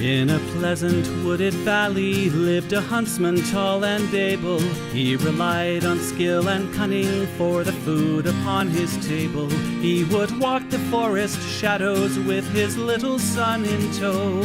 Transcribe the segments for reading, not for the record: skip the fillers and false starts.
In a pleasant wooded valley lived a huntsman tall and able. He relied on skill and cunning for the food upon his table. He would walk the forest shadows with his little son in tow,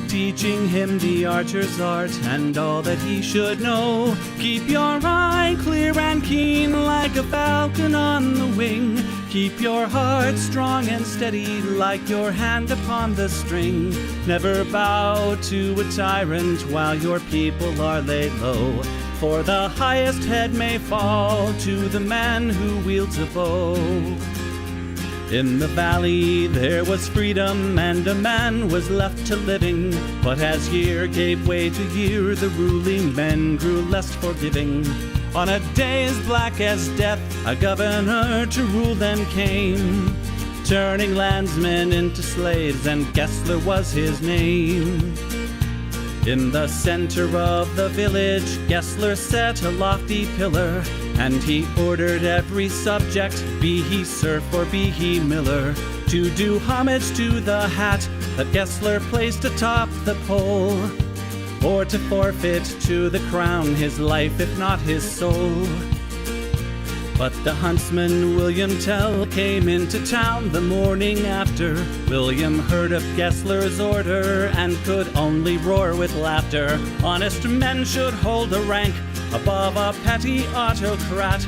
teaching him the archer's art and all that he should know. Keep your eye clear and keen like a falcon on the wing. Keep your heart strong and steady like your hand upon the string. Never bow to a tyrant while your people are laid low, for the highest head may fall to the man who wields a bow. In the valley there was freedom and a man was left to living, but as year gave way to year the ruling men grew less forgiving. On a day as black as death a governor to rule them came, turning landsmen into slaves, and Gessler was his name. In the center of the village Gessler set a lofty pillar, and he ordered every subject, be he serf or be he miller, to do homage to the hat that Gessler placed atop the pole, or to forfeit to the crown his life if not his soul. But the huntsman William Tell came into town the morning after. William heard of Gessler's order and could only roar with laughter. Honest men should hold a rank above a petty autocrat.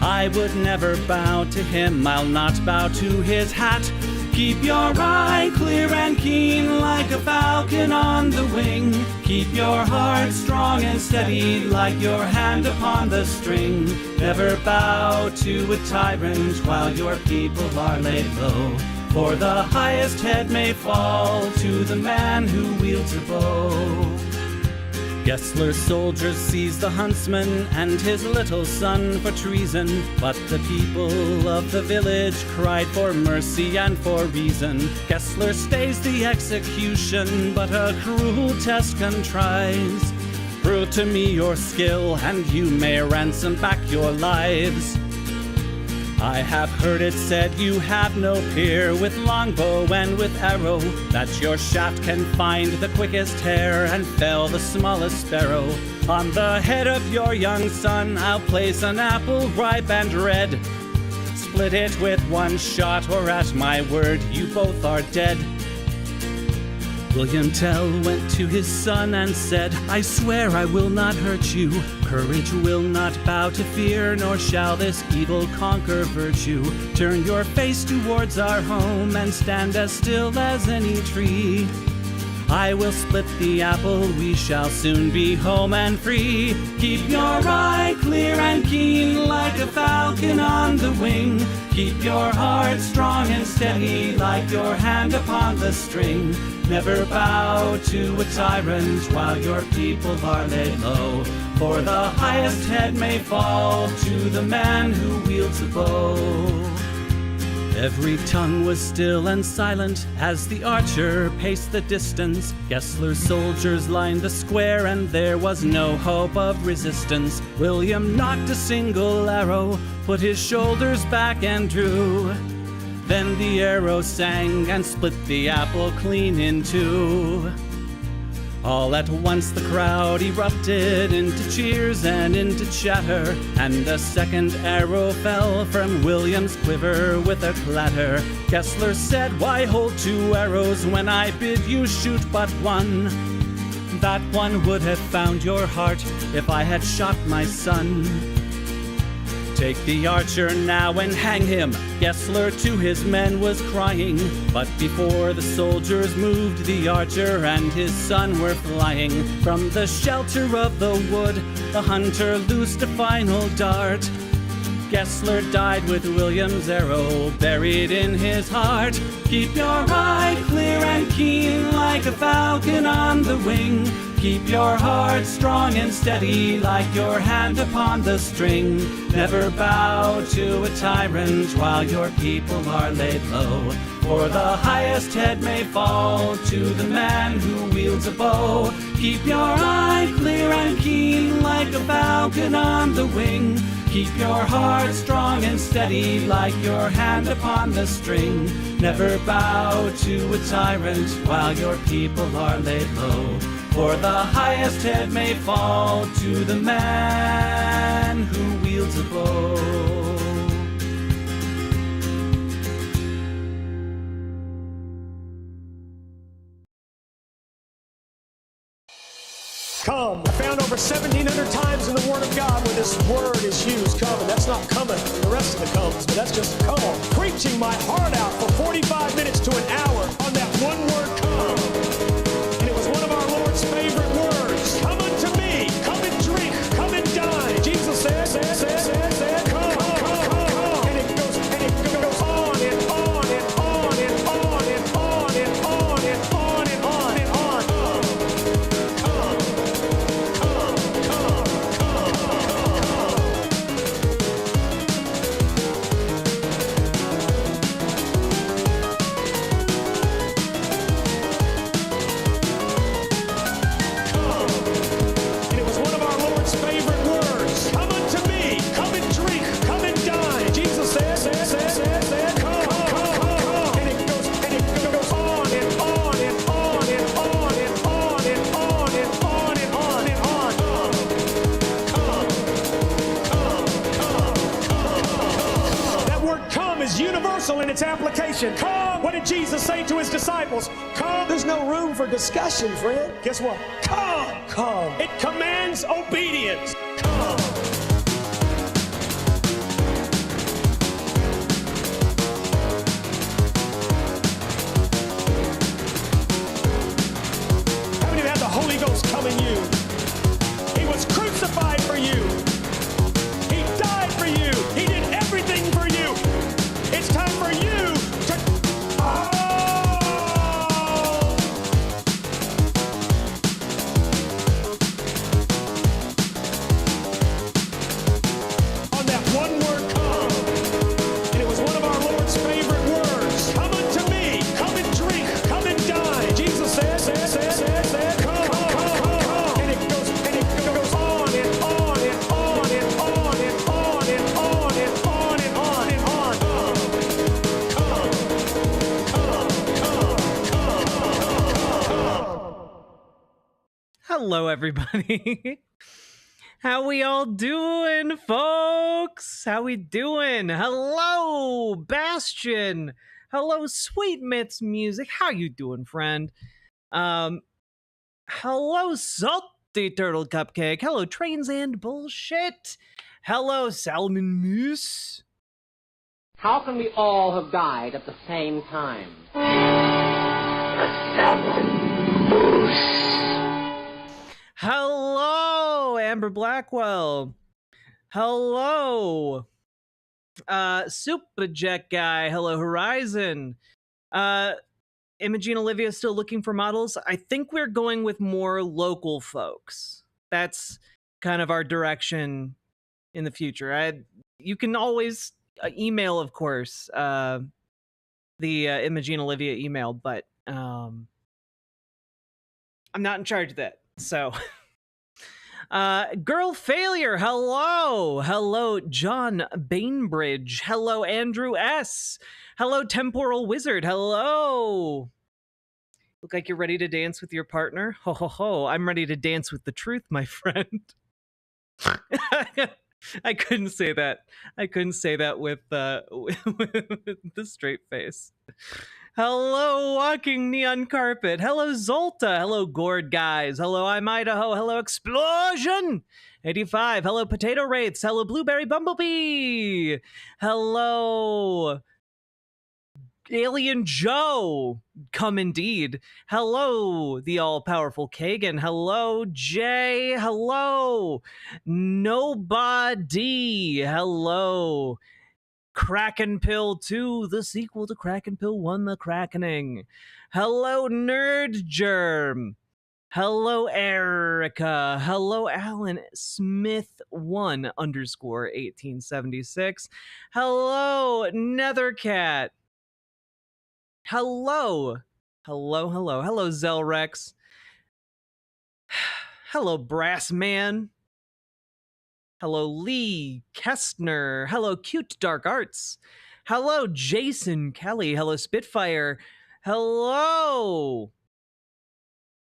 I would never bow to him, I'll not bow to his hat. Keep your eye clear and keen like a falcon on the wing. Keep your heart strong and steady like your hand upon the string. Never bow to a tyrant while your people are laid low, for the highest head may fall to the man who wields a bow. Gessler's soldiers seized the huntsman and his little son for treason, but the people of the village cried for mercy and for reason. Gessler stays the execution, but a cruel test contrives. Prove to me your skill, and you may ransom back your lives. I have heard it said you have no peer with longbow and with arrow, that your shaft can find the quickest hare and fell the smallest sparrow. On the head of your young son I'll place an apple ripe and red. Split it with one shot, or at my word you both are dead. William Tell went to his son and said, I swear I will not hurt you. Courage will not bow to fear, nor shall this evil conquer virtue. Turn your face towards our home and stand as still as any tree. I will split the apple, we shall soon be home and free. Keep your eye clear and keen like a falcon on the wing. Keep your heart strong and steady like your hand upon the string. Never bow to a tyrant while your people are laid low, for the highest head may fall to the man who wields a bow. Every tongue was still and silent as the archer paced the distance. Gessler's soldiers lined the square and there was no hope of resistance. William knocked a single arrow, put his shoulders back and drew. Then the arrow sang and split the apple clean in two. All at once the crowd erupted into cheers and into chatter, and a second arrow fell from William's quiver with a clatter. Gessler said, why hold two arrows when I bid you shoot but one? That one would have found your heart if I had shot my son. Take the archer now and hang him, Gessler to his men was crying. But before the soldiers moved, the archer and his son were flying. From the shelter of the wood, the hunter loosed a final dart. Gessler died with William's arrow buried in his heart. Keep your eye clear and keen like a falcon on the wing. Keep your heart strong and steady like your hand upon the string. Never bow to a tyrant while your people are laid low, for the highest head may fall to the man who wields a bow. Keep your eye clear and keen like a falcon on the wing. Keep your heart strong and steady like your hand upon the string. Never bow to a tyrant while your people are laid low. For the highest head may fall to the man who wields a bow. Come, found over 1,700 times in the Word of God where this word is used. Come, and that's not coming, the rest of the comes, but that's just come on. Preaching my heart out for 45 minutes to an hour on that one word, come. And it was one of our Lord's favorite words. Come unto me, come and drink, come and dine. Jesus said, come, come. And it goes on and on and on and on and on and on and on and on and on. In its application. Come! What did Jesus say to his disciples? Come! There's no room for discussion, friend. Guess what? Come! Come! It commands obedience. Come! How many of you had the Holy Ghost come in you? He was crucified for you. He died for you. He did everything for you. It's time for you to... Oh! On that one word, come. And it was one of our Lord's favorite words. Come unto me. Come and drink. Come and dine. Jesus said, come, come. And it goes on and on and on and on and on and on and on and on and on. Hello, everybody. How we all doing, folks? How we doing? Hello, Bastion. Hello, Sweet Myths Music. How you doing, friend? Hello, Salty Turtle Cupcake. Hello, Trains and Bullshit. Hello, Salmon Moose. How can we all have died at the same time? Hello, Amber Blackwell. Hello, Superjet Guy. Hello, Horizon. Imogene Olivia still looking for models. I think we're going with more local folks. That's kind of our direction in the future. You can always email, of course, the Imogene Olivia email, but I'm not in charge of that. So, Girl Failure, hello, John Bainbridge, hello, Andrew S, hello, Temporal Wizard, hello. Look like you're ready to dance with your partner. Ho ho ho! I'm ready to dance with the truth, my friend. I couldn't say that. I couldn't say that with the straight face. Hello, Walking Neon Carpet. Hello, Zolta. Hello, Gourd Guys. Hello, I'm Idaho. Hello, Explosion 85. Hello, Potato Wraiths. Hello, Blueberry Bumblebee. Hello, Alien Joe. Come indeed. Hello, the all-powerful Kagan. Hello, Jay. Hello, Nobody. Hello, Kraken Pill 2, the sequel to Kraken Pill 1, The Krakening. Hello, Nerd Germ. Hello, Erica. Hello, Alan Smith 1 underscore 1876. Hello, Nethercat. Hello. Hello, Zelrex. Hello, Brass Man. Hello, Lee Kestner. Hello, Cute Dark Arts. Hello, Jason Kelly. Hello, Spitfire. Hello,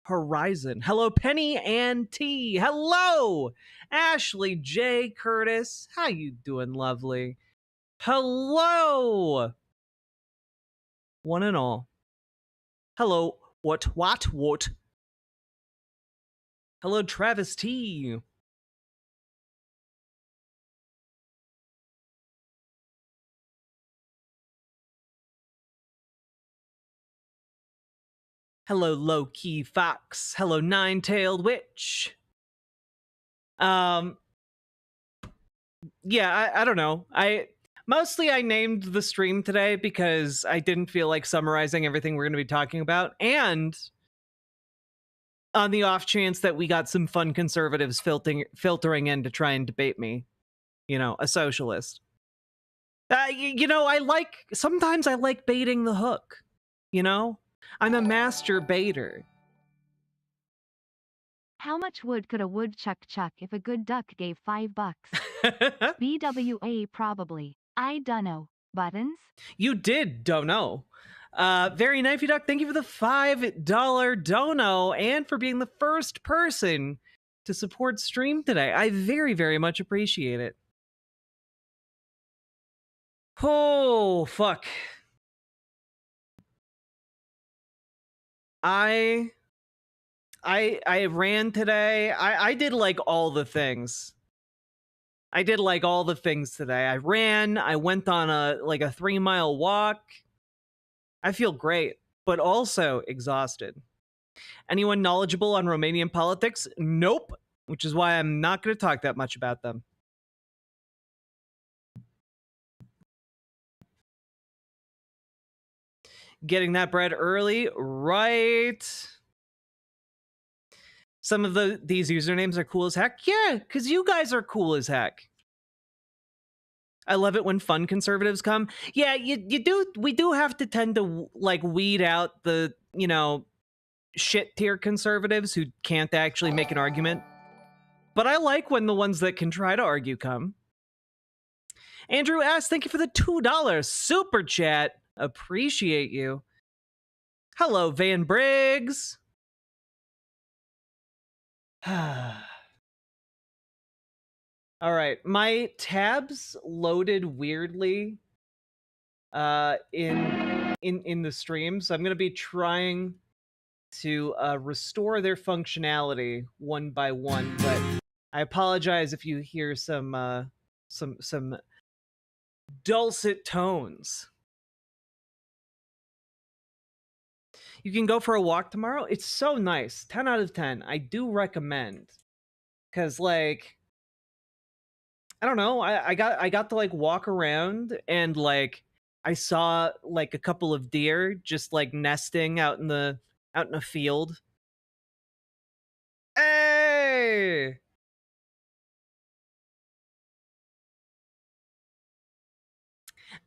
Horizon. Hello, Penny and T. Hello, Ashley J. Curtis. How you doing, lovely? Hello, one and all. Hello, what? Hello, Travis T. Hello, Low Key Fox. Hello, Nine Tailed Witch. Yeah, I don't know. I named the stream today because I didn't feel like summarizing everything we're going to be talking about, and on the off chance that we got some fun conservatives filtering in to try and debate me, a socialist. Sometimes I like baiting the hook. I'm a master baiter. How much wood could a woodchuck chuck if a good duck gave $5? BWA probably. I dunno. Buttons? You did, don't know. Very knifey duck, thank you for the $5 dono and for being the first person to support stream today. I very, very much appreciate it. Oh, fuck. I ran today. I did like all the things. I did like all the things today. I ran, I went on a 3-mile walk. I feel great, but also exhausted. Anyone knowledgeable on Romanian politics? Nope, which is why I'm not going to talk that much about them. Getting that bread early, right? Some of these usernames are cool as heck. Yeah, because you guys are cool as heck. I love it when fun conservatives come. Yeah, we do have to tend to weed out the, shit tier conservatives who can't actually make an argument. But I like when the ones that can try to argue come. Andrew S., thank you for the $2 super chat. Appreciate you. Hello, Van Briggs. All right, my tabs loaded weirdly in the stream, so I'm going to be trying to restore their functionality one by one, but I apologize if you hear some dulcet tones. You can go for a walk tomorrow. It's so nice. 10 out of 10. I do recommend. Cause I don't know. I got to walk around and I saw a couple of deer just nesting out in a field. Hey!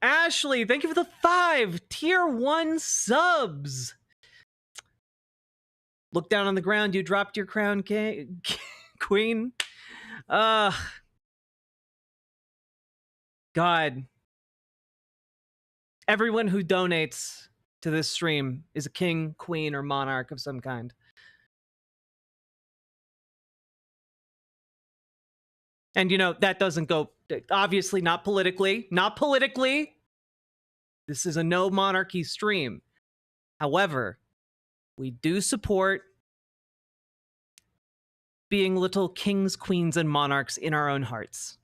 Ashley, thank you for the 5 tier 1 subs. Look down on the ground. You dropped your crown, queen. God. Everyone who donates to this stream is a king, queen, or monarch of some kind. And that doesn't go, obviously not politically. Not politically. This is a no monarchy stream. However, we do support being little kings, queens, and monarchs in our own hearts.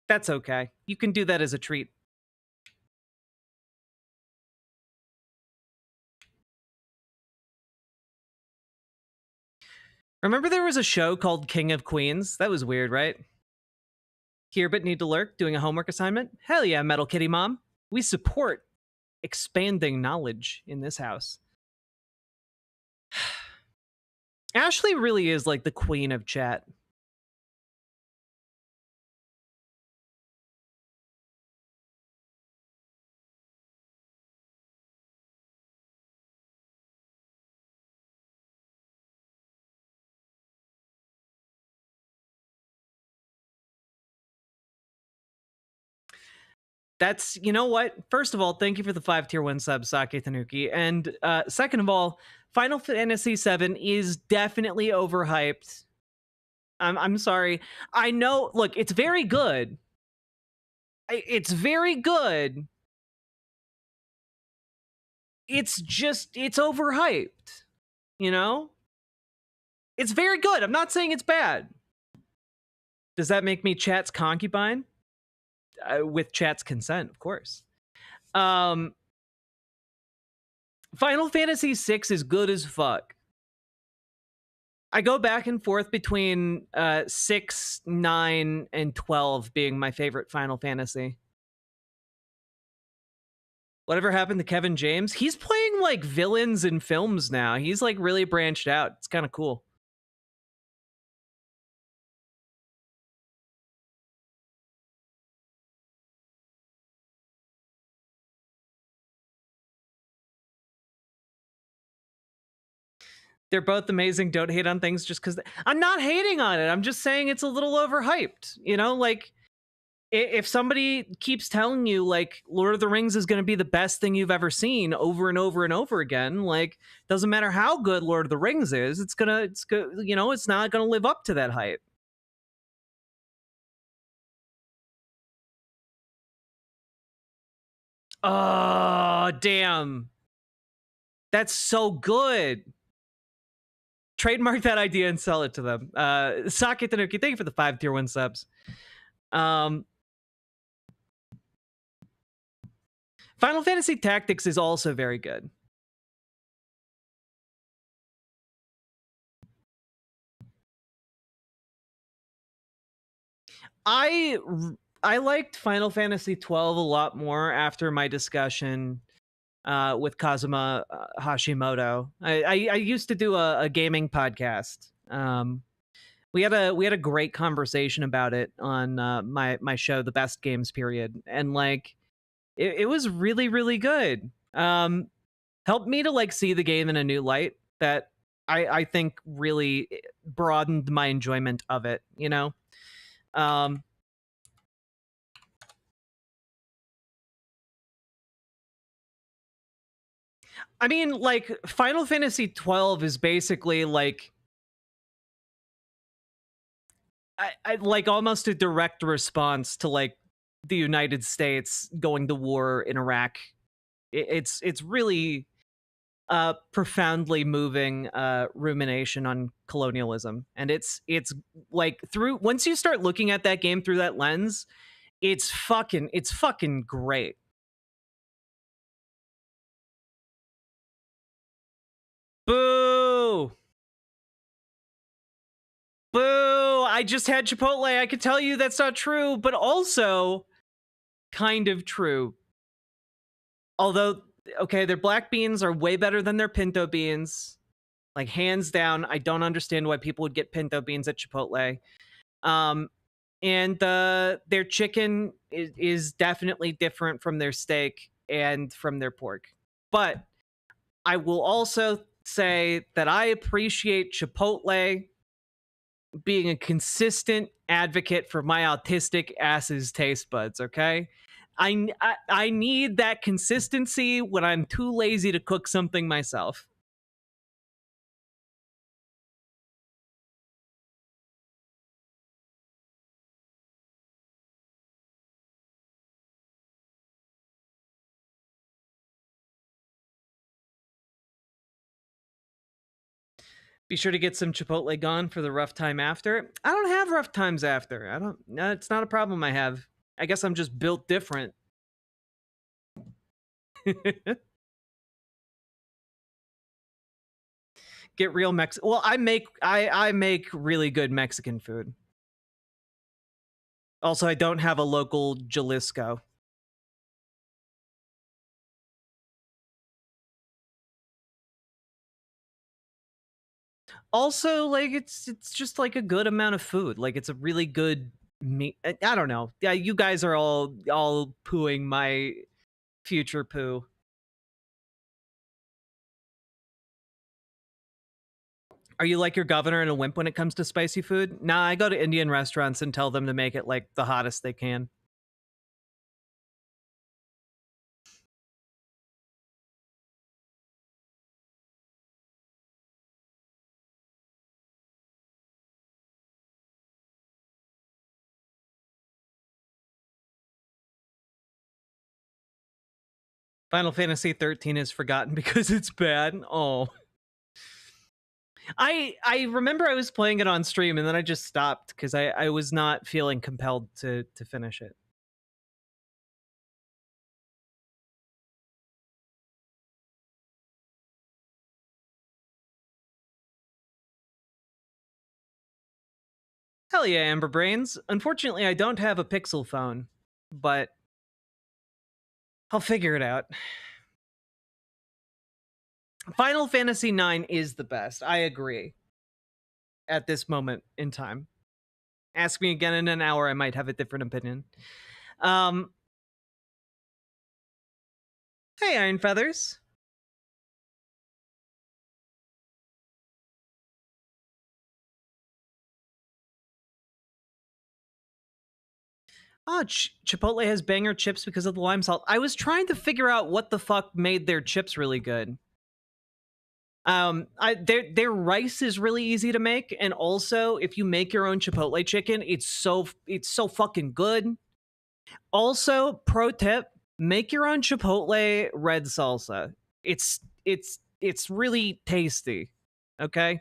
That's okay. You can do that as a treat. Remember there was a show called King of Queens? That was weird, right? Here but need to lurk, doing a homework assignment? Hell yeah, Metal Kitty Mom. We support expanding knowledge in this house. Ashley really is the queen of chat. That's, you know what? First of all, thank you for the 5 tier 1 sub, Sake Tanuki. And second of all, Final Fantasy VII is definitely overhyped. I'm sorry. I know, look, it's very good. It's very good. It's just, it's overhyped. You know? It's very good. I'm not saying it's bad. Does that make me chat's concubine? With chat's consent, of course. Final Fantasy VI is good as fuck. I go back and forth between 6, 9, and 12 being my favorite Final Fantasy. Whatever happened to Kevin James? He's playing like villains in films now. He's like really branched out. It's kind of cool. They're both amazing. Don't hate on things just because I'm not hating on it. I'm just saying it's a little overhyped. You know, like if somebody keeps telling you like Lord of the Rings is going to be the best thing you've ever seen over and over and over again, like doesn't matter how good Lord of the Rings is, it's you know, it's not gonna live up to that hype. Oh damn, that's so good. Trademark that idea and sell it to them. Sake Tanuki, thank you for the 5 tier 1 subs. Final Fantasy Tactics is also very good. I liked Final Fantasy 12 a lot more after my discussion with Kazuma Hashimoto. I used to do a gaming podcast. We had a great conversation about it on my show, The Best Games Period, and like it was really really good. Helped me to like see the game in a new light that I think really broadened my enjoyment of it. You know. I mean, like Final Fantasy 12 is basically like I like almost a direct response to like the United States going to war in Iraq. It's really profoundly moving rumination on colonialism, and it's like through once you start looking at that game through that lens, it's fucking great. Boo! Boo! I just had Chipotle. I could tell you that's not true, but also kind of true. Although, okay, their black beans are way better than their pinto beans. Like, hands down, I don't understand why people would get pinto beans at Chipotle. And their chicken is definitely different from their steak and from their pork. But I will also say that I appreciate Chipotle being a consistent advocate for my autistic ass's taste buds, okay? I need that consistency when I'm too lazy to cook something myself. Be sure to get some Chipotle gone for the rough time after. I don't have rough times after. I don't. No, it's not a problem I have. I guess I'm just built different. Get real Well, I make really good Mexican food. Also, I don't have a local Jalisco. Also, like it's just like a good amount of food. Like it's a really good meat. I don't know. Yeah, you guys are all pooing my future poo. Are you like your governor and a wimp when it comes to spicy food? Nah, I go to Indian restaurants and tell them to make it like the hottest they can. Final Fantasy 13 is forgotten because it's bad. Oh. I remember I was playing it on stream and then I just stopped because I was not feeling compelled to finish it. Hell yeah, Amber Brains. Unfortunately, I don't have a Pixel phone, but I'll figure it out. Final Fantasy IX is the best. I agree. At this moment in time. Ask me again in an hour, I might have a different opinion. Hey, Iron Feathers. Oh, Chipotle has banger chips because of the lime salt. I was trying to figure out what the fuck made their chips really good. Their rice is really easy to make, and also if you make your own Chipotle chicken, it's so fucking good. Also, pro tip: make your own Chipotle red salsa. It's really tasty. Okay,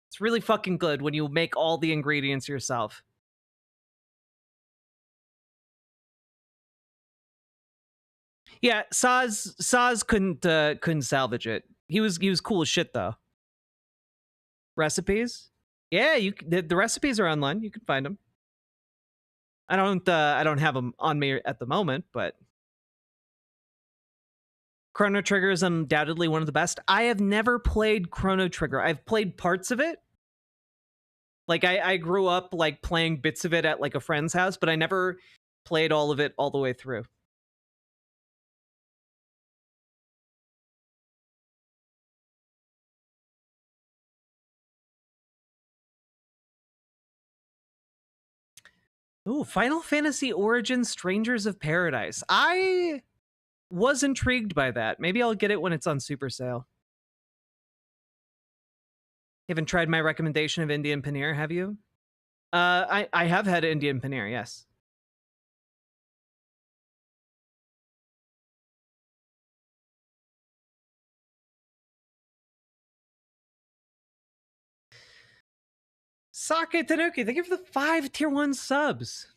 it's really fucking good when you make all the ingredients yourself. Yeah, Saz couldn't salvage it. He was cool as shit though. Recipes? Yeah, the recipes are online. You can find them. I don't have them on me at the moment, but Chrono Trigger is undoubtedly one of the best. I have never played Chrono Trigger. I've played parts of it. Like I grew up like playing bits of it at like a friend's house, but I never played all of it all the way through. Ooh, Final Fantasy Origins Strangers of Paradise. I was intrigued by that. Maybe I'll get it when it's on super sale. You haven't tried my recommendation of Indian paneer, have you? I have had Indian paneer, yes. Sake Tanuki, thank you for the 5 tier 1 subs.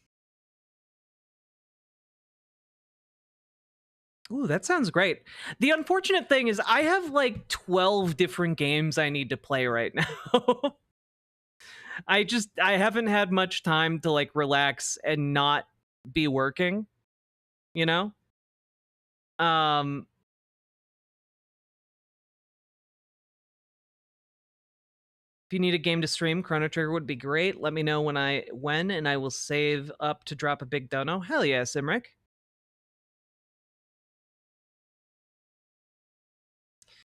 Ooh, that sounds great. The unfortunate thing is I have like 12 different games I need to play right now. I haven't had much time to like relax and not be working, you know? If you need a game to stream, Chrono Trigger would be great. Let me know when and I will save up to drop a big dono. Hell yeah, Simric.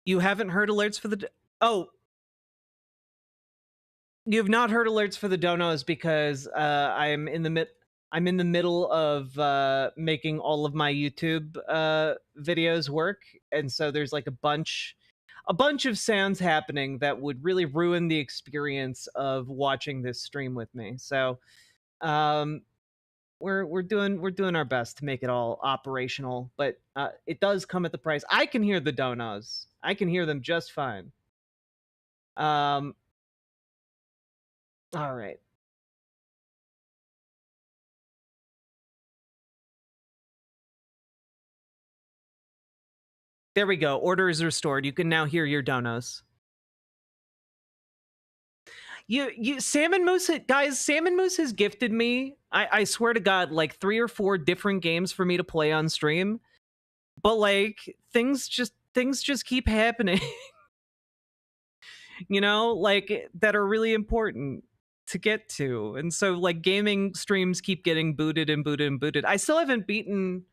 You haven't heard alerts for the you have not heard alerts for the donos because I'm in the middle of making all of my YouTube videos work, and so there's like a bunch of sounds happening that would really ruin the experience of watching this stream with me. So we're doing our best to make it all operational, but it does come at the price. I can hear the donos. I can hear them just fine. All right. There we go. Order is restored. You can now hear your donos. You Salmon Moose, guys, Salmon Moose has gifted me, I swear to God, like 3 or 4 different games for me to play on stream. But like things just keep happening. You know, like that are really important to get to. And so like gaming streams keep getting booted and booted and booted. I still haven't beaten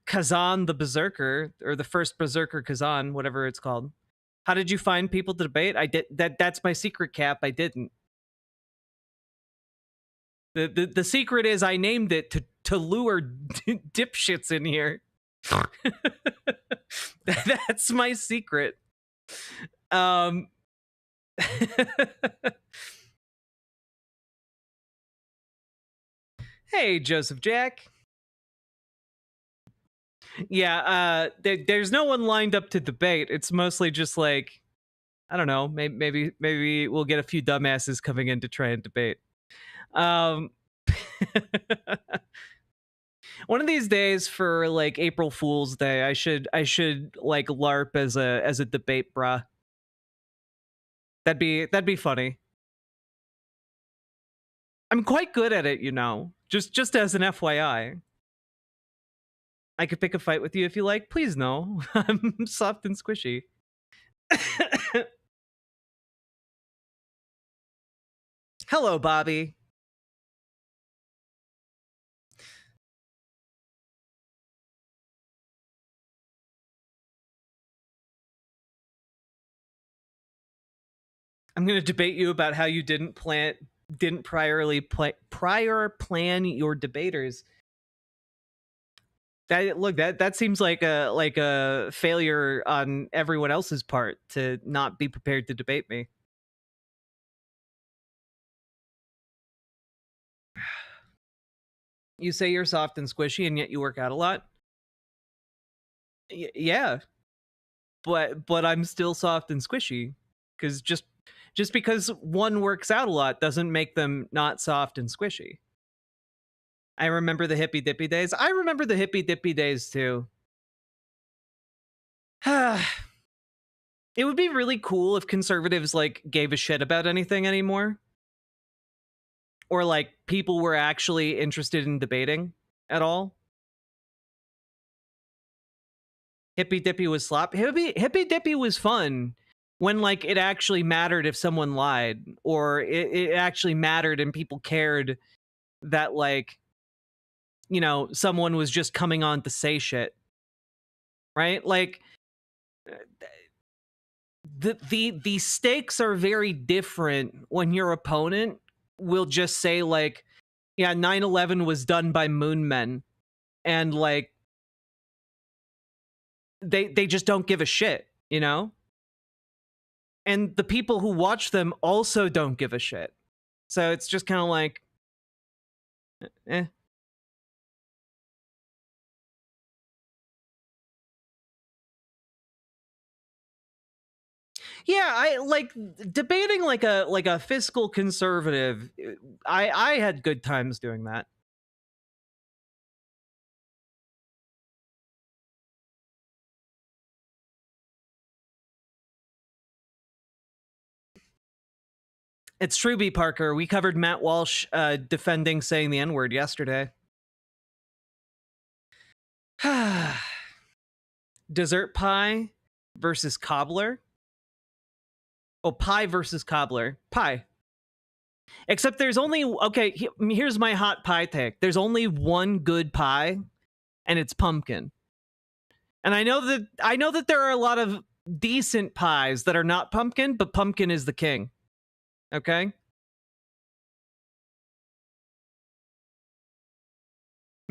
Kazan the Berserker, or the first Berserker Kazan, whatever it's called. How did you find people to debate? I did that's my secret, Cap. I didn't. The secret is I named it to lure dipshits in here. That's my secret. Hey, Joseph Jack. Yeah, there's no one lined up to debate. It's mostly just like, I don't know, maybe we'll get a few dumbasses coming in to try and debate. Um, one of these days for like April Fool's Day, I should like LARP as a debate, bruh. That'd be funny. I'm quite good at it, you know. Just as an FYI. I could pick a fight with you if you like. Please no. I'm soft and squishy. Hello, Bobby. I'm going to debate you about how you didn't prior plan your debaters. That seems like a failure on everyone else's part to not be prepared to debate me. You say you're soft and squishy and yet you work out a lot? Yeah. But I'm still soft and squishy, cuz just because one works out a lot doesn't make them not soft and squishy. I remember the hippy dippy days. I remember the hippy dippy days too. It would be really cool if conservatives like gave a shit about anything anymore. Or like people were actually interested in debating at all. Hippy dippy was slop. Hippy dippy was fun when like it actually mattered if someone lied, or it actually mattered and people cared that like, you know, someone was just coming on to say shit. Right? Like the stakes are very different when your opponent will just say like, yeah, 9/11 was done by moon men, and like they just don't give a shit, you know? And the people who watch them also don't give a shit. So it's just kind of like, eh. Yeah, I like debating like a fiscal conservative. I had good times doing that. It's true, B. Parker. We covered Matt Walsh defending saying the N-word yesterday. Dessert pie versus cobbler. Oh, pie versus cobbler. Pie. Except there's only, okay, here's my hot pie take. There's only one good pie, and it's pumpkin. And I know that there are a lot of decent pies that are not pumpkin, but pumpkin is the king. Okay?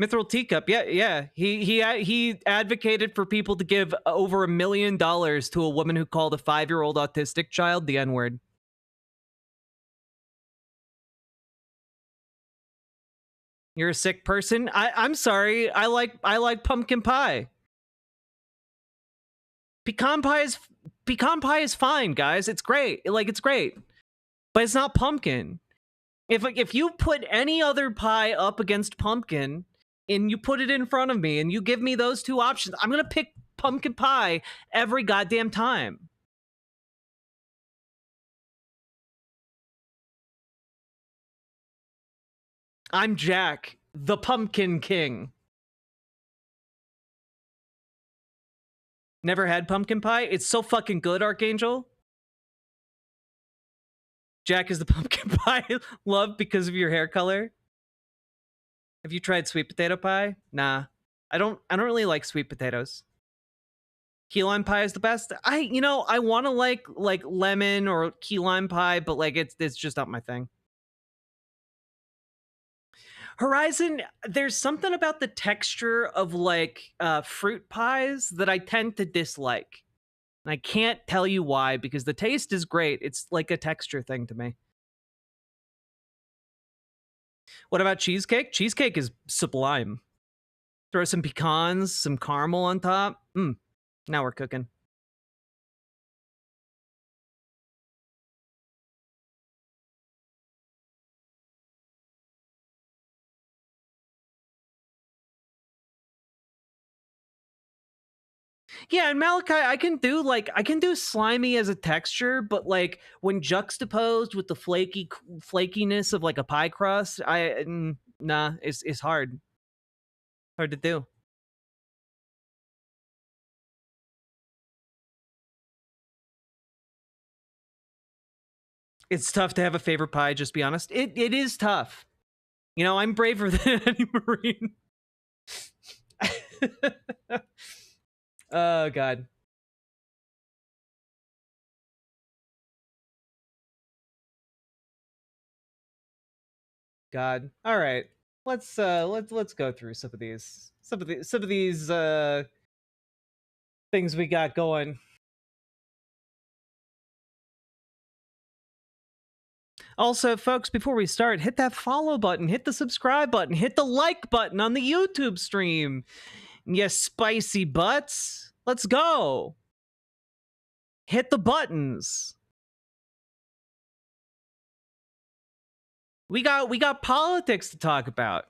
Mithril Teacup, yeah. He advocated for people to give over $1 million to a woman who called a 5-year-old autistic child the N-word. You're a sick person? I'm sorry. I like pumpkin pie. Pecan pie is fine, guys. It's great. It's great. But it's not pumpkin. If you put any other pie up against pumpkin and you put it in front of me and you give me those two options, I'm going to pick pumpkin pie every goddamn time. I'm Jack, the Pumpkin King. Never had pumpkin pie? It's so fucking good, Archangel. Jack is the pumpkin pie love because of your hair color. Have you tried sweet potato pie? Nah. I don't really like sweet potatoes. Key lime pie is the best. I want to like lemon or key lime pie, but like it's just not my thing. Horizon, there's something about the texture of like fruit pies that I tend to dislike. And I can't tell you why, because the taste is great. It's like a texture thing to me. What about cheesecake? Cheesecake is sublime. Throw some pecans, some caramel on top. Now we're cooking. Yeah, and Malachi, I can do slimy as a texture, but like when juxtaposed with the flakiness of like a pie crust, nah, it's hard to do. It's tough to have a favorite pie, just be honest. It is tough. You know, I'm braver than any Marine. Oh god. God. All right. Let's go through some of these things we got going. Also, folks, before we start, hit that follow button, hit the subscribe button, hit the like button on the YouTube stream. You spicy butts. Let's go. Hit the buttons. We got politics to talk about.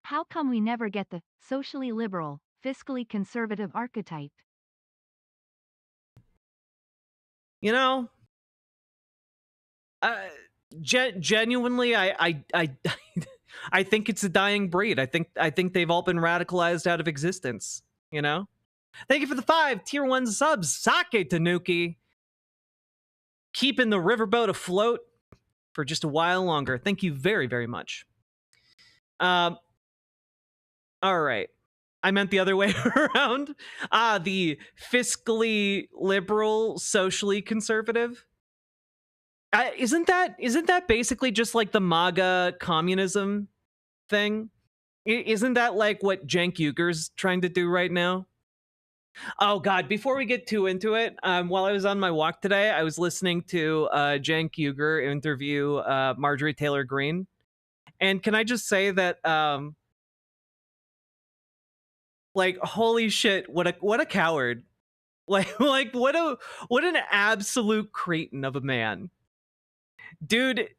How come we never get the socially liberal, fiscally conservative archetype? You know, genuinely, I think it's a dying breed. I think they've all been radicalized out of existence. You know. Thank you for the 5 tier 1 subs, Sake Tanuki. Keeping the riverboat afloat for just a while longer. Thank you very, very much. All right. I meant the other way around. The fiscally liberal, socially conservative. Isn't that basically just like the MAGA communism thing? Isn't that like what Cenk Uygur's trying to do right now? Oh God! Before we get too into it, while I was on my walk today, I was listening to Cenk Uygur interview Marjorie Taylor Greene, and can I just say that, like, holy shit, what a coward! Like what an absolute cretin of a man, dude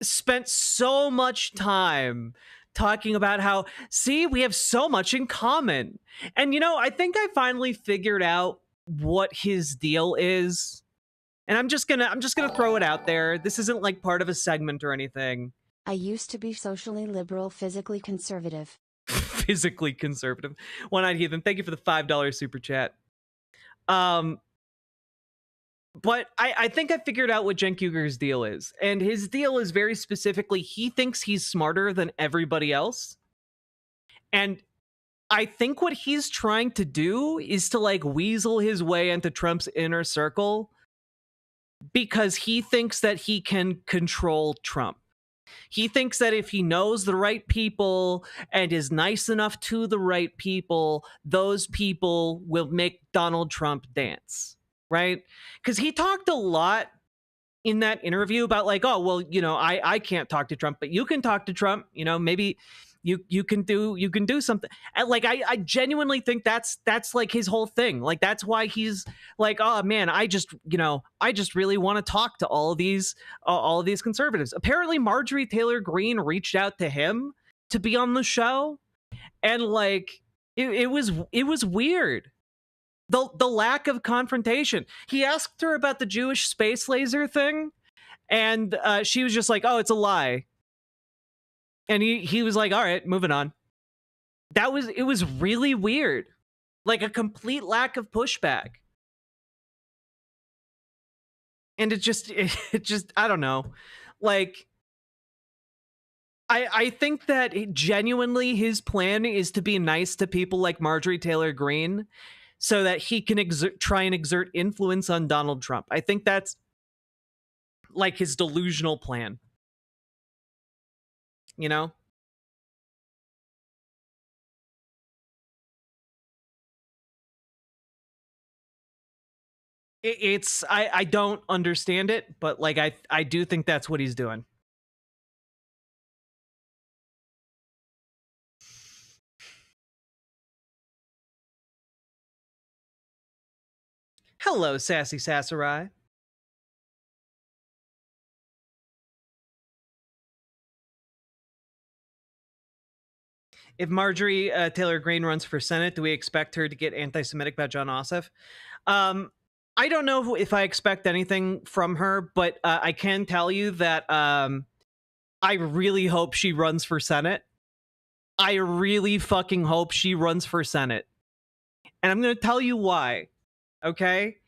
spent so much time talking about how, see, we have so much in common. And you know, I think I finally figured out what his deal is. And I'm just gonna throw it out there. This isn't like part of a segment or anything. I used to be socially liberal, physically conservative. Physically conservative. One-eyed heathen, thank you for the $5 super chat. But I think I figured out what Cenk Uygur's deal is. And his deal is very specifically, he thinks he's smarter than everybody else. And I think what he's trying to do is to like weasel his way into Trump's inner circle because he thinks that he can control Trump. He thinks that if he knows the right people and is nice enough to the right people, those people will make Donald Trump dance. Right? Because he talked a lot in that interview about like, oh, well, you know, I can't talk to Trump, but you can talk to Trump. You know, maybe you can do something. And like, I genuinely think that's like his whole thing. Like, that's why he's like, oh man, I just really want to talk to all of these conservatives. Apparently, Marjorie Taylor Greene reached out to him to be on the show, and like, it was weird. The lack of confrontation. He asked her about the Jewish space laser thing, and she was just like, oh, it's a lie. And he was like, all right, moving on. It was really weird. Like a complete lack of pushback. And it just I don't know. Like, I think that genuinely his plan is to be nice to people like Marjorie Taylor Greene, so that he can try and exert influence on Donald Trump. I think that's like his delusional plan. You know? I don't understand it, but like I do think that's what he's doing. Hello, Sassy Sasserai. If Marjorie Taylor Greene runs for Senate, do we expect her to get anti-Semitic about John Ossoff? I don't know if I expect anything from her, but I can tell you that I really hope she runs for Senate. I really fucking hope she runs for Senate. And I'm going to tell you why. Okay?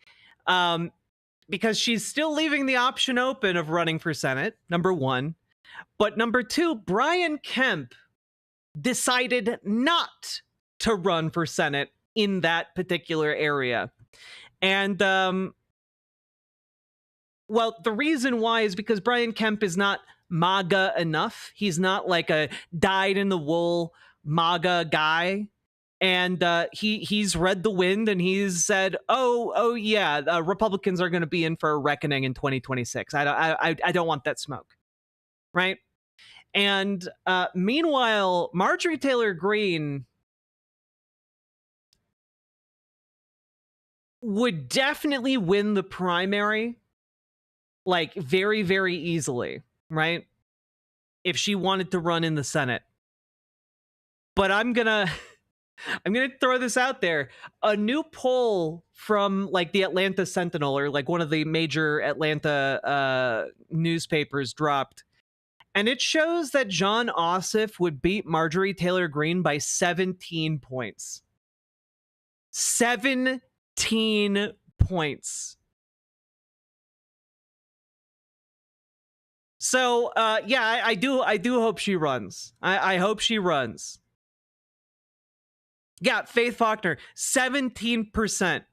Because she's still leaving the option open of running for Senate, number one. But number two, Brian Kemp decided not to run for Senate in that particular area. And, well, the reason why is because Brian Kemp is not MAGA enough. He's not like a dyed-in-the-wool MAGA guy. And he's read the wind and he's said, oh yeah, Republicans are going to be in for a reckoning in 2026. I don't want that smoke, right? And meanwhile, Marjorie Taylor Greene would definitely win the primary, like very, very easily, right? If she wanted to run in the Senate. But I'm gonna throw this out there. A new poll from like the Atlanta Sentinel, or like one of the major Atlanta newspapers, dropped. And it shows that John Ossoff would beat Marjorie Taylor Greene by 17 points. 17 points. So, yeah, I do hope she runs. I hope she runs. Yeah, Faith Faulkner, 17%.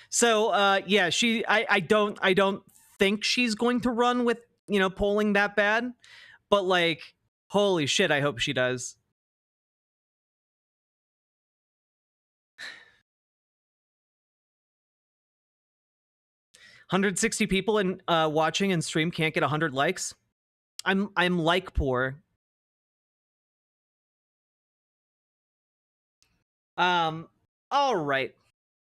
So, yeah, I don't think she's going to run with, polling that bad, but like, holy shit, I hope she does. $160 people in watching and stream can't get 100 likes. I'm like poor. All right.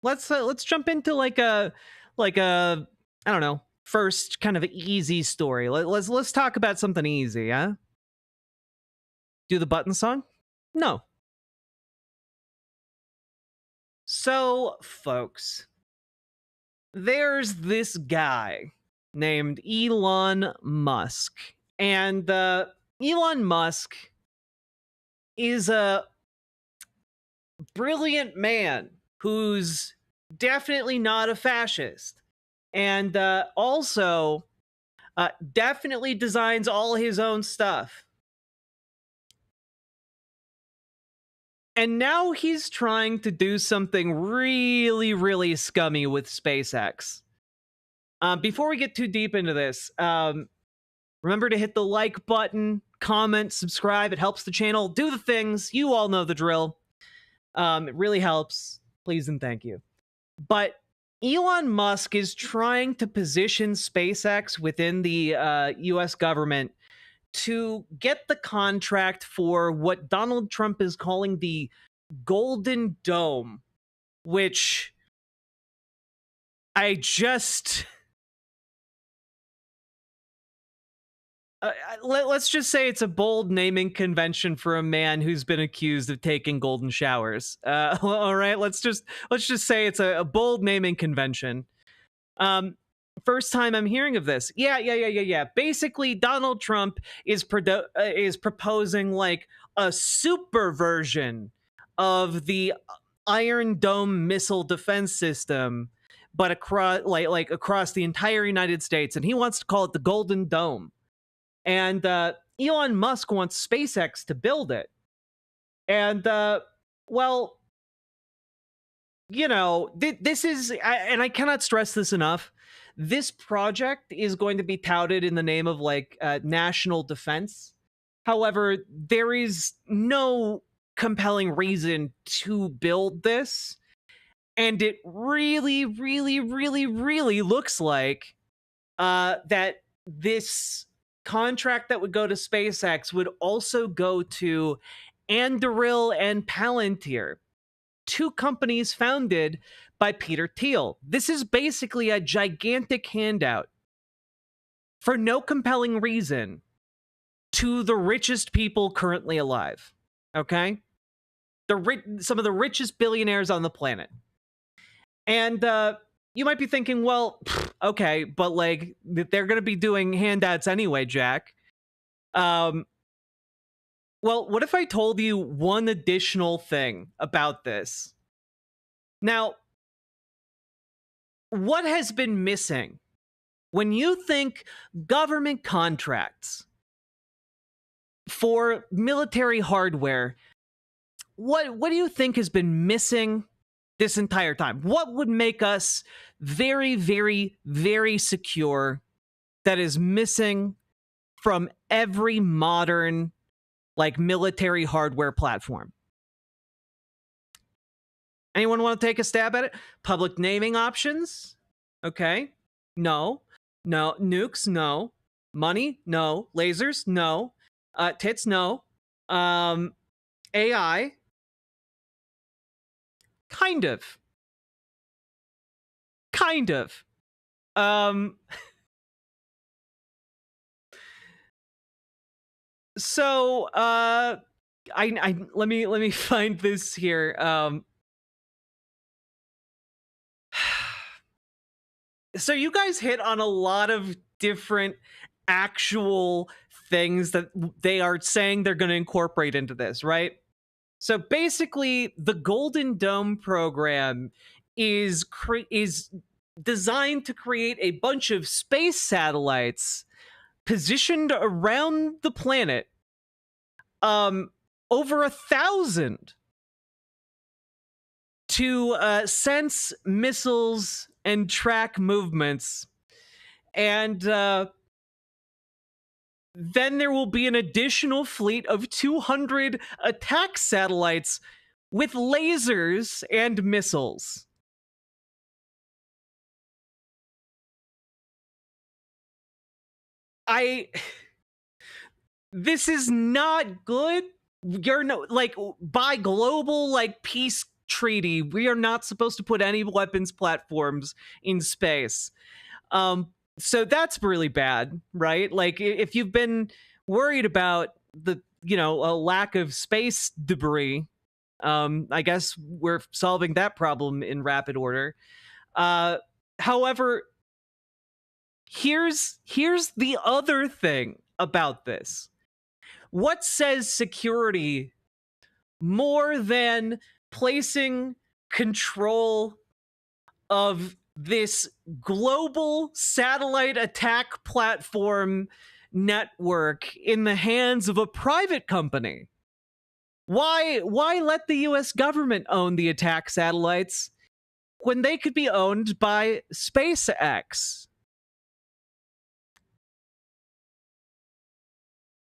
Let's jump into like a I don't know, first kind of easy story. Let's talk about something easy, huh? Do the button song? No. So, folks, there's this guy named Elon Musk. And Elon Musk is a brilliant man who's definitely not a fascist. And also definitely designs all his own stuff. And now he's trying to do something really, really scummy with SpaceX. Before we get too deep into this, remember to hit the like button, comment, subscribe. It helps the channel. Do the things. You all know the drill. It really helps. Please and thank you. But Elon Musk is trying to position SpaceX within the US government to get the contract for what Donald Trump is calling the Golden Dome, which I just... let's just say it's a bold naming convention for a man who's been accused of taking golden showers. All right, let's just say it's a bold naming convention. First time I'm hearing of this. Yeah. Basically, Donald Trump is proposing like a super version of the Iron Dome missile defense system, but across across the entire United States, and he wants to call it the Golden Dome. And Elon Musk wants SpaceX to build it. And, well, this is, and I cannot stress this enough, this project is going to be touted in the name of, like, national defense. However, there is no compelling reason to build this. And it really, really, really, really looks like that this contract that would go to SpaceX would also go to Anduril and Palantir. two companies founded by Peter Thiel. This is basically a gigantic handout for no compelling reason to the richest people currently alive. Okay? Some of the richest billionaires on the planet. And you might be thinking, well, okay, but like they're going to be doing handouts anyway, Jack. Well, what if I told you one additional thing about this? Now, what has been missing when you think government contracts for military hardware? What do you think has been missing this entire time? What would make us very, very, very secure that is missing from every modern, like, military hardware platform? Anyone want to take a stab at it? Public naming options? Okay. No. No. Nukes? No. Money? No. Lasers? No. Tits? No. AI? Kind of. Kind of. So I let me find this here. So you guys hit on a lot of different actual things that they are saying they're going to incorporate into this, right? So basically, the Golden Dome program is designed to create a bunch of space satellites positioned around the planet, over 1,000, to sense missiles and track movements. And then there will be an additional fleet of 200 attack satellites with lasers and missiles. This is not good. You're no, like, by global, like, peace treaty, we are not supposed to put any weapons platforms in space. So that's really bad, right? Like, if you've been worried about the, a lack of space debris, I guess we're solving that problem in rapid order. However, here's the other thing about this. What says security more than placing control of this global satellite attack platform network in the hands of a private company? Why let the US government own the attack satellites when they could be owned by SpaceX?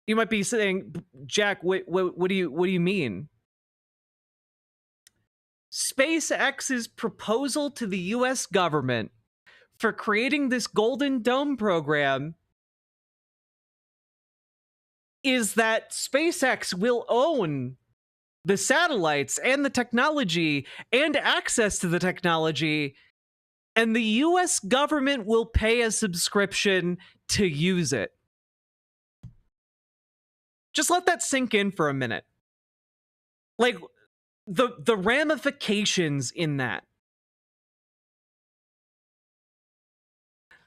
You might be saying, Jack, what do you mean? SpaceX's proposal to the US government for creating this Golden Dome program is that SpaceX will own the satellites and the technology and access to the technology, and the US government will pay a subscription to use it. Just let that sink in for a minute. Like, the ramifications in that.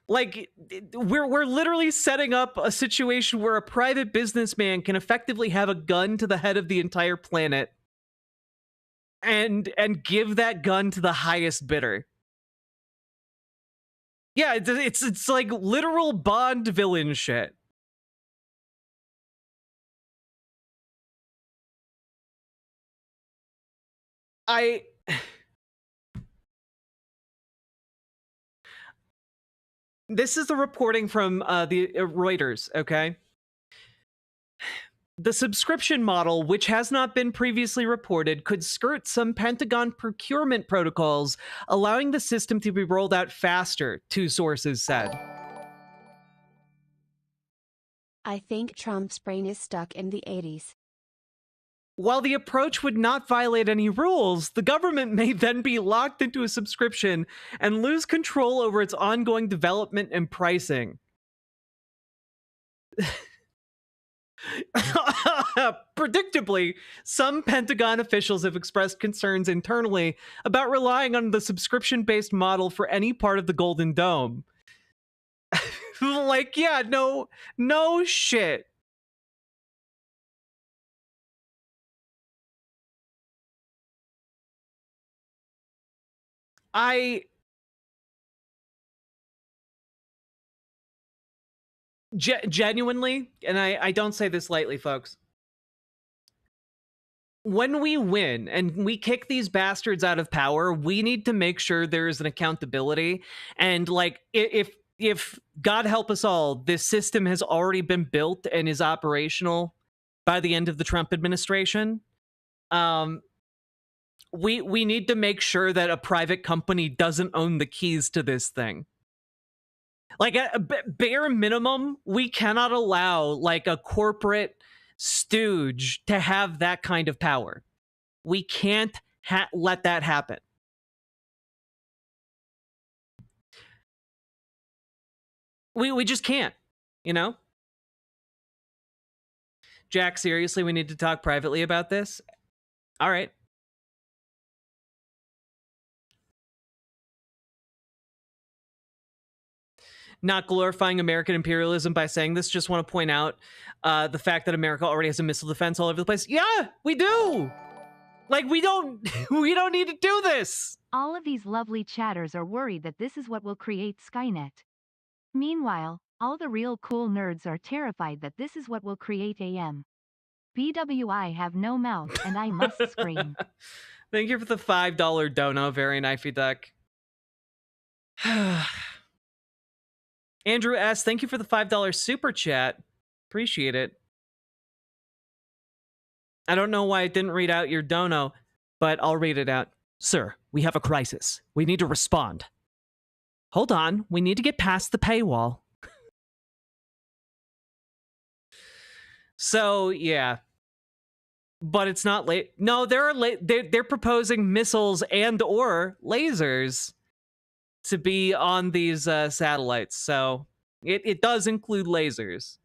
Like, we're literally setting up a situation where a private businessman can effectively have a gun to the head of the entire planet and give that gun to the highest bidder. Yeah, it's like literal Bond villain shit. This is the reporting from the Reuters, okay? The subscription model, which has not been previously reported, could skirt some Pentagon procurement protocols, allowing the system to be rolled out faster, two sources said. I think Trump's brain is stuck in the 80s. While the approach would not violate any rules, the government may then be locked into a subscription and lose control over its ongoing development and pricing. Predictably, some Pentagon officials have expressed concerns internally about relying on the subscription-based model for any part of the Golden Dome. Like, yeah, no shit. Genuinely, and I don't say this lightly, folks, when we win and we kick these bastards out of power, we need to make sure there is an accountability. And like, if God help us all, this system has already been built and is operational by the end of the Trump administration, we need to make sure that a private company doesn't own the keys to this thing. Like, at a bare minimum, we cannot allow like a corporate stooge to have that kind of power. We can't let that happen. We just can't, you know? Jack, seriously, we need to talk privately about this? All right. Not glorifying American imperialism by saying this, just want to point out the fact that America already has a missile defense all over the place. Yeah, we do. Like, we don't need to do this. All of these lovely chatters are worried that this is what will create Skynet. Meanwhile, all the real cool nerds are terrified that this is what will create AM. BWI have no mouth and I must scream. Thank you for the $5 dono, very knifey duck. Andrew S., thank you for the $5 super chat. Appreciate it. I don't know why I didn't read out your dono, but I'll read it out. Sir, we have a crisis. We need to respond. Hold on, we need to get past the paywall. So, yeah. But it's not late. No, they're proposing missiles and or lasers to be on these satellites. So it does include lasers.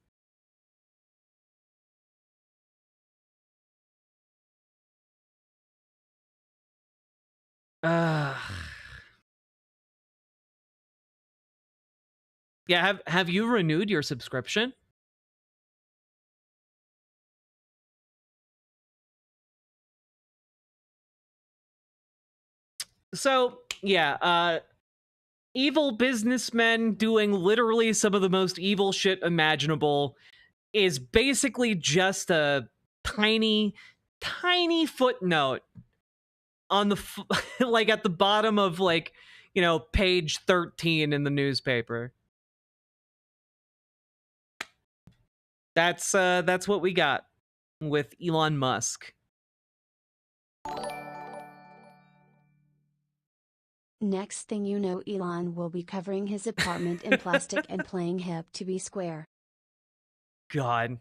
Yeah, have you renewed your subscription? So, yeah, evil businessmen doing literally some of the most evil shit imaginable is basically just a tiny footnote on the like at the bottom of, like, you know, page 13 in the newspaper. That's what we got with Elon Musk. Next thing you know, Elon will be covering his apartment in plastic and playing hip to be square. God.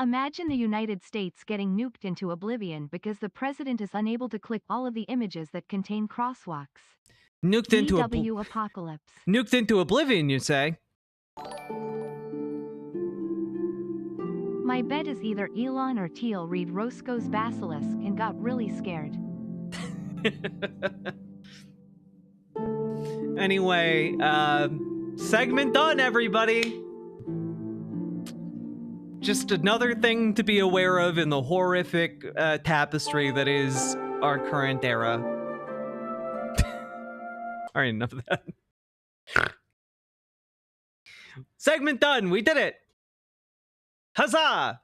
Imagine the United States getting nuked into oblivion because the president is unable to click all of the images that contain crosswalks. Nuked into apocalypse. Nuked into oblivion, you say? My bet is either Elon or Teal read Roscoe's Basilisk and got really scared. Anyway, segment done, everybody. Just another thing to be aware of in the horrific tapestry that is our current era. All right, enough of that. Segment done. We did it. Huzzah!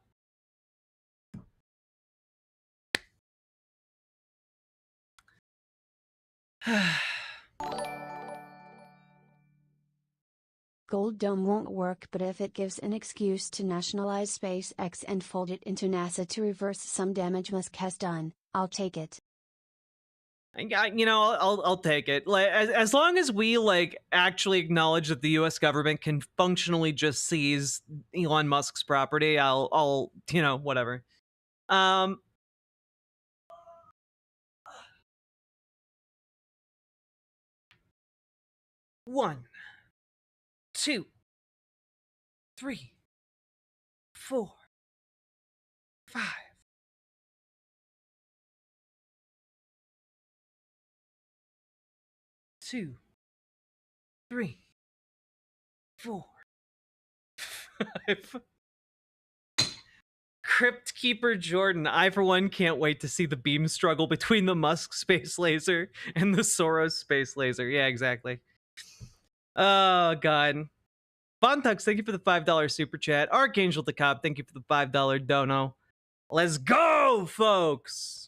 Gold Dome won't work, but if it gives an excuse to nationalize SpaceX and fold it into NASA to reverse some damage Musk has done, I'll take it. I'll take it. Like as long as we like actually acknowledge that the U.S. government can functionally just seize Elon Musk's property, I'll whatever. 1, 2, 3, 4, 5. 2, 3, 4, 5. Crypt Keeper Jordan. I, for one, can't wait to see the beam struggle between the Musk space laser and the Soros space laser. Yeah, exactly. Oh, God. Bontux, thank you for the $5 super chat. Archangel the Cop, thank you for the $5 dono. Let's go, folks!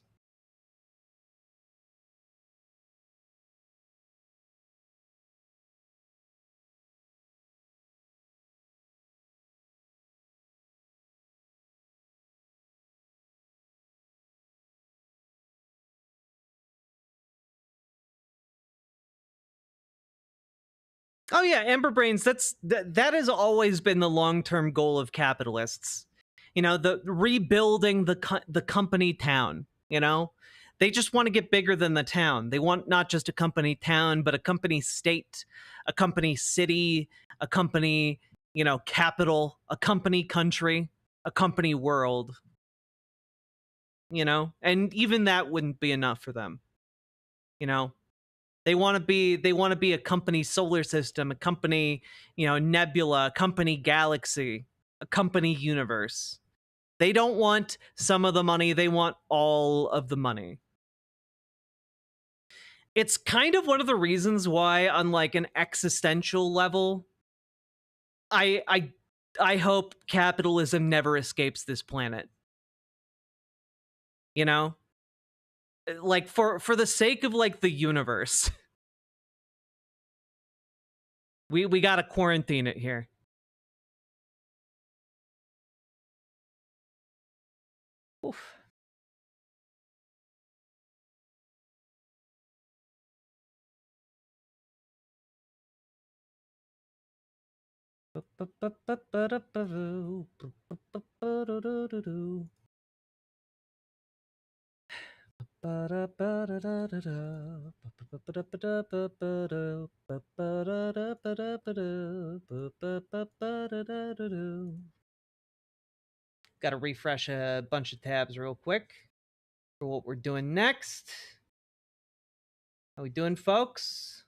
Oh yeah, Amber Brains, that has always been the long-term goal of capitalists. The rebuilding the company town, They just want to get bigger than the town. They want not just a company town, but a company state, a company city, a company, capital, a company country, a company world. And even that wouldn't be enough for them. They want to be a company solar system, a company, nebula, a company galaxy, a company universe. They don't want some of the money, they want all of the money. It's kind of one of the reasons why, on like an existential level, I hope capitalism never escapes this planet. Like for the sake of like the universe. We gotta quarantine it here. Oof. Got to refresh a bunch of tabs real quick for what we're doing next. How we doing, folks?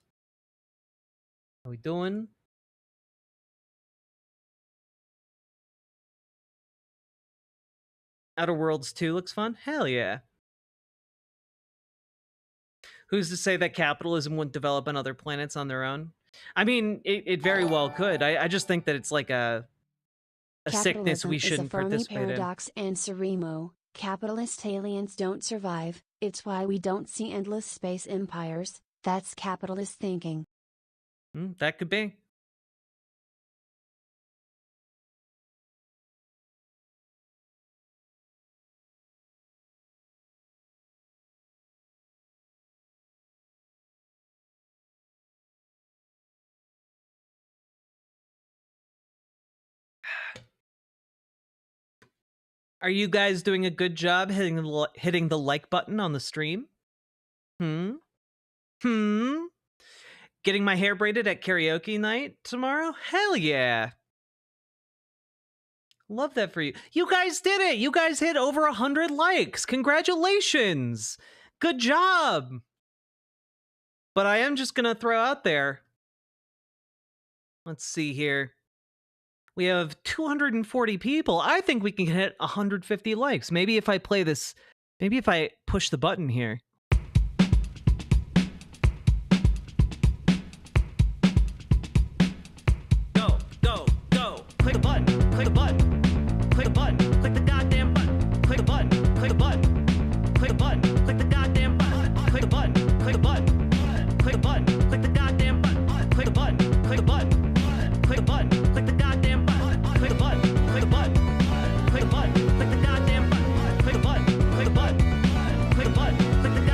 How we doing? Outer Worlds 2 looks fun. Hell yeah. Who's to say that capitalism wouldn't develop on other planets on their own? I mean, it very well could. I just think that it's like a sickness we shouldn't participate in. Paradox and Seremo. Capitalist aliens don't survive. It's why we don't see endless space empires. That's capitalist thinking. That could be. Are you guys doing a good job hitting the like button on the stream? Getting my hair braided at karaoke night tomorrow? Hell yeah. Love that for you. You guys did it. You guys hit over 100 likes. Congratulations. Good job. But I am just going to throw out there. Let's see here. We have 240 people. I think we can hit 150 likes. Maybe if I play this, maybe if I push the button here. Go, go, go. Click the button. Click the button. Click the button. Click the goddamn button. Click the button. Click the button. Click the button. Click the goddamn button. Click the button. Click the button. Click the button. Click the goddamn button. Click the button. Click the button. Click the button. Click the goddamn button. Click the button. Click the button. Click the button. Click the goddamn button. Click the button. Click the button. Click the button. Click the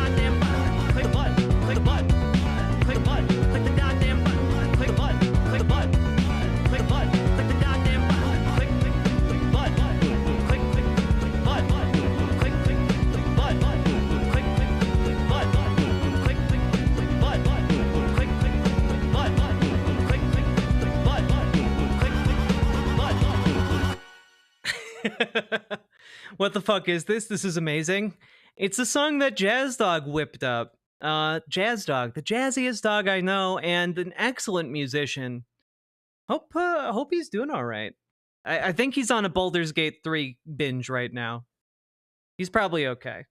What the fuck is this? This is amazing. It's a song that Jazz Dog whipped up. Jazz Dog, the jazziest dog I know, and an excellent musician. Hope he's doing all right. I think he's on a Baldur's Gate 3 binge right now. He's probably okay.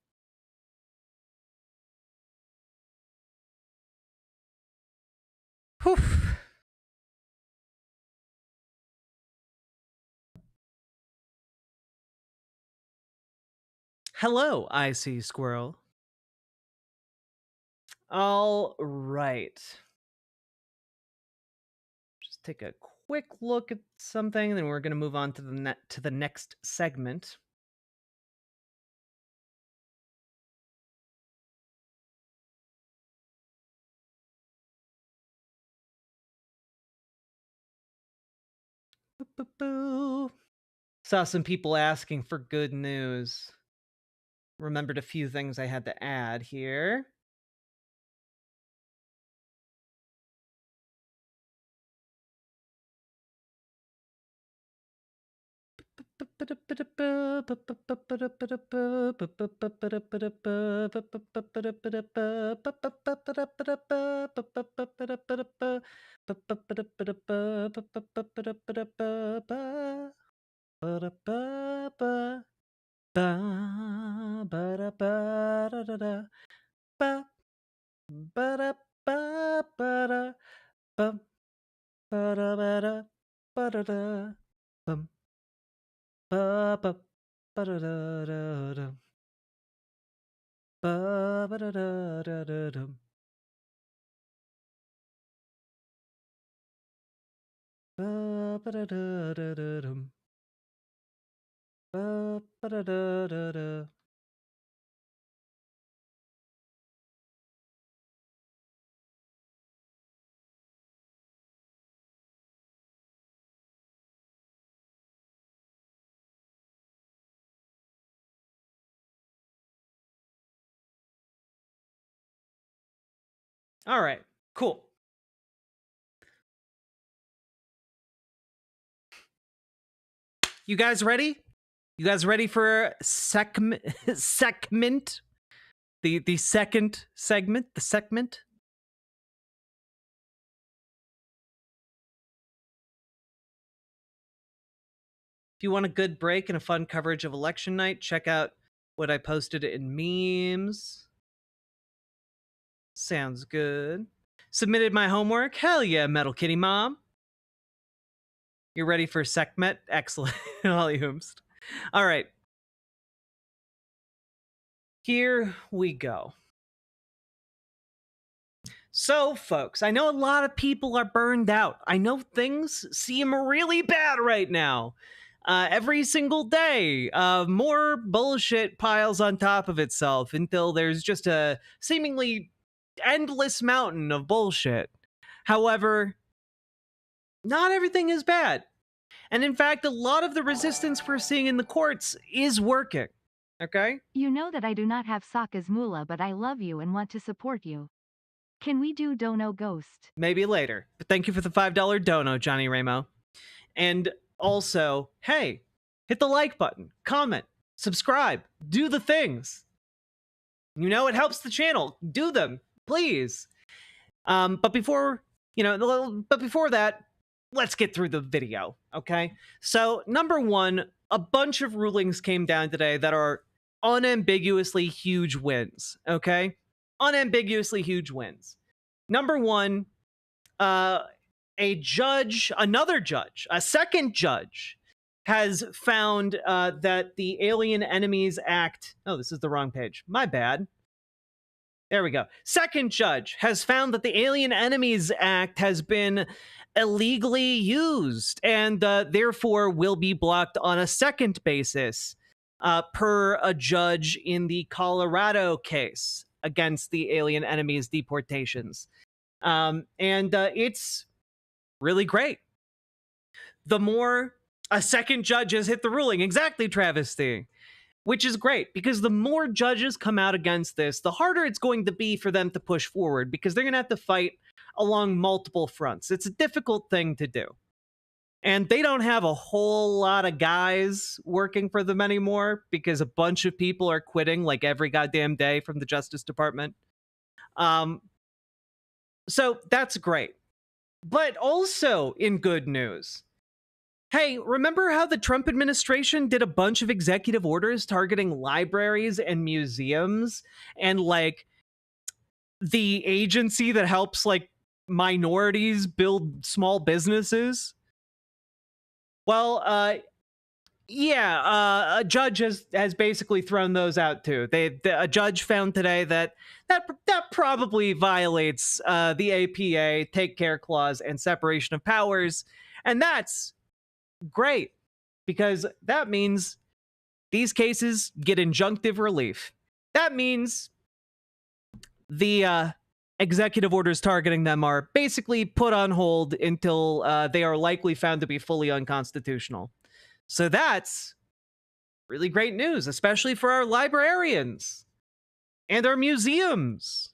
Whew. Hello, icy squirrel. All right. Just take a quick look at something, then we're going to move on to the next segment. Saw some people asking for good news. Remembered a few things I had to add here. All right, cool. You guys ready? You guys ready for segment? The second segment? The segment? If you want a good break and a fun coverage of election night, check out what I posted in memes. Sounds good. Submitted my homework? Hell yeah, Metal Kitty Mom. You're ready for Sekhmet? Excellent. Holly Hoomst. All right. Here we go. So, folks, I know a lot of people are burned out. I know things seem really bad right now. Every single day, more bullshit piles on top of itself until there's just a seemingly endless mountain of bullshit. However, not everything is bad. And in fact, a lot of the resistance we're seeing in the courts is working. Okay? You know that I do not have sock as Mula, but I love you and want to support you. Can we do Dono Ghost? Maybe later. But thank you for the $5 dono, Johnny Ramo. And also, hey, hit the like button, comment, subscribe, do the things. You know, it helps the channel. Do them, please. But before that, let's get through the video, okay? So, number one, a bunch of rulings came down today that are unambiguously huge wins, okay? Unambiguously huge wins. Number one, another judge, a second judge, has found that the Alien Enemies Act... Oh, this is the wrong page. My bad. There we go. Second judge has found that the Alien Enemies Act has been illegally used and therefore will be blocked on a second basis per a judge in the Colorado case against the Alien Enemies deportations. And it's really great. The more a second judge has hit the ruling, exactly, Travesty, which is great because the more judges come out against this, the harder it's going to be for them to push forward because they're going to have to fight along multiple fronts. It's a difficult thing to do. And they don't have a whole lot of guys working for them anymore because a bunch of people are quitting like every goddamn day from the Justice Department. So that's great. But also in good news, hey, remember how the Trump administration did a bunch of executive orders targeting libraries and museums and like the agency that helps like minorities build small businesses? Well, a judge has basically thrown those out too. A judge found today that probably violates the APA, Take Care Clause, and separation of powers, and that's great because that means these cases get injunctive relief. That means the executive orders targeting them are basically put on hold until they are likely found to be fully unconstitutional. So that's really great news, especially for our librarians and our museums.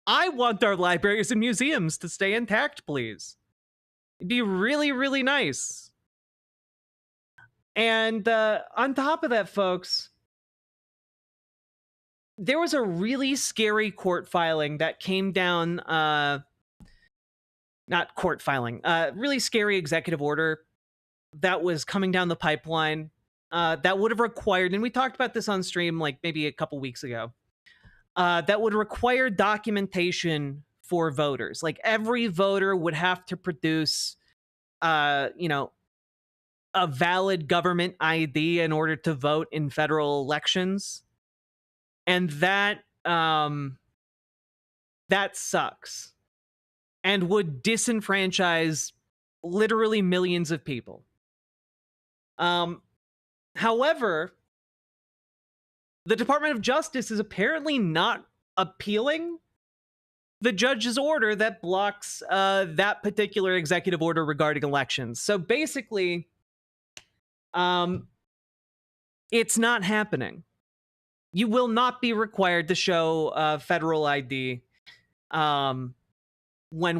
I want our libraries and museums to stay intact, please. It'd be really, really nice. And on top of that, folks, there was a really scary court filing that came down, not court filing, really scary executive order that was coming down the pipeline that would have required, and we talked about this on stream like maybe a couple weeks ago, that would require documentation for voters. Like every voter would have to produce, a valid government ID in order to vote in federal elections. And that sucks and would disenfranchise literally millions of people. However, the Department of Justice is apparently not appealing the judge's order that blocks that particular executive order regarding elections. So basically, it's not happening. You will not be required to show federal ID when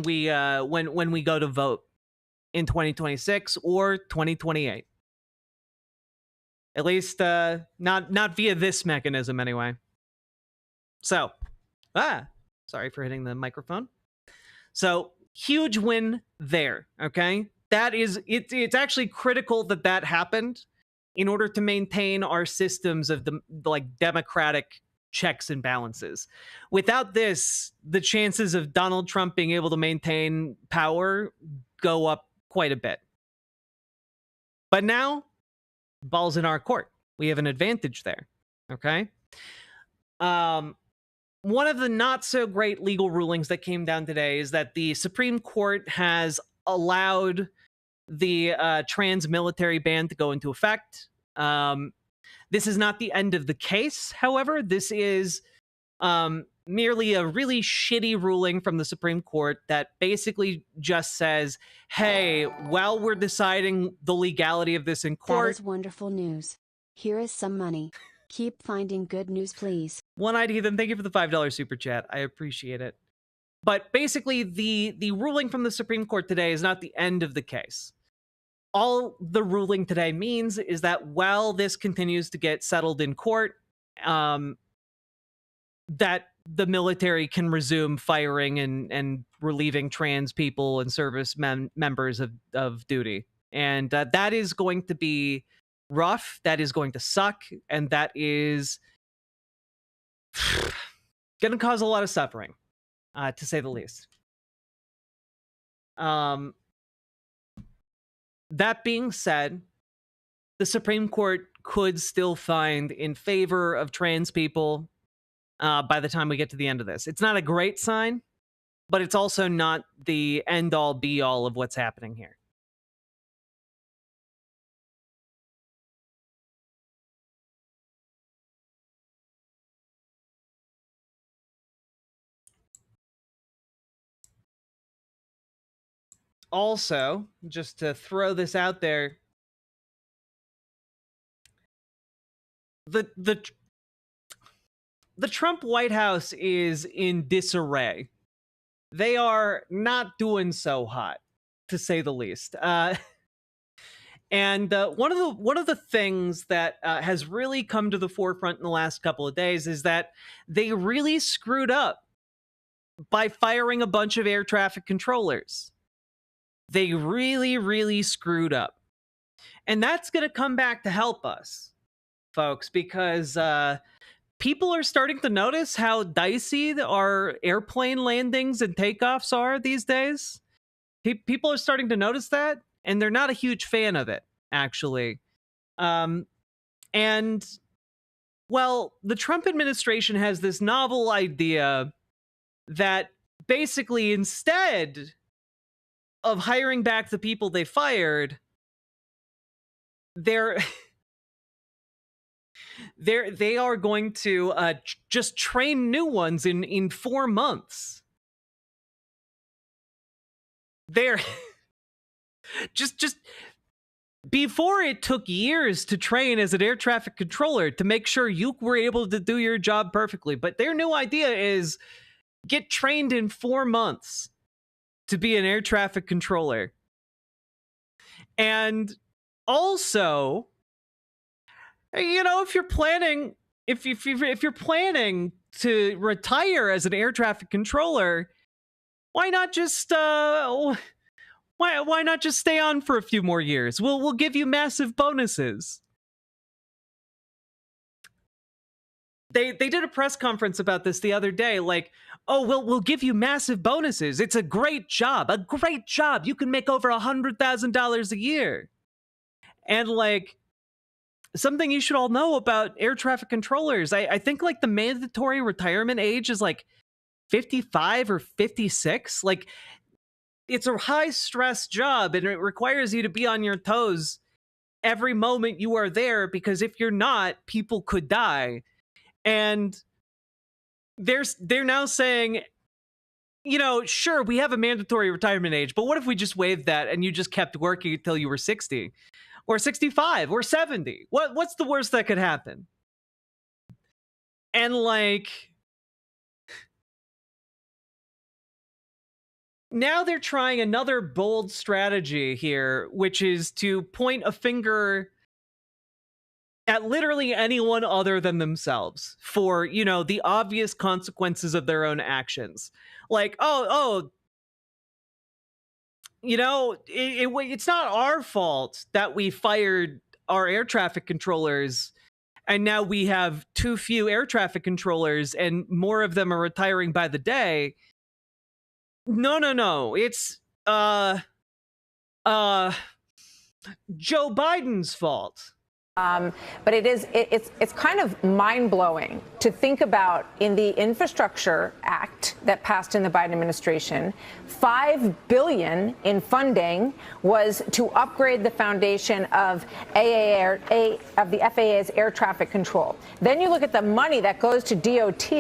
we go to vote in 2026 or 2028. At least not via this mechanism anyway. So, sorry for hitting the microphone. So, huge win there, okay? That is, it's actually critical that happened in order to maintain our systems of the like democratic checks and balances. Without this, the chances of Donald Trump being able to maintain power go up quite a bit. But now, ball's in our court. We have an advantage there, okay? One of the not so great legal rulings that came down today is that the Supreme Court has allowed the trans military ban to go into effect. This is not the end of the case, however. This is merely a really shitty ruling from the Supreme Court that basically just says, hey, while we're deciding the legality of this in court... That is wonderful news. Here is some money. Keep finding good news, please. One-Eyed Heathen, thank you for the $5 super chat. I appreciate it. But basically, the ruling from the Supreme Court today is not the end of the case. All the ruling today means is that while this continues to get settled in court, that the military can resume firing and relieving trans people and service members of duty. And that is going to be rough. That is going to suck. And that is going to cause a lot of suffering, to say the least. That being said, the Supreme Court could still find in favor of trans people by the time we get to the end of this. It's not a great sign, but it's also not the end-all, be-all of what's happening here. Also, just to throw this out there, the Trump White House is in disarray. They are not doing so hot, to say the least. And one of the things that has really come to the forefront in the last couple of days is that they really screwed up by firing a bunch of air traffic controllers. They really, really screwed up. And that's going to come back to help us, folks, because people are starting to notice how dicey our airplane landings and takeoffs are these days. People are starting to notice that, and they're not a huge fan of it, actually. And, well, the Trump administration has this novel idea that basically instead of hiring back the people they fired, they are going to just train new ones in 4 months. They're just before it took years to train as an air traffic controller to make sure you were able to do your job perfectly. But their new idea is get trained in 4 months to be an air traffic controller. And also, you know, if you're planning to retire as an air traffic controller, why not just why not just stay on for a few more years? We'll give you massive bonuses. They did a press conference about this the other day, like, oh, we'll give you massive bonuses. It's a great job. You can make over $100,000 a year. And like, something you should all know about air traffic controllers, I think like the mandatory retirement age is like 55 or 56. Like, it's a high stress job and it requires you to be on your toes every moment you are there, because if you're not, people could die. And they're now saying, you know, sure, we have a mandatory retirement age, but what if we just waived that and you just kept working until you were 60 or 65 or 70? What's the worst that could happen? And like, now they're trying another bold strategy here, which is to point a finger at literally anyone other than themselves for, you know, the obvious consequences of their own actions. Like, oh, you know, it's not our fault that we fired our air traffic controllers and now we have too few air traffic controllers and more of them are retiring by the day. No. It's Joe Biden's fault. But it's kind of mind-blowing to think about. In the Infrastructure Act that passed in the Biden administration, $5 billion in funding was to upgrade the foundation of the FAA's air traffic control. Then you look at the money that goes to DOT,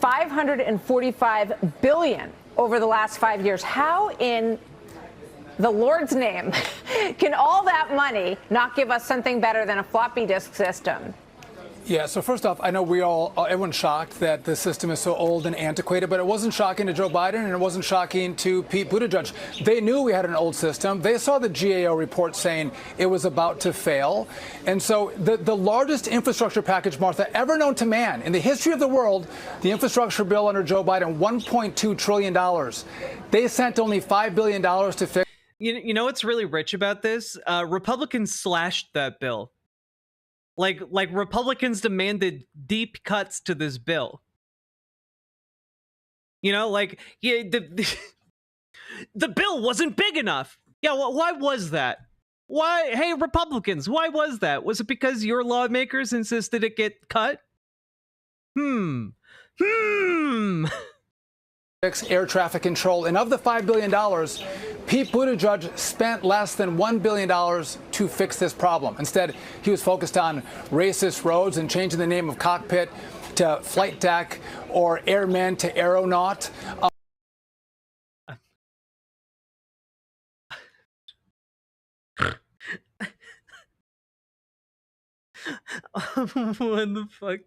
$545 billion over the last 5 years. How in the Lord's name can all that money not give us something better than a floppy disk system? Yeah, so first off, I know everyone's shocked that the system is so old and antiquated, but it wasn't shocking to Joe Biden and it wasn't shocking to Pete Buttigieg. They knew we had an old system. They saw the GAO report saying it was about to fail. And so the largest infrastructure package, Martha, ever known to man in the history of the world, the infrastructure bill under Joe Biden, $1.2 trillion. They sent only $5 billion to fix. You know what's really rich about this? Republicans slashed that bill. Like Republicans demanded deep cuts to this bill. You know, like, yeah, the bill wasn't big enough. Yeah, well, why was that? Why? Hey, Republicans, why was that? Was it because your lawmakers insisted it get cut? Air traffic control. And of the $5 billion, Pete Buttigieg spent less than $1 billion to fix this problem. Instead, he was focused on racist roads and changing the name of cockpit to flight deck or airman to aeronaut. What the fuck?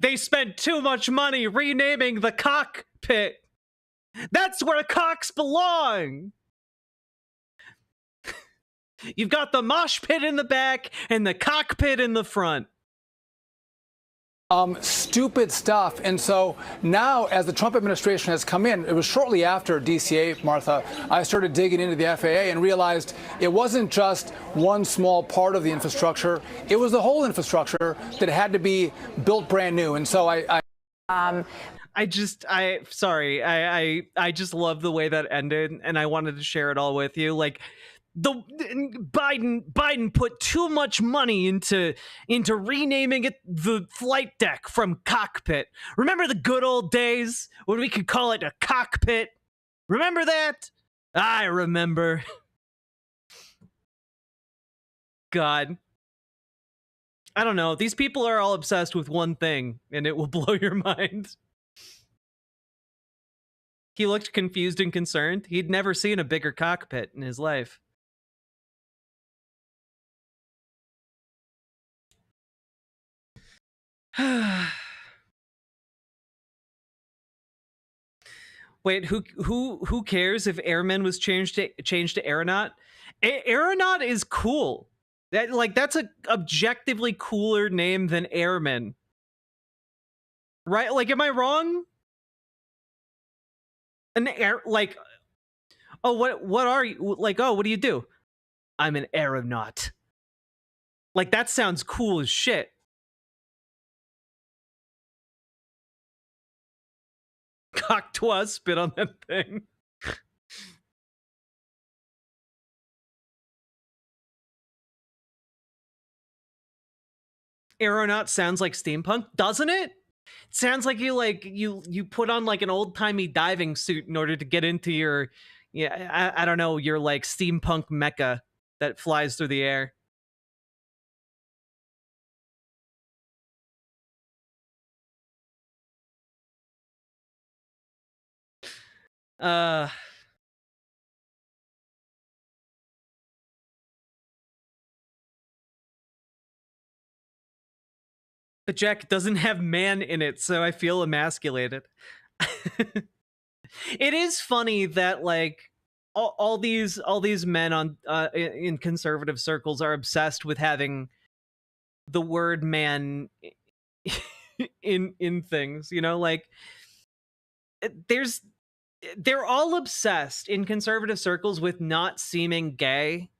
They spent too much money renaming the cockpit. That's where cocks belong. You've got the mosh pit in the back and the cockpit in the front. Stupid stuff. And so now, as the Trump administration has come in, it was shortly after DCA, Martha, I started digging into the FAA and realized it wasn't just one small part of the infrastructure. It was the whole infrastructure that had to be built brand new. And so I just love the way that ended, and I wanted to share it all with you. Like, the Biden put too much money into renaming it the flight deck from cockpit. Remember the good old days when we could call it a cockpit? Remember that? I remember. God. I don't know. These people are all obsessed with one thing, and it will blow your mind. He looked confused and concerned. He'd never seen a bigger cockpit in his life. Wait, who cares if airman was changed to aeronaut? Aeronaut is cool. That's a objectively cooler name than airman. Right? Like, am I wrong? An air, like, oh, what are you? Like, oh, what do you do? I'm an aeronaut. Like, that sounds cool as shit. Cocktois, spit on that thing. Aeronaut sounds like steampunk, doesn't it? It sounds like you put on like an old-timey diving suit in order to get into your, I don't know, your like steampunk mecha that flies through the air. But Jack doesn't have man in it, so I feel emasculated. It is funny that like all these men on in conservative circles are obsessed with having the word man in things, you know, like they're all obsessed in conservative circles with not seeming gay,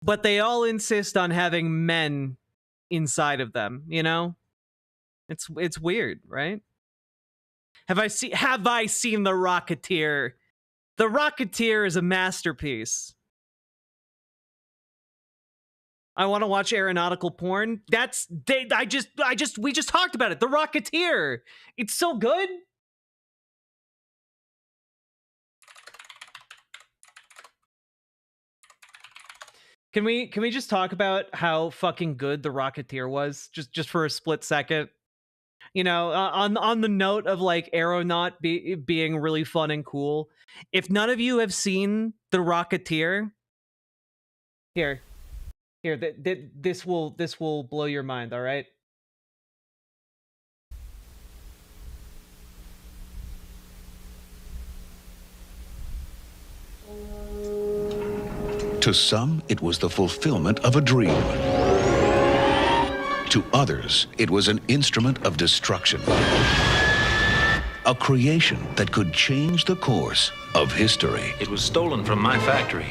but they all insist on having men inside of them, you know? It's weird, right? Have I seen the Rocketeer? The Rocketeer is a masterpiece. I want to watch aeronautical porn. We just talked about it. The Rocketeer. It's so good. Can we just talk about how fucking good the Rocketeer was just for a split second? You know, on the note of like aeronaut being really fun and cool. If none of you have seen the Rocketeer, here, this will blow your mind. All right. To some, it was the fulfillment of a dream. To others, it was an instrument of destruction. A creation that could change the course of history. It was stolen from my factory.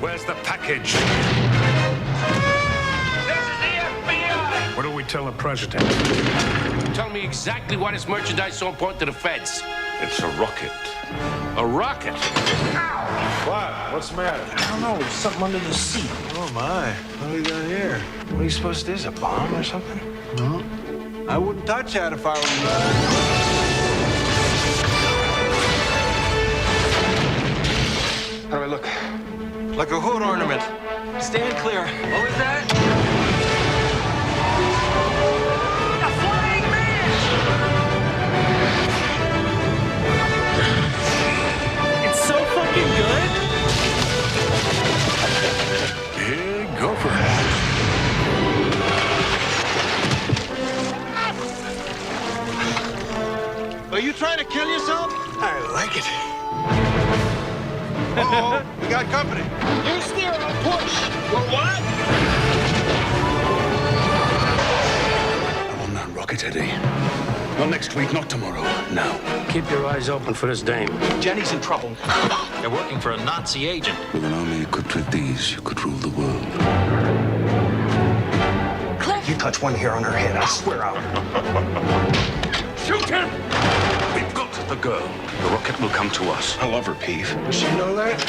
Where's the package? This is the FBI! What do we tell the president? Tell me exactly why this merchandise is so important to the feds. It's a rocket. A rocket? Ow! What? What's the matter? I don't know. Something under the seat. Oh, my. What do we got here? What are you supposed to do? Is it a bomb or something? No. I wouldn't touch that if I were you. How do I look? Like a hood ornament. Stand clear. What was that? Good? Big gopher. Are you trying to got company. You steer, I'll push. Well, what? I will not rocket Eddie. Not next week, not tomorrow. Now. Keep your eyes open for this dame. Jenny's in trouble. They're working for a Nazi agent. With an army equipped with these, you could rule the world. You touch one hair on her head, I swear out. Shoot him! We've got the girl. The rocket will come to us. I love her, Peeve. Does she know that?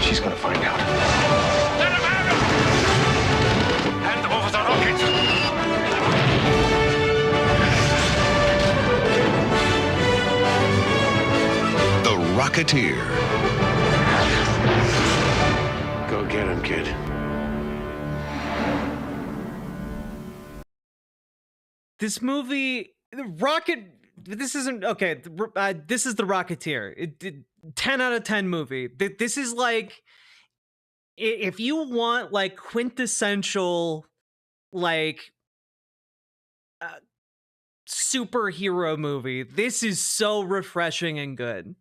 She's gonna find out. Let him have it! Hand over the rocket! The Rocketeer. Go get him, kid. This movie, this isn't, okay, this is The Rocketeer. 10 out of 10 movie. This is like, if you want like quintessential, like, superhero movie, this is so refreshing and good.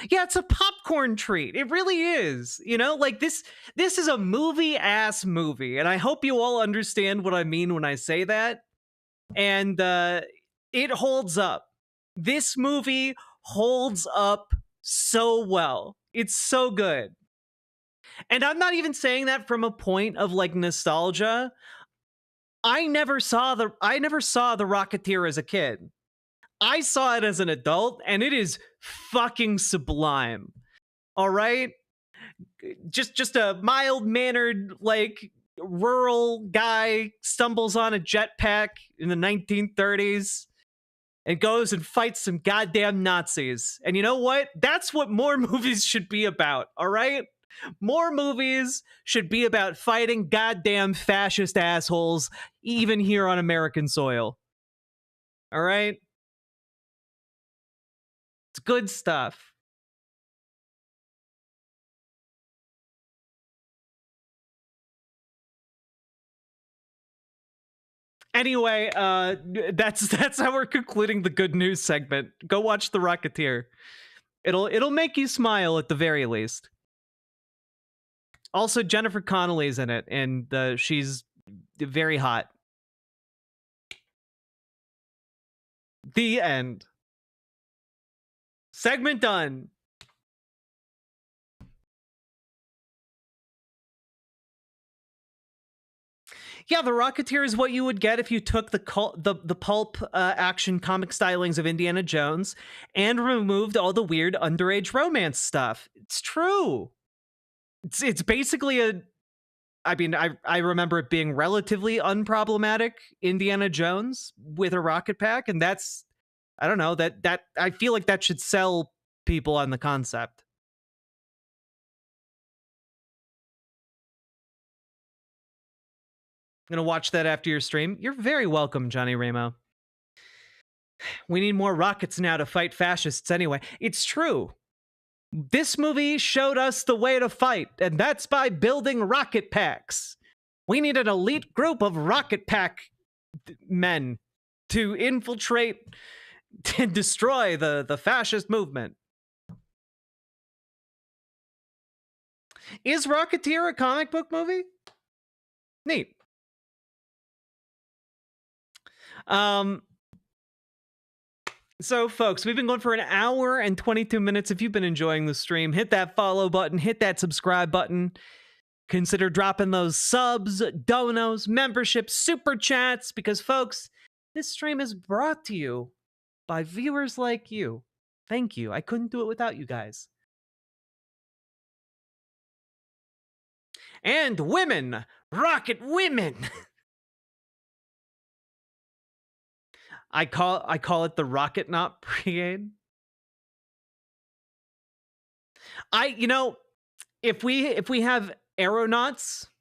Yeah, it's a popcorn treat. It really is. You know, like this is a movie-ass movie, and I hope you all understand what I mean when I say that. And it holds up. This movie holds up so well. It's so good. And I'm not even saying that from a point of like nostalgia. I never saw the Rocketeer as a kid. I saw it as an adult, and it is fucking sublime. All right? Just a mild-mannered, like, rural guy stumbles on a jetpack in the 1930s and goes and fights some goddamn Nazis. And you know what? That's what more movies should be about, all right? More movies should be about fighting goddamn fascist assholes, even here on American soil. All right? It's good stuff. Anyway, that's how we're concluding the good news segment. Go watch The Rocketeer. It'll make you smile at the very least. Also, Jennifer Connelly's in it, and she's very hot. The end. Segment done. Yeah, The Rocketeer is what you would get if you took the pulp action comic stylings of Indiana Jones and removed all the weird underage romance stuff. It's true. It's basically I remember it being relatively unproblematic Indiana Jones with a rocket pack, and that's, I don't know, that I feel like that should sell people on the concept. I'm gonna watch that after your stream. You're very welcome, Johnny Ramo. We need more rockets now to fight fascists anyway. It's true. This movie showed us the way to fight, and that's by building rocket packs. We need an elite group of rocket pack men to infiltrate and destroy the fascist movement. Is Rocketeer a comic book movie? Neat. So, folks, we've been going for an hour and 22 minutes. If you've been enjoying the stream, hit that follow button, hit that subscribe button. Consider dropping those subs, donos, memberships, super chats, because, folks, this stream is brought to you by viewers like you. Thank you. I couldn't do it without you guys. And women, rocket women. I call it the Rocket Knot Brigade. If we have aeronauts,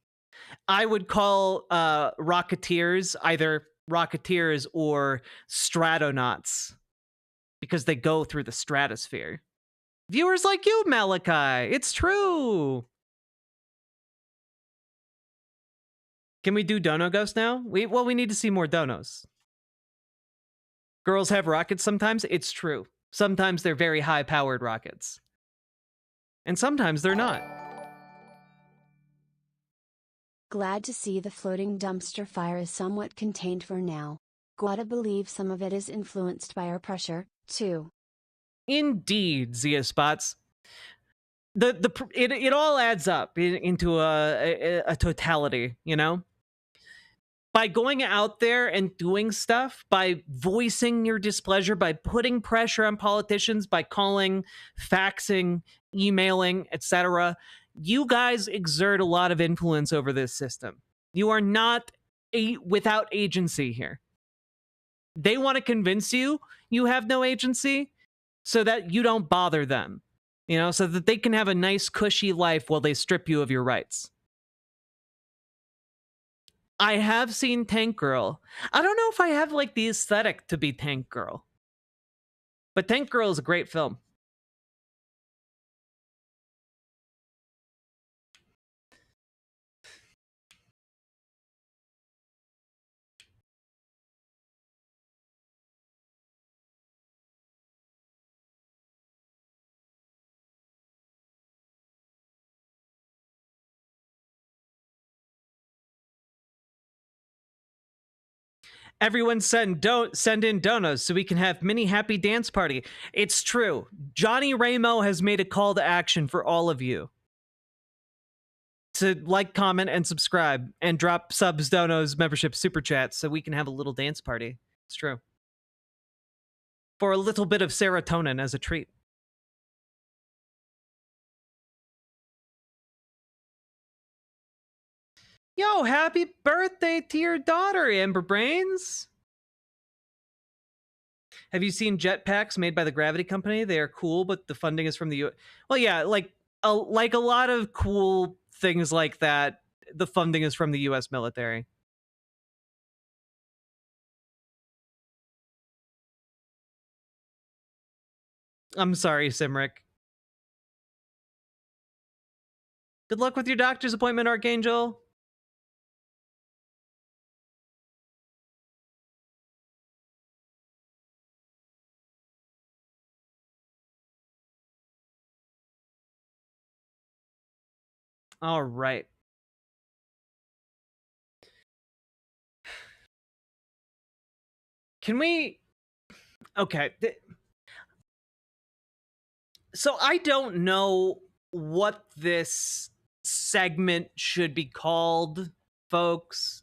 I would call Rocketeers either Rocketeers or Strattonauts, because they go through the stratosphere. Viewers like you, Malachi, it's true. Can we do Dono Ghost now? We need to see more donos. Girls have rockets sometimes. It's true. Sometimes they're very high-powered rockets. And sometimes they're not. Glad to see the floating dumpster fire is somewhat contained for now. Gotta believe some of it is influenced by our pressure, too. Indeed, Zia Spots. It all adds up into a totality, you know? By going out there and doing stuff, by voicing your displeasure, by putting pressure on politicians, by calling, faxing, emailing, etc., you guys exert a lot of influence over this system. You are not without agency here. They want to convince you you have no agency so that you don't bother them, you know, so that they can have a nice, cushy life while they strip you of your rights. I have seen Tank Girl. I don't know if I have like the aesthetic to be Tank Girl, but Tank Girl is a great film. Everyone send in donos so we can have mini happy dance party. It's true. Johnny Ramo has made a call to action for all of you to like, comment, and subscribe, and drop subs, donos, membership, super chats so we can have a little dance party. It's true. For a little bit of serotonin as a treat. Yo, happy birthday to your daughter, Amber Brains. Have you seen jetpacks made by the Gravity Company? They are cool, but the funding is from the U.S. Well, yeah, like a lot of cool things like that, the funding is from the U.S. military. I'm sorry, Simric. Good luck with your doctor's appointment, Archangel. All right. Can we... Okay. So I don't know what this segment should be called, folks.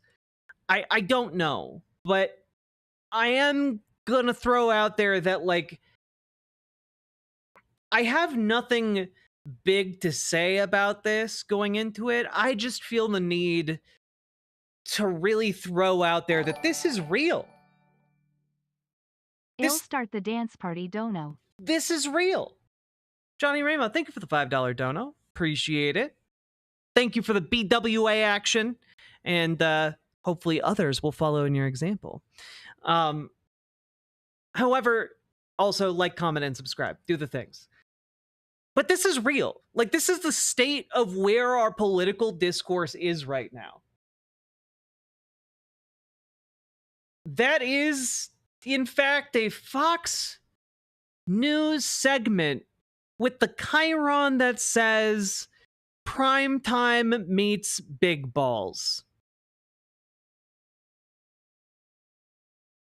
I don't know. But I am gonna throw out there that, like, I have nothing big to say about this going into it. I just feel the need to really throw out there that this is real. It'll start the dance party, dono. This is real. Johnny Ramo, thank you for the $5 dono. Appreciate it. Thank you for the BWA action. And hopefully others will follow in your example. However, also like, comment, and subscribe. Do the things. But this is real. Like, this is the state of where our political discourse is right now. That is, in fact, a Fox News segment with the chyron that says prime time meets big balls.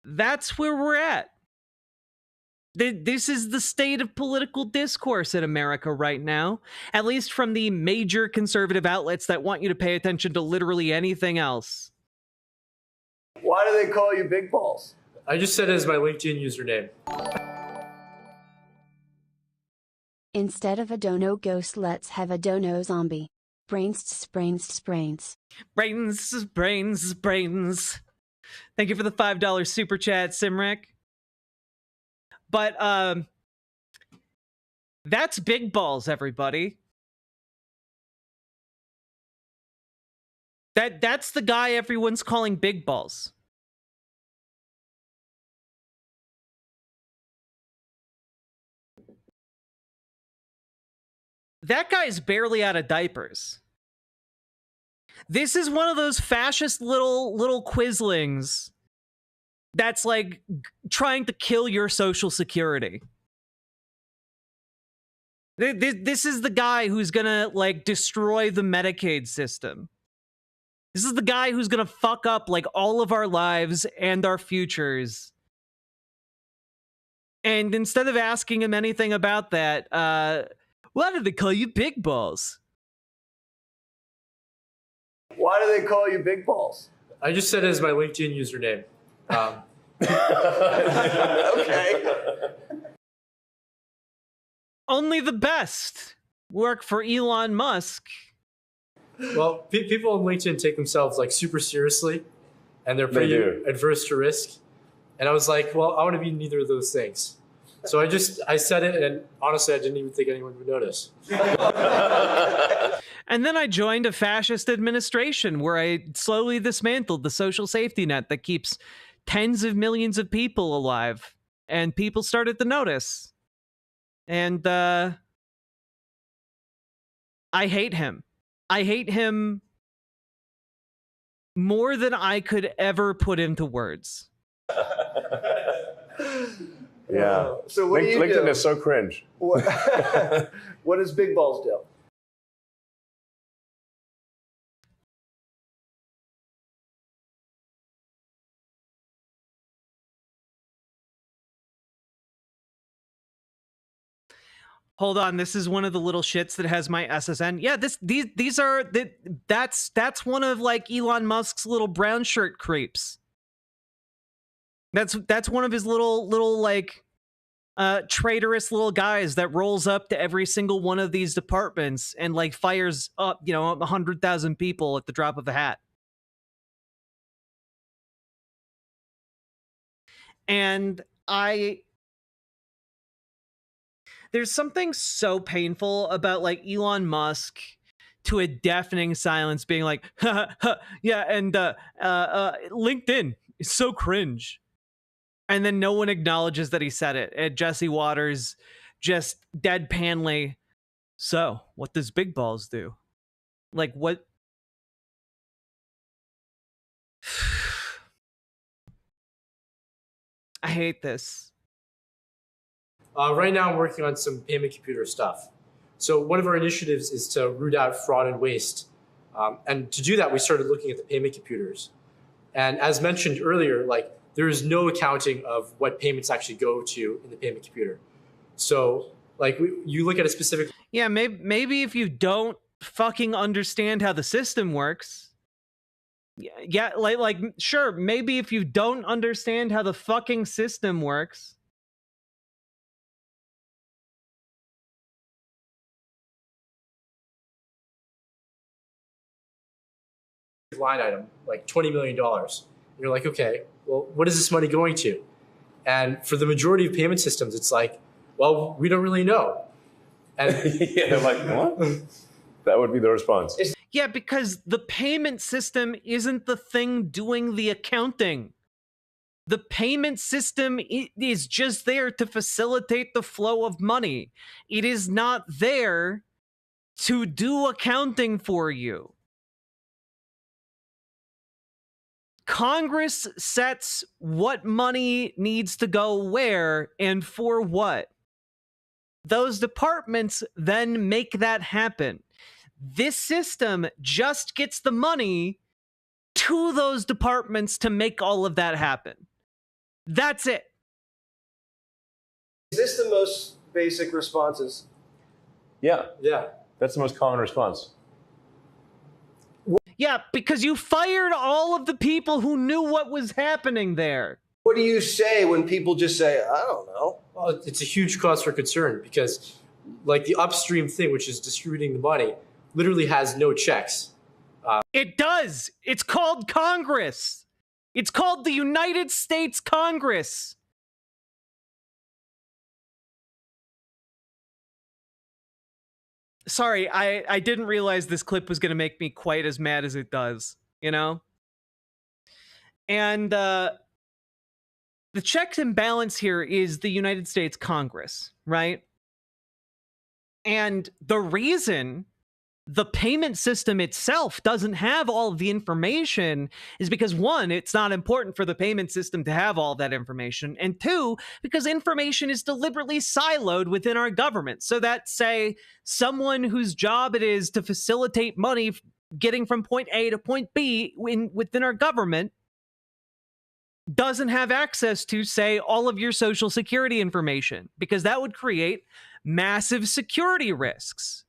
That's where we're at. This is the state of political discourse in America right now, at least from the major conservative outlets that want you to pay attention to literally anything else. Why do they call you Big Balls? I just said it as my LinkedIn username. Instead of a dono ghost, let's have a dono zombie. Brains. Brains. Thank you for the $5 super chat, Simric. But that's big balls, everybody. That's the guy everyone's calling big balls. That guy's barely out of diapers. This is one of those fascist little quislings that's like trying to kill your social security. This is the guy who's gonna like destroy the Medicaid system. This is the guy who's gonna fuck up like all of our lives and our futures. And instead of asking him anything about that, why do they call you Big Balls? Why do they call you Big Balls? I just said it as my LinkedIn username. Okay. Only the best work for Elon Musk. Well, people on LinkedIn take themselves like super seriously, and they're pretty adverse to risk. And I was like, well, I want to be neither of those things. So I said it, and honestly, I didn't even think anyone would notice. And then I joined a fascist administration where I slowly dismantled the social safety net that keeps tens of millions of people alive. And people started to notice. And I hate him. I hate him more than I could ever put into words. Yeah. So what do you LinkedIn do? is so cringe. What does Big Balls do? Hold on, this is one of the little shits that has my SSN. Yeah, these are that's one of like Elon Musk's little brown shirt creeps. That's one of his little like traitorous little guys that rolls up to every single one of these departments and like fires up, 100,000 people at the drop of a hat. And there's something so painful about like Elon Musk to a deafening silence being like, yeah, and LinkedIn is so cringe. And then no one acknowledges that he said it. And Jesse Waters just deadpanly, so what does Big Balls do? Like what? I hate this. Right now, I'm working on some payment computer stuff. So one of our initiatives is to root out fraud and waste. And to do that, we started looking at the payment computers. And as mentioned earlier, like there is no accounting of what payments actually go to in the payment computer. So like you look at a specific... Yeah, maybe if you don't fucking understand how the system works. Yeah, like sure, maybe if you don't understand how the fucking system works. line item, like $20 million. And you're like, okay, well, what is this money going to? And for the majority of payment systems, it's like, well, we don't really know. And yeah, they're like, what? That would be the response. Yeah, because the payment system isn't the thing doing the accounting. The payment system is just there to facilitate the flow of money. It is not there to do accounting for you. Congress sets what money needs to go where and for what. Those departments then make that happen. This system just gets the money to those departments to make all of that happen. That's it. Is this the most basic responses? Yeah. That's the most common response. Yeah, because you fired all of the people who knew what was happening there. What do you say when people just say, I don't know? Well, it's a huge cause for concern because like the upstream thing, which is distributing the money, literally has no checks. It does. It's called Congress. It's called the United States Congress. Sorry, I didn't realize this clip was going to make me quite as mad as it does, you know? And the checks and balance here is the United States Congress, right? And the reason the payment system itself doesn't have all of the information is because, one, it's not important for the payment system to have all that information, and two, because information is deliberately siloed within our government, so that, say, someone whose job it is to facilitate money getting from point A to point B within our government doesn't have access to, say, all of your social security information, because that would create massive security risks,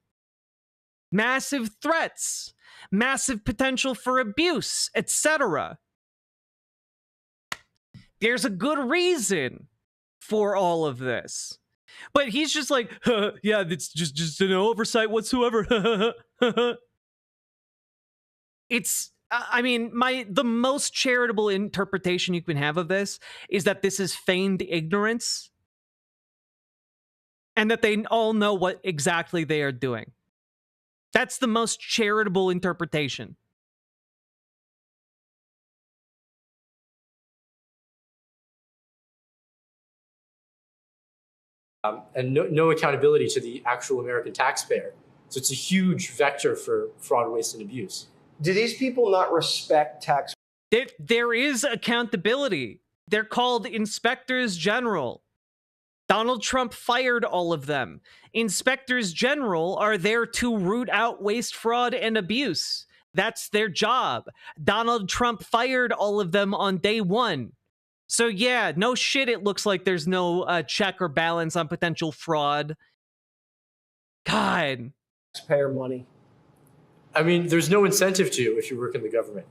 massive threats, massive potential for abuse, etc. There's a good reason for all of this. But he's just like, yeah, it's just no oversight whatsoever. It's, I mean, the most charitable interpretation you can have of this is that this is feigned ignorance and that they all know what exactly they are doing. That's the most charitable interpretation. And no accountability to the actual American taxpayer. So it's a huge vector for fraud, waste, and abuse. Do these people not respect tax? There is accountability. They're called inspectors general. Donald Trump fired all of them. Inspectors general are there to root out waste, fraud, and abuse. That's their job. Donald Trump fired all of them on day one. So yeah, no shit, it looks like there's no check or balance on potential fraud. God. Taxpayer money. I mean, there's no incentive to if you work in the government.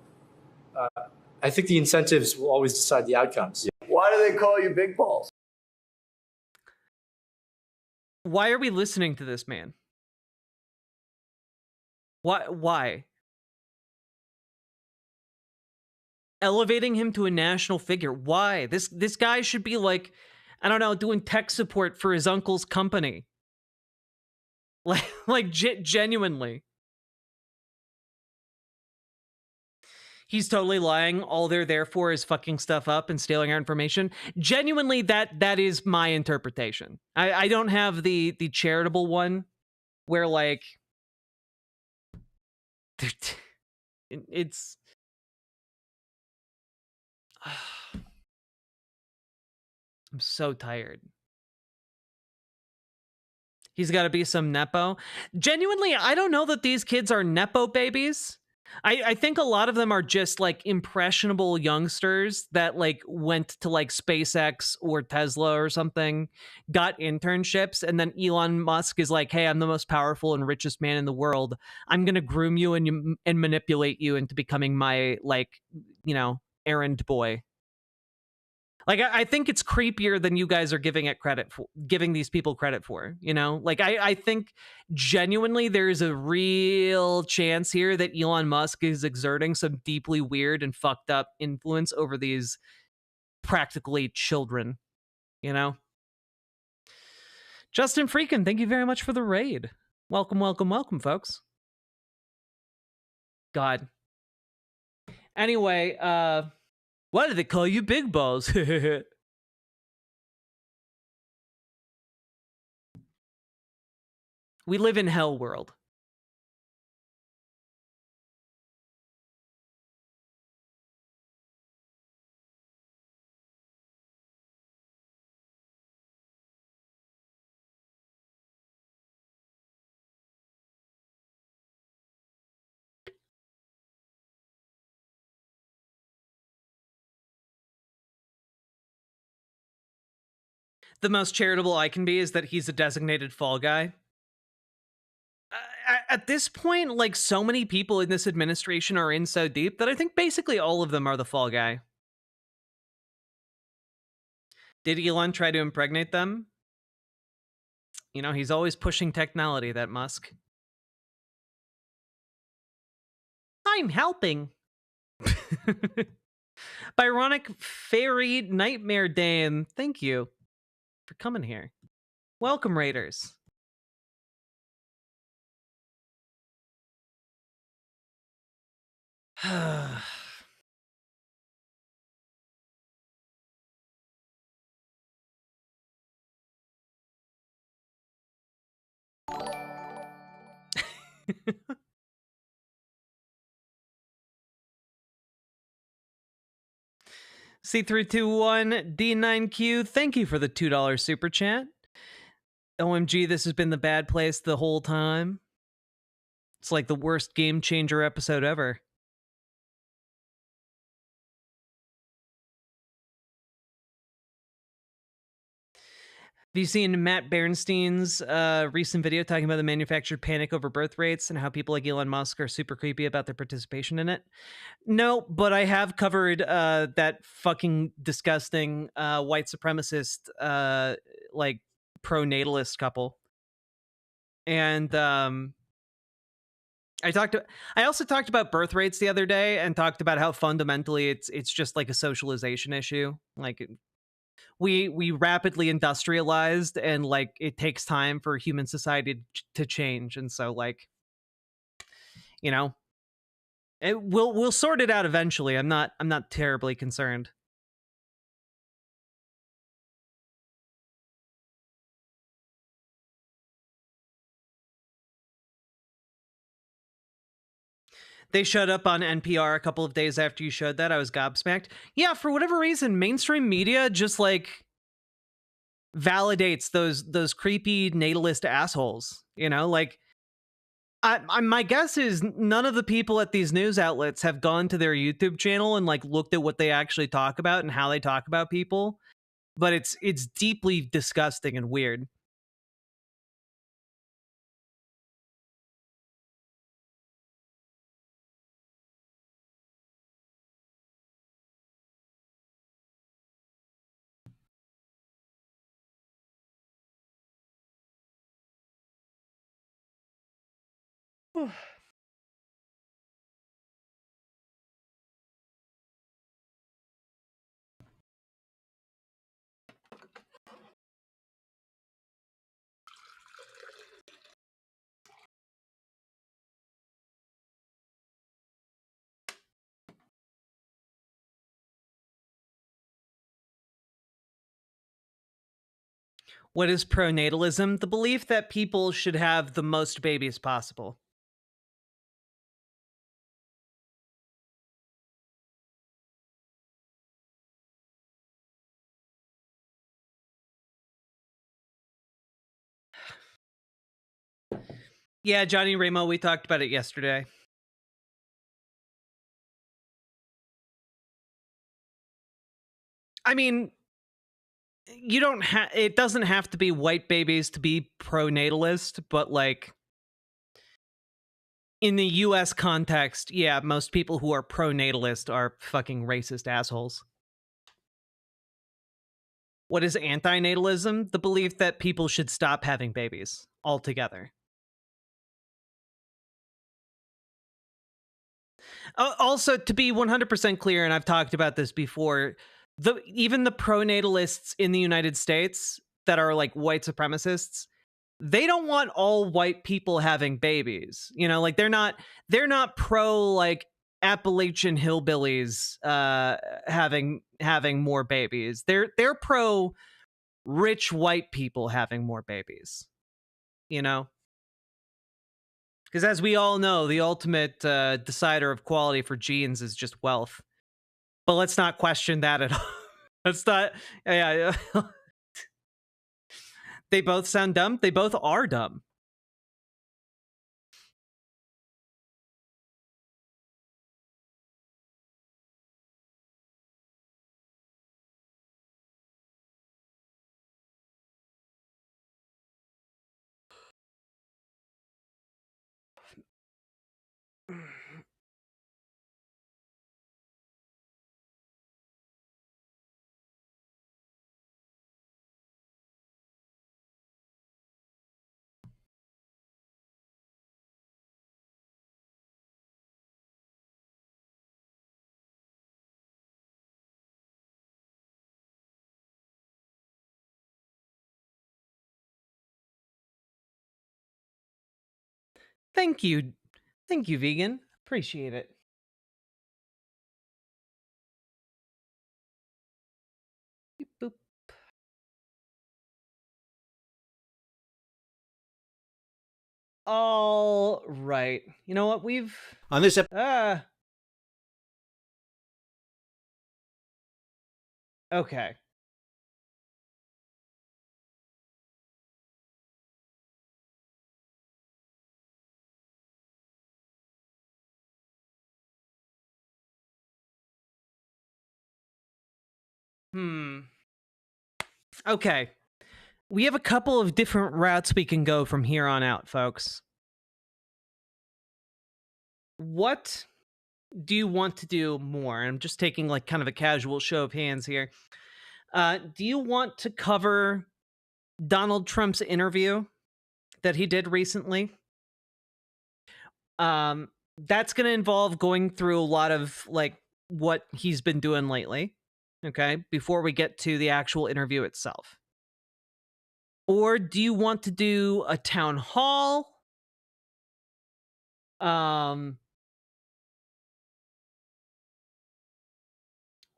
I think the incentives will always decide the outcomes. Why do they call you big balls? Why are we listening to this man? Why? Elevating him to a national figure. Why? This guy should be like, I don't know, doing tech support for his uncle's company. Like genuinely. He's totally lying. All they're there for is fucking stuff up and stealing our information. Genuinely, that is my interpretation. I don't have the charitable one where, like, it's... I'm so tired. He's got to be some Nepo. Genuinely, I don't know that these kids are Nepo babies. I think a lot of them are just like impressionable youngsters that like went to like SpaceX or Tesla or something, got internships, and then Elon Musk is like, hey, I'm the most powerful and richest man in the world. I'm going to groom you and manipulate you into becoming my, like, you know, errand boy. Like, I think it's creepier than you guys are giving these people credit for, you know? Like, I think genuinely there's a real chance here that Elon Musk is exerting some deeply weird and fucked up influence over these practically children, you know? Justin Freakin, thank you very much for the raid. Welcome, welcome, welcome, folks. God. Anyway, why do they call you big balls? We live in hell world. The most charitable I can be is that he's a designated fall guy. At this point, like, so many people in this administration are in so deep that I think basically all of them are the fall guy. Did Elon try to impregnate them? You know, he's always pushing technology, that Musk. I'm helping. Byronic Fairy Nightmare Dame, thank you for coming here. Welcome, Raiders. C321D9Q, thank you for the $2 super chat. OMG, this has been the bad place the whole time. It's like the worst Game Changer episode ever. Have you seen Matt Bernstein's recent video talking about the manufactured panic over birth rates and how people like Elon Musk are super creepy about their participation in it? No, but I have covered that fucking disgusting white supremacist like pro-natalist couple. And I also talked about birth rates the other day and talked about how fundamentally it's just like a socialization issue. Like we rapidly industrialized, and like it takes time for human society to change, and so like, you know, we'll sort it out eventually. I'm not terribly concerned. They showed up on NPR a couple of days after you showed that. I was gobsmacked. Yeah, for whatever reason, mainstream media just like validates those creepy natalist assholes. You know, like my guess is none of the people at these news outlets have gone to their YouTube channel and like looked at what they actually talk about and how they talk about people. But it's deeply disgusting and weird. What is pronatalism? The belief that people should have the most babies possible. Yeah, Johnny Ramo, we talked about it yesterday. I mean, you don't have, it doesn't have to be white babies to be pro-natalist, but like in the US context, yeah, most people who are pro-natalist are fucking racist assholes. What is anti-natalism? The belief that people should stop having babies altogether. Also, to be 100% clear, and I've talked about this before, even the pronatalists in the United States that are like white supremacists, they don't want all white people having babies. You know, like they're not pro like Appalachian hillbillies having more babies. They're pro rich white people having more babies. You know? Because as we all know, the ultimate decider of quality for genes is just wealth. But let's not question that at all. Let's not. Yeah. They both sound dumb. They both are dumb. Thank you, vegan. Appreciate it. Beep, boop. All right. You know what? We've on this Okay. Okay. We have a couple of different routes we can go from here on out, folks. What do you want to do more? I'm just taking like kind of a casual show of hands here. Do you want to cover Donald Trump's interview that he did recently? That's going to involve going through a lot of like what he's been doing lately, okay, before we get to the actual interview itself. Or do you want to do a town hall?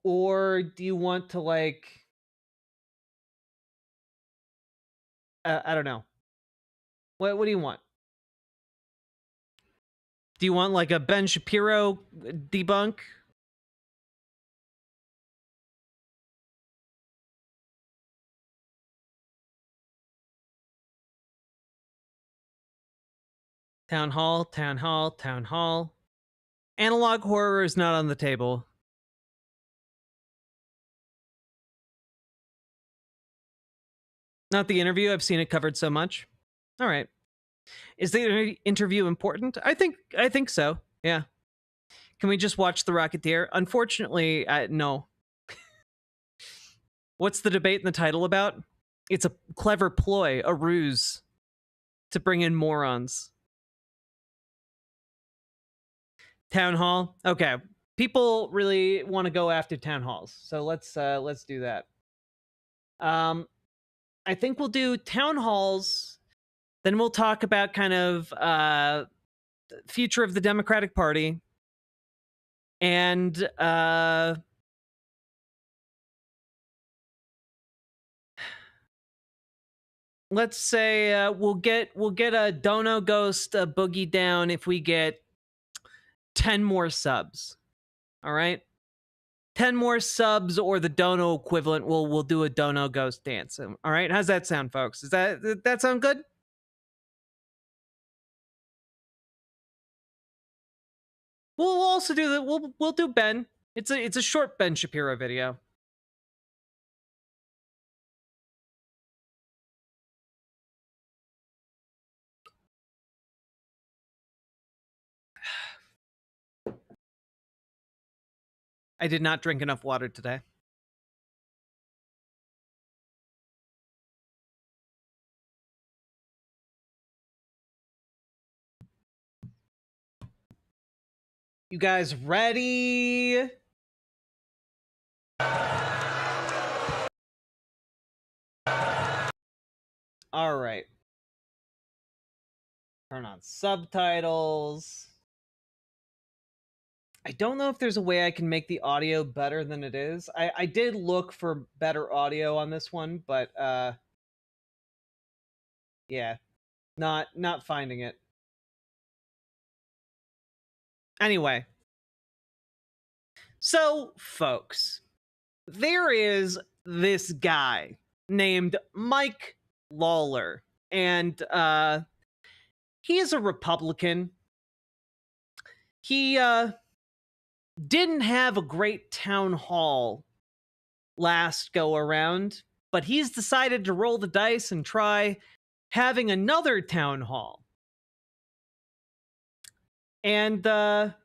Or do you want to like I don't know. What do you want? Do you want like a Ben Shapiro debunk? Town hall, town hall, town hall. Analog horror is not on the table. Not the interview. I've seen it covered so much. All right. Is the interview important? I think so. Yeah. Can we just watch the Rocketeer? Unfortunately, no. What's the debate in the title about? It's a clever ploy, a ruse to bring in morons. Town hall. Okay. People really want to go after town halls. So let's do that. I think we'll do town halls. Then we'll talk about kind of future of the Democratic Party. And let's say we'll get a Dono Ghost boogie down if we get 10 more subs. All right? 10 more subs or the Dono equivalent, we'll do a Dono Ghost dance. All right? How's that sound, folks? Does that sound good? We'll also do the we'll do Ben. It's a short Ben Shapiro video. I did not drink enough water today. You guys ready? All right. Turn on subtitles. I don't know if there's a way I can make the audio better than it is. I did look for better audio on this one, but yeah, not finding it. Anyway, so folks, there is this guy named Mike Lawler, and he is a Republican. He didn't have a great town hall last go around, but he's decided to roll the dice and try having another town hall. And well,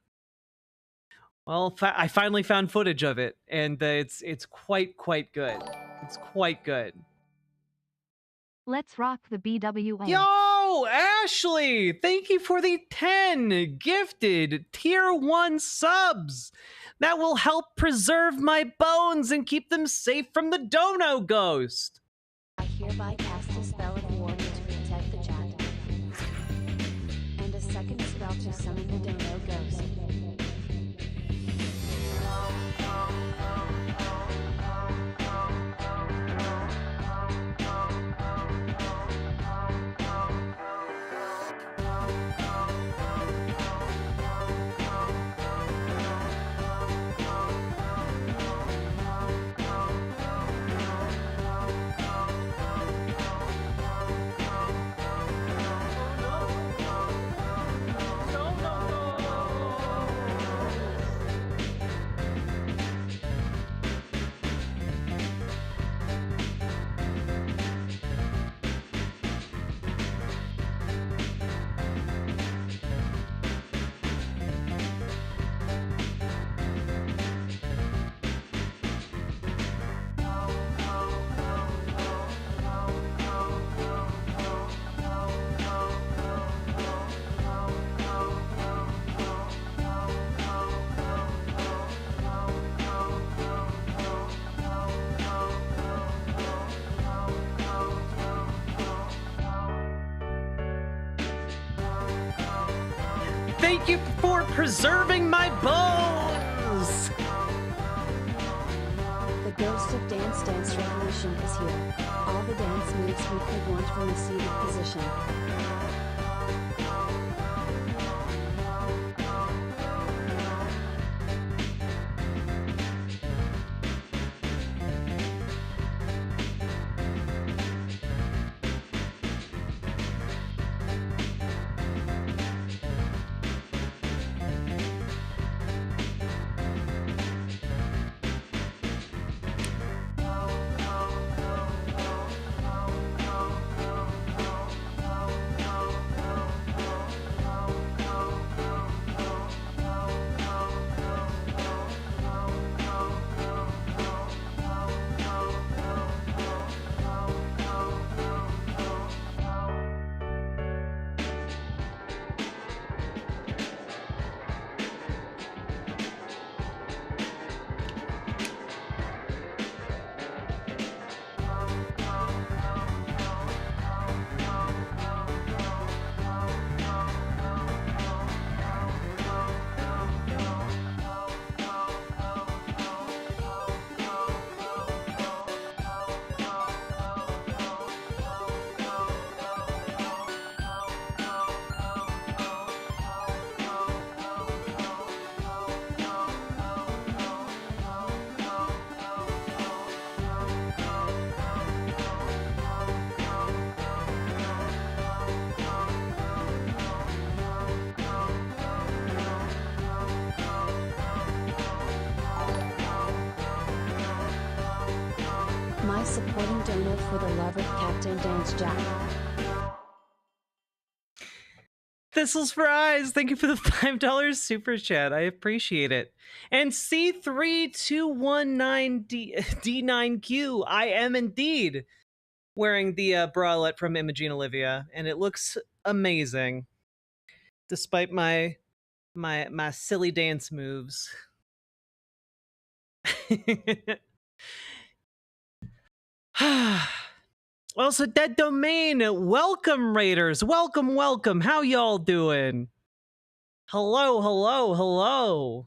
I finally found footage of it, and it's quite good. It's quite good. Let's rock the BWA. Yo, Ashley, thank you for the 10 gifted tier 1 subs. That will help preserve my bones and keep them safe from the Dono Ghost. I hereby cast a spell of warning to protect the chat. And a second spell to summon the Dono Ghost. Thank you for preserving my bones! The ghost of Dance Revolution is here. All the dance moves we could want from a seated position. My supporting donor for the love of Captain Dance Jack. Thistles for Eyes, thank you for the $5 super chat. I appreciate it. And C3219D9Q, I am indeed wearing the bralette from Imogene Olivia, and it looks amazing, despite my silly dance moves. Also, Dead Domain, welcome, Raiders. Welcome. How y'all doing? Hello.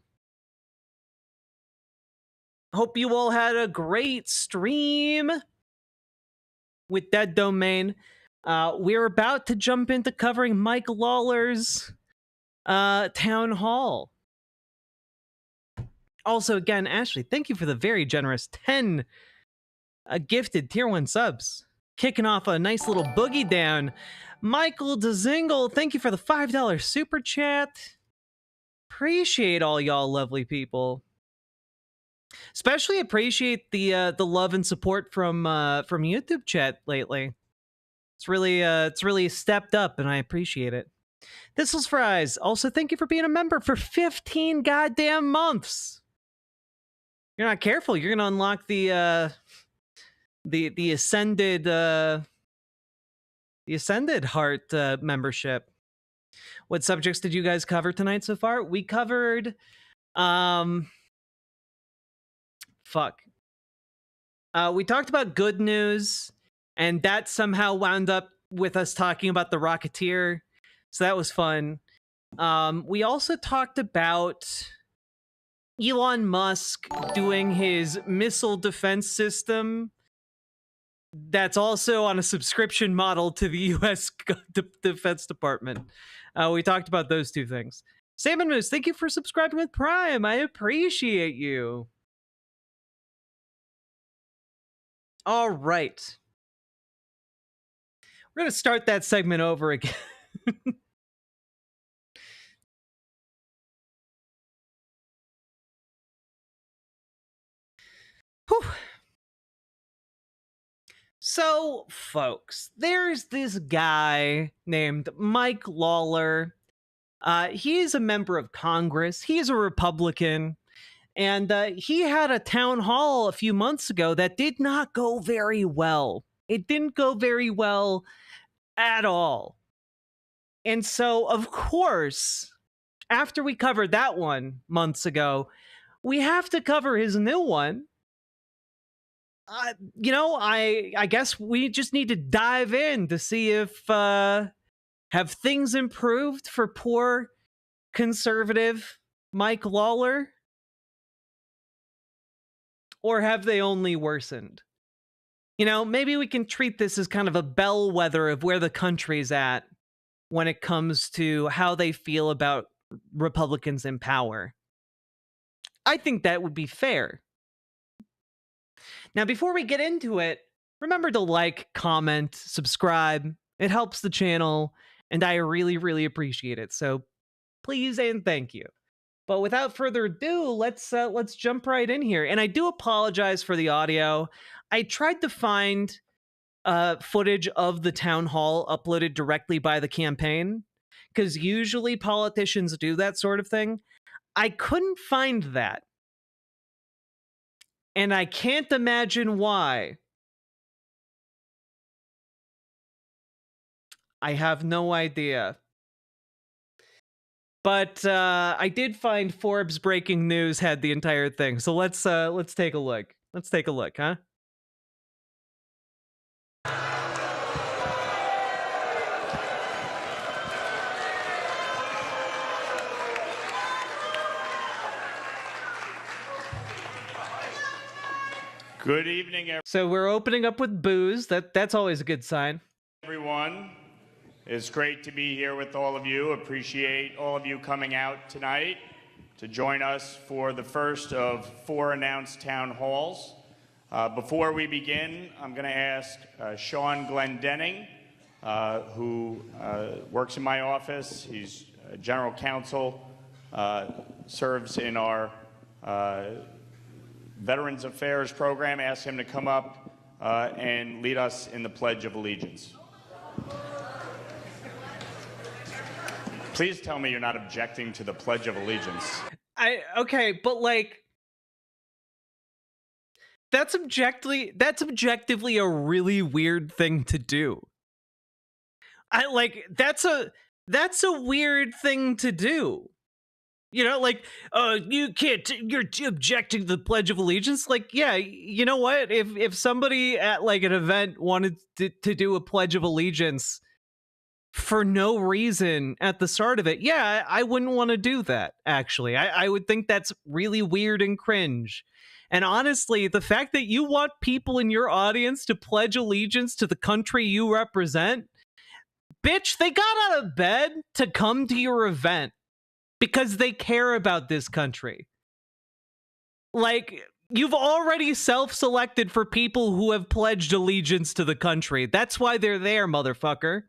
Hope you all had a great stream with Dead Domain. We're about to jump into covering Mike Lawler's town hall. Also, again, Ashley, thank you for the very generous 10 gifted tier 1 subs. Kicking off a nice little boogie down. Michael DeZingle, thank you for the $5 super chat. Appreciate all y'all lovely people. Especially appreciate the love and support from YouTube chat lately. It's really stepped up, and I appreciate it. Thistles for Eyes, also thank you for being a member for 15 goddamn months. You're not careful, you're gonna unlock the Ascended Heart membership. What subjects did you guys cover tonight so far? We covered we talked about good news, and that somehow wound up with us talking about the Rocketeer, so that was fun. We also talked about Elon Musk doing his missile defense system that's also on a subscription model to the U.S. Defense Department. We talked about those two things. Salmon Moose, thank you for subscribing with Prime. I appreciate you. All right. We're going to start that segment over again. Whew. So, folks, there's this guy named Mike Lawler. He is a member of Congress. He's a Republican. And he had a town hall a few months ago that did not go very well. It didn't go very well at all. And so, of course, after we covered that one months ago, we have to cover his new one. I guess we just need to dive in to see if have things improved for poor conservative Mike Lawler? Or have they only worsened? You know, maybe we can treat this as kind of a bellwether of where the country's at when it comes to how they feel about Republicans in power. I think that would be fair. Now, before we get into it, remember to like, comment, subscribe. It helps the channel, and I really, really appreciate it. So please and thank you. But without further ado, let's jump right in here. And I do apologize for the audio. I tried to find footage of the town hall uploaded directly by the campaign, because usually politicians do that sort of thing. I couldn't find that. And I can't imagine why. I have no idea. But I did find Forbes Breaking News had the entire thing. So let's take a look. Let's take a look, huh? Good evening, so we're opening up with booze. That's always a good sign. everyone. It's great to be here with all of you. Appreciate all of you coming out tonight to join us for the first of 4 announced town halls. Before we begin, I'm going to ask Sean Glendenning, who works in my office. He's general counsel, serves in our Veterans Affairs program. Ask him to come up and lead us in the Pledge of Allegiance. Please tell me you're not objecting to the Pledge of Allegiance. Okay, but like that's objectively a really weird thing to do. That's a weird thing to do. You know, like, you can't, you're objecting to the Pledge of Allegiance. Like, yeah, you know what? If somebody at like an event wanted to do a Pledge of Allegiance for no reason at the start of it, yeah, I wouldn't want to do that, actually. I would think that's really weird and cringe. And honestly, the fact that you want people in your audience to pledge allegiance to the country you represent, bitch, they got out of bed to come to your event because they care about this country. Like, you've already self-selected for people who have pledged allegiance to the country. That's why they're there, motherfucker.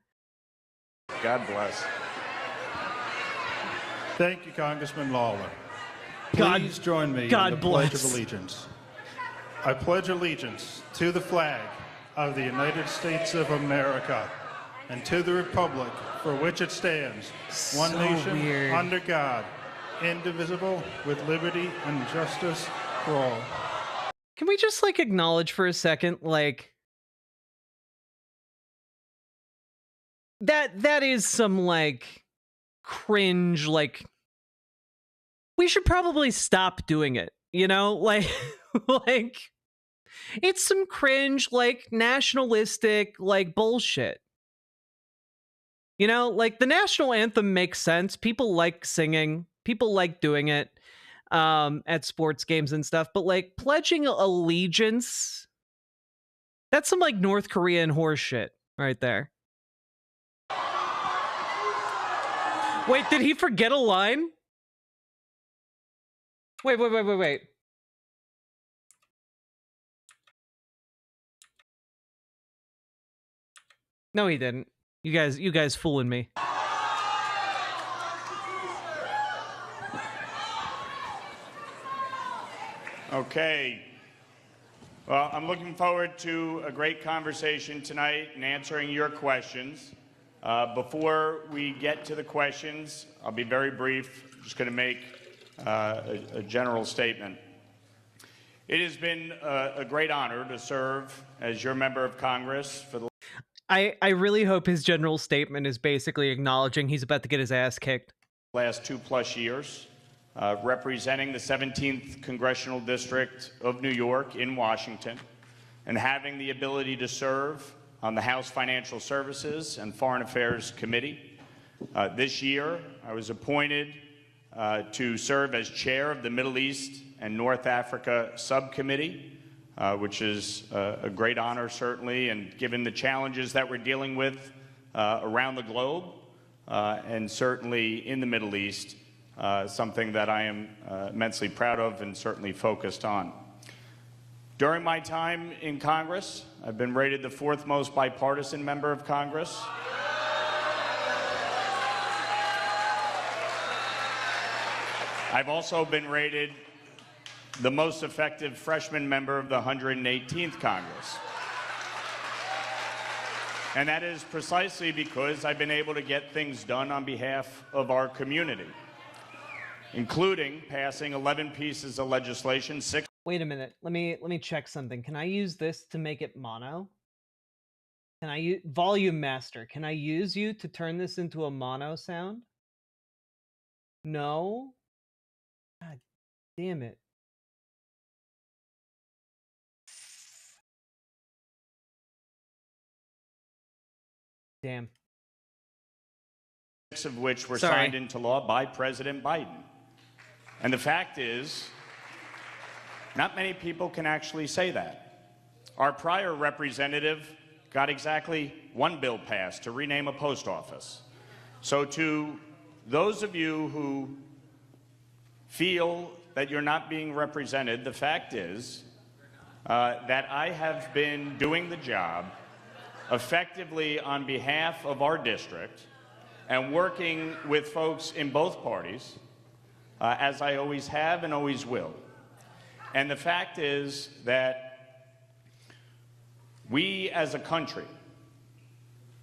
God bless. Thank you, Congressman Lawler. Please join me in the Pledge of Allegiance. I pledge allegiance to the flag of the United States of America and to the republic for which it stands, one nation, under God, indivisible, with liberty and justice for all. Can we just, like, acknowledge for a second, like, that is some, like, cringe, like, we should probably stop doing it, you know? Like, like, it's some cringe, like, nationalistic, like, bullshit. You know, like, the national anthem makes sense. People like singing. People like doing it at sports games and stuff. But, like, pledging allegiance, that's some, like, North Korean horse shit right there. Wait, did he forget a line? Wait. No, he didn't. You guys fooling me. Okay. Well, I'm looking forward to a great conversation tonight and answering your questions. Before we get to the questions, I'll be very brief. I'm just going to make a general statement. It has been a great honor to serve as your member of Congress for the I really hope his general statement is basically acknowledging he's about to get his ass kicked. last 2+ years, representing the 17th Congressional District of New York in Washington, and having the ability to serve on the House Financial Services and Foreign Affairs Committee. This year, I was appointed to serve as chair of the Middle East and North Africa Subcommittee, which is a great honor, certainly, and given the challenges that we're dealing with around the globe, and certainly in the Middle East, something that I am immensely proud of and certainly focused on. During my time in Congress, I've been rated the 4th most bipartisan member of Congress. I've also been rated the most effective freshman member of the 118th Congress. And that is precisely because I've been able to get things done on behalf of our community, including passing 11 pieces of legislation, 6. Wait a minute. Let me check something. Can I use this to make it mono? Can I use Volume Master? Can I use you to turn this into a mono sound? No? God damn it. Damn. 6 of which were signed into law by President Biden. And the fact is, not many people can actually say that. Our prior representative got exactly 1 bill passed to rename a post office. So to those of you who feel that you're not being represented, the fact is that I have been doing the job effectively on behalf of our district and working with folks in both parties, as I always have and always will. And the fact is that we as a country,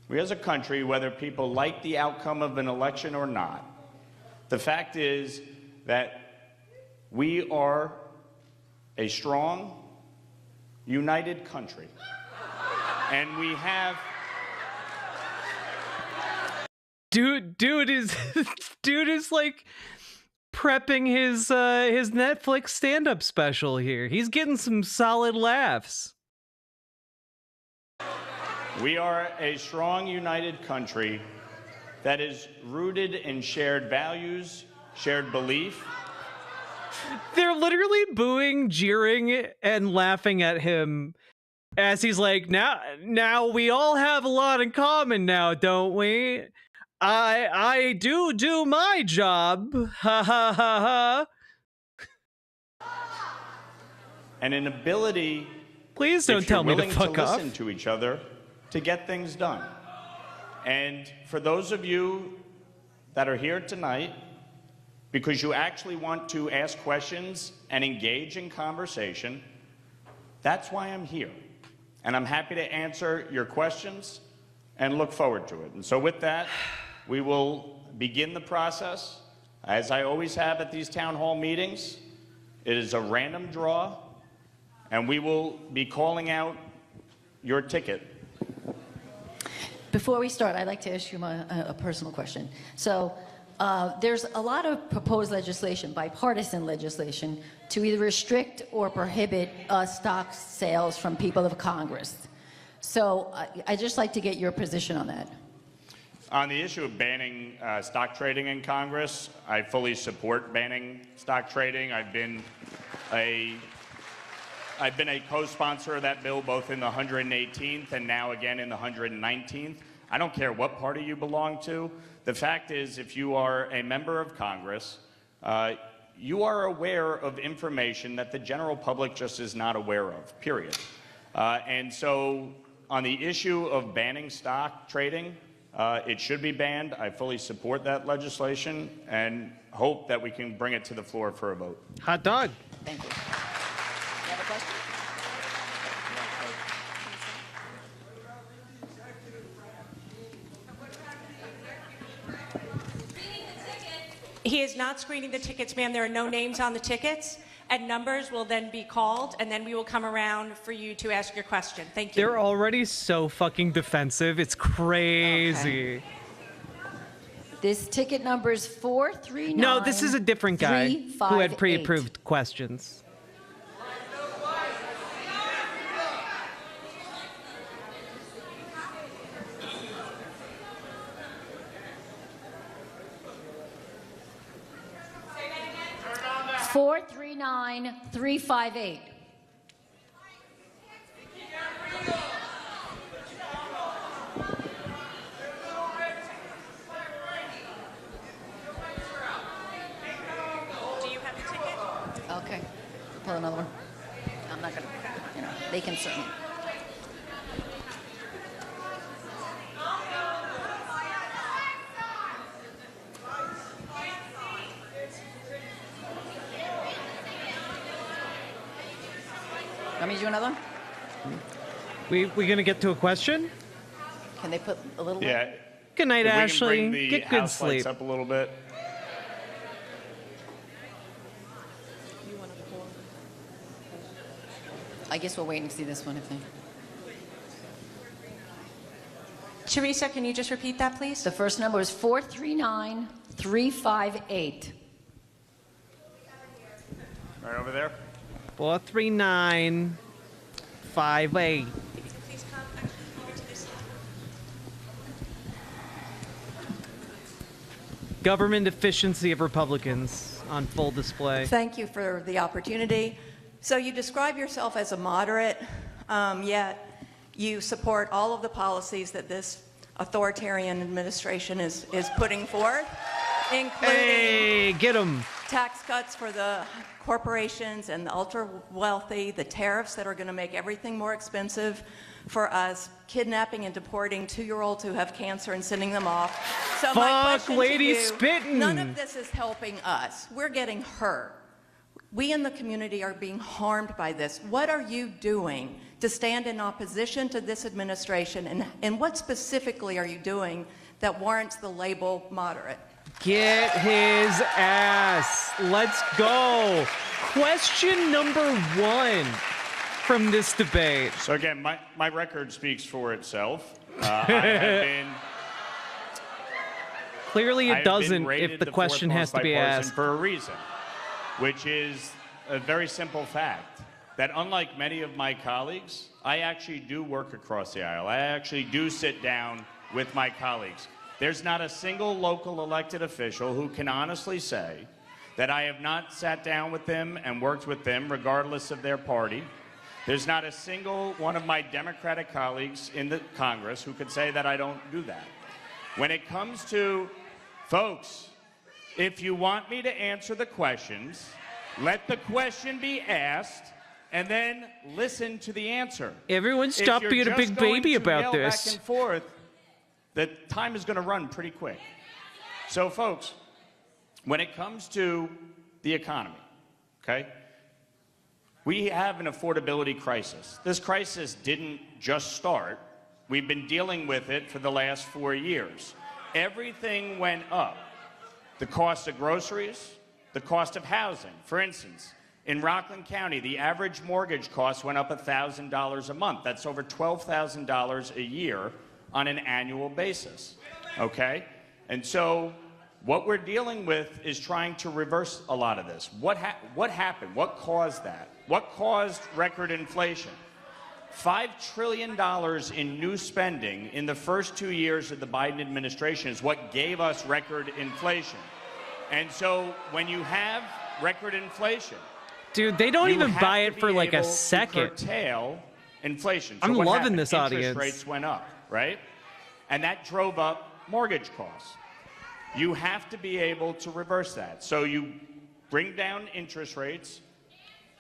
whether people like the outcome of an election or not, the fact is that we are a strong, united country. And we have... Dude is like prepping his Netflix stand-up special here. He's getting some solid laughs. We are a strong, united country that is rooted in shared values, shared belief. They're literally booing, jeering, and laughing at him as he's like, now we all have a lot in common now, don't we? I do my job. Ha ha ha ha. And an ability, please don't tell me to fuck off, listen to each other to get things done. And for those of you that are here tonight because you actually want to ask questions and engage in conversation, that's why I'm here. And I'm happy to answer your questions and look forward to it. And so with that, we will begin the process. As I always have at these town hall meetings, it is a random draw, and we will be calling out your ticket. Before we start, I'd like to ask you a personal question. So there's a lot of proposed legislation, bipartisan legislation, to either restrict or prohibit stock sales from people of Congress. So I'd just like to get your position on that. On the issue of banning stock trading in Congress, I fully support banning stock trading. I've been a co-sponsor of that bill both in the 118th and now again in the 119th. I don't care what party you belong to. The fact is, if you are a member of Congress, you are aware of information that the general public just is not aware of, period. And so on the issue of banning stock trading, it should be banned. I fully support that legislation and hope that we can bring it to the floor for a vote. Hot dog. Thank you. You have a question? He is not screening the tickets, ma'am. There are no names on the tickets, and numbers will then be called, and then we will come around for you to ask your question. Thank you. They're already so fucking defensive. It's crazy. Okay. This ticket number is 439. No, this is a different guy who had pre-approved questions. 439,358. Do you have a ticket? Okay, pull another one. I'm not gonna, they can certainly. Want me to do another one? We gonna get to a question? Can they put a little? Yeah. Good night, If we can Ashley. bring the Get good house lights sleep. up a little bit. I guess we'll wait and see this one if they. Teresa, can you just repeat that, please? The first number is 439,358. Right over there. 43958. Please come over to this side. Government efficiency of Republicans on full display. Thank you for the opportunity. So you describe yourself as a moderate, yet you support all of the policies that this authoritarian administration is putting forth, including get 'em. tax cuts for the corporations and the ultra wealthy, the tariffs that are going to make everything more expensive for us, kidnapping and deporting 2-year-olds who have cancer and sending them off. So my Fuck, question lady to you, spittin'. none of this is helping us. We're getting hurt. We in the community are being harmed by this. What are you doing to stand in opposition to this administration, and what specifically are you doing that warrants the label moderate? Get his ass. Let's go. Question number 1 from this debate. So again, my record speaks for itself. I have been Clearly I it have been doesn't rated if the the question fourth has most to be bipartisan asked. for a reason, which is a very simple fact that unlike many of my colleagues, I actually do work across the aisle. I actually do sit down with my colleagues. There's not a single local elected official who can honestly say that I have not sat down with them and worked with them regardless of their party. There's not a single one of my Democratic colleagues in the Congress who could say that I don't do that. When it comes to, folks, if you want me to answer the questions, let the question be asked and then listen to the answer. Everyone stop If being you're a big just going baby to about yell this. Back and forth, the time is going to run pretty quick. So, folks, when it comes to the economy, okay, we have an affordability crisis. This crisis didn't just start. We've been dealing with it for the last 4 years. Everything went up. The cost of groceries, the cost of housing. For instance, in Rockland County, the average mortgage cost went up $1,000 a month. That's over $12,000 a year on an annual basis, okay? And so what we're dealing with is trying to reverse a lot of this. What happened? What caused that? What caused record inflation? $5 trillion in new spending in the first 2 years of the Biden administration is what gave us record inflation. And so when you have record inflation, dude, they don't you even have buy to it for be like a able to second. curtail inflation. So I'm what loving happened? this Interest audience. rates went up, right? And that drove up mortgage costs. You have to be able to reverse that. So you bring down interest rates,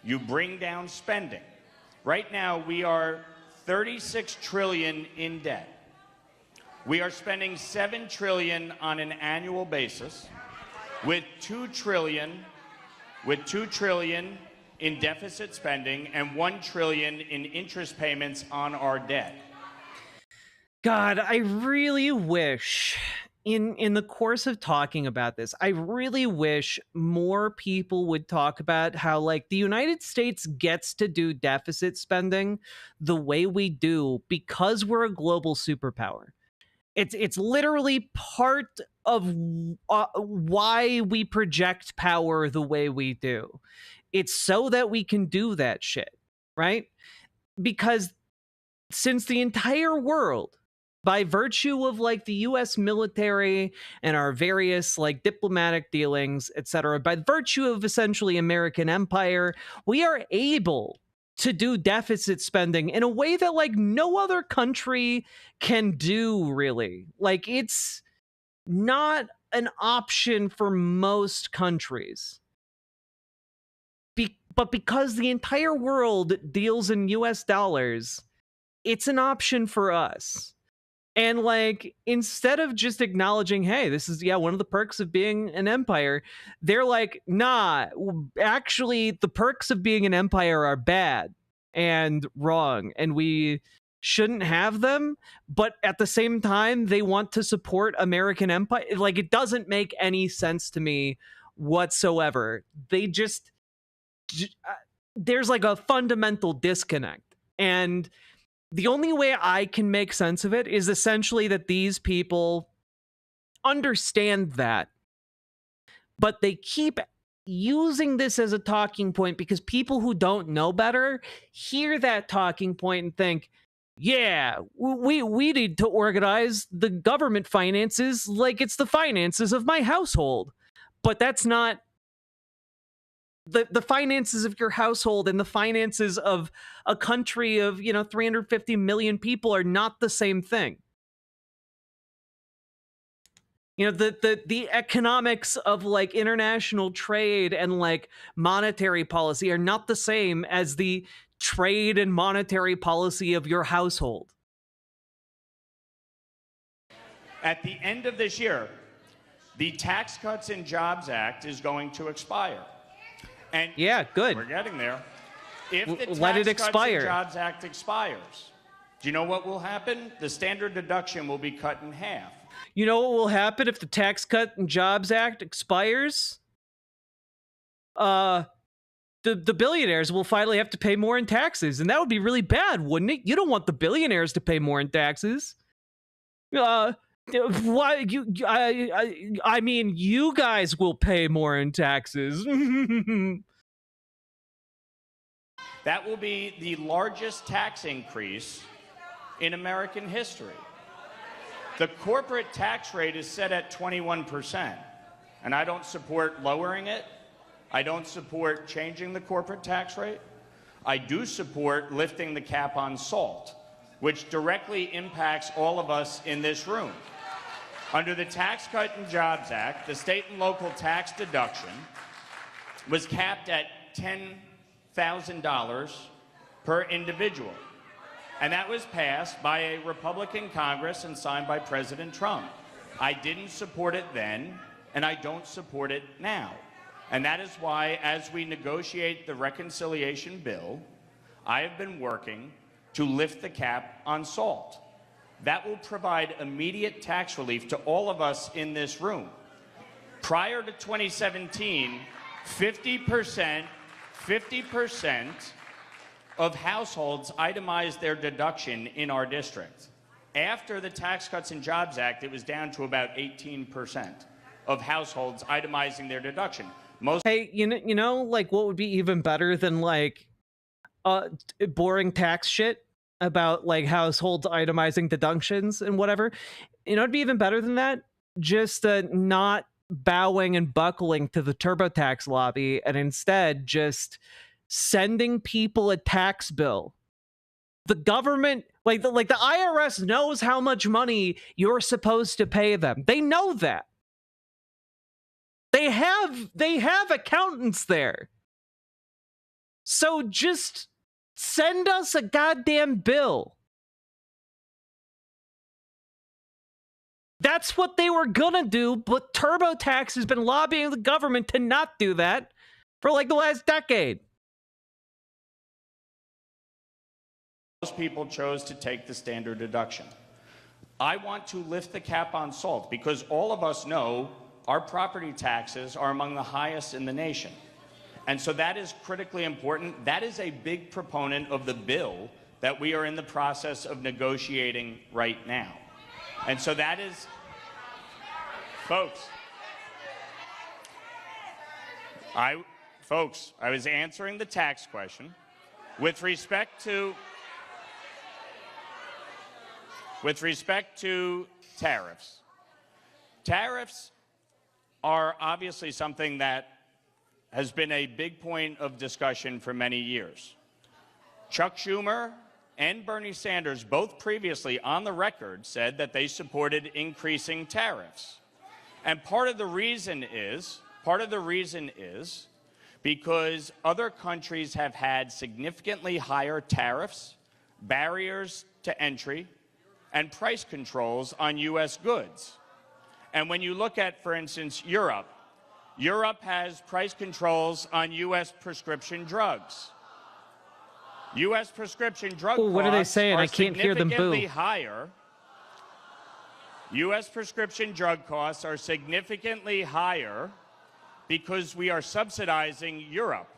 you bring down spending. Right now, we are $36 trillion in debt. We are spending $7 trillion on an annual basis, with $2 trillion in deficit spending and $1 trillion in interest payments on our debt. God, I really wish in the course of talking about this, I really wish more people would talk about how, like, the United States gets to do deficit spending the way we do because we're a global superpower. It's literally part of why we project power the way we do. It's so that we can do that shit, right? Because since the entire world by virtue of like the US military and our various like diplomatic dealings, etc., by virtue of essentially American empire, we are able to do deficit spending in a way that like no other country can do, really. Like, it's not an option for most countries. But because the entire world deals in US dollars, it's an option for us. And like, instead of just acknowledging, hey, this is, one of the perks of being an empire, they're like, nah, actually, the perks of being an empire are bad and wrong, and we shouldn't have them. But at the same time, they want to support American empire. Like, it doesn't make any sense to me whatsoever. They just, there's like a fundamental disconnect. And the only way I can make sense of it is essentially that these people understand that, but they keep using this as a talking point because people who don't know better hear that talking point and think, yeah, we need to organize the government finances like it's the finances of my household. But that's not the finances of your household, and the finances of a country of 350 million people are not the same thing. The economics of like international trade and like monetary policy are not the same as the trade and monetary policy of your household. At the end of this year, the Tax Cuts and Jobs Act is going to expire. And yeah, good. We're getting there. If the Let it Tax Cuts expire. and Jobs Act expires, do you know what will happen? The standard deduction will be cut in half. You know what will happen if the Tax Cut and Jobs Act expires? The billionaires will finally have to pay more in taxes, and that would be really bad, wouldn't it? You don't want the billionaires to pay more in taxes. Why I mean, you guys will pay more in taxes. That will be the largest tax increase in American history. The corporate tax rate is set at 21%, and I don't support lowering it. I don't support changing the corporate tax rate. I do support lifting the cap on salt, which directly impacts all of us in this room. Under the Tax Cut and Jobs Act, the state and local tax deduction was capped at $10,000 per individual. And that was passed by a Republican Congress and signed by President Trump. I didn't support it then, and I don't support it now. And that is why, as we negotiate the reconciliation bill, I have been working to lift the cap on salt. That will provide immediate tax relief to all of us in this room. Prior to 2017, 50% of households itemized their deduction in our district. After the Tax Cuts and Jobs Act, it was down to about 18% of households itemizing their deduction. Hey, you know, like, what would be even better than like boring tax shit about like households itemizing deductions and whatever? You know, it'd be even better than that. Just not bowing and buckling to the TurboTax lobby, and instead just sending people a tax bill. The government, like the IRS knows how much money you're supposed to pay them. They know that. They have accountants there. So just send us a goddamn bill. That's what they were gonna do, but TurboTax has been lobbying the government to not do that for like the last decade. Most people chose to take the standard deduction. I want to lift the cap on salt because all of us know our property taxes are among the highest in the nation. And so that is critically important. That is a big proponent of the bill that we are in the process of negotiating right now. And so that is, folks, I was answering the tax question. With respect to With respect to tariffs, tariffs are obviously something that has been a big point of discussion for many years. Chuck Schumer and Bernie Sanders both previously on the record said that they supported increasing tariffs. And part of the reason is because other countries have had significantly higher tariffs, barriers to entry, and price controls on U.S. goods. And when you look at, for instance, Europe has price controls on U.S. prescription drugs. U.S. prescription drug costs what are they saying? I can't hear them boo. significantly higher. U.S. prescription drug costs are significantly higher because we are subsidizing Europe.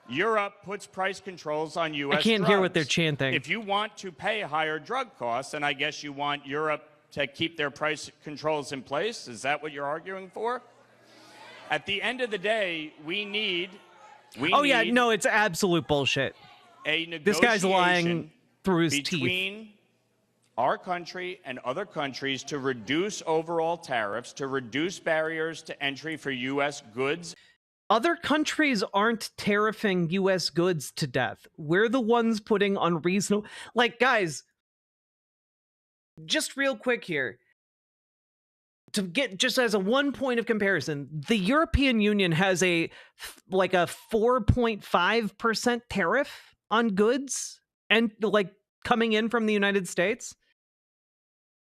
Europe puts price controls on U.S. I can't hear what they're chanting. If you want to pay higher drug costs, then I guess you want Europe to keep their price controls in place. Is that what you're arguing for? At the end of the day, we need yeah, no, it's absolute bullshit. A negotiation this guy's lying through his between teeth. Our country and other countries to reduce overall tariffs, to reduce barriers to entry for U.S. goods. Other countries aren't tariffing U.S. goods to death. We're the ones putting unreasonable... Like, guys, just real quick here. To get just as a 1 point of comparison, the European Union has a 4.5% tariff on goods and like coming in from the United States.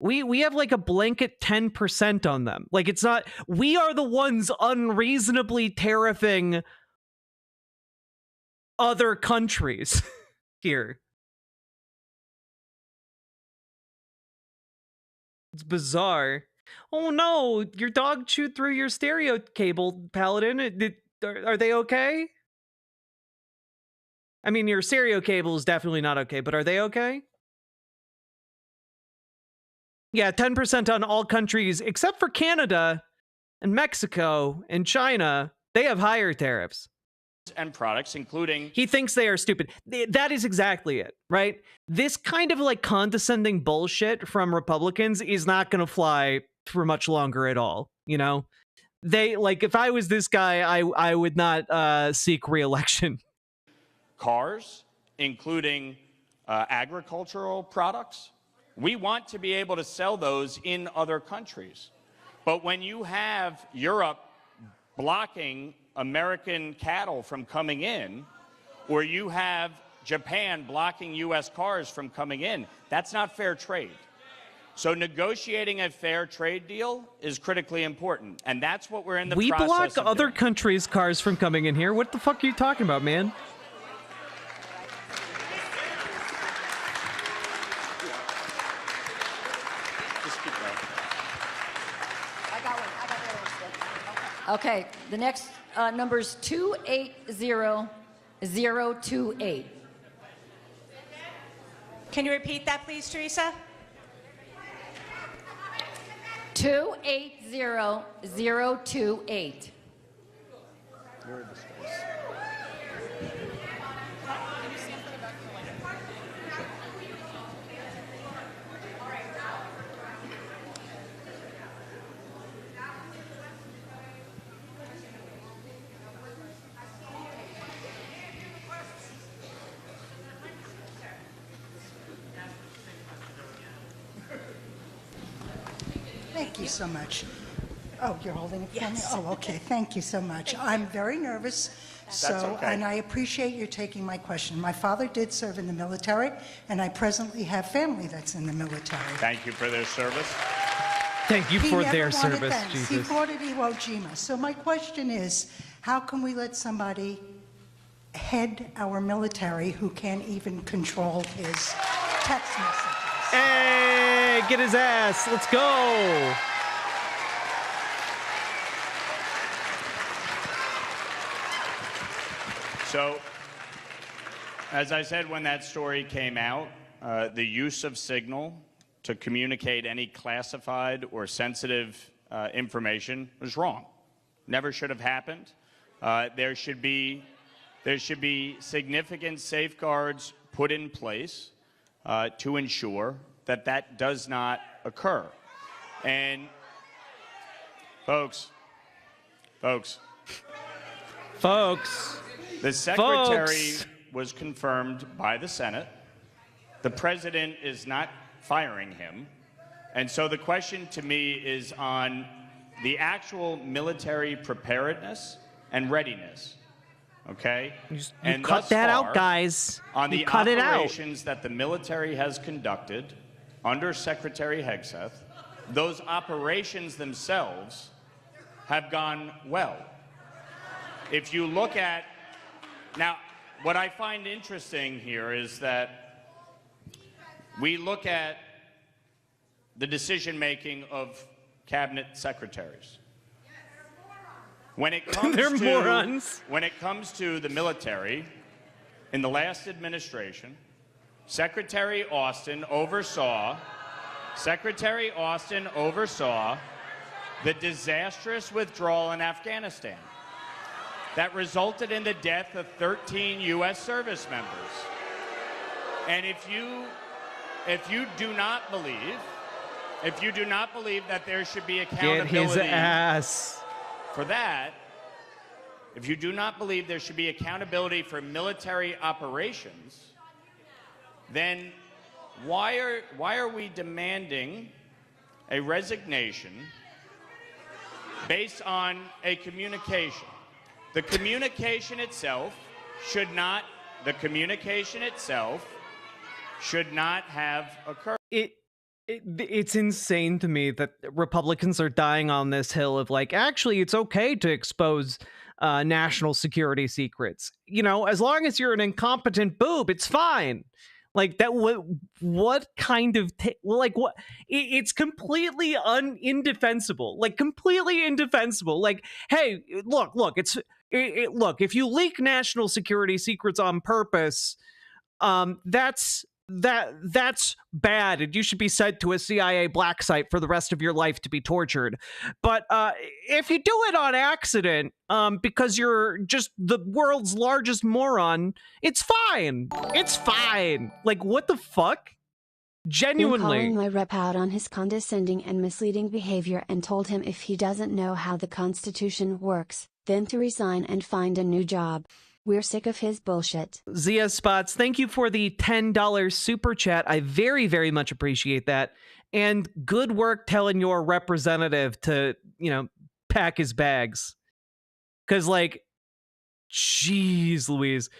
We have like a blanket 10% on them. Like, it's not, we are the ones unreasonably tariffing other countries here. It's bizarre. Oh no, your dog chewed through your stereo cable, Paladin. Are they okay? I mean, your stereo cable is definitely not okay, but are they okay? Yeah, 10% on all countries except for Canada and Mexico and China. They have higher tariffs. And products, including... He thinks they are stupid. That is exactly it, right? This kind of like condescending bullshit from Republicans is not going to fly for much longer at all, you know? They, like, if I was this guy, I would not seek re-election. Cars, including agricultural products. We want to be able to sell those in other countries. But when you have Europe blocking American cattle from coming in, or you have Japan blocking U.S. cars from coming in, that's not fair trade. So negotiating a fair trade deal is critically important, and that's what we're in the process of doing. We block other countries' cars from coming in here. What the fuck are you talking about, man? Okay, the next number's 280028. Can you repeat that, please, Teresa? 280028. Thank you so much. Oh, you're holding it for Yes. me? Oh, okay. Thank you so much. I'm very nervous. And I appreciate you taking my question. My father did serve in the military, and I presently have family that's in the military. Thank you for their service. Thank you for their He never wanted service, thanks. Jesus. He fought at Iwo Jima. So my question is, how can we let somebody head our military who can't even control his text messages? Hey, get his ass. Let's go. So, as I said when that story came out, the use of Signal to communicate any classified or sensitive information was wrong. Never should have happened. There should be significant safeguards put in place to ensure that that does not occur. And folks, the secretary was confirmed by the Senate. The president is not firing him. And so the question to me is on the actual military preparedness and readiness. Okay? You and cut thus that far, out, guys. On You the cut it out. operations that the military has conducted under Secretary Hegseth, those operations themselves have gone well. If you look at, now, what I find interesting here is that we look at the decision-making of cabinet secretaries. When it comes They're to morons. When it comes to the military, in the last administration, Secretary Austin oversaw the disastrous withdrawal in Afghanistan that resulted in the death of 13 U.S. service members. And if you do not believe that there should be accountability Get his ass. for that, if you do not believe there should be accountability for military operations, then why are we demanding a resignation based on a communication? The communication itself should not have occurred. It's insane to me that Republicans are dying on this hill of like, actually, it's okay to expose national security secrets. You know, as long as you're an incompetent boob, it's fine. Like that. What kind of like what? It's completely indefensible. Like completely indefensible. Like, hey, look. Look, if you leak national security secrets on purpose, that's bad, and you should be sent to a CIA black site for the rest of your life to be tortured. But if you do it on accident, because you're just the world's largest moron, it's fine. It's fine. Like, what the fuck? Genuinely. I'm calling my rep out on his condescending and misleading behavior and told him if he doesn't know how the Constitution works, then to resign and find a new job. We're sick of his bullshit. Zia Spots, thank you for the $10 super chat. I very, very much appreciate that. And good work telling your representative to, pack his bags. Because, like, jeez Louise.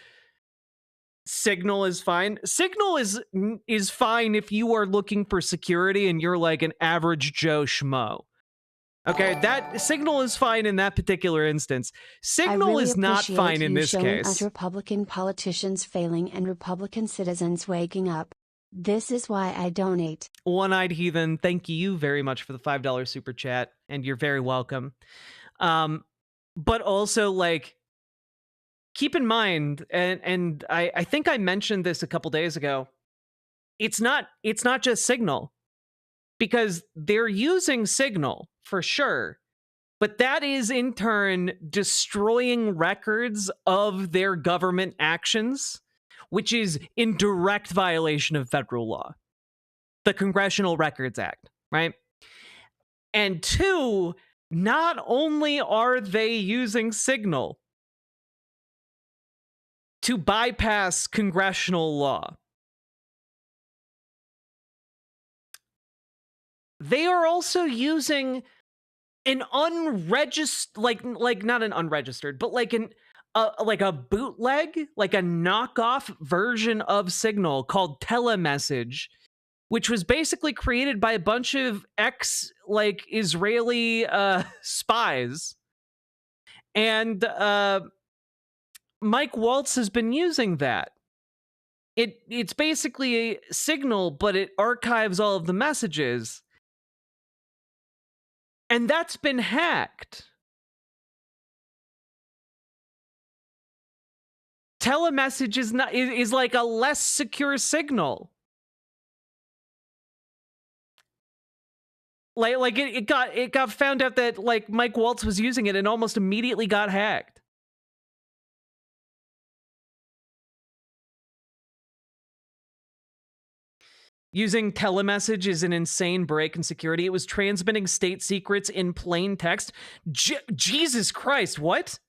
Signal is fine. Signal is fine if you are looking for security and you're like an average Joe schmo. Okay, that Signal is fine in that particular instance. Signal is not fine in this case. Us Republican politicians failing and Republican citizens waking up. This is why I donate. One-Eyed Heathen, thank you very much for the $5 super chat, and you're very welcome. But also, like, keep in mind, and I think I mentioned this a couple days ago, it's not just Signal. Because they're using Signal, for sure, but that is in turn destroying records of their government actions, which is in direct violation of federal law, the Congressional Records Act, right? And two, not only are they using Signal to bypass congressional law, they are also using an unregistered, like not an unregistered, but like a bootleg, like a knockoff version of Signal called Telemessage, which was basically created by a bunch of Israeli spies. And Mike Waltz has been using that. It's basically a Signal, but it archives all of the messages. And that's been hacked. Telemessage is like a less secure Signal. Like it got found out that like Mike Waltz was using it and almost immediately got hacked. Using telemessage is an insane break in security. It was transmitting state secrets in plain text. Jesus Christ, what?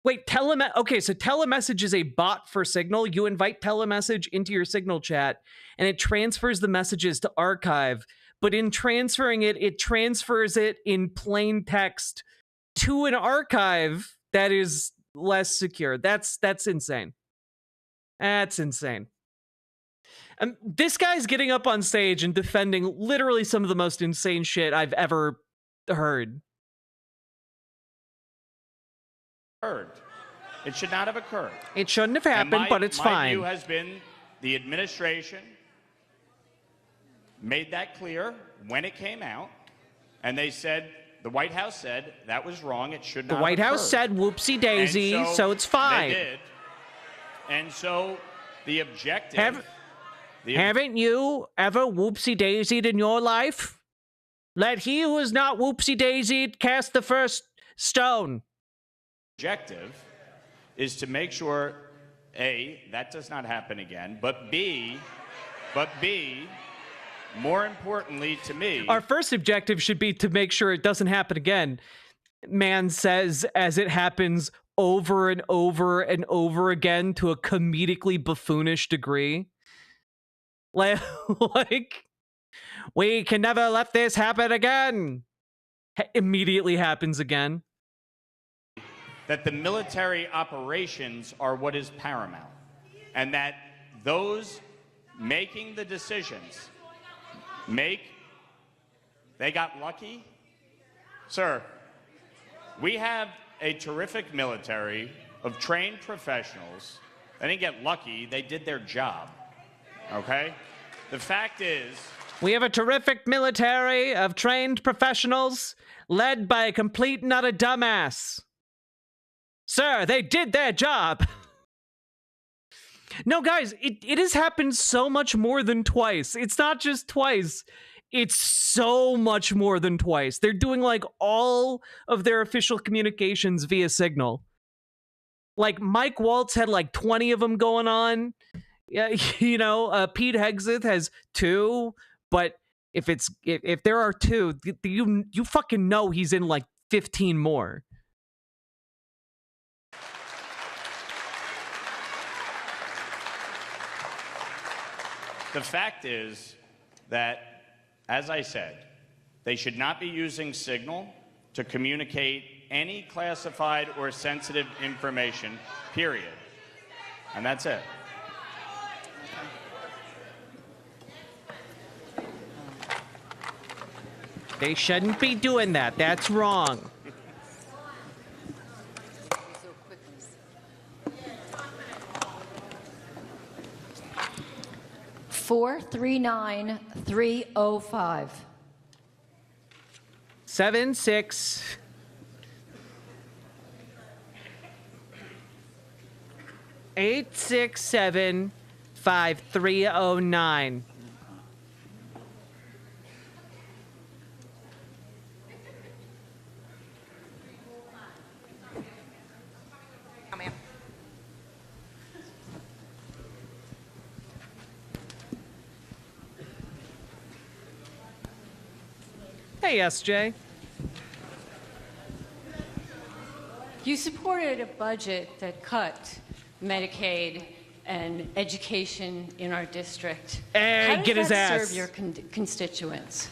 Wait, okay, so telemessage is a bot for Signal. You invite telemessage into your Signal chat, and it transfers the messages to archive. But in transferring it, it transfers it in plain text to an archive that is less secure. That's insane. That's insane. This guy's getting up on stage and defending literally some of the most insane shit I've ever heard. It should not have occurred. It shouldn't have happened, but it's fine. My view has been the administration made that clear when it came out, and they said, the White House said that was wrong. It should not have occurred. The White House said whoopsie daisy, so it's fine. They did. And so the objective... Haven't you ever whoopsie daisied in your life? Let he who is not whoopsie daisied cast the first stone. Objective is to make sure, A, that does not happen again, but B, more importantly to me... Our first objective should be to make sure it doesn't happen again. Man says as it happens over and over and over again to a comedically buffoonish degree. Like, we can never let this happen again. Immediately happens again. That the military operations are what is paramount, and that those making the decisions they got lucky? Sir, we have a terrific military of trained professionals. They didn't get lucky, they did their job. Okay? The fact is... We have a terrific military of trained professionals led by a complete and utter dumbass. Sir, they did their job. No, guys, it has happened so much more than twice. It's not just twice. It's so much more than twice. They're doing, like, all of their official communications via Signal. Like, Mike Waltz had, like, 20 of them going on. Yeah, you know, Pete Hegseth has 2, but if there are 2, you fucking know he's in like 15 more. The fact is that, as I said, they should not be using Signal to communicate any classified or sensitive information, period. And that's it. They shouldn't be doing that. That's wrong. $439,305. 76 867 5309. Hey, SJ. You supported a budget that cut Medicaid and education in our district. Hey, how get does his that ass. serve your constituents?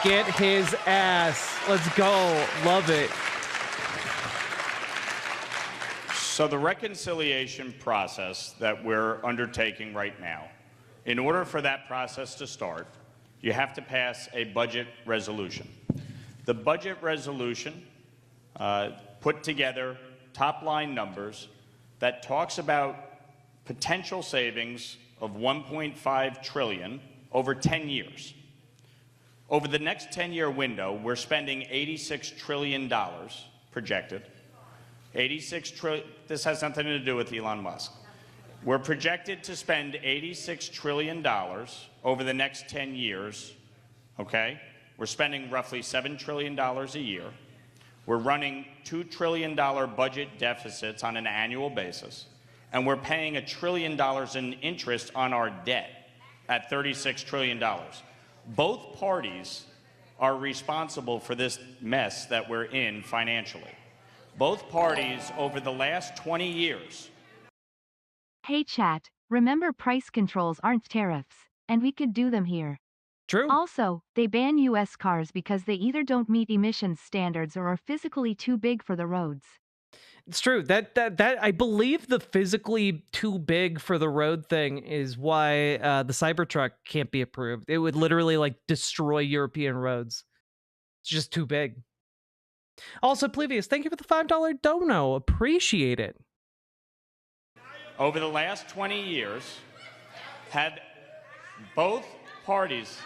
Get his ass. Let's go. Love it. So the reconciliation process that we're undertaking right now, in order for that process to start, you have to pass a budget resolution. The budget resolution put together top-line numbers that talks about potential savings of $1.5 trillion over 10 years. Over the next 10-year window, we're spending $86 trillion projected. 86 trillion. This has nothing to do with Elon Musk. We're projected to spend $86 trillion over the next 10 years, okay? We're spending roughly $7 trillion a year. We're running $2 trillion budget deficits on an annual basis. and we're paying $1 trillion in interest on our debt at $36 trillion. Both parties are responsible for this mess that we're in financially. Both parties over the last 20 years. Hey chat, remember price controls aren't tariffs, and we could do them here. True. Also, they ban US cars because they either don't meet emissions standards or are physically too big for the roads. It's true. That I believe the physically too big for the road thing is why the Cybertruck can't be approved. It would literally like destroy European roads. It's just too big. Also, Plevius, thank you for the $5 dono. Appreciate it. Over the last 20 years, had both parties,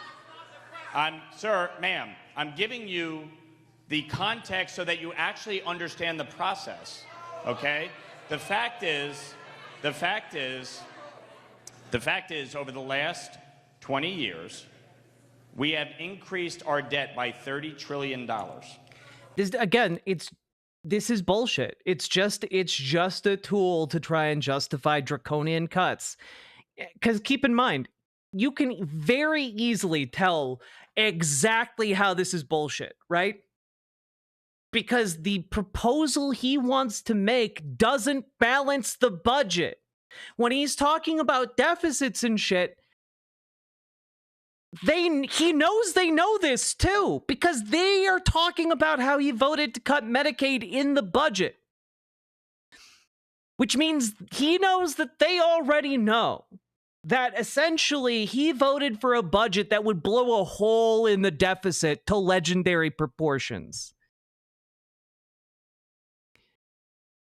sir, ma'am, I'm giving you the context so that you actually understand the process, okay? The fact is, over the last 20 years, we have increased our debt by $30 trillion. This is bullshit. It's just a tool to try and justify draconian cuts. Because keep in mind, you can very easily tell exactly how this is bullshit, right? Because the proposal he wants to make doesn't balance the budget. When he's talking about deficits and shit, he knows they know this too, because they are talking about how he voted to cut Medicaid in the budget. Which means he knows that they already know that essentially he voted for a budget that would blow a hole in the deficit to legendary proportions.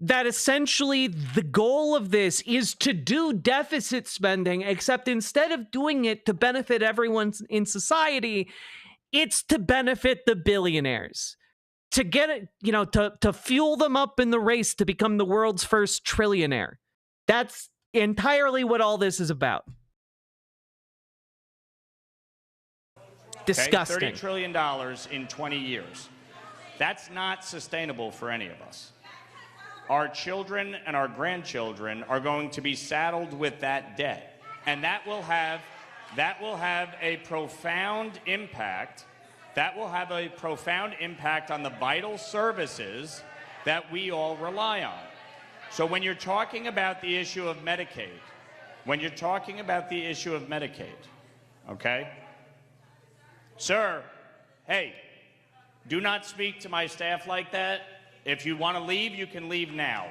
That essentially the goal of this is to do deficit spending, except instead of doing it to benefit everyone in society, it's to benefit the billionaires. To get it, to fuel them up in the race to become the world's first trillionaire. That's entirely what all this is about. Disgusting. Okay, $30 trillion in 20 years. That's not sustainable for any of us. Our children and our grandchildren are going to be saddled with that debt. And that will have a profound impact. That will have a profound impact on the vital services that we all rely on. So when you're talking about the issue of Medicaid, okay? Sir, hey, do not speak to my staff like that. If you want to leave, you can leave now.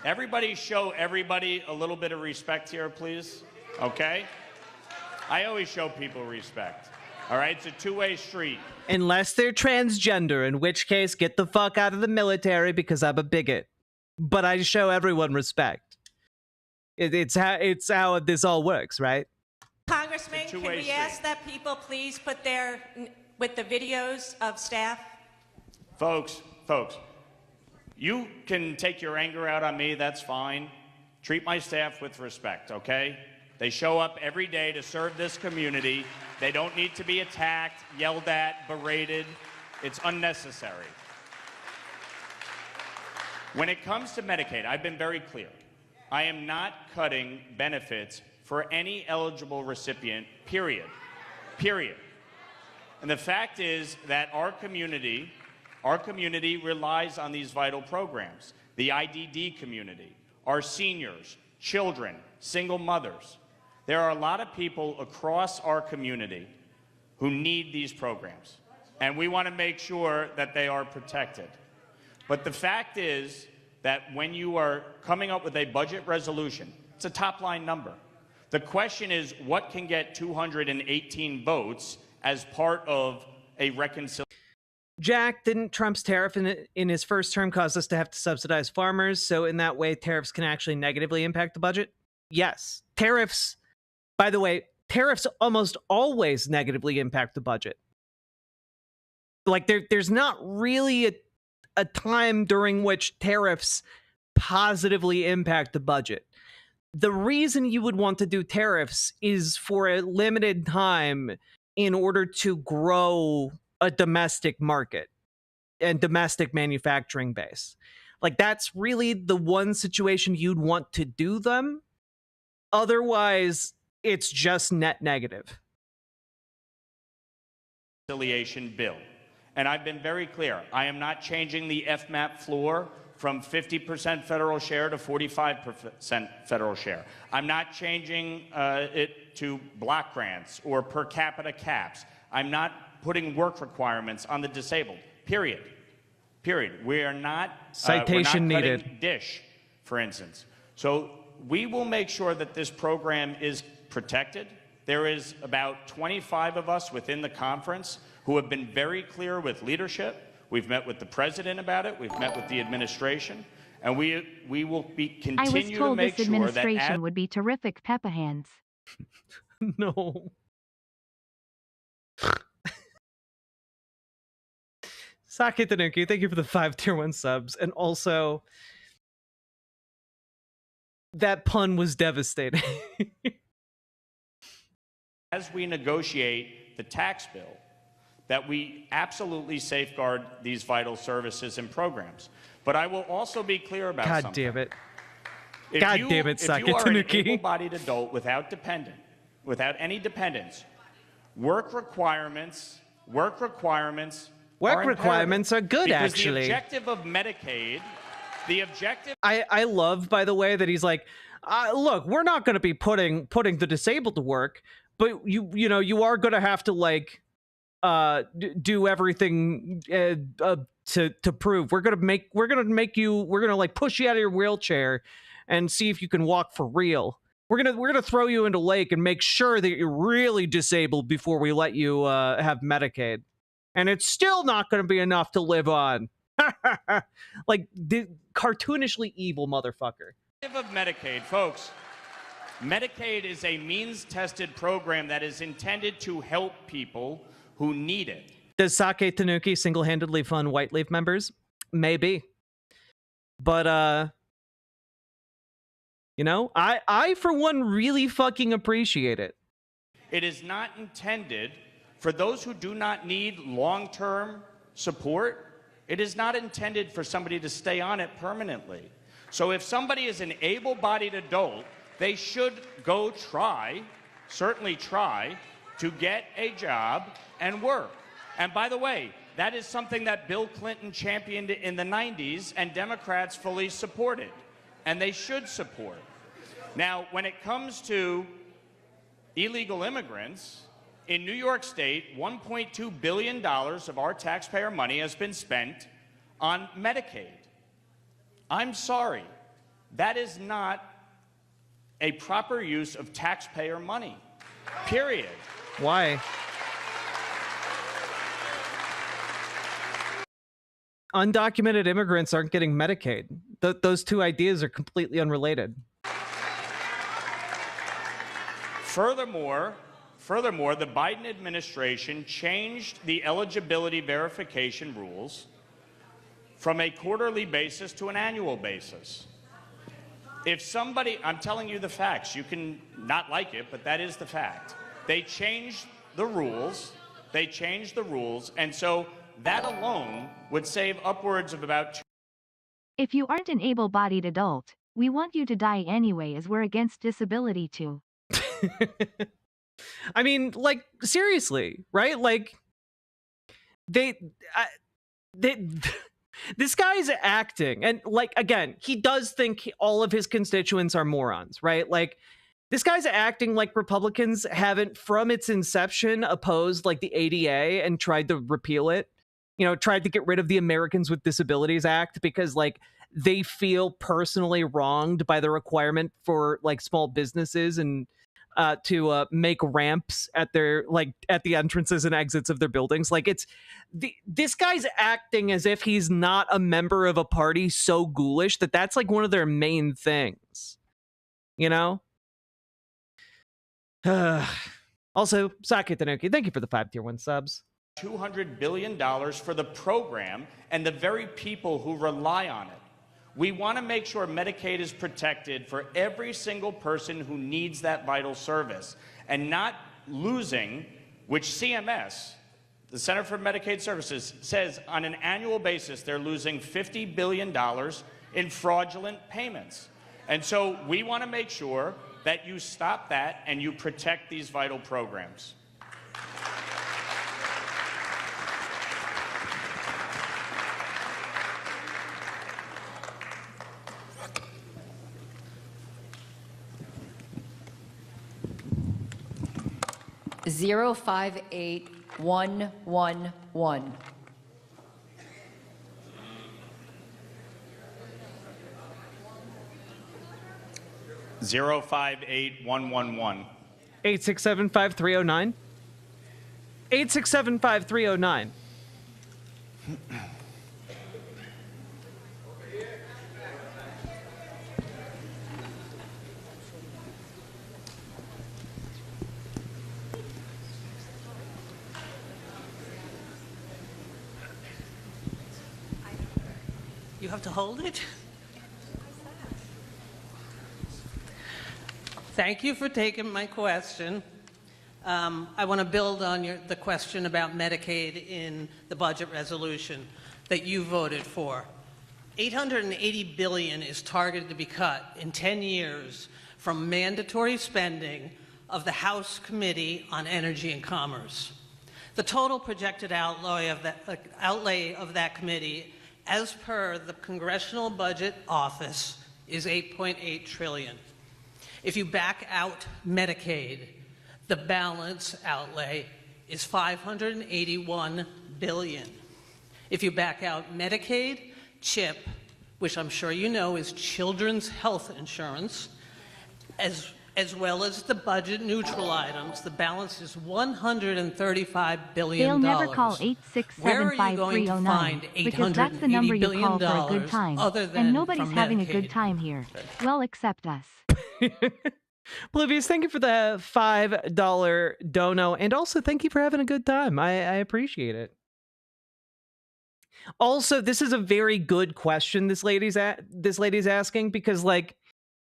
Everybody show everybody a little bit of respect here, please, okay? I always show people respect, all right? It's a two-way street. Unless they're transgender, in which case, get the fuck out of the military because I'm a bigot. But I show everyone respect. It's how this all works, right? Congressman, can we ask that people please put with the videos of staff? Folks, you can take your anger out on me, that's fine. Treat my staff with respect, okay? They show up every day to serve this community. They don't need to be attacked, yelled at, berated. It's unnecessary. When it comes to Medicaid, I've been very clear. I am not cutting benefits for any eligible recipient, period. And the fact is that our community relies on these vital programs. The IDD community, our seniors, children, single mothers. There are a lot of people across our community who need these programs. And we want to make sure that they are protected. But the fact is that when you are coming up with a budget resolution, it's a top-line number. The question is, what can get 218 votes as part of a reconciliation? Jack, didn't Trump's tariff in his first term cause us to have to subsidize farmers? So in that way, tariffs can actually negatively impact the budget? Yes. Tariffs, by the way, tariffs almost always negatively impact the budget. Like there's not really a time during which tariffs positively impact the budget. The reason you would want to do tariffs is for a limited time in order to grow a domestic market and domestic manufacturing base. Like, that's really the one situation you'd want to do them. Otherwise, it's just net negative. Reconciliation bill. And I've been very clear. I am not changing the FMAP floor from 50% federal share to 45% federal share. I'm not changing it to block grants or per capita caps. I'm not putting work requirements on the disabled. Period. We are not citation we're not needed. cutting DISH, for instance. So we will make sure that this program is protected. There is about 25 of us within the conference who have been very clear with leadership. We've met with the president about it. We've met with the administration. And we will continue to make sure that... I was told this administration would be terrific Peppa Hands. No. Sake Tanuki, thank you for the 5 tier 1 subs. And also, that pun was devastating. As we negotiate the tax bill, that we absolutely safeguard these vital services and programs. But I will also be clear about something. God damn it. If God you, damn it, if you are an Tanuki. able-bodied adult without any dependence, work requirements are good, because actually. The objective of Medicaid, I love, by the way, that he's like, look, we're not going to be putting the disabled to work, but you are going to have to like do everything to prove. We're gonna like push you out of your wheelchair and see if you can walk for real. We're gonna throw you into lake and make sure that you're really disabled before we let you have Medicaid. And it's still not gonna be enough to live on. Like the cartoonishly evil motherfucker. of Medicaid, folks. Medicaid is a means-tested program that is intended to help people who need it. Does Sake Tanuki single-handedly fund White Leaf members? Maybe. But, you know, I for one, really fucking appreciate it. It is not intended for those who do not need long-term support. It is not intended for somebody to stay on it permanently. So if somebody is an able-bodied adult, they should go certainly try, to get a job and work. And by the way, that is something that Bill Clinton championed in the 90s and Democrats fully supported, and they should support. Now, when it comes to illegal immigrants, in New York State, $1.2 billion of our taxpayer money has been spent on Medicaid. I'm sorry, that is not a proper use of taxpayer money, period. Why? Undocumented immigrants aren't getting Medicaid. Those two ideas are completely unrelated. Furthermore, the Biden administration changed the eligibility verification rules from a quarterly basis to an annual basis. If somebody, I'm telling you the facts, you can not like it, but that is the fact. They changed the rules, and so that alone would save upwards of about... If you aren't an able-bodied adult, we want you to die anyway, as we're against disability too. I mean, like, seriously, right? Like, this guy's acting, and like, again, he does think all of his constituents are morons, right? Like, this guy's acting like Republicans haven't, from its inception, opposed like the ADA and tried to repeal it. You know, tried to get rid of the Americans with Disabilities Act because like they feel personally wronged by the requirement for like small businesses and to make ramps at their at the entrances and exits of their buildings. Like this guy's acting as if he's not a member of a party so ghoulish that that's like one of their main things, you know? Also, Sake Tanuki, thank you for the 5 tier 1 subs. $200 billion for the program and the very people who rely on it. We want to make sure Medicaid is protected for every single person who needs that vital service and not losing, which CMS, the Center for Medicaid Services says on an annual basis they're losing $50 billion in fraudulent payments. And so we want to make sure that you stop that and you protect these vital programs. Zero 58111. 058111. 867-5309. 867-5309. You have to hold it? Thank you for taking my question. I want to build on the question about Medicaid in the budget resolution that you voted for. $880 billion is targeted to be cut in 10 years from mandatory spending of the House Committee on Energy and Commerce. The total projected outlay of that committee, as per the Congressional Budget Office, is $8.8 trillion. If you back out Medicaid, the balance outlay is $581 billion. If you back out Medicaid, CHIP, which I'm sure you know is children's health insurance, as well as the budget neutral items, the balance is $135 billion. They'll never call 867-5309 because that's the number you call for a good time. And nobody's having a good time here. Well, except us. Oblivious, thank you for the $5 dono, and also thank you for having a good time. I appreciate it. Also, this is a very good question this lady's asking, because, like,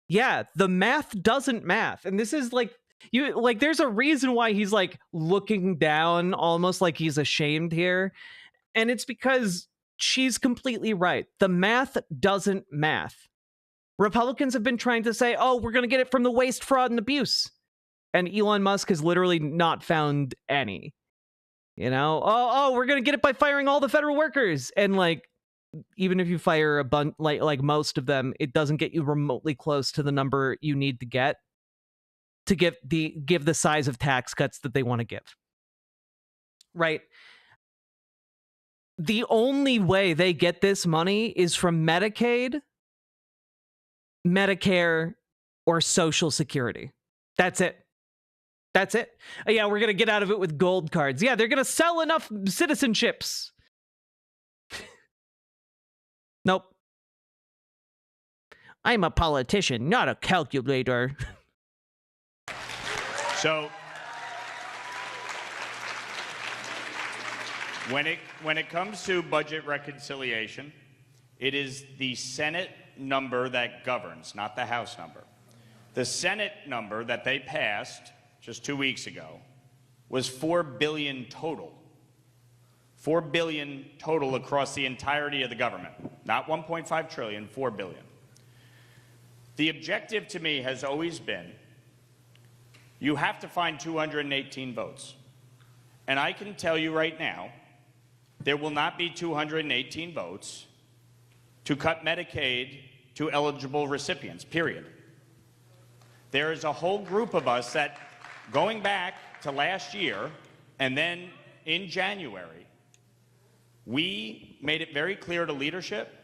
yeah, the math doesn't math, and this is like there's a reason why he's like looking down, almost like he's ashamed here, and it's because she's completely right. The math doesn't math. Republicans have been trying to say, oh, we're going to get it from the waste, fraud, and abuse. And Elon Musk has literally not found any. You know, oh, we're going to get it by firing all the federal workers. And like, even if you fire a bunch, like most of them, it doesn't get you remotely close to the number you need to get to give the size of tax cuts that they want to give. Right? The only way they get this money is from Medicaid, Medicare, or Social Security. That's it. That's it. Yeah, we're going to get out of it with gold cards. Yeah, they're going to sell enough citizenships. Nope. I'm a politician, not a calculator. So, when it comes to budget reconciliation, it is the Senate number that governs, not the House number. The Senate number that they passed just 2 weeks ago was $4 billion total. $4 billion total across the entirety of the government. Not $1.5 trillion, $4 billion. The objective to me has always been, you have to find 218 votes. And I can tell you right now, there will not be 218 votes to cut Medicaid to eligible recipients, period. There is a whole group of us that, going back to last year, and then in January, we made it very clear to leadership.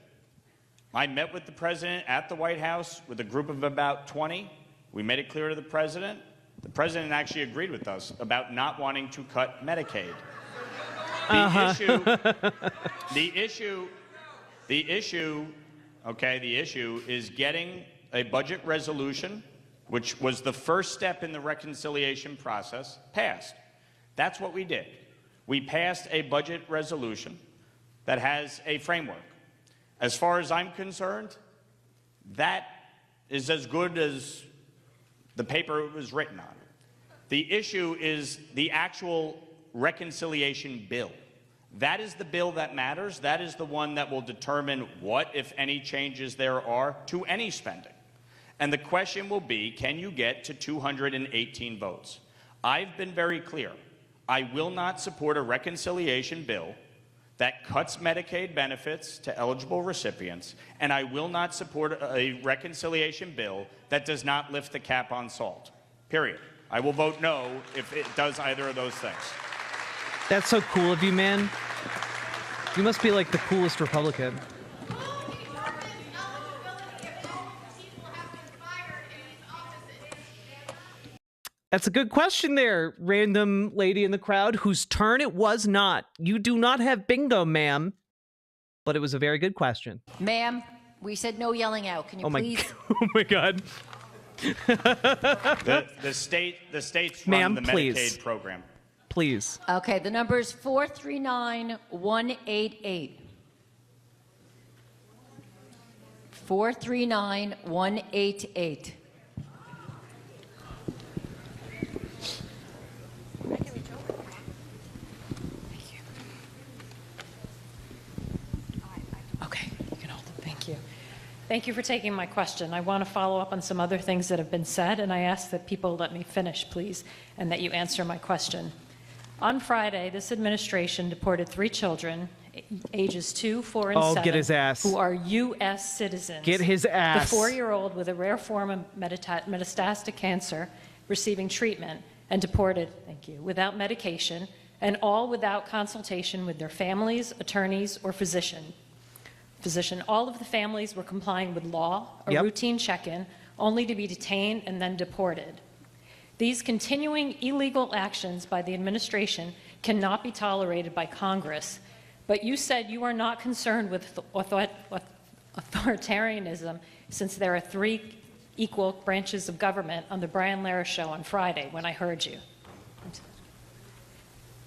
I met with the president at the White House with a group of about 20. We made it clear to the president. The president actually agreed with us about not wanting to cut Medicaid. The issue is getting a budget resolution, which was the first step in the reconciliation process, passed. That's what we did. We passed a budget resolution that has a framework. As far as I'm concerned, that is as good as the paper it was written on. The issue is the actual reconciliation bill. That is the bill that matters. That is the one that will determine what, if any, changes there are to any spending. And the question will be, can you get to 218 votes? I've been very clear. I will not support a reconciliation bill that cuts Medicaid benefits to eligible recipients, and I will not support a reconciliation bill that does not lift the cap on salt. Period. I will vote no if it does either of those things. That's so cool of you, man. You must be like the coolest Republican. That's a good question there, random lady in the crowd whose turn it was not. You do not have bingo, ma'am. But it was a very good question. Ma'am, we said no yelling out. Can you please? Oh my God. The states run the Medicaid program. Please. Okay, the number is 439188. 439188. Thank you for taking my question. I want to follow up on some other things that have been said, and I ask that people let me finish, please, and that you answer my question. On Friday, this administration deported 3 children, ages 2, 4, and 7, get his ass. who are U.S. citizens. Get his ass. The 4-year-old with a rare form of metastatic cancer receiving treatment and deported, thank you, without medication, and all without consultation with their families, attorneys, or physician. All of the families were complying with law, a routine check-in, only to be detained and then deported. These continuing illegal actions by the administration cannot be tolerated by Congress, but you said you are not concerned with authoritarianism since there are 3 equal branches of government on the Brian Lehrer show on Friday when I heard you.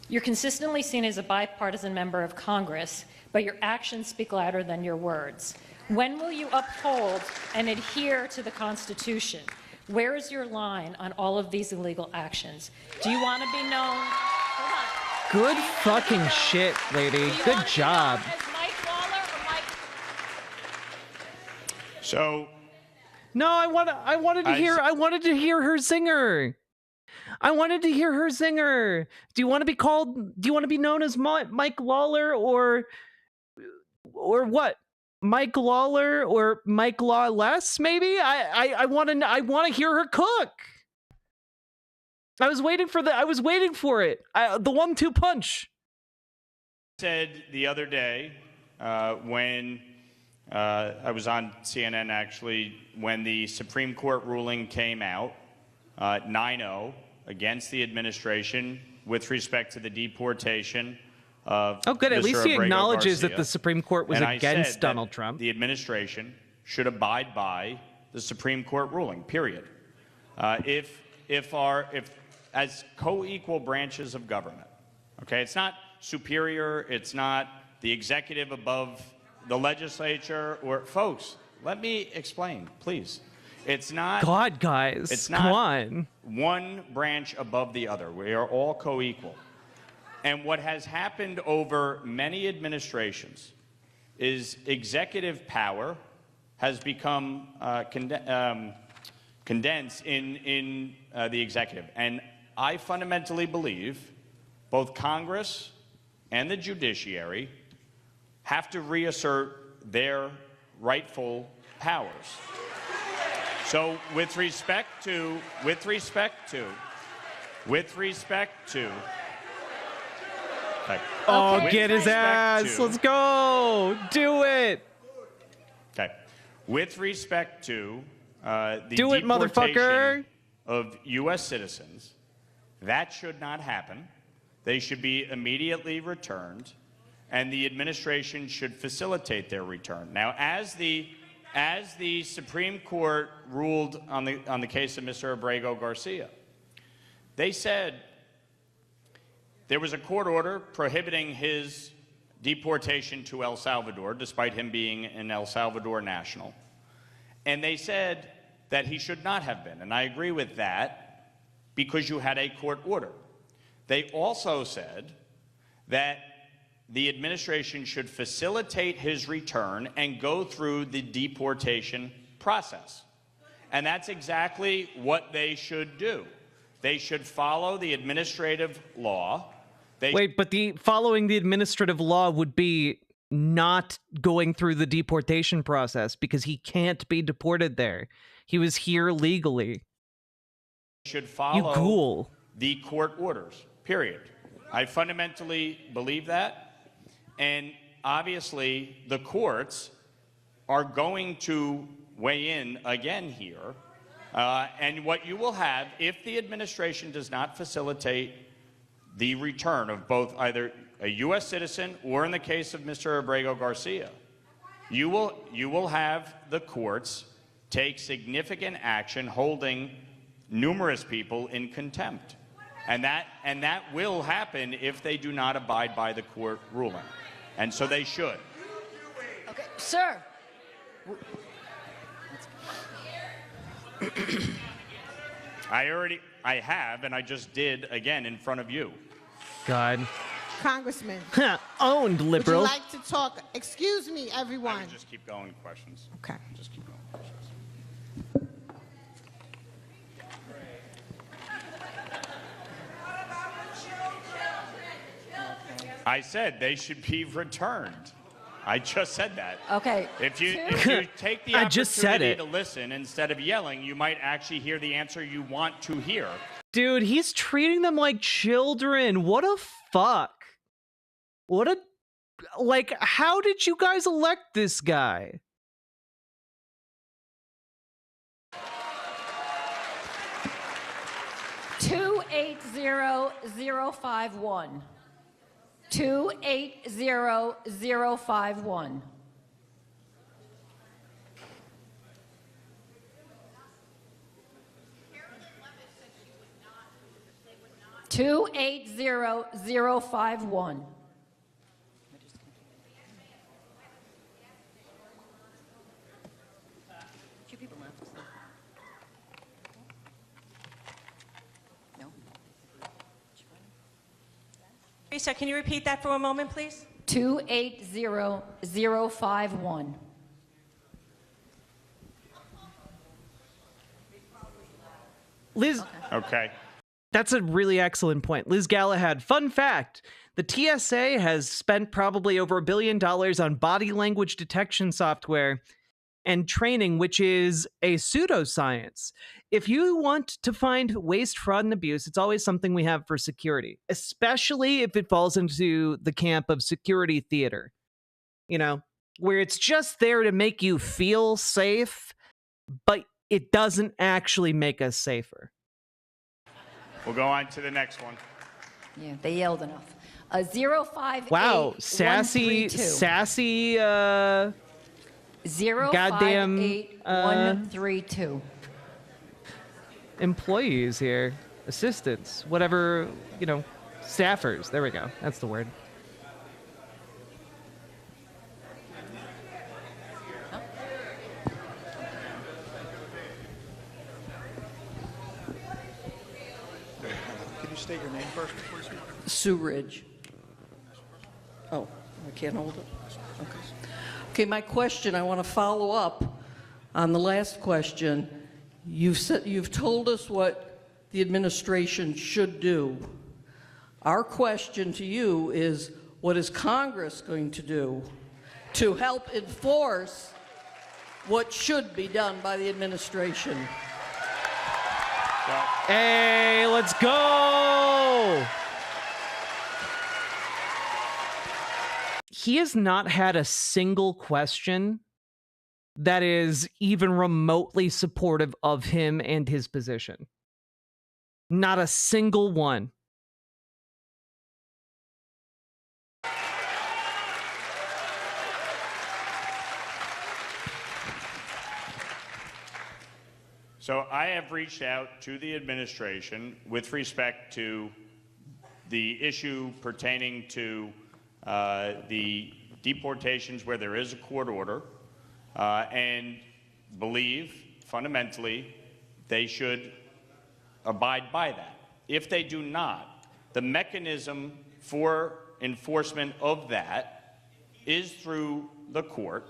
You're consistently seen as a bipartisan member of Congress, but your actions speak louder than your words. When will you uphold and adhere to the Constitution? Where is your line on all of these illegal actions? Do you want to be known? Good fucking shit, lady. Good job. So, no, I wanted to hear her zinger. I wanted to hear her zinger. Do you want to be called? Do you want to be known as Mike Lawler or what? Mike Lawler or Mike Lawless? Maybe. I want to hear her cook. I was waiting for it. The 1-2 punch. Said the other day when I was on CNN actually when the Supreme Court ruling came out 9-0 against the administration with respect to the deportation of good. At least he acknowledges Garcia. that the Supreme Court was against Donald Trump. The administration should abide by the Supreme Court ruling. Period. If as co-equal branches of government, okay, it's not superior. It's not the executive above the legislature. Or folks, let me explain, please. It's not. God, guys, it's not come on. One branch above the other. We are all co-equal. And what has happened over many administrations is executive power has become condensed in the executive. And I fundamentally believe both Congress and the judiciary have to reassert their rightful powers. So with respect to, oh, get his ass. Let's go. Do it. Okay. With respect to the Do it, motherfucker. Of U.S. citizens, that should not happen. They should be immediately returned, and the administration should facilitate their return. Now, as the Supreme Court ruled on the case of Mr. Abrego Garcia, they said there was a court order prohibiting his deportation to El Salvador, despite him being an El Salvador national. And they said that he should not have been. And I agree with that because you had a court order. They also said that the administration should facilitate his return and go through the deportation process. And that's exactly what they should do. They should follow the administrative law. Wait, but following the administrative law would be not going through the deportation process because he can't be deported there. He was here legally. Should follow You ghoul. The court orders, period. I fundamentally believe that. And obviously, the courts are going to weigh in again here. And what you will have, if the administration does not facilitate the return of both either a U.S. citizen or, in the case of Mr. Abrego Garcia, you will have the courts take significant action holding numerous people in contempt. And that will happen if they do not abide by the court ruling. And so they should. Okay, sir. I have, and I just did again in front of you. God. Congressman. Owned, liberal. Would you like to talk? Excuse me, everyone. I would just keep going with questions. Okay. Just keep going with questions. I said they should be returned. I just said that. Okay. If you take the I just said opportunity it. to listen instead of yelling, you might actually hear the answer you want to hear. Dude, he's treating them like children. What a fuck. What a... Like, how did you guys elect this guy? Two 280,051. 280,051. Two 280,051. Teresa, can you repeat that for a moment, please? 280,051. Liz... Okay. That's a really excellent point. Liz Galahad, fun fact, the TSA has spent probably over $1 billion on body language detection software and training, which is a pseudoscience. If you want to find waste, fraud, and abuse, it's always something we have for security, especially if it falls into the camp of security theater, you know, where it's just there to make you feel safe, but it doesn't actually make us safer. We'll go on to the next one. Yeah, they yelled enough. 058. Wow, sassy, 058,132. Employees here, assistants, whatever, you know, staffers. There we go. That's the word. Can you state your name first before you speak? Sue Ridge. Oh, I can't hold it? Okay. Okay, my question, I want to follow up on the last question. You've told us what the administration should do. Our question to you is, what is Congress going to do to help enforce what should be done by the administration? Hey, let's go! He has not had a single question that is even remotely supportive of him and his position. Not a single one. So I have reached out to the administration with respect to the issue pertaining to the deportations where there is a court order, and believe fundamentally they should abide by that. If they do not, the mechanism for enforcement of that is through the court,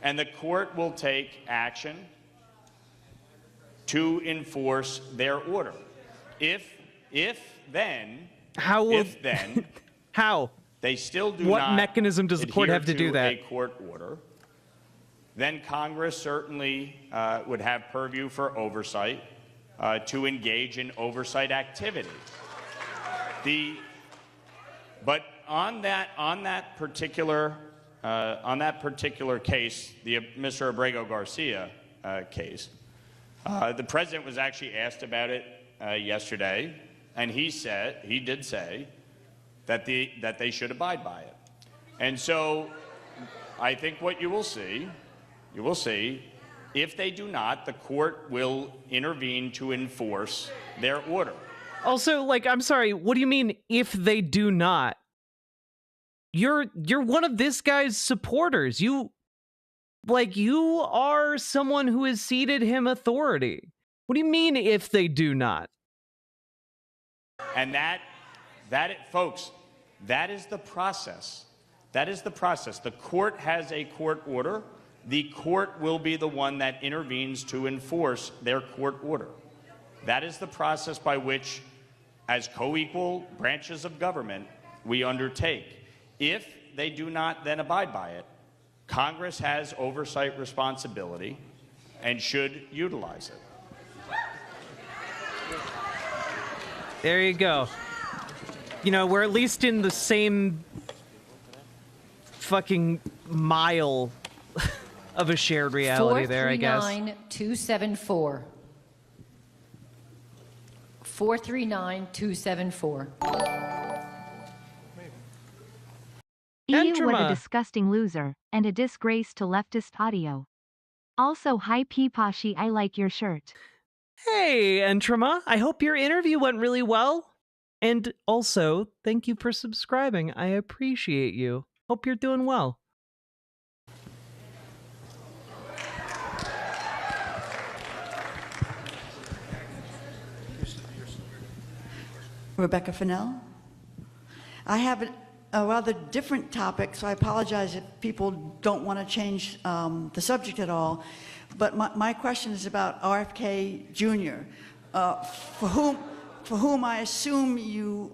and the court will take action to enforce their order. If then how they still do what not mechanism does the court have to do that? A court order, then Congress certainly would have purview for oversight to engage in oversight activity. But on that particular case, the Mr. Abrego Garcia case, the president was actually asked about it yesterday, and he did say that they should abide by it. And so I think what you will see, if they do not, the court will intervene to enforce their order. Also, like, I'm sorry, what do you mean if they do not? You're one of this guy's supporters. You are someone who has ceded him authority. What do you mean if they do not? And folks, that is the process. That is the process. The court has a court order. The court will be the one that intervenes to enforce their court order. That is the process by which, as co-equal branches of government, we undertake. If they do not then abide by it, Congress has oversight responsibility and should utilize it. There you go. You know, we're at least in the same fucking mile of a shared reality there, I guess. 439-274. 439-274. What a disgusting loser, and a disgrace to leftist audio. Also, hi Peepashi, I like your shirt. Hey, Entrama, I hope your interview went really well. And also, thank you for subscribing. I appreciate you. Hope you're doing well. Rebecca Fennell. I have a rather different topic, so I apologize if people don't want to change the subject at all. But my question is about RFK Jr., for whom I assume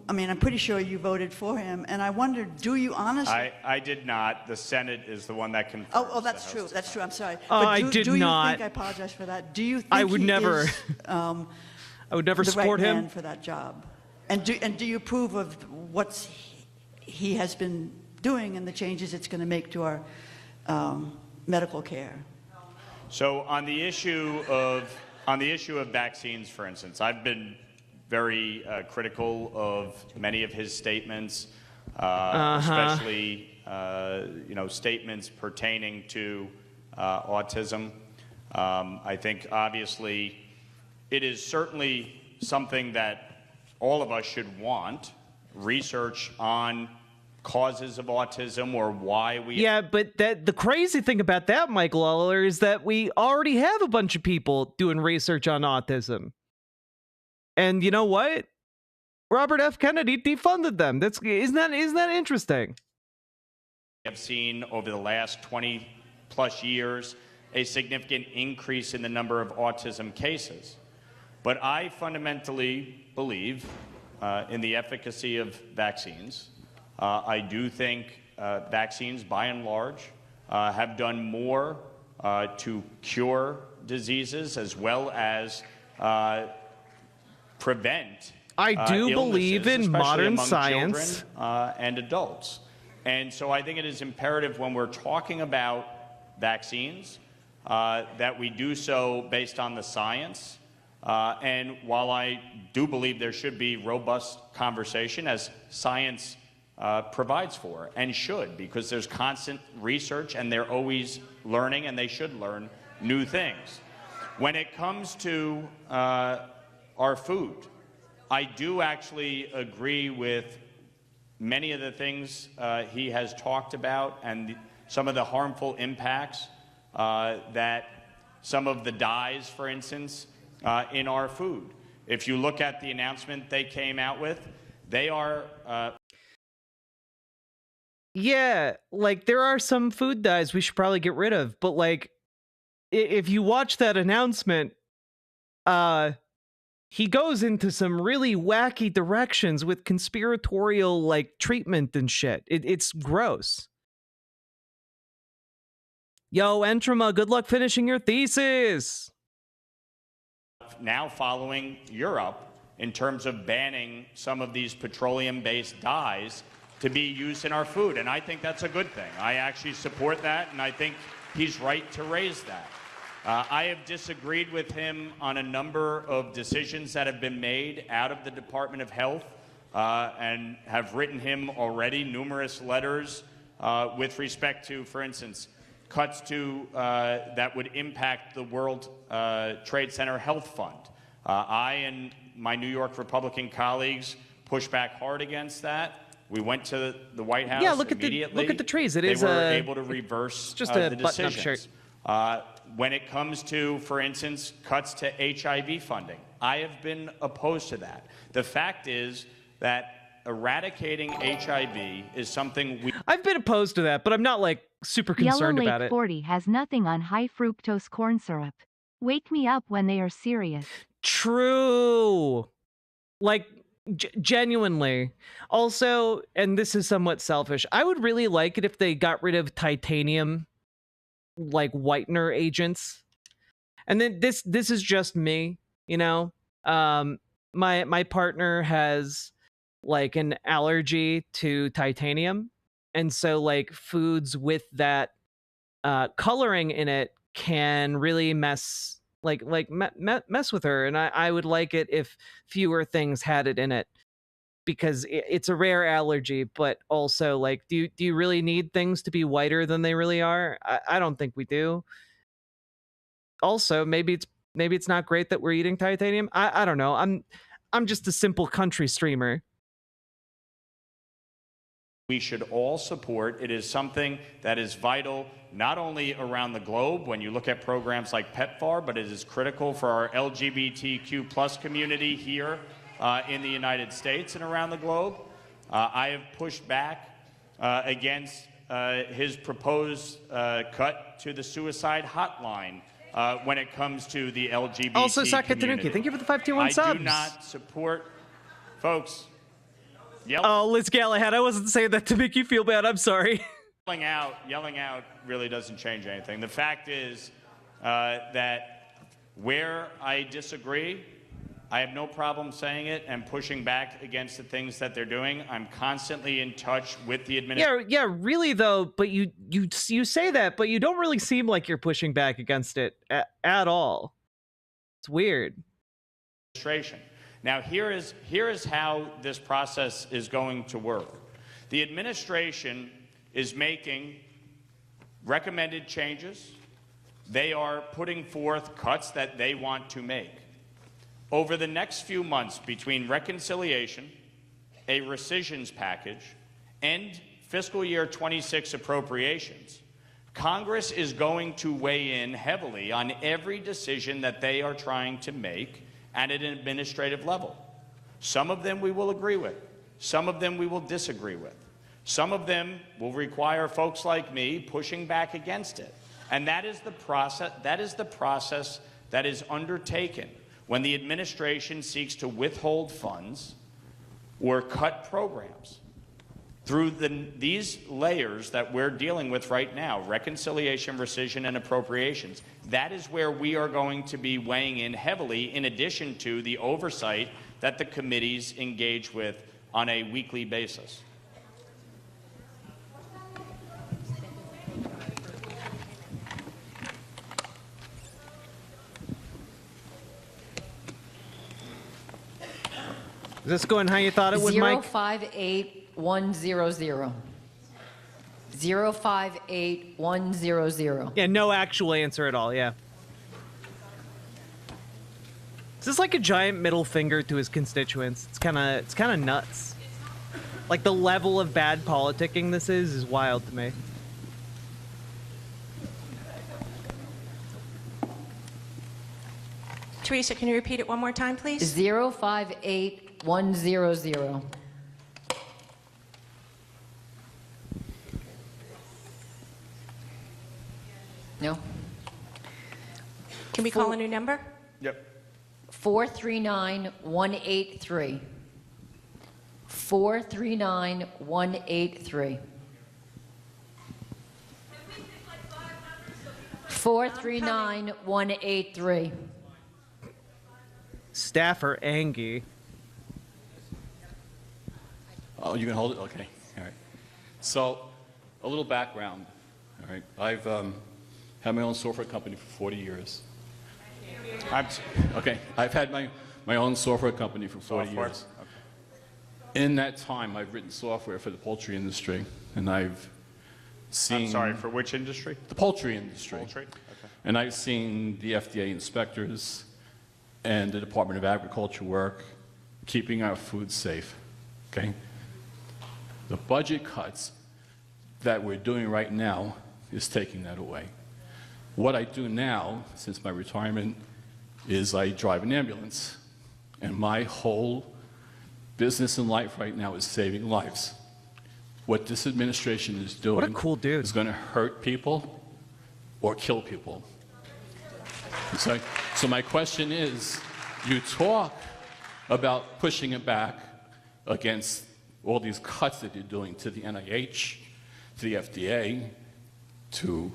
I'm pretty sure you voted for him, and I wonder, do you honestly? I did not. The Senate is the one that confirms. Oh, that's true. That's true. I'm sorry. I did do not. You think, I apologize for that. Do you think I would he never. Is, I would never the support right him man for that job? And do you approve of what he has been doing and the changes it's going to make to our medical care? So on the issue of vaccines, for instance, I've been very critical of many of his statements, especially statements pertaining to autism. I think obviously it is certainly something that all of us should want, research on causes of autism or why we... Yeah, but the crazy thing about that, Michael Lawler, is that we already have a bunch of people doing research on autism. And you know what? Robert F. Kennedy defunded them. Isn't that interesting? We have seen over the last 20 plus years a significant increase in the number of autism cases. But I fundamentally believe in the efficacy of vaccines. I do think vaccines, by and large, have done more to cure diseases as well as prevent I do believe in modern among science children, and adults. And so I think it is imperative when we're talking about vaccines that we do so based on the science. And while I do believe there should be robust conversation, as science provides for and should, because there's constant research and they're always learning and they should learn new things. When it comes to our food, I do actually agree with many of the things he has talked about and some of the harmful impacts that some of the dyes, for instance, in our food. If you look at the announcement they came out with, they are Yeah, like there are some food dyes we should probably get rid of, but like if you watch that announcement, he goes into some really wacky directions with conspiratorial like treatment and shit. It's gross. Yo, Entrama, good luck finishing your thesis. now following Europe in terms of banning some of these petroleum-based dyes to be used in our food. And I think that's a good thing. I actually support that, and I think he's right to raise that. I have disagreed with him on a number of decisions that have been made out of the Department of Health and have written him already numerous letters with respect to, for instance, cuts to that would impact the World Trade Center Health Fund. I and my New York Republican colleagues pushed back hard against that. We went to the White House immediately. Look at the trees. They were able to reverse just the a button-up decisions. shirt. When it comes to, for instance, cuts to HIV funding, I have been opposed to that. The fact is that eradicating HIV is something I've been opposed to that, but I'm not like super concerned Yellow about Lake it. 40 has nothing on high fructose corn syrup. Wake me up when they are serious. True. Like, genuinely. Also, and this is somewhat selfish, I would really like it if they got rid of titanium, like, whitener agents. And then this is just me, you know? My partner has, like, an allergy to titanium. And so, like, foods with that coloring in it can really mess with her, and I would like it if fewer things had it in it, because it's a rare allergy. But also, like, do you really need things to be whiter than they really are? I don't think we do. Also, maybe it's not great that we're eating titanium. I don't know. I'm just a simple country streamer. we should all support. It is something that is vital not only around the globe when you look at programs like PEPFAR, but it is critical for our LGBTQ plus community here in the United States and around the globe. I have pushed back against his proposed cut to the suicide hotline when it comes to the LGBT also, community. thank you for the 521 subs. I do not support, folks. Oh, Liz Galahad, I wasn't saying that to make you feel bad. I'm sorry. Yelling out really doesn't change anything. The fact is that where I disagree, I have no problem saying it and pushing back against the things that they're doing. I'm constantly in touch with the administration. Yeah, really though. But you say that, but you don't really seem like you're pushing back against it at all. It's weird. Now, here is how this process is going to work. The administration is making recommended changes. They are putting forth cuts that they want to make. Over the next few months, between reconciliation, a rescissions package, and fiscal year 26 appropriations, Congress is going to weigh in heavily on every decision that they are trying to make at an administrative level. Some of them we will agree with. Some of them we will disagree with. Some of them will require folks like me pushing back against it. And that is the process that is undertaken when the administration seeks to withhold funds or cut programs. Through these layers that we're dealing with right now, reconciliation, rescission, and appropriations, that is where we are going to be weighing in heavily, in addition to the oversight that the committees engage with on a weekly basis. Is this going how you thought it would, Mike? 058100. 058100. Yeah, no actual answer at all, yeah. Is this like a giant middle finger to his constituents? It's kind of nuts. Like, the level of bad politicking this is wild to me. Teresa, can you repeat it one more time, please? 058100. No? Can we call a new number? Yep. 439183. 439183. 439183. Staff are angry. Oh, you can hold it? Okay. All right. So, a little background. All right. I've had my own software company for 40 years. Okay. I've had my own software company for 40 years. Okay. In that time, I've written software for the poultry industry, and I've seen... I'm sorry, for which industry? The poultry industry. Poultry? Okay. And I've seen the FDA inspectors and the Department of Agriculture work, keeping our food safe, okay? The budget cuts that we're doing right now is taking that away. What I do now, since my retirement, is I drive an ambulance, and my whole business in life right now is saving lives. What this administration is doing what a cool dude. is going to hurt people or kill people. So my question is, you talk about pushing it back against all these cuts that you're doing to the NIH, to the FDA, to,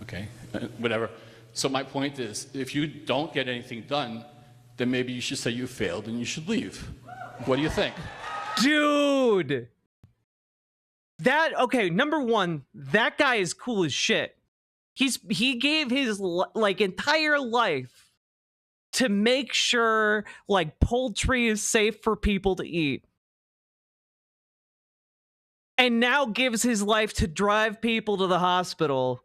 okay, whatever. So my point is, if you don't get anything done, then maybe you should say you failed and you should leave. What do you think? Dude! Okay, number one, that guy is cool as shit. He gave his like entire life to make sure like poultry is safe for people to eat. And now gives his life to drive people to the hospital.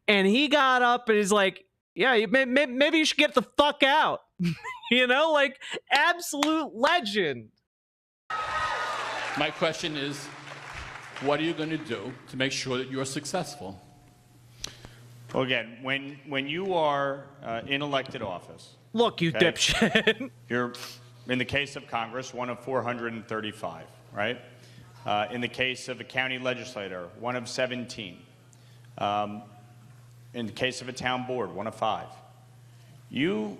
And he got up and is like, yeah, maybe you should get the fuck out. You know, like, absolute legend. My question is, what are you going to do to make sure that you're successful? Well, again, when you are in elected office... Look, you dipshit. You're, in the case of Congress, one of 435, right? In the case of a county legislator, one of 17. In the case of a town board, one of 5. You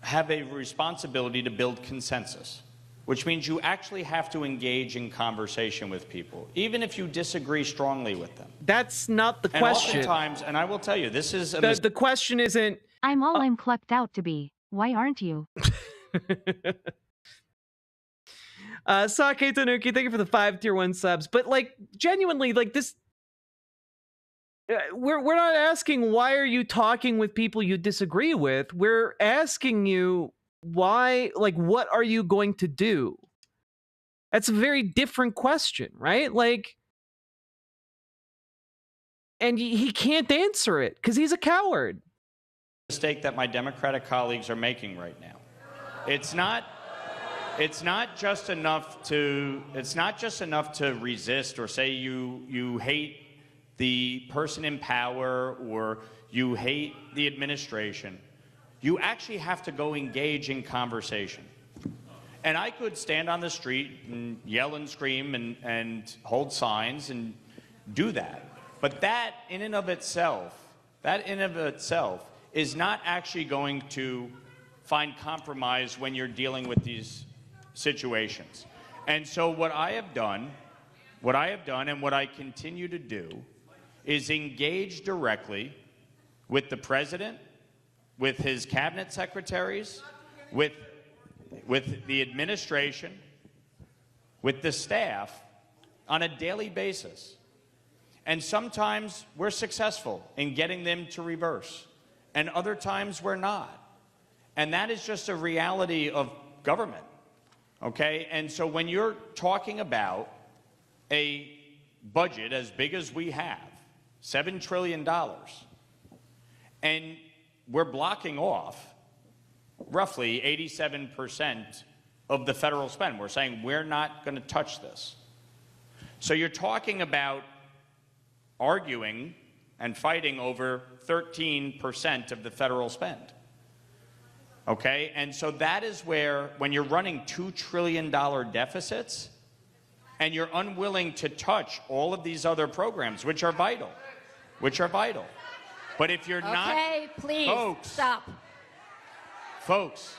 have a responsibility to build consensus, which means you actually have to engage in conversation with people, even if you disagree strongly with them. That's not the question. And oftentimes, and I will tell you, this is... The question isn't... I'm all I'm clucked out to be. Why aren't you? Sake Tanuki, thank you for the 5 tier 1 subs. But like, genuinely, like this... We're not asking why are you talking with people you disagree with. We're asking you why, like, what are you going to do? That's a very different question, right? Like, and he can't answer it because he's a coward. Mistake that my Democratic colleagues are making right now. It's not just enough to resist or say you hate the person in power or you hate the administration. You actually have to go engage in conversation. And I could stand on the street and yell and scream and hold signs and do that. But that in and of itself is not actually going to find compromise when you're dealing with these situations. And so what I have done and what I continue to do is engage directly with the president, with his cabinet secretaries, with the administration, with the staff on a daily basis. And sometimes we're successful in getting them to reverse, and other times we're not. And that is just a reality of government, okay? And so when you're talking about a budget as big as we have, $7 trillion, and we're blocking off roughly 87% of the federal spend. We're saying we're not going to touch this. So you're talking about arguing and fighting over 13% of the federal spend. Okay? And so that is where, when you're running $2 trillion deficits, and you're unwilling to touch all of these other programs, which are vital. But if you're not... Okay, please, stop. Folks,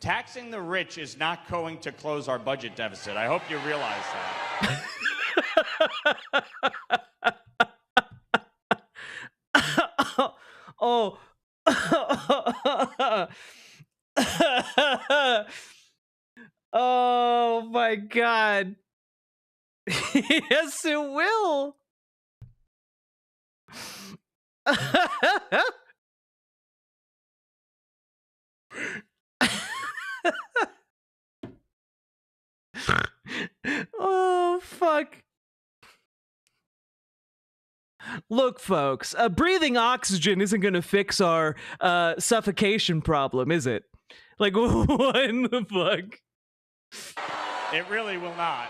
taxing the rich is not going to close our budget deficit. I hope you realize that. Oh. Oh my God. Yes, it will. Oh, fuck. Look, folks, breathing oxygen isn't going to fix our suffocation problem, is it? Like, what in the fuck? It really will not.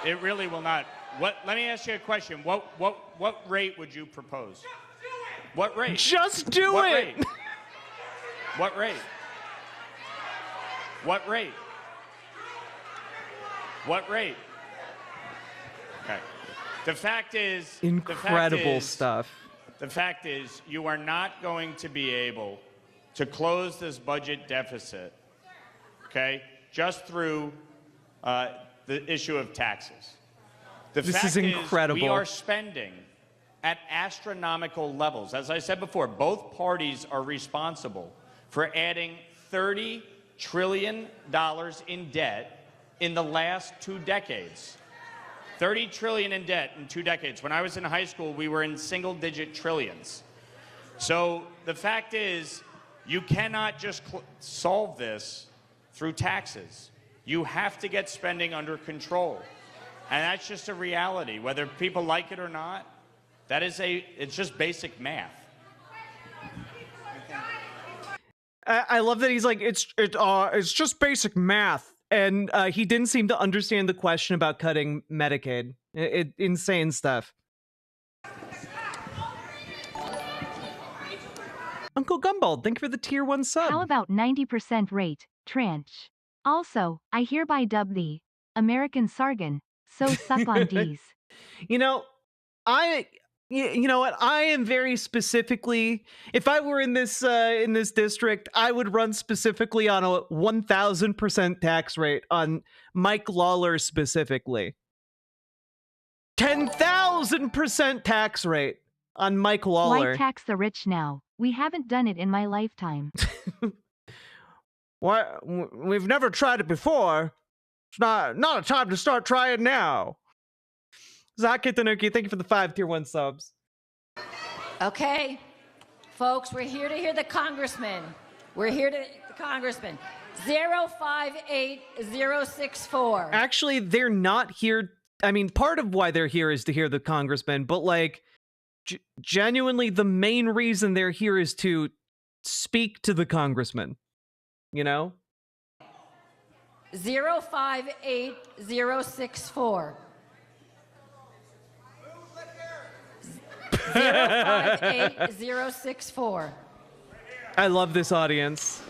It really will not. Let me ask you a question. What rate would you propose? What rate? Just do what it. Rate? What rate? What rate? What rate? Okay. The fact is... Incredible stuff. The fact is, you are not going to be able to close this budget deficit, okay, just through the issue of taxes. This is incredible. We are spending at astronomical levels. As I said before, both parties are responsible for adding $30 trillion in debt in the last 2 decades. 30 trillion in debt in 2 decades. When I was in high school, we were in single-digit trillions. So the fact is, you cannot just solve this through taxes. You have to get spending under control. And that's just a reality, whether people like it or not. It's just basic math. I love that he's like, it's just basic math. And he didn't seem to understand the question about cutting Medicaid. Insane stuff. Uncle Gumball, thank you for the tier 1 sub. How about 90% rate, tranche? Also, I hereby dub thee American Sargon, so suck on D's. You know, you know what? I am very specifically, if I were in this district, I would run specifically on a 1,000% tax rate on Mike Lawler specifically. 10,000% tax rate on Mike Lawler. Why tax the rich now? We haven't done it in my lifetime. Why? We've never tried it before. It's not a time to start trying now. Zach Kitanuki, thank you for the 5 tier 1 subs. Okay, folks, we're here to hear the congressman. We're here to the congressman. 058064. Actually, they're not here. I mean, part of why they're here is to hear the congressman, but like, genuinely, the main reason they're here is to speak to the congressman. You know? 058064. 058064. I love this audience.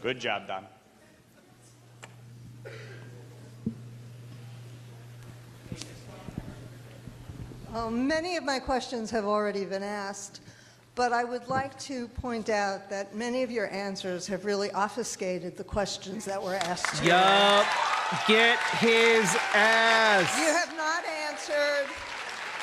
Good job, Don. Many of my questions have already been asked, but I would like to point out that many of your answers have really obfuscated the questions that were asked. Yup. Get his ass. You have not answered.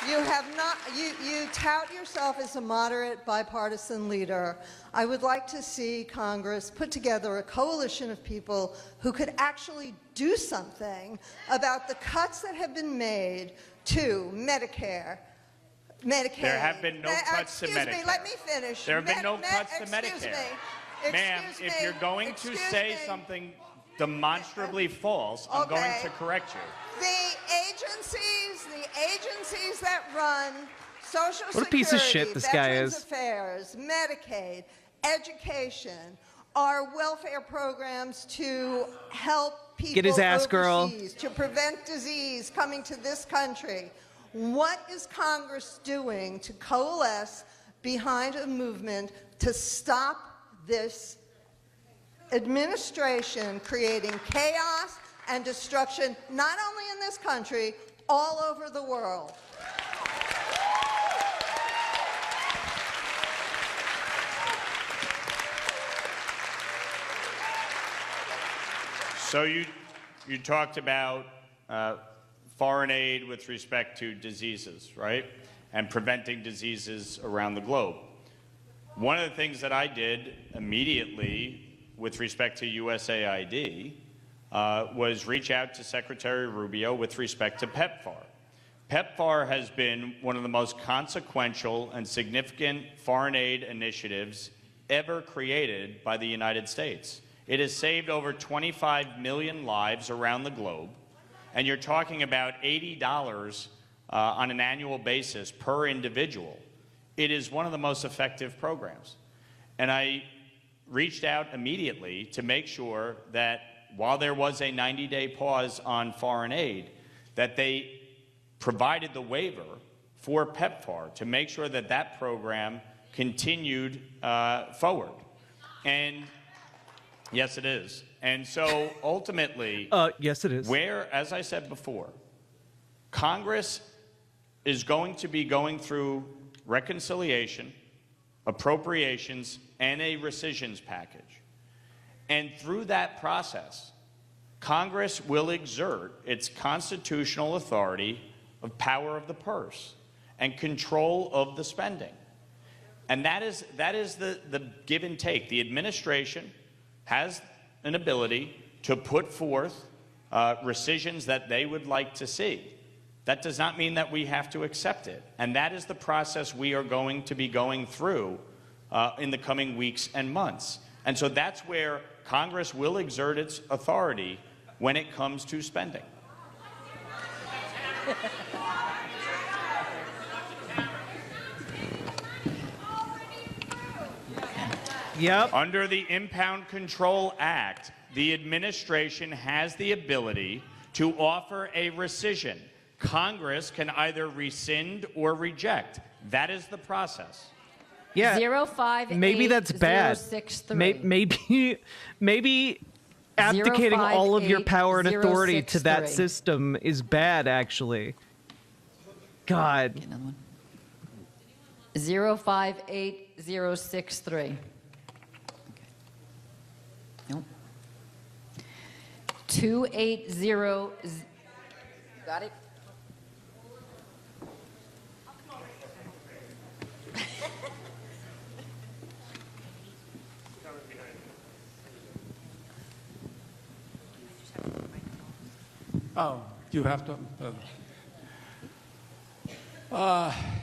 You have not. You tout yourself as a moderate bipartisan leader. I would like to see Congress put together a coalition of people who could actually do something about the cuts that have been made to Medicare, Medicaid. There have been no cuts to Medicare. Excuse me, let me finish. There have been no cuts to Medicare. Ma'am, if you're going to say something demonstrably false, I'm going to correct you. The agencies that run Social Security, what a piece of shit this guy Veterans is. Affairs, Medicaid, education, are welfare programs to help people Get his ass, girl. overseas, to prevent disease coming to this country. What is Congress doing to coalesce behind a movement to stop this administration creating chaos and destruction, not only in this country, all over the world? So you talked about foreign aid with respect to diseases, right? And preventing diseases around the globe. One of the things that I did immediately with respect to USAID was reach out to Secretary Rubio with respect to PEPFAR. PEPFAR has been one of the most consequential and significant foreign aid initiatives ever created by the United States. It has saved over 25 million lives around the globe, and you're talking about $80 on an annual basis per individual. It is one of the most effective programs. And I reached out immediately to make sure that while there was a 90-day pause on foreign aid, that they provided the waiver for PEPFAR to make sure that that program continued forward. And yes, it is. And so ultimately, yes, it is. Where, as I said before, Congress is going to be going through reconciliation, appropriations, and a rescissions package. And through that process, Congress will exert its constitutional authority of power of the purse and control of the spending. And that is the give and take. The administration has an ability to put forth rescissions that they would like to see. That does not mean that we have to accept it. And that is the process we are going to be going through in the coming weeks and months. And so that's where Congress will exert its authority when it comes to spending. Yep. Under the Impound Control Act, the administration has the ability to offer a rescission. Congress can either rescind or reject. That is the process. Yeah. 058 maybe that's bad. 063. Maybe abdicating all of your power and authority to that 063. system is bad, actually. God. 058063. Nope. 280. Got it? Oh, you have to.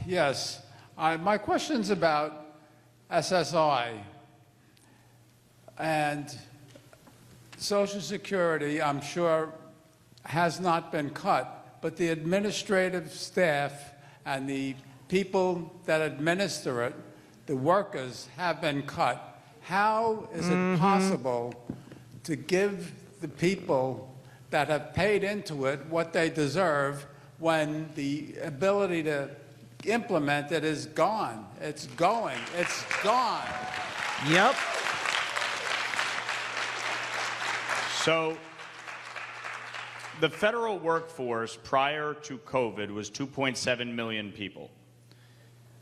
Yes. My question's about SSI and Social Security. I'm sure has not been cut, but the administrative staff and the people that administer it, the workers, have been cut. How is it possible to give the people that have paid into it what they deserve when the ability to implement it is gone? It's going. It's gone. Yep. So the federal workforce prior to COVID was 2.7 million people.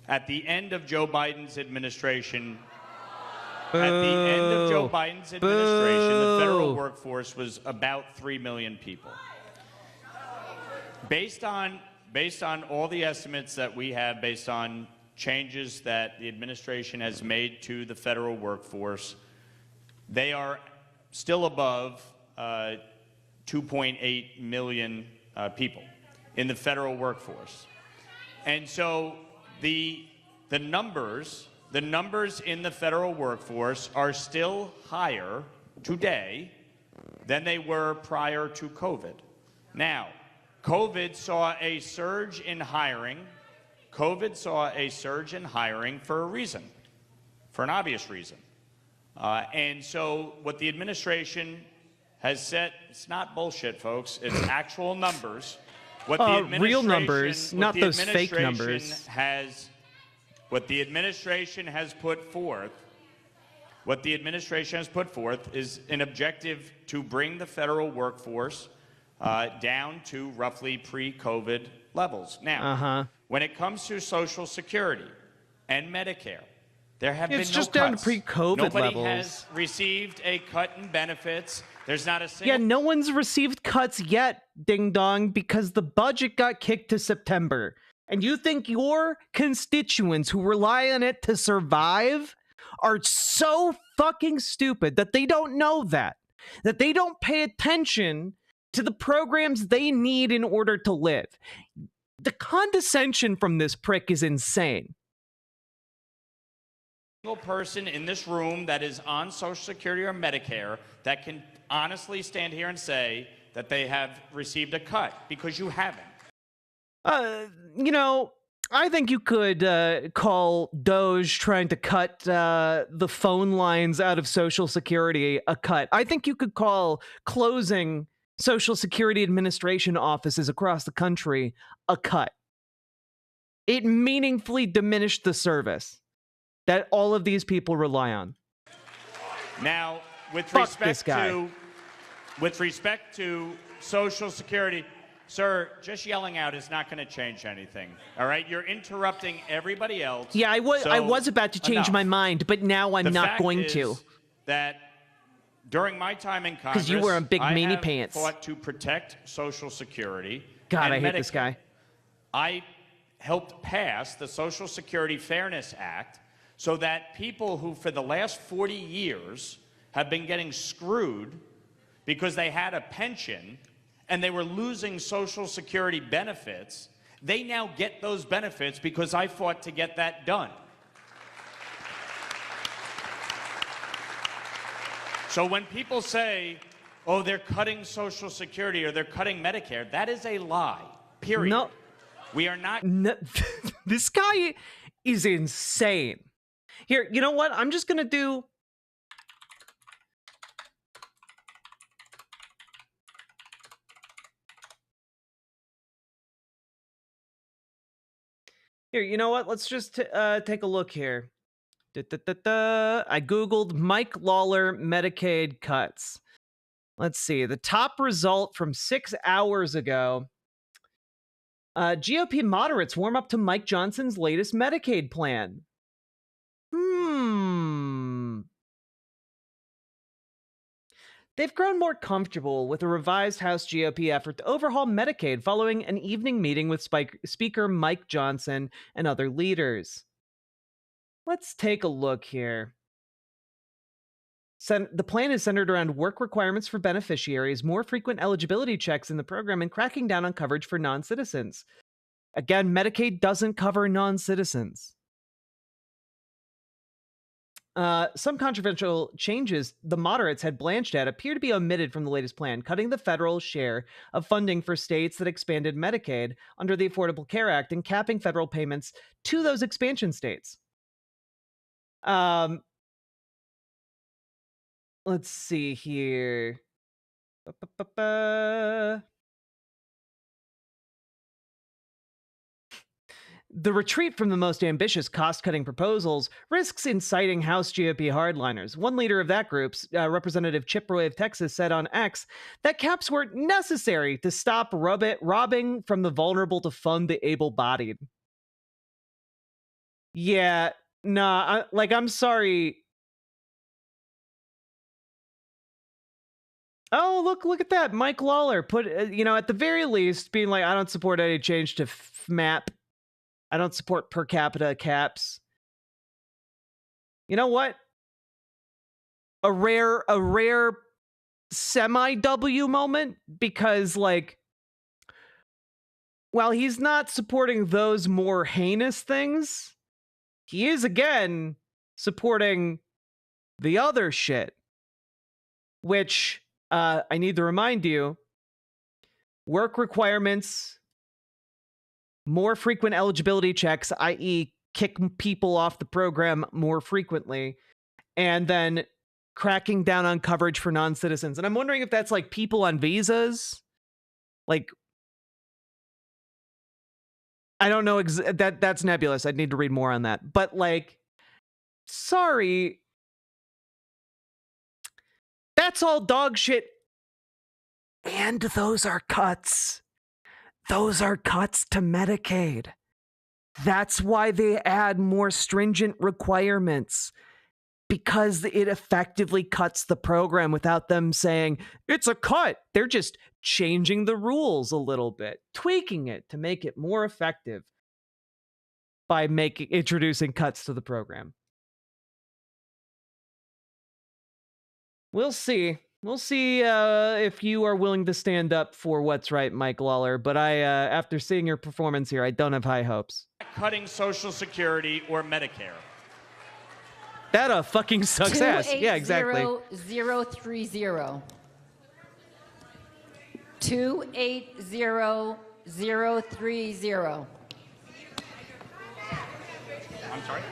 At the end of Joe Biden's administration, the federal workforce was about 3 million people. Based on all the estimates that we have, based on changes that the administration has made to the federal workforce, they are still above 2.8 million people in the federal workforce. And so the numbers in the federal workforce are still higher today than they were prior to COVID. Now, COVID saw a surge in hiring. COVID saw a surge in hiring for a reason, for an obvious reason. And so what the administration has set, it's not bullshit, folks, it's actual numbers. What real numbers, not those fake numbers. What the administration has put forth is an objective to bring the federal workforce down to roughly pre-COVID levels. Now, when it comes to Social Security and Medicare, there have been no cuts. It's just down to pre-COVID Nobody levels. has received a cut in benefits. There's not a single... Yeah, no one's received cuts yet, ding dong, because the budget got kicked to September. And you think your constituents who rely on it to survive are so fucking stupid that they don't know that they don't pay attention to the programs they need in order to live. The condescension from this prick is insane. Single person in this room that is on Social Security or Medicare that can honestly stand here and say that they have received a cut, because you haven't. You know, I think you could call Doge trying to cut the phone lines out of Social Security a cut. I think you could call closing Social Security Administration offices across the country a cut. It meaningfully diminished the service that all of these people rely on. Now, with Fuck this guy. respect to Social Security, sir, just yelling out is not going to change anything. All right, you're interrupting everybody else. Yeah, I was about to change enough. my mind, but now I'm not going to. That during my time in Congress, 'Cause you wear a big I meanie have pants. fought to protect Social Security. God, and I hate Medicare. this guy. I helped pass the Social Security Fairness Act so that people who for the last 40 years have been getting screwed because they had a pension and they were losing Social Security benefits, they now get those benefits because I fought to get that done. So when people say, oh, they're cutting Social Security or they're cutting Medicare, that is a lie, period. No. We are not... No, this guy is insane. Here, you know what? I'm just going to do... Here, you know what? Let's just take a look here. I Googled Mike Lawler Medicaid cuts. Let's see. The top result from 6 hours ago. GOP moderates warm up to Mike Johnson's latest Medicaid plan. They've grown more comfortable with a revised House GOP effort to overhaul Medicaid following an evening meeting with Speaker Mike Johnson and other leaders. Let's take a look here. The plan is centered around work requirements for beneficiaries, more frequent eligibility checks in the program, and cracking down on coverage for non-citizens. Again, Medicaid doesn't cover non-citizens. Some controversial changes the moderates had blanched at appear to be omitted from the latest plan, cutting the federal share of funding for states that expanded Medicaid under the Affordable Care Act and capping federal payments to those expansion states. Let's see here. The retreat from the most ambitious cost-cutting proposals risks inciting House GOP hardliners. One leader of that group, Representative Chipotle of Texas, said on X that caps were necessary to stop robbing from the vulnerable to fund the able-bodied. Yeah, nah, I'm sorry. Oh, look at that. Mike Lawler put, at the very least, being like, I don't support any change to FMAP. I don't support per capita caps. You know what? A rare semi-W moment, because, while he's not supporting those more heinous things, he is, again, supporting the other shit. Which, I need to remind you, work requirements, more frequent eligibility checks, i.e. kick people off the program more frequently, and then cracking down on coverage for non-citizens. And I'm wondering if that's like people on visas. Like, I don't know. That's nebulous. I'd need to read more on that. But like, sorry. That's all dog shit. And those are cuts. Those are cuts to Medicaid. That's why they add more stringent requirements. Because it effectively cuts the program without them saying, it's a cut. They're just changing the rules a little bit, tweaking it to make it more effective by introducing cuts to the program. We'll see. We'll see if you are willing to stand up for what's right, Mike Lawler. But after seeing your performance here, I don't have high hopes. Cutting Social Security or Medicare. That fucking sucks ass. Yeah, exactly. 280030. 280030. I'm sorry?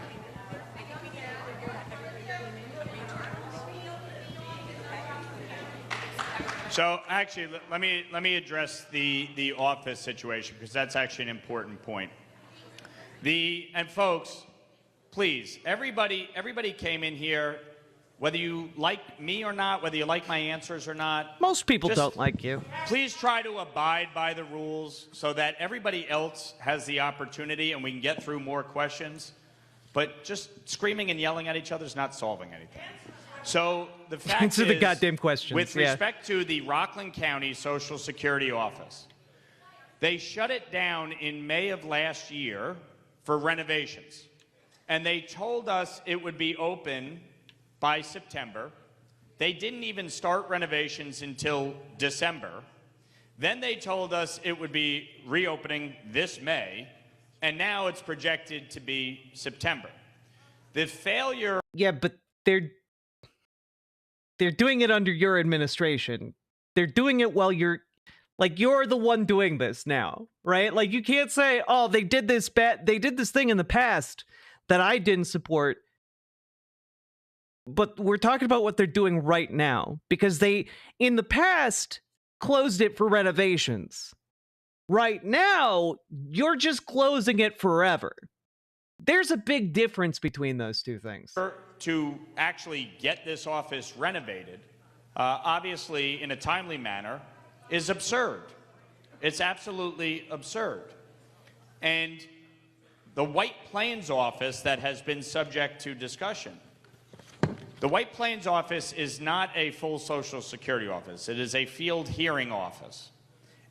So actually, let me address the office situation, because that's actually an important point. And folks, please, everybody came in here, whether you like me or not, whether you like my answers or not. Most people don't like you. Please try to abide by the rules so that everybody else has the opportunity and we can get through more questions. But just screaming and yelling at each other is not solving anything. So the fact Answer is, the goddamn questions. with respect to the Rockland County Social Security Office, they shut it down in May of last year for renovations. And they told us it would be open by September. They didn't even start renovations until December. Then they told us it would be reopening this May, and now it's projected to be September. The failure... Yeah, but they're doing it under your administration. They're doing it while you're the one doing this now, right? Like, you can't say, oh, they did this thing in the past that I didn't support. But we're talking about what they're doing right now, because they, in the past, closed it for renovations. Right now, you're just closing it forever. There's a big difference between those two things. To actually get this office renovated, obviously in a timely manner, is absurd. It's absolutely absurd. And the White Plains office that has been subject to discussion, the White Plains office is not a full Social Security office. It is a field hearing office.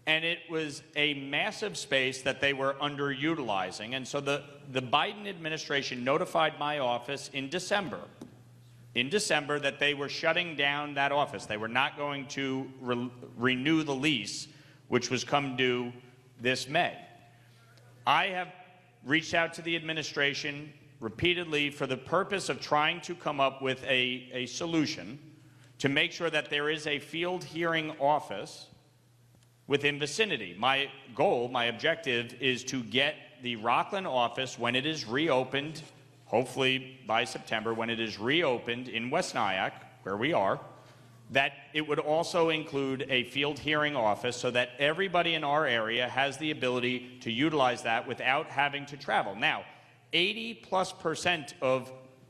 And it was a massive space that they were underutilizing. And so the Biden administration notified my office in December that they were shutting down that office. They were not going to renew the lease, which was come due this May. I have reached out to the administration repeatedly for the purpose of trying to come up with a solution to make sure that there is a field hearing office within vicinity. My goal, my objective, is to get the Rockland office, when it is reopened, hopefully by September, when it is reopened in West Nyack, where we are, that it would also include a field hearing office so that everybody in our area has the ability to utilize that without having to travel. Now, 80+% of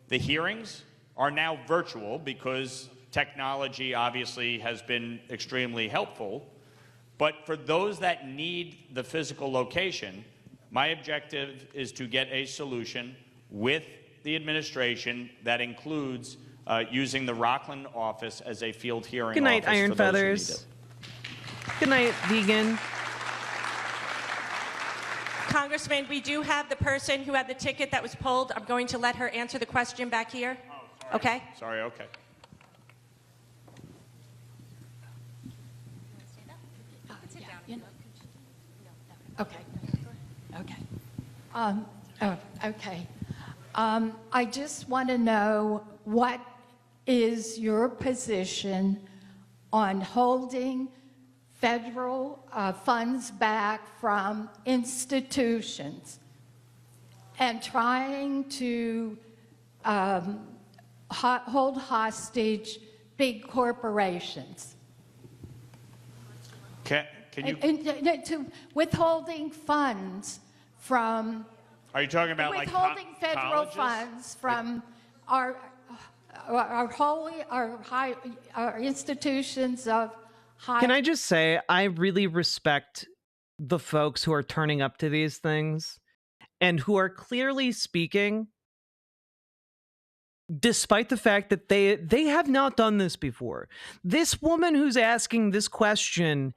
the hearings are now virtual because technology obviously has been extremely helpful. But for those that need the physical location, my objective is to get a solution with the administration that includes using the Rockland office as a field hearing Good night, office Iron for those who need Feathers. it. Good night, vegan. Congressman, we do have the person who had the ticket that was pulled. I'm going to let her answer the question back here. Oh, sorry. Okay? Sorry, okay. Okay. Okay. I just want to know, what is your position on holding federal funds back from institutions and trying to hold hostage big corporations. Can you? To withholding funds from. Are you talking about withholding like federal colleges? funds from our institutions of high. Can I just say, I really respect the folks who are turning up to these things and who are clearly speaking despite the fact that they have not done this before. This woman who's asking this question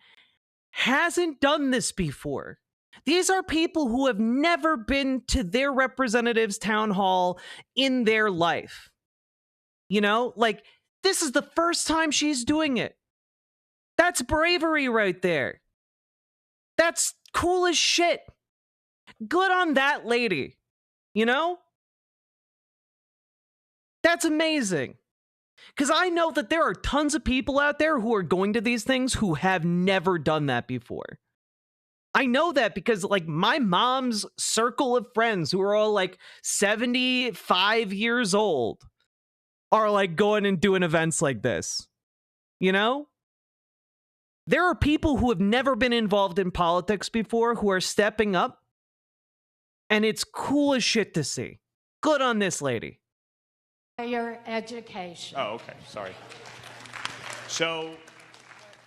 hasn't done this before. These are people who have never been to their representative's town hall in their life. You know, like, this is the first time she's doing it. That's bravery right there. That's cool as shit. Good on that lady. You know? That's amazing. Because I know that there are tons of people out there who are going to these things who have never done that before. I know that because, like, my mom's circle of friends who are all, like, 75 years old are, like, going and doing events like this. You know? There are people who have never been involved in politics before who are stepping up, and it's cool as shit to see. Good on this lady. Higher education. Oh, okay. Sorry. So,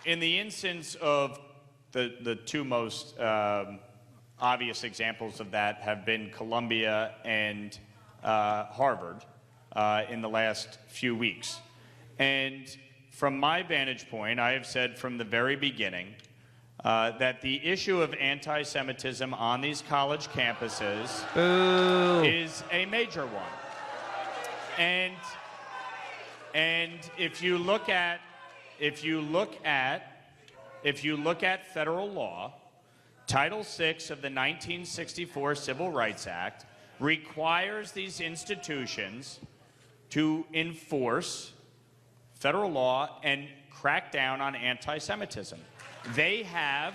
in the instance of the two most obvious examples of that have been Columbia and Harvard in the last few weeks. And from my vantage point, I have said from the very beginning that the issue of anti-Semitism on these college campuses is a major one. And if you look at federal law, Title VI of the 1964 Civil Rights Act requires these institutions to enforce federal law and crack down on anti-Semitism. They have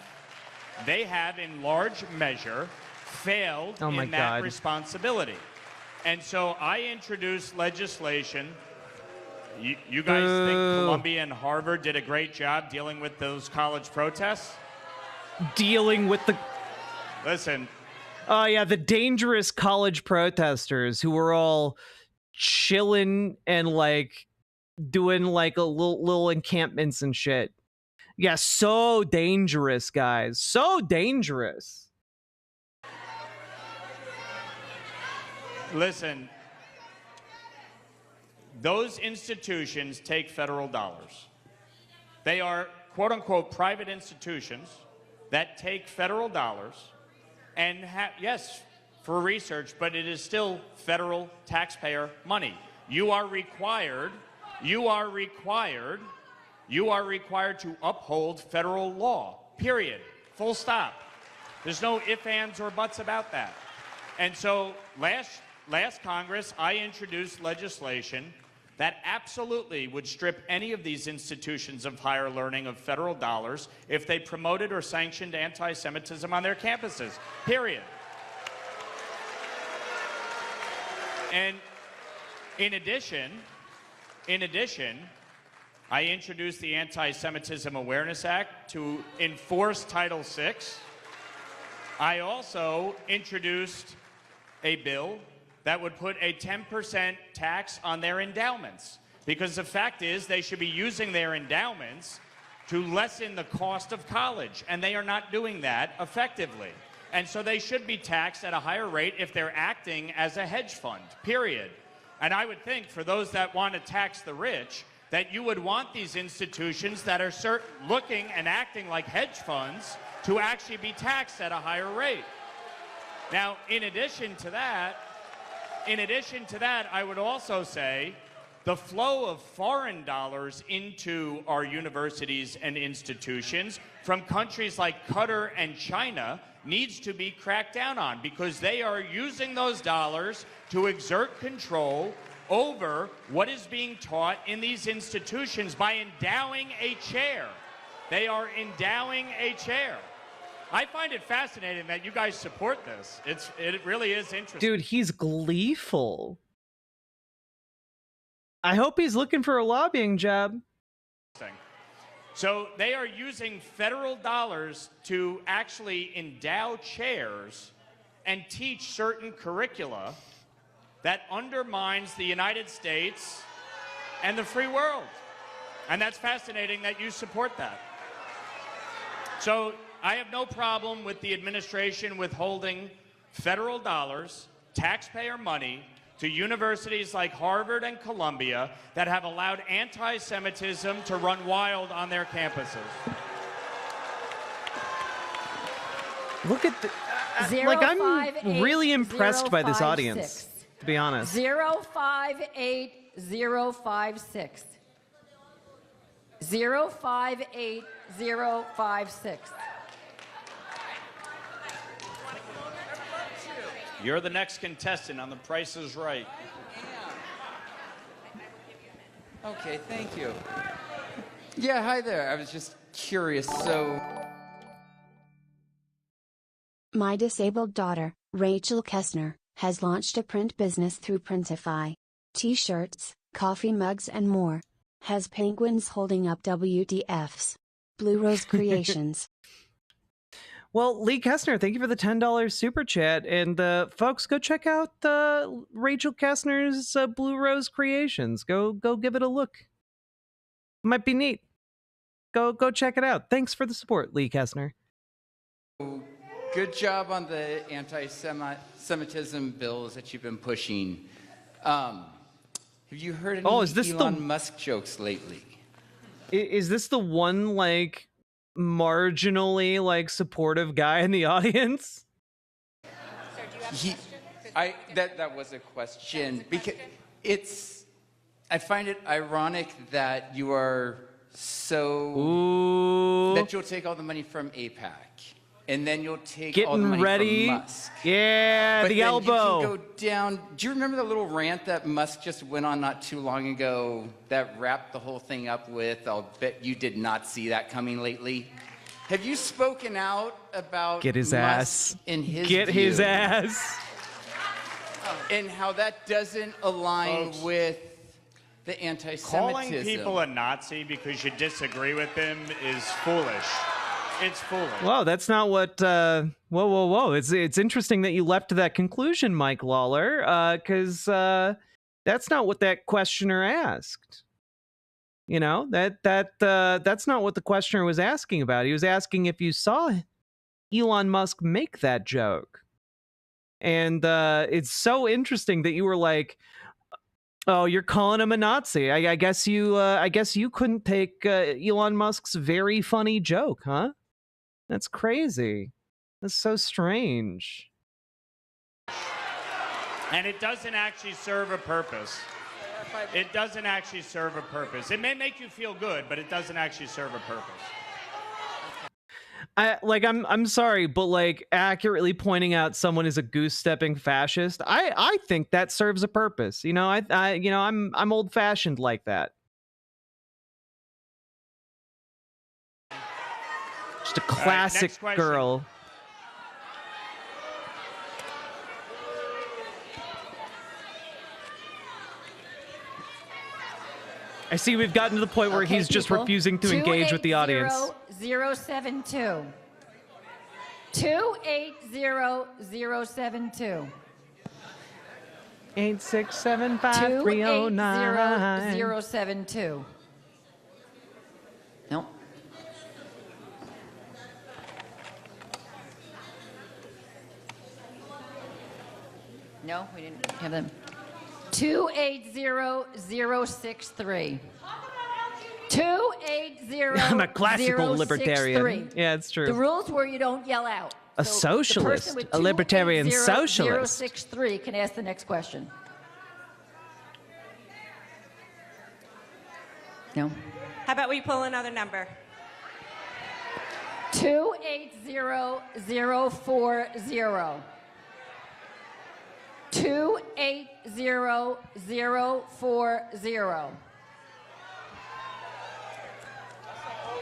in large measure failed in that responsibility. And so I introduced legislation. You guys think Columbia and Harvard did a great job dealing with those college protests? Dealing with the... Listen. Oh, yeah, the dangerous college protesters who were all chilling and, like, doing, like, a little encampments and shit. Yeah, so dangerous, guys. So dangerous. Listen, those institutions take federal dollars. They are, quote unquote, private institutions that take federal dollars and yes, for research, but it is still federal taxpayer money. You are required to uphold federal law, period, full stop. There's no ifs, ands, or buts about that. And so last Congress, I introduced legislation that absolutely would strip any of these institutions of higher learning of federal dollars if they promoted or sanctioned anti-Semitism on their campuses, period. And in addition, I introduced the Anti-Semitism Awareness Act to enforce Title VI. I also introduced a bill that would put a 10% tax on their endowments, because the fact is they should be using their endowments to lessen the cost of college, and they are not doing that effectively. And so they should be taxed at a higher rate if they're acting as a hedge fund, period. And I would think for those that want to tax the rich, that you would want these institutions that are looking and acting like hedge funds to actually be taxed at a higher rate. Now, in addition to that, I would also say the flow of foreign dollars into our universities and institutions from countries like Qatar and China needs to be cracked down on, because they are using those dollars to exert control over what is being taught in these institutions by endowing a chair. They are endowing a chair. I find it fascinating that you guys support this. It really is interesting. Dude, he's gleeful. I hope he's looking for a lobbying job. So they are using federal dollars to actually endow chairs and teach certain curricula that undermines the United States and the free world. And that's fascinating that you support that. So I have no problem with the administration withholding federal dollars, taxpayer money, to universities like Harvard and Columbia that have allowed anti-Semitism to run wild on their campuses. Look at the... like, I'm really impressed by this audience, to be honest. 058056. 058056. You're the next contestant on The Price is Right. Okay, thank you. Yeah, hi there. I was just curious, so... My disabled daughter, Rachel Kessner, has launched a print business through Printify. T-shirts, coffee mugs and more. Has penguins holding up WTFs. Blue Rose Creations. Well, Lee Kessner, thank you for the $10 super chat. And folks, go check out Rachel Kessner's Blue Rose Creations. Go give it a look. Might be neat. Go check it out. Thanks for the support, Lee Kessner. Good job on the anti-Semitism bills that you've been pushing. Have you heard any Elon Musk jokes lately? Is this the one, like, marginally, like, supportive guy in the audience? That was a question. Because I find it ironic that you are so... that you'll take all the money from AIPAC. And then you'll take all the money from Musk. Yeah, but the then elbow. You can go down. Do you remember the little rant that Musk just went on not too long ago that wrapped the whole thing up with, I'll bet you did not see that coming lately? Have you spoken out about Get his Musk ass. and his Get view? his ass. And how that doesn't align with the anti-Semitism. Calling people a Nazi because you disagree with them is foolish. It's foolish. Whoa, that's not what... whoa. It's interesting that you leapt to that conclusion, Mike Lawler, because that's not what that questioner asked. You know, that's not what the questioner was asking about. He was asking if you saw Elon Musk make that joke. And it's so interesting that you were like, oh, you're calling him a Nazi. I guess you couldn't take Elon Musk's very funny joke, huh? That's crazy. That's so strange. And it doesn't actually serve a purpose. It doesn't actually serve a purpose. It may make you feel good, but it doesn't actually serve a purpose. I'm sorry, but like accurately pointing out someone is a goose-stepping fascist, I think that serves a purpose. You know, I'm old-fashioned like that. Just a classic girl. I see we've gotten to the point where he's just refusing to engage with the audience. 280072. 280072. 8675309. 280072. Nope. No, we didn't have them. 280063. 280. I'm a classical libertarian. Yeah, it's true. The rules where you don't yell out. A socialist, a libertarian socialist. 063 can ask the next question. No. How about we pull another number? 280040. 280040.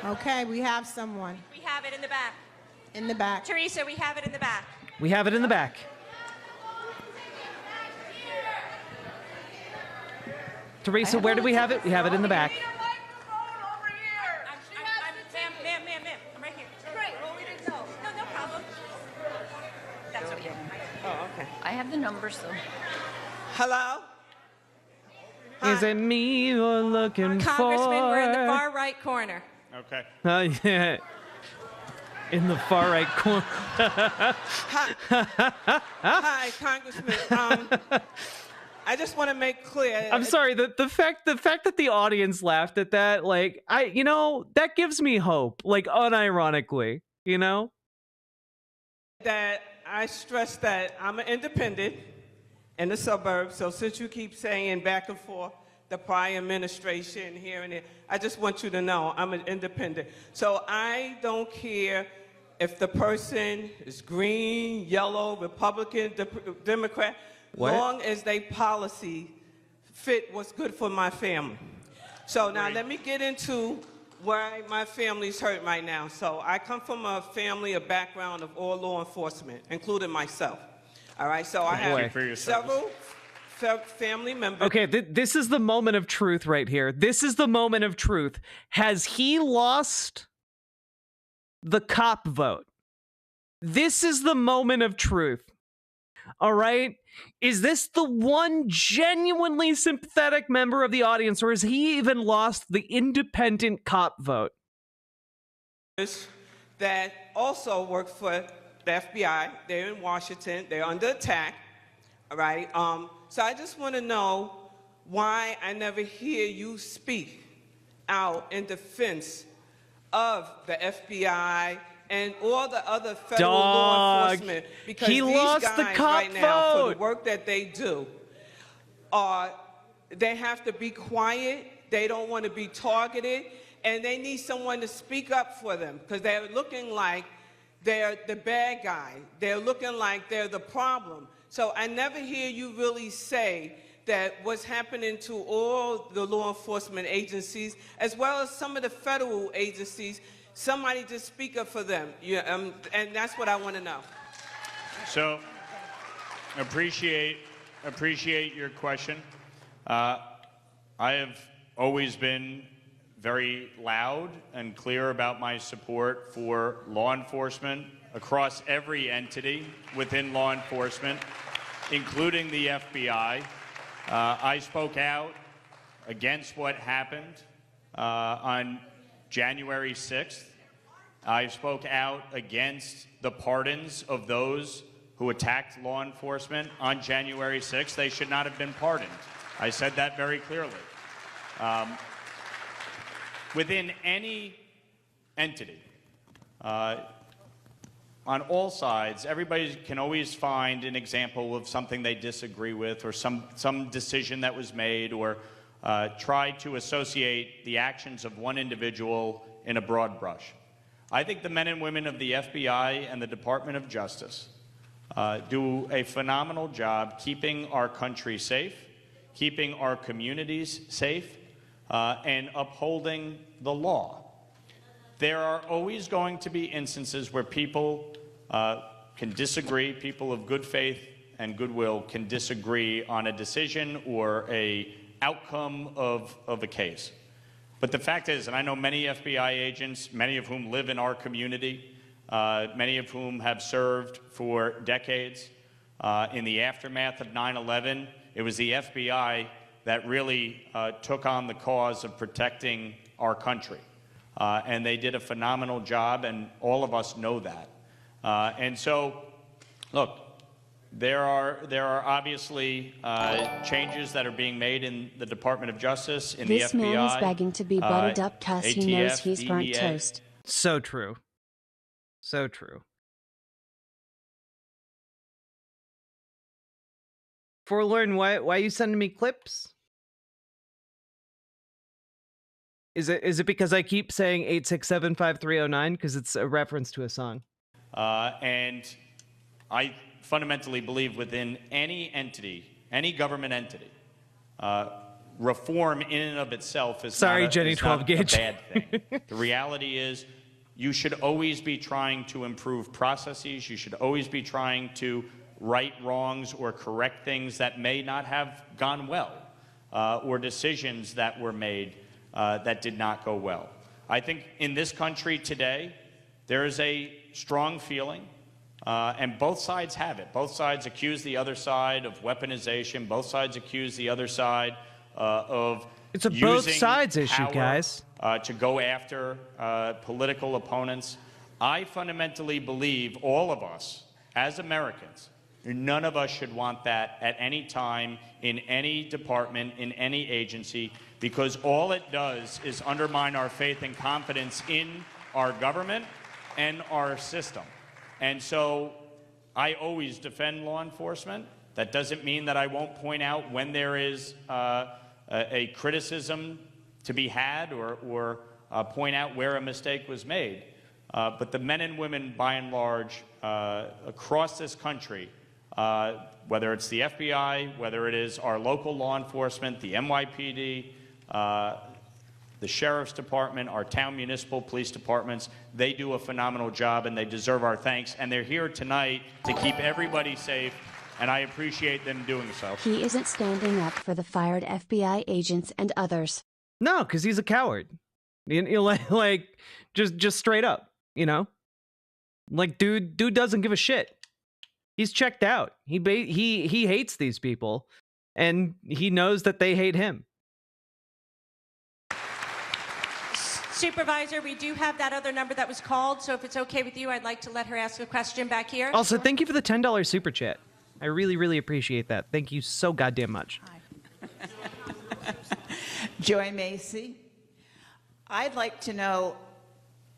Okay, we have someone. We have it in the back. In the back. Teresa, we have it in the back. We have it in the back. Teresa, where do we have it? We have it in the back. Ma'am, I'm right here. Great. Oh, we didn't know. No problem. That's okay. Oh, okay. I have the numbers, so. Hello? Is it me you're looking for? Congressman, we're in the far right corner. Okay. Yeah. In the far right corner. Hi, Congressman. I just want to make clear. I'm sorry, the fact that the audience laughed at that, like, that gives me hope, like, unironically, That I stress that I'm an independent in the suburbs, so since you keep saying back and forth the prior administration here and there, I just want you to know I'm an independent. So I don't care if the person is green, yellow, Republican, Democrat, What? long as they policy fit what's good for my family. So now let me get into why my family's hurt right now. So I come from a family, a background of all law enforcement, including myself. All right, so I have several family members. Okay, this is the moment of truth right here. This is the moment of truth. Has he lost the cop vote? This is the moment of truth. All right? Is this the one genuinely sympathetic member of the audience, or has he even lost the independent cop vote? That also work for the FBI. They're in Washington. They're under attack. All right? So I just want to know why I never hear you speak out in defense of the FBI and all the other federal law enforcement, because he these lost guys the cop right now, for vote. the work that they do, they have to be quiet. They don't want to be targeted, and they need someone to speak up for them because they're looking like they're the bad guy. They're looking like they're the problem. So I never hear you really say that what's happening to all the law enforcement agencies, as well as some of the federal agencies, somebody just speak up for them. And that's what I want to know. So, appreciate your question. I have always been very loud and clear about my support for law enforcement across every entity within law enforcement, including the FBI. I spoke out against what happened on January 6th. I spoke out against the pardons of those who attacked law enforcement on January 6th. They should not have been pardoned. I said that very clearly. Within any entity, on all sides, everybody can always find an example of something they disagree with, or some decision that was made, or try to associate the actions of one individual in a broad brush. I think the men and women of the FBI and the Department of Justice do a phenomenal job keeping our country safe, keeping our communities safe, and upholding the law. There are always going to be instances where people can disagree, people of good faith and goodwill can disagree on a decision or a outcome of a case. But the fact is, and I know many FBI agents, many of whom live in our community, many of whom have served for decades. In the aftermath of 9/11, it was the FBI that really took on the cause of protecting our country. And they did a phenomenal job, and all of us know that. And so, look, there are obviously changes that are being made in the Department of Justice, in the FBI. This man is begging to be buttered up because he knows he's burnt DEA. toast. So true. So true. Forlorn, why are you sending me clips? Is it because I keep saying 8675309 because it's a reference to a song? And I fundamentally believe within any entity, any government entity, reform in and of itself is Sorry, not Jenny is not 12 gauge. a bad thing. The reality is you should always be trying to improve processes. You should always be trying to right wrongs or correct things that may not have gone well. or decisions that were made that did not go well. I think in this country today, there is a strong feeling, and both sides have it. Both sides accuse the other side of weaponization. Both sides accuse the other side of It's a using both sides issue, power, guys. to go after political opponents. I fundamentally believe all of us, as Americans, none of us should want that at any time, in any department, in any agency, because all it does is undermine our faith and confidence in our government and our system. And so I always defend law enforcement. That doesn't mean that I won't point out when there is a criticism to be had or point out where a mistake was made. But the men and women, by and large, across this country, whether it's the FBI, whether it is our local law enforcement, the NYPD, the Sheriff's Department, our town municipal police departments, they do a phenomenal job and they deserve our thanks. And they're here tonight to keep everybody safe, and I appreciate them doing so. He isn't standing up for the fired FBI agents and others. No, because he's a coward. Like just straight up, you know? Like, dude doesn't give a shit. He's checked out. He hates these people, and he knows that they hate him. Supervisor, we do have that other number that was called, so if it's okay with you, I'd like to let her ask a question back here. Also, thank you for the $10 super chat. I really, really appreciate that. Thank you so goddamn much. Joy Macy, I'd like to know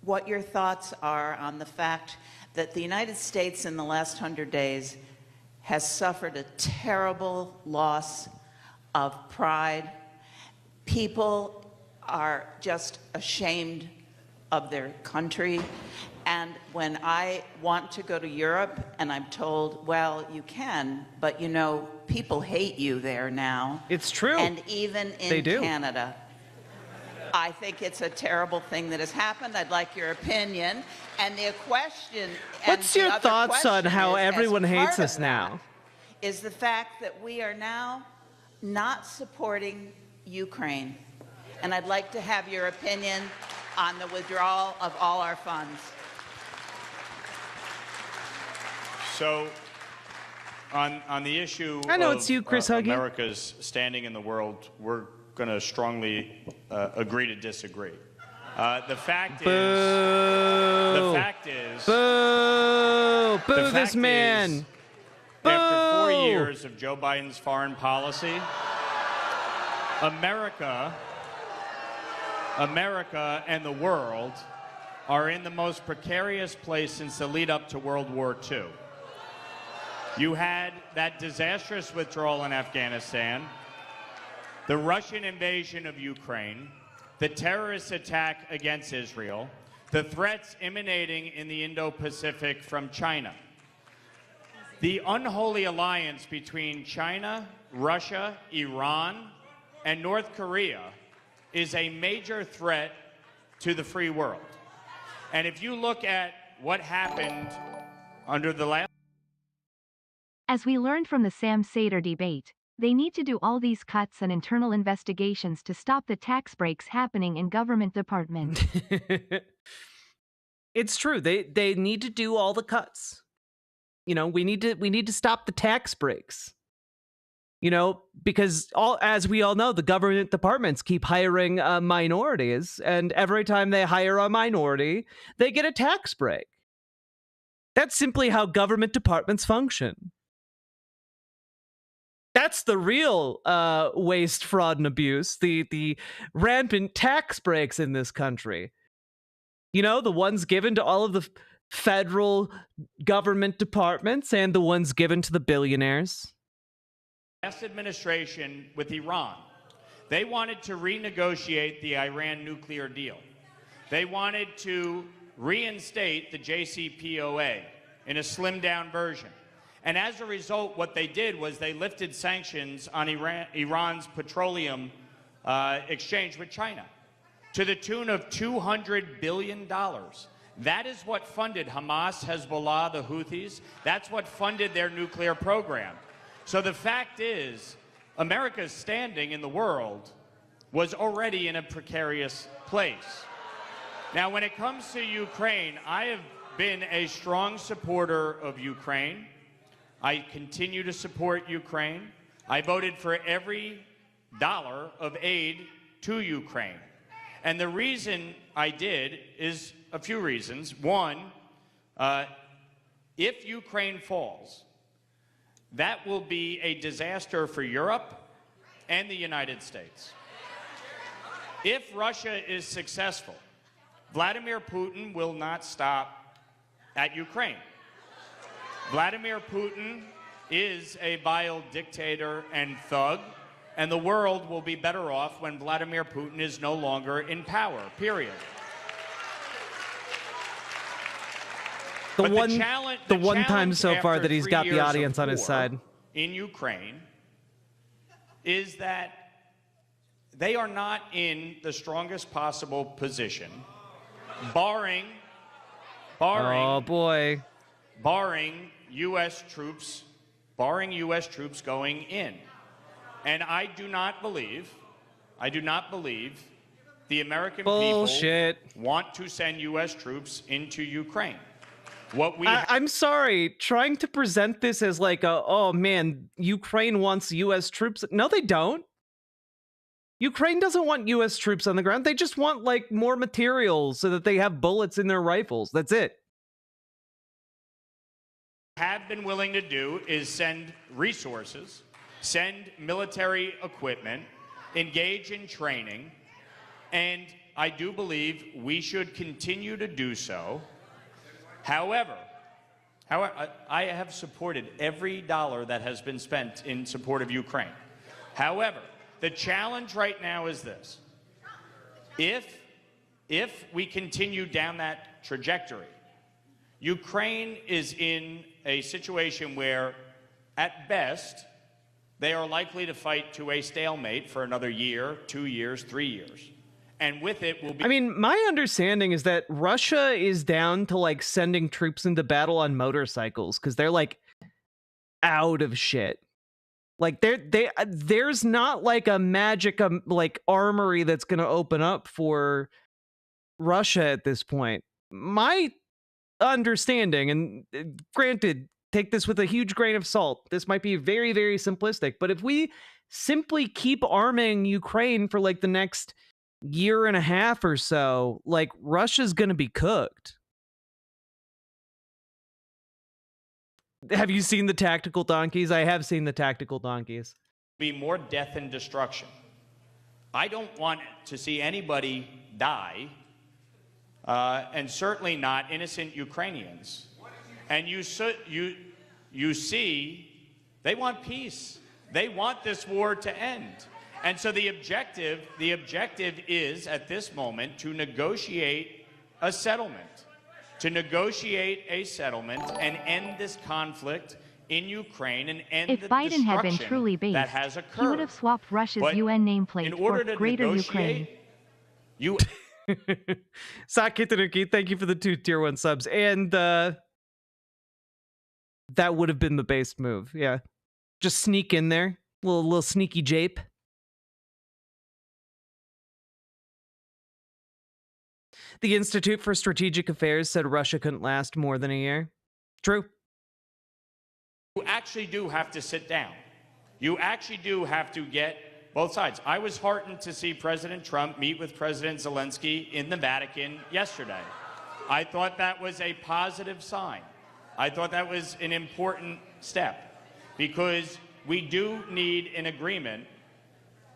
what your thoughts are on the fact that the United States in the last 100 days has suffered a terrible loss of pride. People are just ashamed of their country. And when I want to go to Europe and I'm told, well, you can, but you know, people hate you there now. It's true. And even in They do. Canada. I think it's a terrible thing that has happened. I'd like your opinion. And the question... What's your thoughts on how everyone hates us now? Is the fact that we are now not supporting Ukraine. And I'd like to have your opinion on the withdrawal of all our funds. So, on the issue I know of it's you, Chris Huggy. America's standing in the world, we're going to strongly agree to disagree. The fact is, boo! Boo this man! After 4 years of Joe Biden's foreign policy, America and the world are in the most precarious place since the lead up to World War II. You had that disastrous withdrawal in Afghanistan, the Russian invasion of Ukraine, the terrorist attack against Israel, the threats emanating in the Indo-Pacific from China. The unholy alliance between China, Russia, Iran, and North Korea is a major threat to the free world. And if you look at what happened under the last... As we learned from the Sam Seder debate, they need to do all these cuts and internal investigations to stop the tax breaks happening in government departments. It's true. They need to do all the cuts. You know, we need to stop the tax breaks. You know, because as we all know, the government departments keep hiring minorities, and every time they hire a minority, they get a tax break. That's simply how government departments function. That's the real waste, fraud, and abuse, the rampant tax breaks in this country. You know, the ones given to all of the federal government departments and the ones given to the billionaires. Last administration with Iran, they wanted to renegotiate the Iran nuclear deal. They wanted to reinstate the JCPOA in a slimmed-down version. And as a result, what they did was they lifted sanctions on Iran's petroleum exchange with China to the tune of $200 billion. That is what funded Hamas, Hezbollah, the Houthis. That's what funded their nuclear program. So the fact is America's standing in the world was already in a precarious place. Now, when it comes to Ukraine, I have been a strong supporter of Ukraine. I continue to support Ukraine. I voted for every dollar of aid to Ukraine. And the reason I did is a few reasons. One, if Ukraine falls, that will be a disaster for Europe and the United States. If Russia is successful, Vladimir Putin will not stop at Ukraine. Vladimir Putin is a vile dictator and thug, and the world will be better off when Vladimir Putin is no longer in power, period. The one time so far that he's got the audience on his side in Ukraine is that they are not in the strongest possible position, barring oh boy, barring U.S. troops going in. And I do not believe the American people want to send U.S. troops into Ukraine. I'm sorry, trying to present this as like oh man, Ukraine wants U.S. troops. No, they don't. Ukraine doesn't want U.S. troops on the ground. They just want like more materials so that they have bullets in their rifles. That's it. Have been willing to do is send resources, send military equipment, engage in training, and I do believe we should continue to do so. However, I have supported every dollar that has been spent in support of Ukraine. However, the challenge right now is this. If we continue down that trajectory, Ukraine is in a situation where, at best, they are likely to fight to a stalemate for another year, 2 years, 3 years. And with it will be... I mean, my understanding is that Russia is down to like sending troops into battle on motorcycles because they're like out of shit. Like there's not like a magic like armory that's going to open up for Russia at this point. My understanding, and granted, take this with a huge grain of salt, this might be very, very simplistic, but if we simply keep arming Ukraine for like the next year and a half or so, like Russia's going to be cooked. Have you seen the tactical donkeys? I have seen the tactical donkeys. Be more death and destruction. I don't want to see anybody die, and certainly not innocent Ukrainians. And you see, they want peace. They want this war to end. And so the objective is, at this moment, to negotiate a settlement. To negotiate a settlement and end this conflict in Ukraine and end if the Biden had been destruction truly based, that has occurred. he would have swapped Russia's But UN nameplate in order for to Greater negotiate, Ukraine. Sakitanuki, thank you for the 2 tier 1 subs. And that would have been the base move. Yeah. Just sneak in there. Little sneaky jape. The Institute for Strategic Affairs said Russia couldn't last more than a year. True. You actually do have to sit down. You actually do have to get both sides. I was heartened to see President Trump meet with President Zelensky in the Vatican yesterday. I thought that was a positive sign. I thought that was an important step because we do need an agreement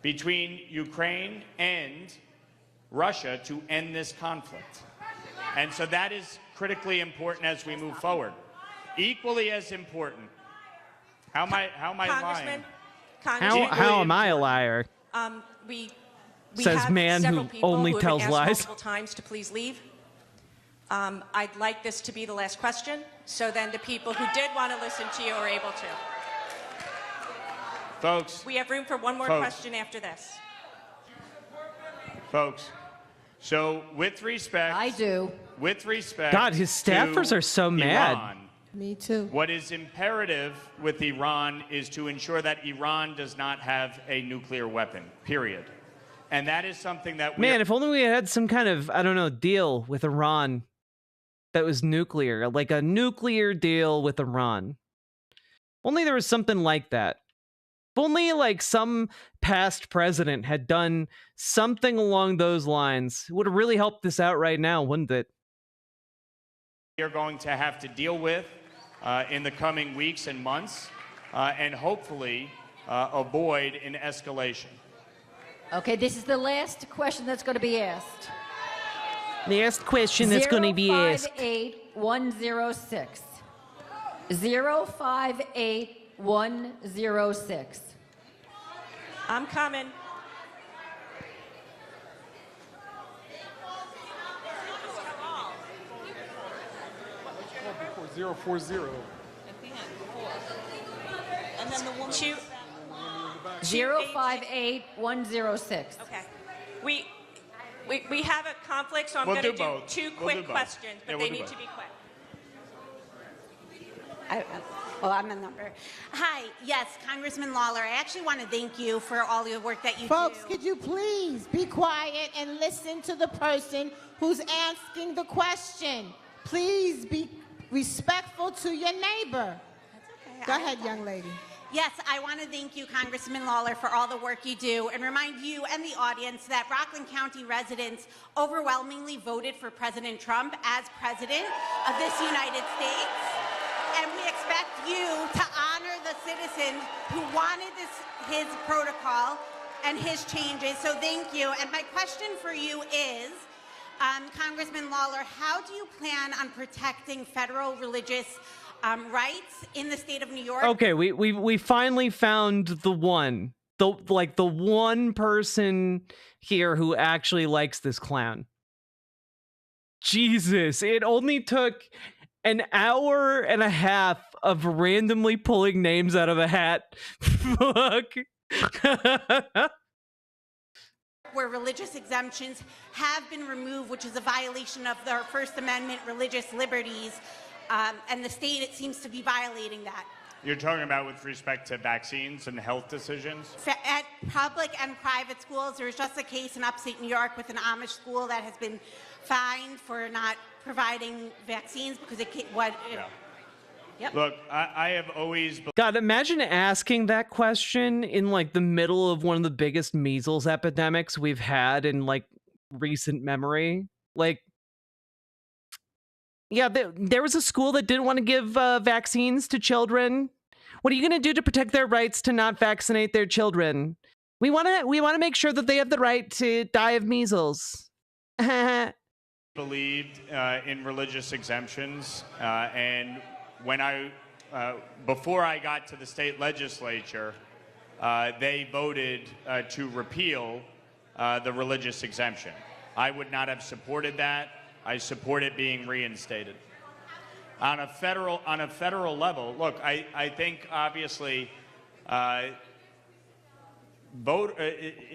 between Ukraine and Russia to end this conflict. And so that is critically important as we move forward. Equally as important. How am I lying? How am I a liar? We Says have man several who people only who have tells been asked lies. multiple times to please leave. I'd like this to be the last question, so then the people who did want to listen to you are able to. Folks. We have room for one more question after this. Folks, so with respect... I do. With respect God, his staffers to are so mad. Iran Me too. What is imperative with Iran is to ensure that Iran does not have a nuclear weapon, period. And that is something that Man, if only we had some kind of, I don't know, deal with Iran that was nuclear, like a nuclear deal with Iran. Only there was something like that. If only like some past president had done something along those lines, it would have really helped this out right now, wouldn't it? we are going to have to deal with in the coming weeks and months, and hopefully avoid an escalation. Okay, this is the last question that's going to be asked. Last question that's going to be asked. 058106. 058106. I'm coming. Before 040. And then the woman. 058106. Okay. We have a conflict, so I'm We'll going to do do both. two We'll do quick both. questions, but Yeah, they we'll do need both. to be quick. I'm a number. Hi, yes, Congressman Lawler. I actually want to thank you for all your work that you Folks, do. could you please be quiet and listen to the person who's asking the question? Please be respectful to your neighbor. Go ahead, young lady. Yes, I want to thank you, Congressman Lawler, for all the work you do and remind you and the audience that Rockland County residents overwhelmingly voted for President Trump as president of this United States. And we expect you to honor the citizens who wanted his protocol and his changes. So thank you. And my question for you is, Congressman Lawler, how do you plan on protecting federal religious rights in the state of New York? Okay, we finally found the one. The one person here who actually likes this clown. Jesus, it only took an hour and a half of randomly pulling names out of a hat. Fuck. Where religious exemptions have been removed, which is a violation of their First Amendment religious liberties, and the state, it seems to be violating that. You're talking about with respect to vaccines and health decisions? At public and private schools, there's just a case in upstate New York with an Amish school that has been fined for not providing vaccines because it Yep. Look, I have always... God, imagine asking that question in like the middle of one of the biggest measles epidemics we've had in like recent memory. Like, yeah, there was a school that didn't want to give vaccines to children. What are you going to do to protect their rights to not vaccinate their children? We want to make sure that they have the right to die of measles. Believed in religious exemptions, and when before I got to the state legislature, they voted to repeal the religious exemption. I would not have supported that. I support it being reinstated. On a federal level, look, I think obviously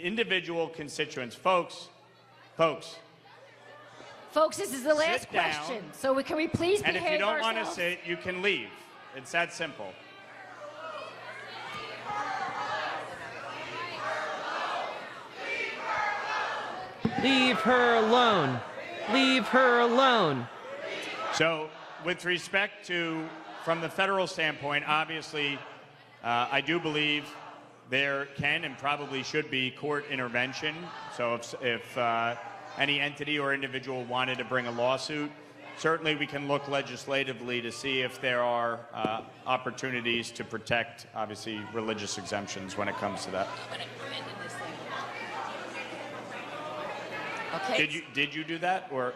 individual constituents, folks. Folks, this is the last Sit down. question. So can we please And behave if you don't ourselves? want to sit, you can leave. It's that simple. Leave her alone. Leave her alone. So with respect to, from the federal standpoint, obviously, I do believe there can and probably should be court intervention. So if any entity or individual wanted to bring a lawsuit, certainly we can look legislatively to see if there are opportunities to protect, obviously, religious exemptions when it comes to that. Okay. Did you do that, or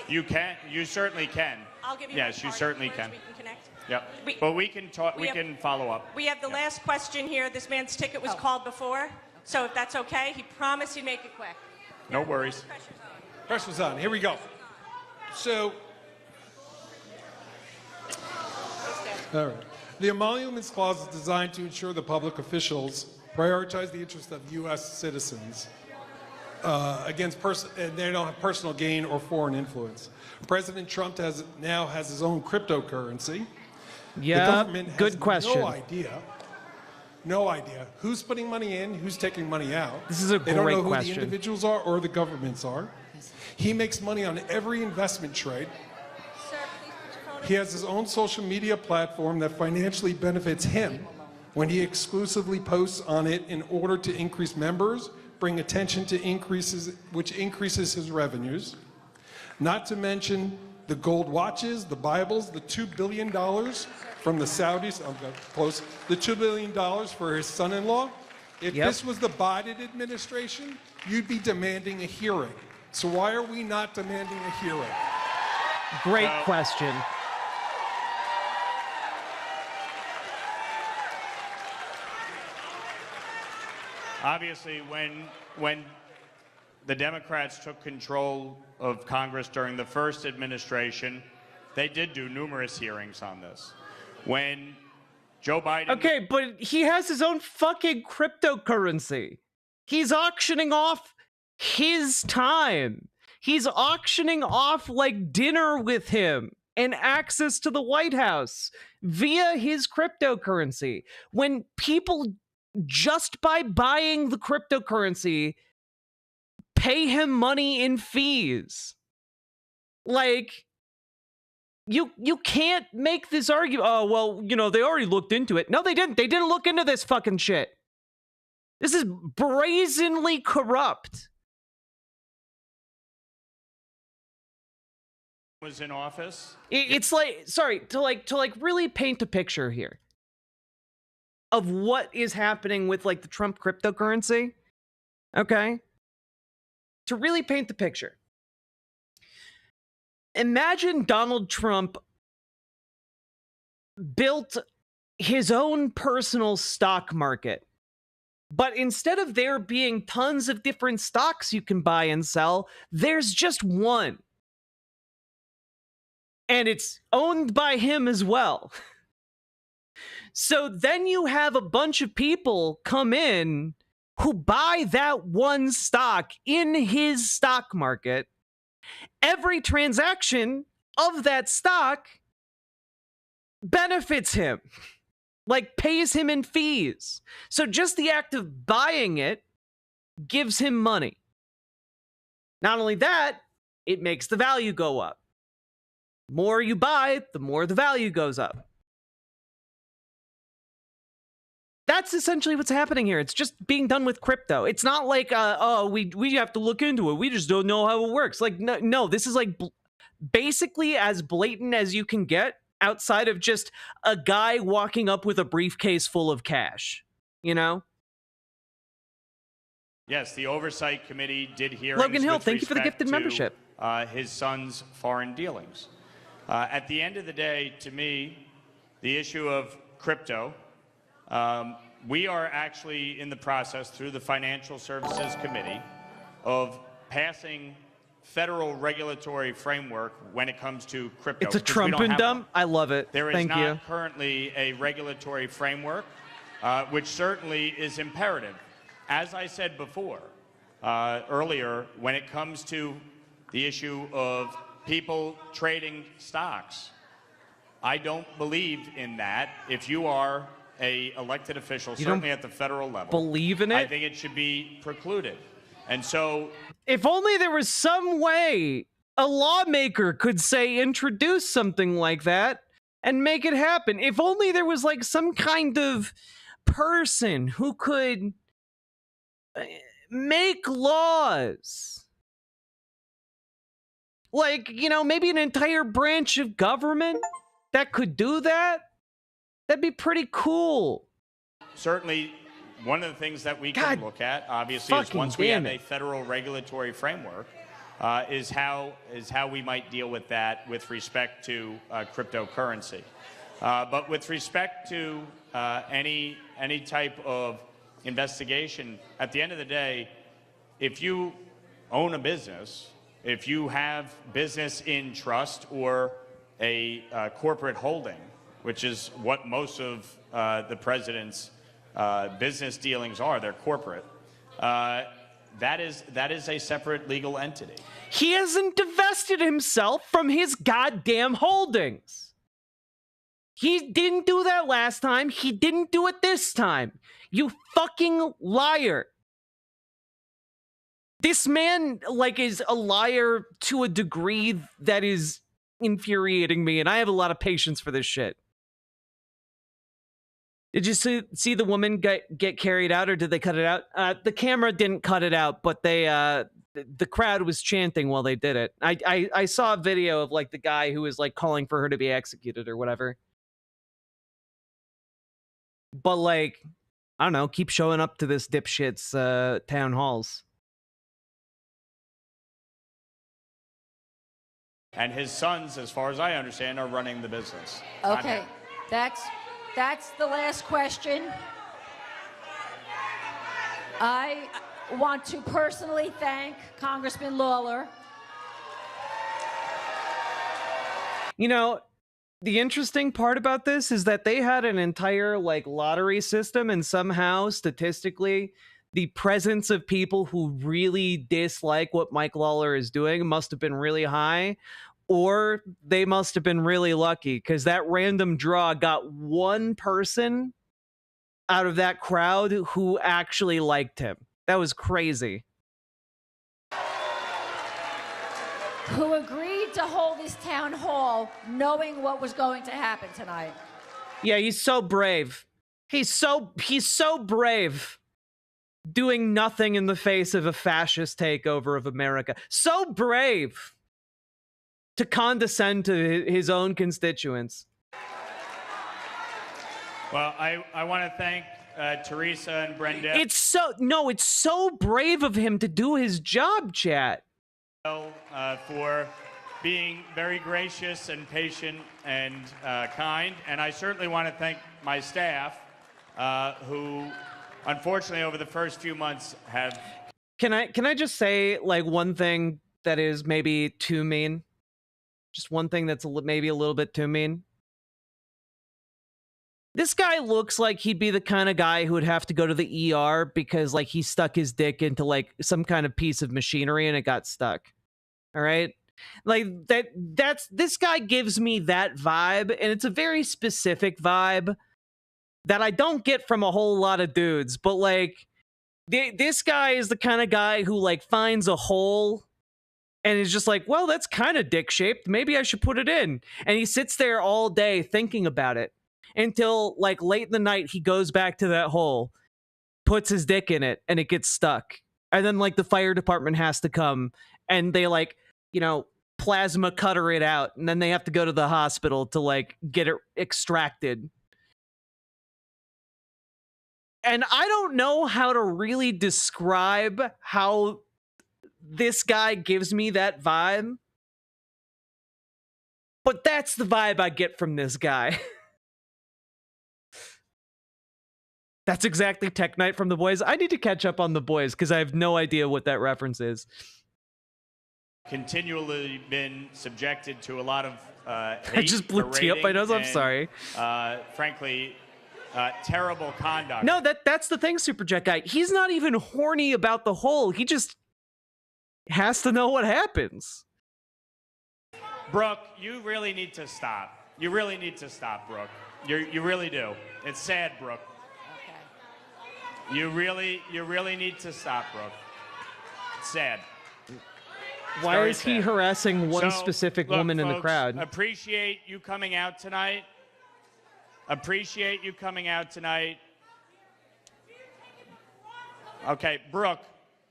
you can? You certainly can. I'll give you Yes, my you card certainly afterwards. can. We can connect. Yep. But we can talk. We have- can follow up. We have the last question here. This man's ticket was called before, so if that's okay, he promised he'd make it quick. No worries. Pressure's on. Here we go. So, all right. The emoluments clause is designed to ensure the public officials prioritize the interests of U.S. citizens. and they don't have personal gain or foreign influence. President Trump now has his own cryptocurrency. Yeah, the government has good question. No idea who's putting money in, who's taking money out. This is a They don't great know who question. the individuals are or the governments are. He makes money on every investment trade. He has his own social media platform that financially benefits him when he exclusively posts on it in order to increase members, bring attention to increases, which increases his revenues. Not to mention the gold watches, the Bibles, the $2 billion from the Saudis, close, the $2 billion for his son-in-law. If this was the Biden administration, you'd be demanding a hearing. So why are we not demanding a hearing? Great question. Obviously, when the Democrats took control of Congress during the first administration, they did do numerous hearings on this. When Joe Biden... Okay, but he has his own fucking cryptocurrency. He's auctioning off his time. He's auctioning off, like, dinner with him and access to the White House via his cryptocurrency. When people, just by buying the cryptocurrency, pay him money in fees. Like, you can't make this argument. Oh, well, you know, they already looked into it. No, they didn't. They didn't look into this fucking shit. This is brazenly corrupt. Was in office. It's like, sorry, to really paint a picture here of what is happening with, like, the Trump cryptocurrency. Okay? To really paint the picture. Imagine Donald Trump built his own personal stock market. But instead of there being tons of different stocks you can buy and sell, there's just one. And it's owned by him as well. So then you have a bunch of people come in who buy that one stock in his stock market. Every transaction of that stock benefits him, like pays him in fees. So just the act of buying it gives him money. Not only that, it makes the value go up. The more you buy, the more the value goes up. That's essentially what's happening here. It's just being done with crypto. It's not like, oh, we have to look into it. We just don't know how it works. Like, no, this is like basically as blatant as you can get outside of just a guy walking up with a briefcase full of cash, you know? Yes, the Oversight Committee did hearings. Logan Hill, thank you for the gifted membership. His son's foreign dealings. At the end of the day, to me, the issue of crypto, we are actually in the process through the Financial Services Committee of passing federal regulatory framework when it comes to crypto. It's a Trumpendom. I love it. There is Thank you. not currently a regulatory framework, which certainly is imperative. As I said before, earlier, when it comes to the issue of people trading stocks, I don't believe in that. If you are a elected official, certainly at the federal level, believe in it? I think it should be precluded. And so, if only there was some way a lawmaker could say introduce something like that and make it happen. If only there was like some kind of person who could make laws. Like, you know, maybe an entire branch of government that could do that. That'd be pretty cool. certainly, one of the things that we can look at, obviously, is once we have a federal regulatory framework, is how we might deal with that with respect to cryptocurrency. But with respect to any type of investigation, at the end of the day, if you own a business, if you have business in trust or a corporate holding, which is what most of the president's business dealings are, they're corporate, that is a separate legal entity. He hasn't divested himself from his goddamn holdings. He didn't do that last time. He didn't do it this time. You fucking liar. This man, like, is a liar to a degree that is infuriating me, and I have a lot of patience for this shit. Did you see the woman get carried out, or did they cut it out? The camera didn't cut it out, but they the crowd was chanting while they did it. I saw a video of, like, the guy who was, like, calling for her to be executed or whatever. But, like, I don't know, keep showing up to this dipshit's town halls. And his sons, as far as I understand, are running the business. not Okay, him. that's the last question. I want to personally thank Congressman Lawler. You know, the interesting part about this is that they had an entire, like, lottery system, and somehow, statistically, the presence of people who really dislike what Mike Lawler is doing must have been really high, or they must have been really lucky, because that random draw got one person out of that crowd who actually liked him. That was crazy. Who agreed to hold this town hall knowing what was going to happen tonight. Yeah, he's so brave. He's so brave, doing nothing in the face of a fascist takeover of America. So brave to condescend to his own constituents. Well, I want to thank Teresa and Brenda. It's so brave of him to do his job, chat. For being very gracious and patient and kind. And I certainly want to thank my staff, who, unfortunately, over the first few months have... Can I just say, like, one thing that is maybe too mean? Just one thing that's maybe a little bit too mean? This guy looks like he'd be the kind of guy who would have to go to the ER because, like, he stuck his dick into, like, some kind of piece of machinery and it got stuck. All right? Like, this guy gives me that vibe, and it's a very specific vibe that I don't get from a whole lot of dudes, but, like, this guy is the kind of guy who, like, finds a hole and is just like, well, that's kind of dick-shaped. Maybe I should put it in. And he sits there all day thinking about it. Until, like, late in the night, he goes back to that hole, puts his dick in it, and it gets stuck. And then, like, the fire department has to come, and they, like, you know, plasma cutter it out, and then they have to go to the hospital to, like, get it extracted. And I don't know how to really describe how this guy gives me that vibe, but that's the vibe I get from this guy. That's exactly Tech Night from The Boys. I need to catch up on The Boys because I have no idea what that reference is. Continually been subjected to a lot of hate. I just blew tea up my nose. I'm sorry. Frankly, terrible conduct. No, that's the thing, Superjet Guy. He's not even horny about the hole. He just has to know what happens. Brooke, you really need to stop. You really need to stop, Brooke. You really do. It's sad, Brooke. You really need to stop, Brooke. It's sad. Why is he harassing one specific woman in the crowd? Appreciate you coming out tonight. Appreciate you coming out tonight. Okay, Brooke.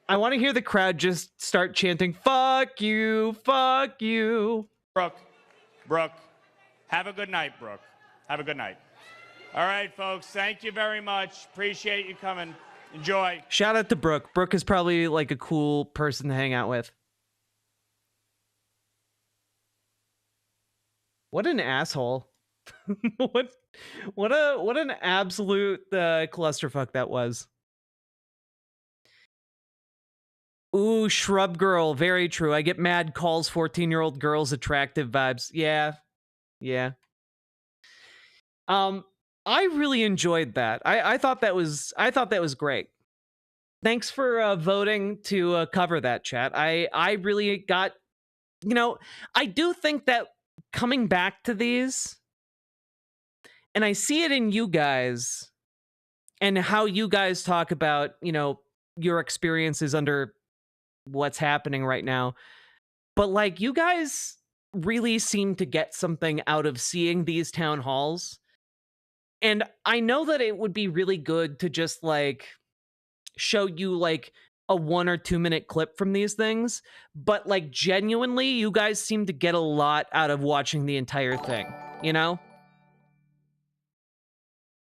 I want to hear the crowd just start chanting, fuck you, fuck you. Brooke, have a good night, Brooke. Have a good night. All right, folks, thank you very much. Appreciate you coming. Enjoy. Shout out to Brooke. Brooke is probably, like, a cool person to hang out with. What an asshole. what an absolute clusterfuck that was. Ooh, Shrub Girl, very true. I get mad calls 14-year-old girls attractive vibes. Yeah. I really enjoyed that. I thought that was great. Thanks for voting to cover that, chat. I really got, I do think that coming back to these, and I see it in you guys and how you guys talk about, your experiences under what's happening right now. But like, you guys really seem to get something out of seeing these town halls. And I know that it would be really good to just like show you like a 1 or 2 minute clip from these things, but like genuinely, you guys seem to get a lot out of watching the entire thing,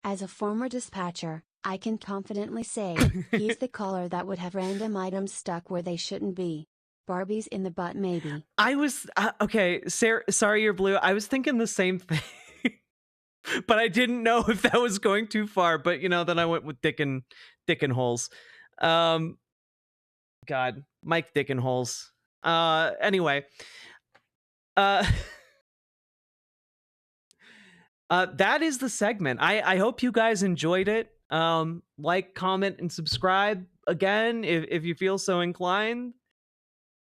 As a former dispatcher, I can confidently say, he's the caller that would have random items stuck where they shouldn't be. Barbies in the butt, maybe. I was, okay, Sarah, sorry you're blue. I was thinking the same thing, but I didn't know if that was going too far, but then I went with Dick and Holes. God, Mike Dick and Holes. Anyway, that is the segment. I hope you guys enjoyed it. Like, comment, and subscribe again if you feel so inclined.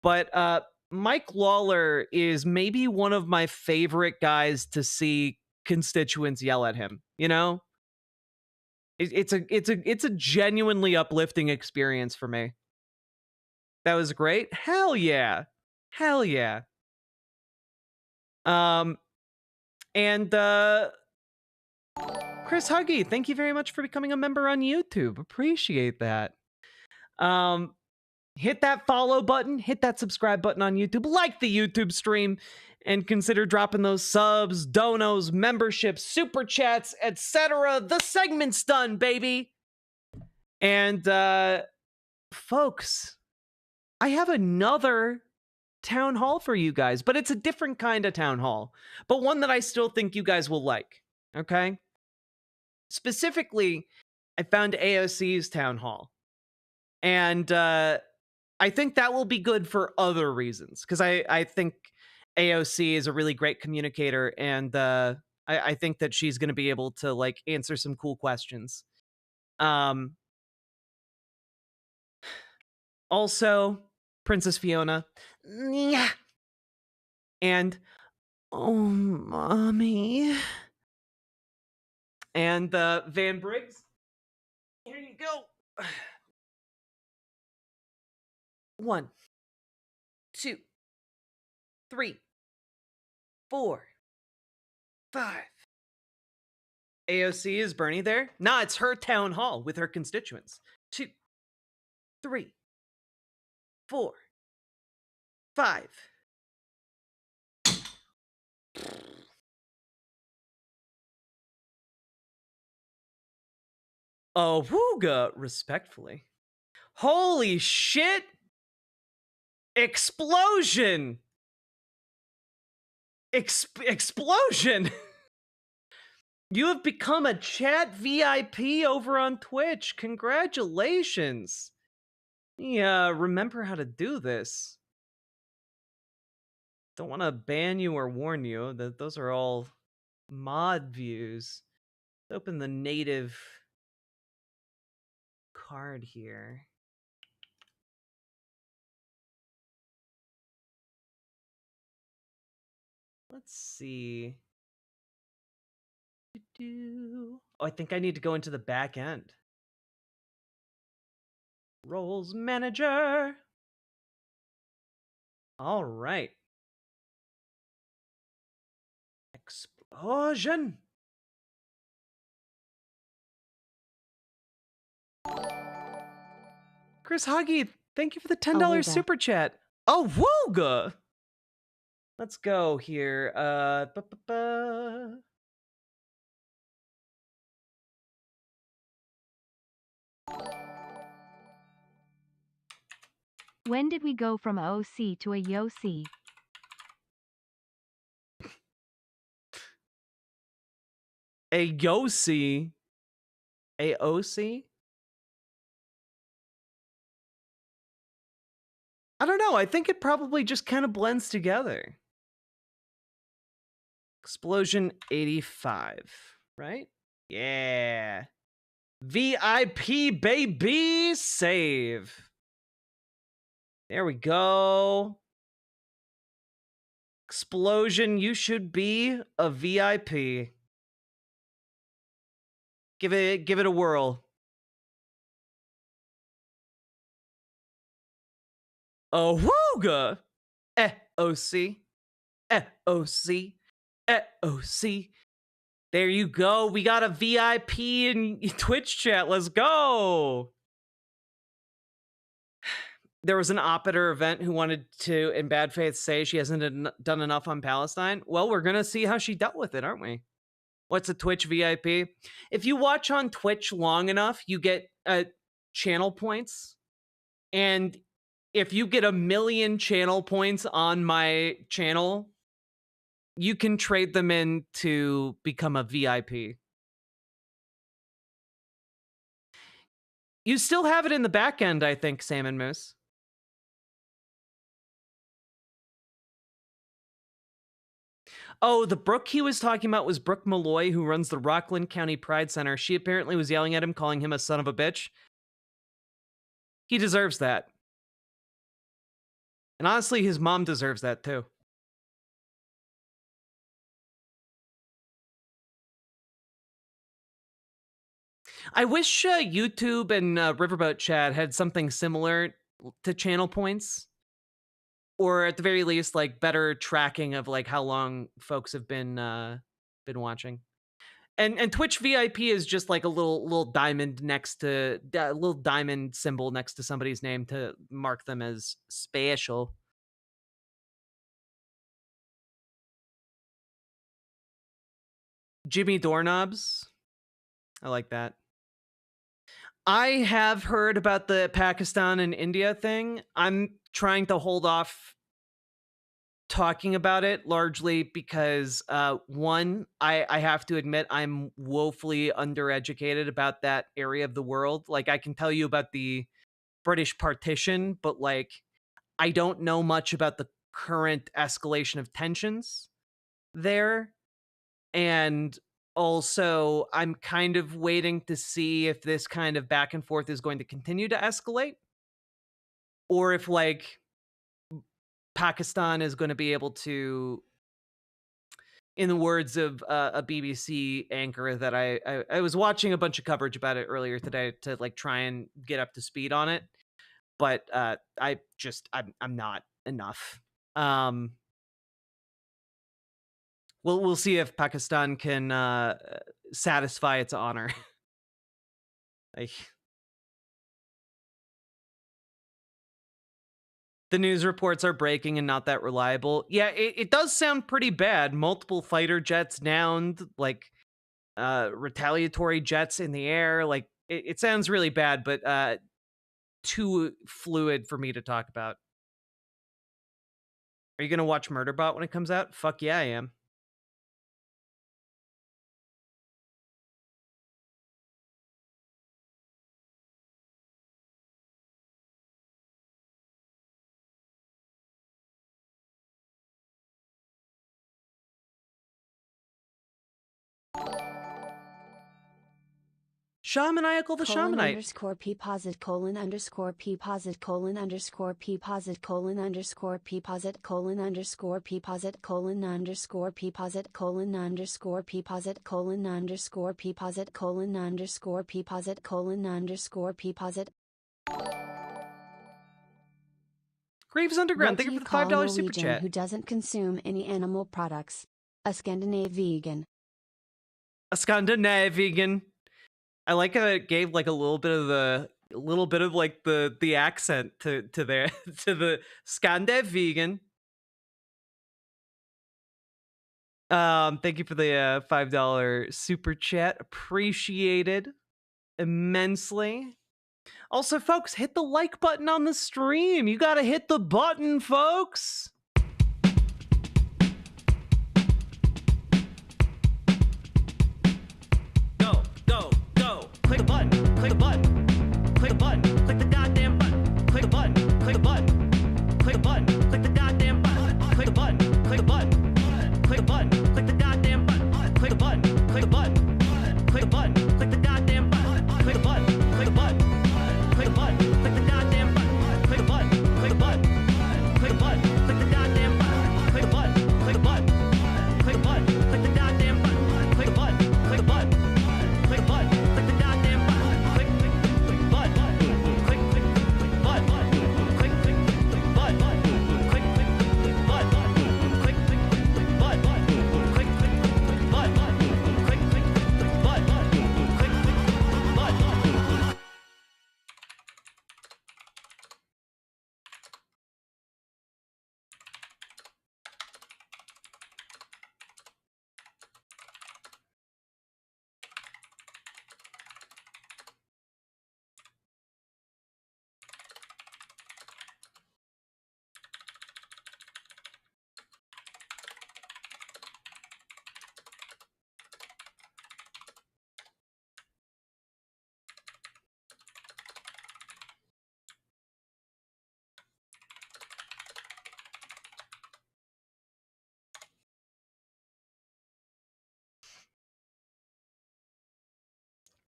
But Mike Lawler is maybe one of my favorite guys to see constituents yell at him. It's a genuinely uplifting experience for me. That was great. Hell yeah. And Chris Huggy, thank you very much for becoming a member on YouTube. Appreciate that. Hit that follow button, hit that subscribe button on YouTube, like the YouTube stream, and consider dropping those subs, donos, memberships, super chats, etc. The segment's done, baby. And folks, I have another town hall for you guys, but it's a different kind of town hall, but one that I still think you guys will like, okay? Specifically, I found AOC's town hall. And I think that will be good for other reasons, because I think AOC is a really great communicator, and I think that she's going to be able to like answer some cool questions. Also, Princess Fiona, and oh, mommy, and Van Briggs. Here you go. 1, 2, 3, 4, 5. AOC, is Bernie there? Nah, it's her town hall with her constituents. 2, 3, 4, 5. Oh, wooga, respectfully. Holy shit! Explosion! Explosion! You have become a chat VIP over on Twitch. Congratulations. Yeah, remember how to do this. Don't want to ban you or warn you. Those are all mod views. Let's open the native card here. Let's see. Oh, I think I need to go into the back end. Roles manager. All right. Explosion. Chris Huggy, thank you for the $10 super chat. Oh, wooga. Let's go here. When did we go from a OC to a YOC? A YOC? A OC? I don't know. I think it probably just kind of blends together. Explosion 85, right? Yeah. VIP, baby, save. There we go. Explosion, you should be a VIP. Give it a whirl. Awooga! OC. OC. OC. There you go. We got a VIP in Twitch chat. Let's go. There was an op-eder event who wanted to, in bad faith, say she hasn't done enough on Palestine. Well, we're going to see how she dealt with it, aren't we? What's a Twitch VIP? If you watch on Twitch long enough, you get channel points. And if you get 1 million channel points on my channel, you can trade them in to become a VIP. You still have it in the back end, I think, Salmon Moose. Oh, the Brooke he was talking about was Brooke Malloy, who runs the Rockland County Pride Center. She apparently was yelling at him, calling him a son of a bitch. He deserves that. And honestly, his mom deserves that too. I wish YouTube and Riverboat Chat had something similar to channel points. Or at the very least, like better tracking of like how long folks have been watching. And Twitch VIP is just like a little diamond next to a little diamond symbol next to somebody's name to mark them as special. Jimmy Doorknobs. I like that. I have heard about the Pakistan and India thing. I'm trying to hold off talking about it largely because one, I have to admit I'm woefully undereducated about that area of the world. Like I can tell you about the British partition, but like I don't know much about the current escalation of tensions there. And also, I'm kind of waiting to see if this kind of back and forth is going to continue to escalate, or if, like, Pakistan is going to be able to, in the words of a BBC anchor that I was watching a bunch of coverage about it earlier today to, like, try and get up to speed on it, but I'm not enough. We'll see if Pakistan can satisfy its honor. Like, the news reports are breaking and not that reliable. Yeah, it does sound pretty bad. Multiple fighter jets downed, like retaliatory jets in the air. Like it sounds really bad, but too fluid for me to talk about. Are you gonna watch Murderbot when it comes out? Fuck yeah, I am. Shamaniacal the Shamanite. Underscore P posit colon underscore P posit colon underscore P posit colon underscore P posit colon underscore P posit colon underscore P posit colon underscore P posit colon underscore P posit colon underscore P posit colon underscore P posit. Graves Underground, thank you for the $5 super chat. Who doesn't consume any animal products? A Scandinavian vegan. A Scandinavian. I like how it gave like a little bit of like the accent to their to the Scandinavian. Thank you for the $5 super chat. Appreciated immensely. Also, folks, hit the like button on the stream. You gotta hit the button, folks. Click the button, click the button, click the button, click the goddamn button, click the button, click the button, click the button, click the goddamn button, click the button, click the button, click the button, click the goddamn button, click the button, click the button, click the button, click the goddamn button, click the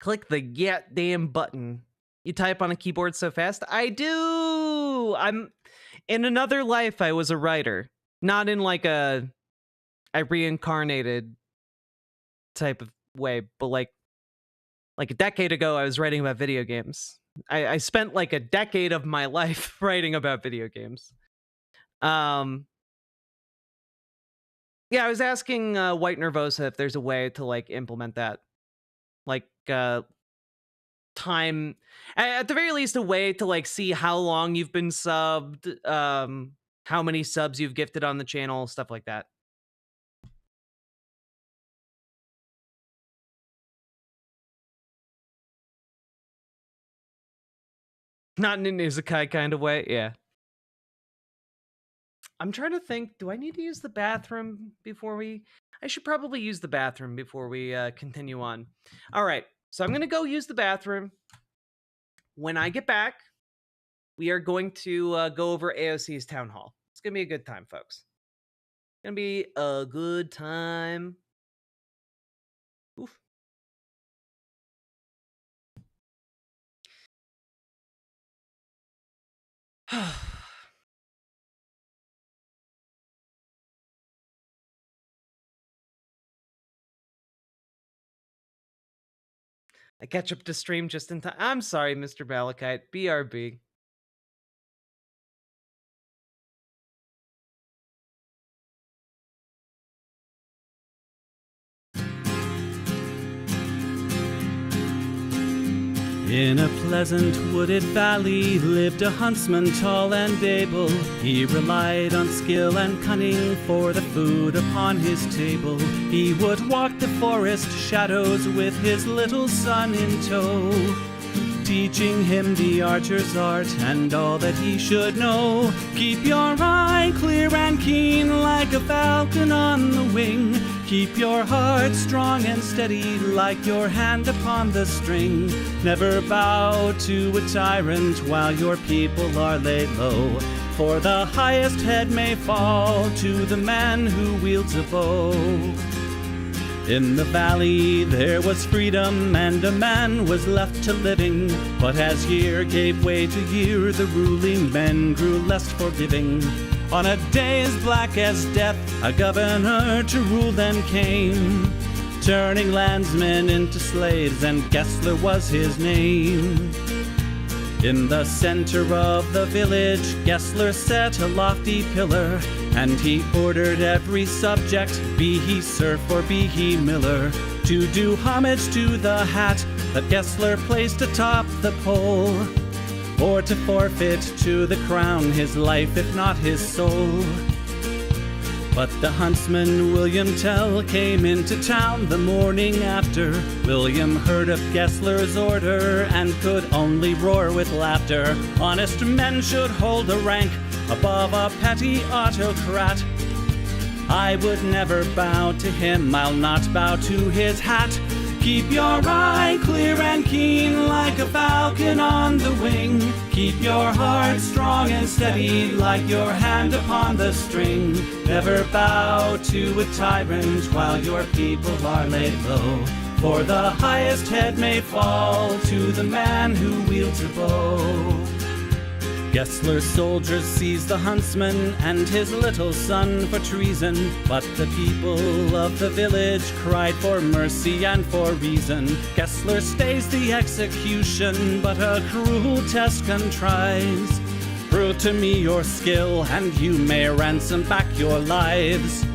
Click the get damn button. You type on a keyboard so fast? I do! In another life, I was a writer. Not in like I reincarnated type of way, but like a decade ago, I was writing about video games. I spent like a decade of my life writing about video games. Yeah, I was asking White Nervosa if there's a way to like implement that. Like time, at the very least, a way to like see how long you've been subbed, how many subs you've gifted on the channel, stuff like that. Not in an isekai kind of way, yeah. I'm trying to think, do I need to use the bathroom before we... I should probably use the bathroom before we continue on. All right, so I'm going to go use the bathroom. When I get back, we are going to go over AOC's town hall. It's going to be a good time, folks. It's going to be a good time. Oof. I catch up to stream just in time. I'm sorry, Mr. Balakite. BRB. In a pleasant wooded valley lived a huntsman tall and able. He relied on skill and cunning for the food upon his table. He would walk the forest shadows with his little son in tow, teaching him the archer's art and all that he should know. Keep your eye clear and keen like a falcon on the wing. Keep your heart strong and steady like your hand upon the string. Never bow to a tyrant while your people are laid low, for the highest head may fall to the man who wields a bow. In the valley there was freedom and a man was left to living, but as year gave way to year the ruling men grew less forgiving. On a day as black as death a governor to rule then came, turning landsmen into slaves, and Gessler was his name. In the center of the village Gessler set a lofty pillar, and he ordered every subject, be he serf or be he miller, to do homage to the hat that Gessler placed atop the pole, or to forfeit to the crown his life if not his soul. But the huntsman William Tell came into town the morning after. William heard of Gessler's order and could only roar with laughter. Honest men should hold a rank above a petty autocrat. I would never bow to him, I'll not bow to his hat. Keep your eye clear and keen like a falcon on the wing. Keep your heart strong and steady like your hand upon the string. Never bow to a tyrant while your people are laid low, for the highest head may fall to the man who wields a bow. Gessler's soldiers seized the huntsman and his little son for treason, but the people of the village cried for mercy and for reason. Gessler stays the execution, but a cruel test contrives. Prove to me your skill, and you may ransom back your lives.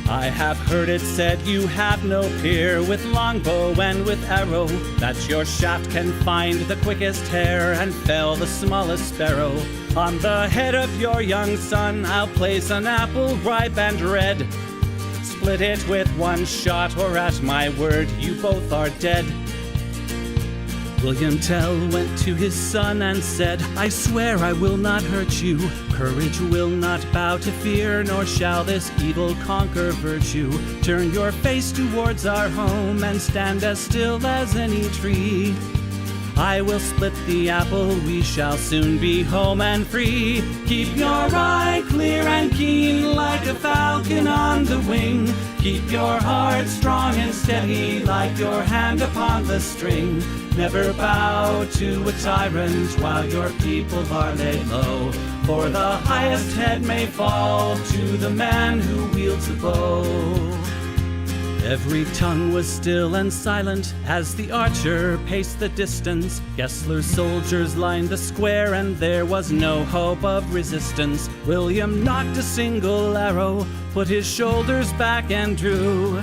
I have heard it said you have no peer with longbow and with arrow, that your shaft can find the quickest hare and fell the smallest sparrow. On the head of your young son I'll place an apple ripe and red. Split it with one shot, or at my word you both are dead. William Tell went to his son and said, I swear I will not hurt you. Courage will not bow to fear, nor shall this evil conquer virtue. Turn your face towards our home and stand as still as any tree. I will split the apple, we shall soon be home and free. Keep your eye clear and keen like a falcon on the wing. Keep your heart strong and steady like your hand upon the string. Never bow to a tyrant while your people are laid low. For the highest head may fall to the man who wields the bow. Every tongue was still and silent as the archer paced the distance. Gessler's soldiers lined the square and there was no hope of resistance. William knocked a single arrow, put his shoulders back and drew.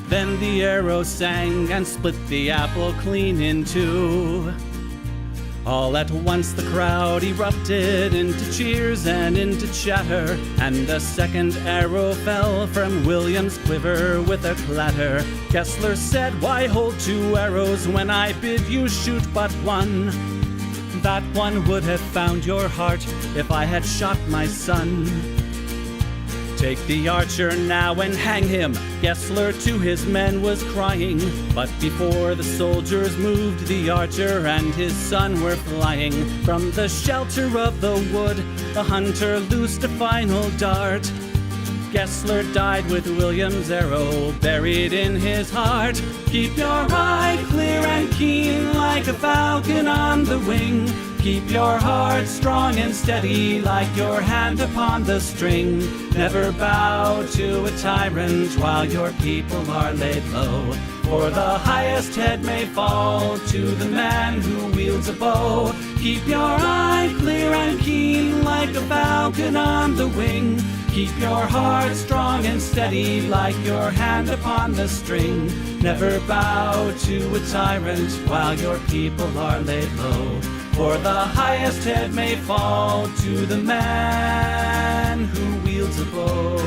Then the arrow sang and split the apple clean in two. All at once the crowd erupted into cheers and into chatter, and a second arrow fell from William's quiver with a clatter. Gessler said, "Why hold two arrows when I bid you shoot but one? That one would have found your heart if I had shot my son." "Take the archer now and hang him," Gessler to his men was crying. But before the soldiers moved, the archer and his son were flying. From the shelter of the wood, the hunter loosed a final dart. Gessler died with William's arrow buried in his heart. Keep your eye clear and keen like a falcon on the wing. Keep your heart strong and steady like your hand upon the string. Never bow to a tyrant while your people are laid low. For the highest head may fall to the man who wields a bow. Keep your eye clear and keen like a falcon on the wing. Keep your heart strong and steady like your hand upon the string. Never bow to a tyrant while your people are laid low. For the highest head may fall to the man who wields a bow.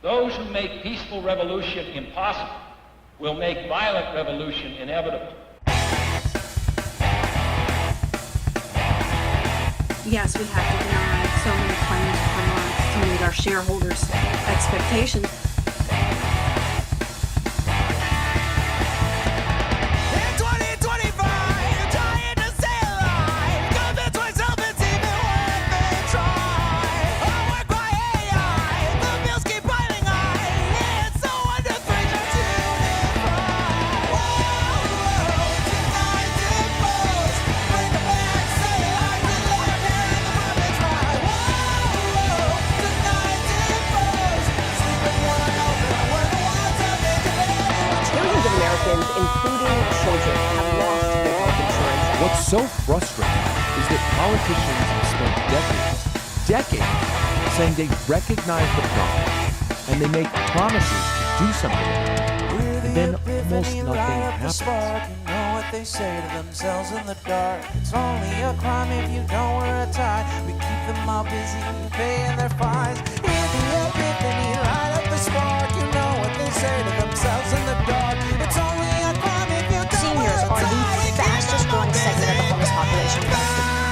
Those who make peaceful revolution impossible will make violent revolution inevitable. Yes, we have to deny so many claims per month to meet our shareholders' expectations. including children, have lost their health insurance. What's so frustrating is that politicians have spent decades, saying they recognize the problem and they make promises to do something, and then almost nothing happens. They say to themselves in the dark, it's only a crime if you don't wear a tie. We keep them all busy paying their fines. Hear the epiphany, light up the spark. You know what they say to themselves in the dark. It's only a crime if you don't wear a tie. Seniors are the fastest growing segment of the homeless population.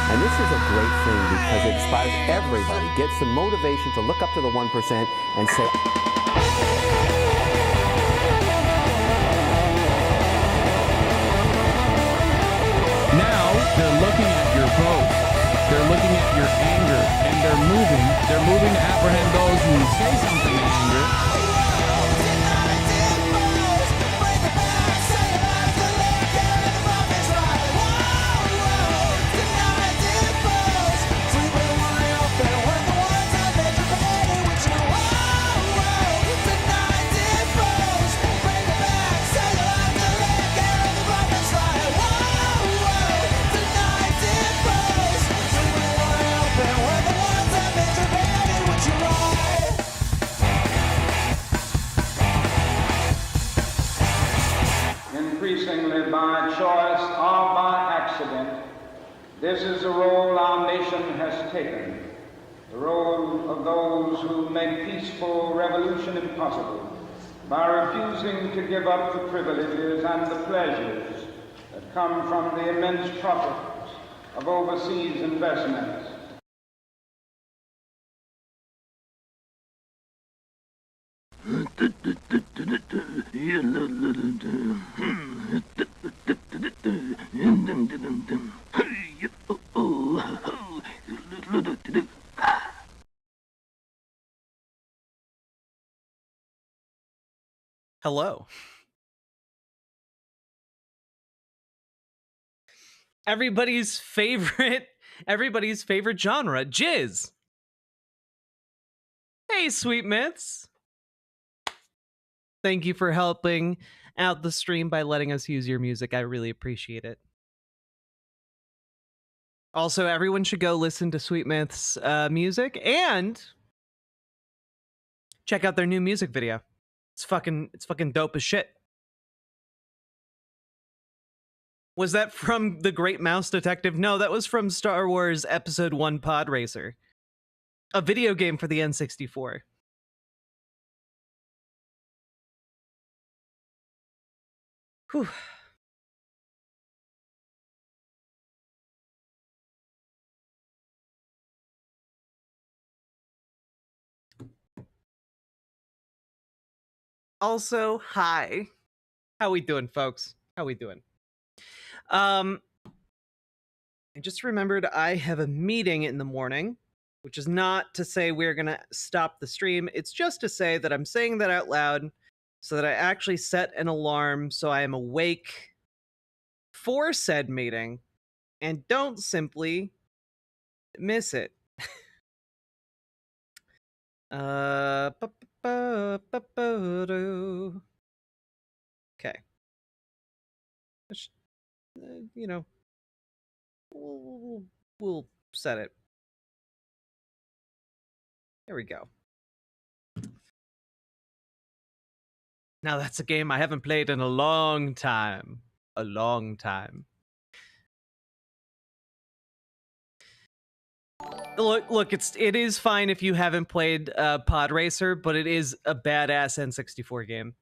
And this is a great thing because it inspires everybody, gets the motivation to look up to the 1% and say, they're looking at your posts, they're looking at your anger, and they're moving to apprehend those who say something in anger. Increasingly by choice or by accident, this is the role our nation has taken, the role of those who make peaceful revolution impossible by refusing to give up the privileges and the pleasures that come from the immense profits of overseas investments. Hello. Everybody's favorite genre, jizz. Hey, Sweet Myths. Thank you for helping out the stream by letting us use your music. I really appreciate it. Also, everyone should go listen to Sweet Myth's music and check out their new music video. It's fucking dope as shit. Was that from The Great Mouse Detective? No, that was from Star Wars Episode 1 Pod Racer, a video game for the N64. Whew. Also, hi. How we doing, folks? How we doing? I just remembered I have a meeting in the morning, which is not to say we're gonna stop the stream. It's just to say that I'm saying that out loud so that I actually set an alarm so I am awake for said meeting and don't simply miss it. Okay. You know, we'll set it. There we go. Now that's a game I haven't played in a long time. A long time. Look, it is fine if you haven't played Pod Racer, but it is a badass N64 game.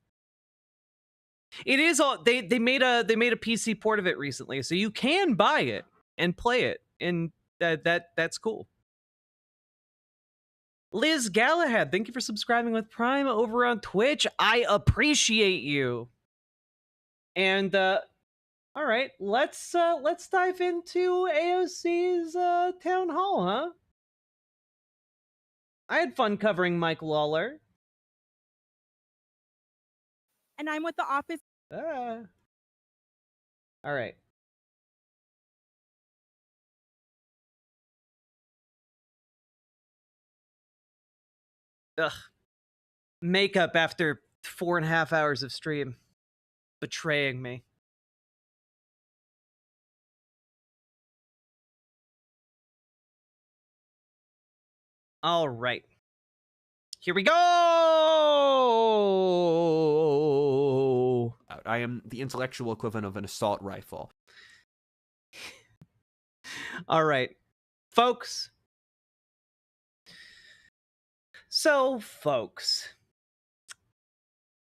It is all they made a PC port of it recently, so you can buy it and play it, and that's cool. Liz Galahad, thank you for subscribing with Prime over on Twitch. I appreciate you. And all right, let's dive into AOC's town hall, huh? I had fun covering Mike Lawler. And I'm with the office. All right. Ugh. Makeup after 4.5 hours of stream. Betraying me. All right. Here we go! I am the intellectual equivalent of an assault rifle. All right. Folks. So, folks.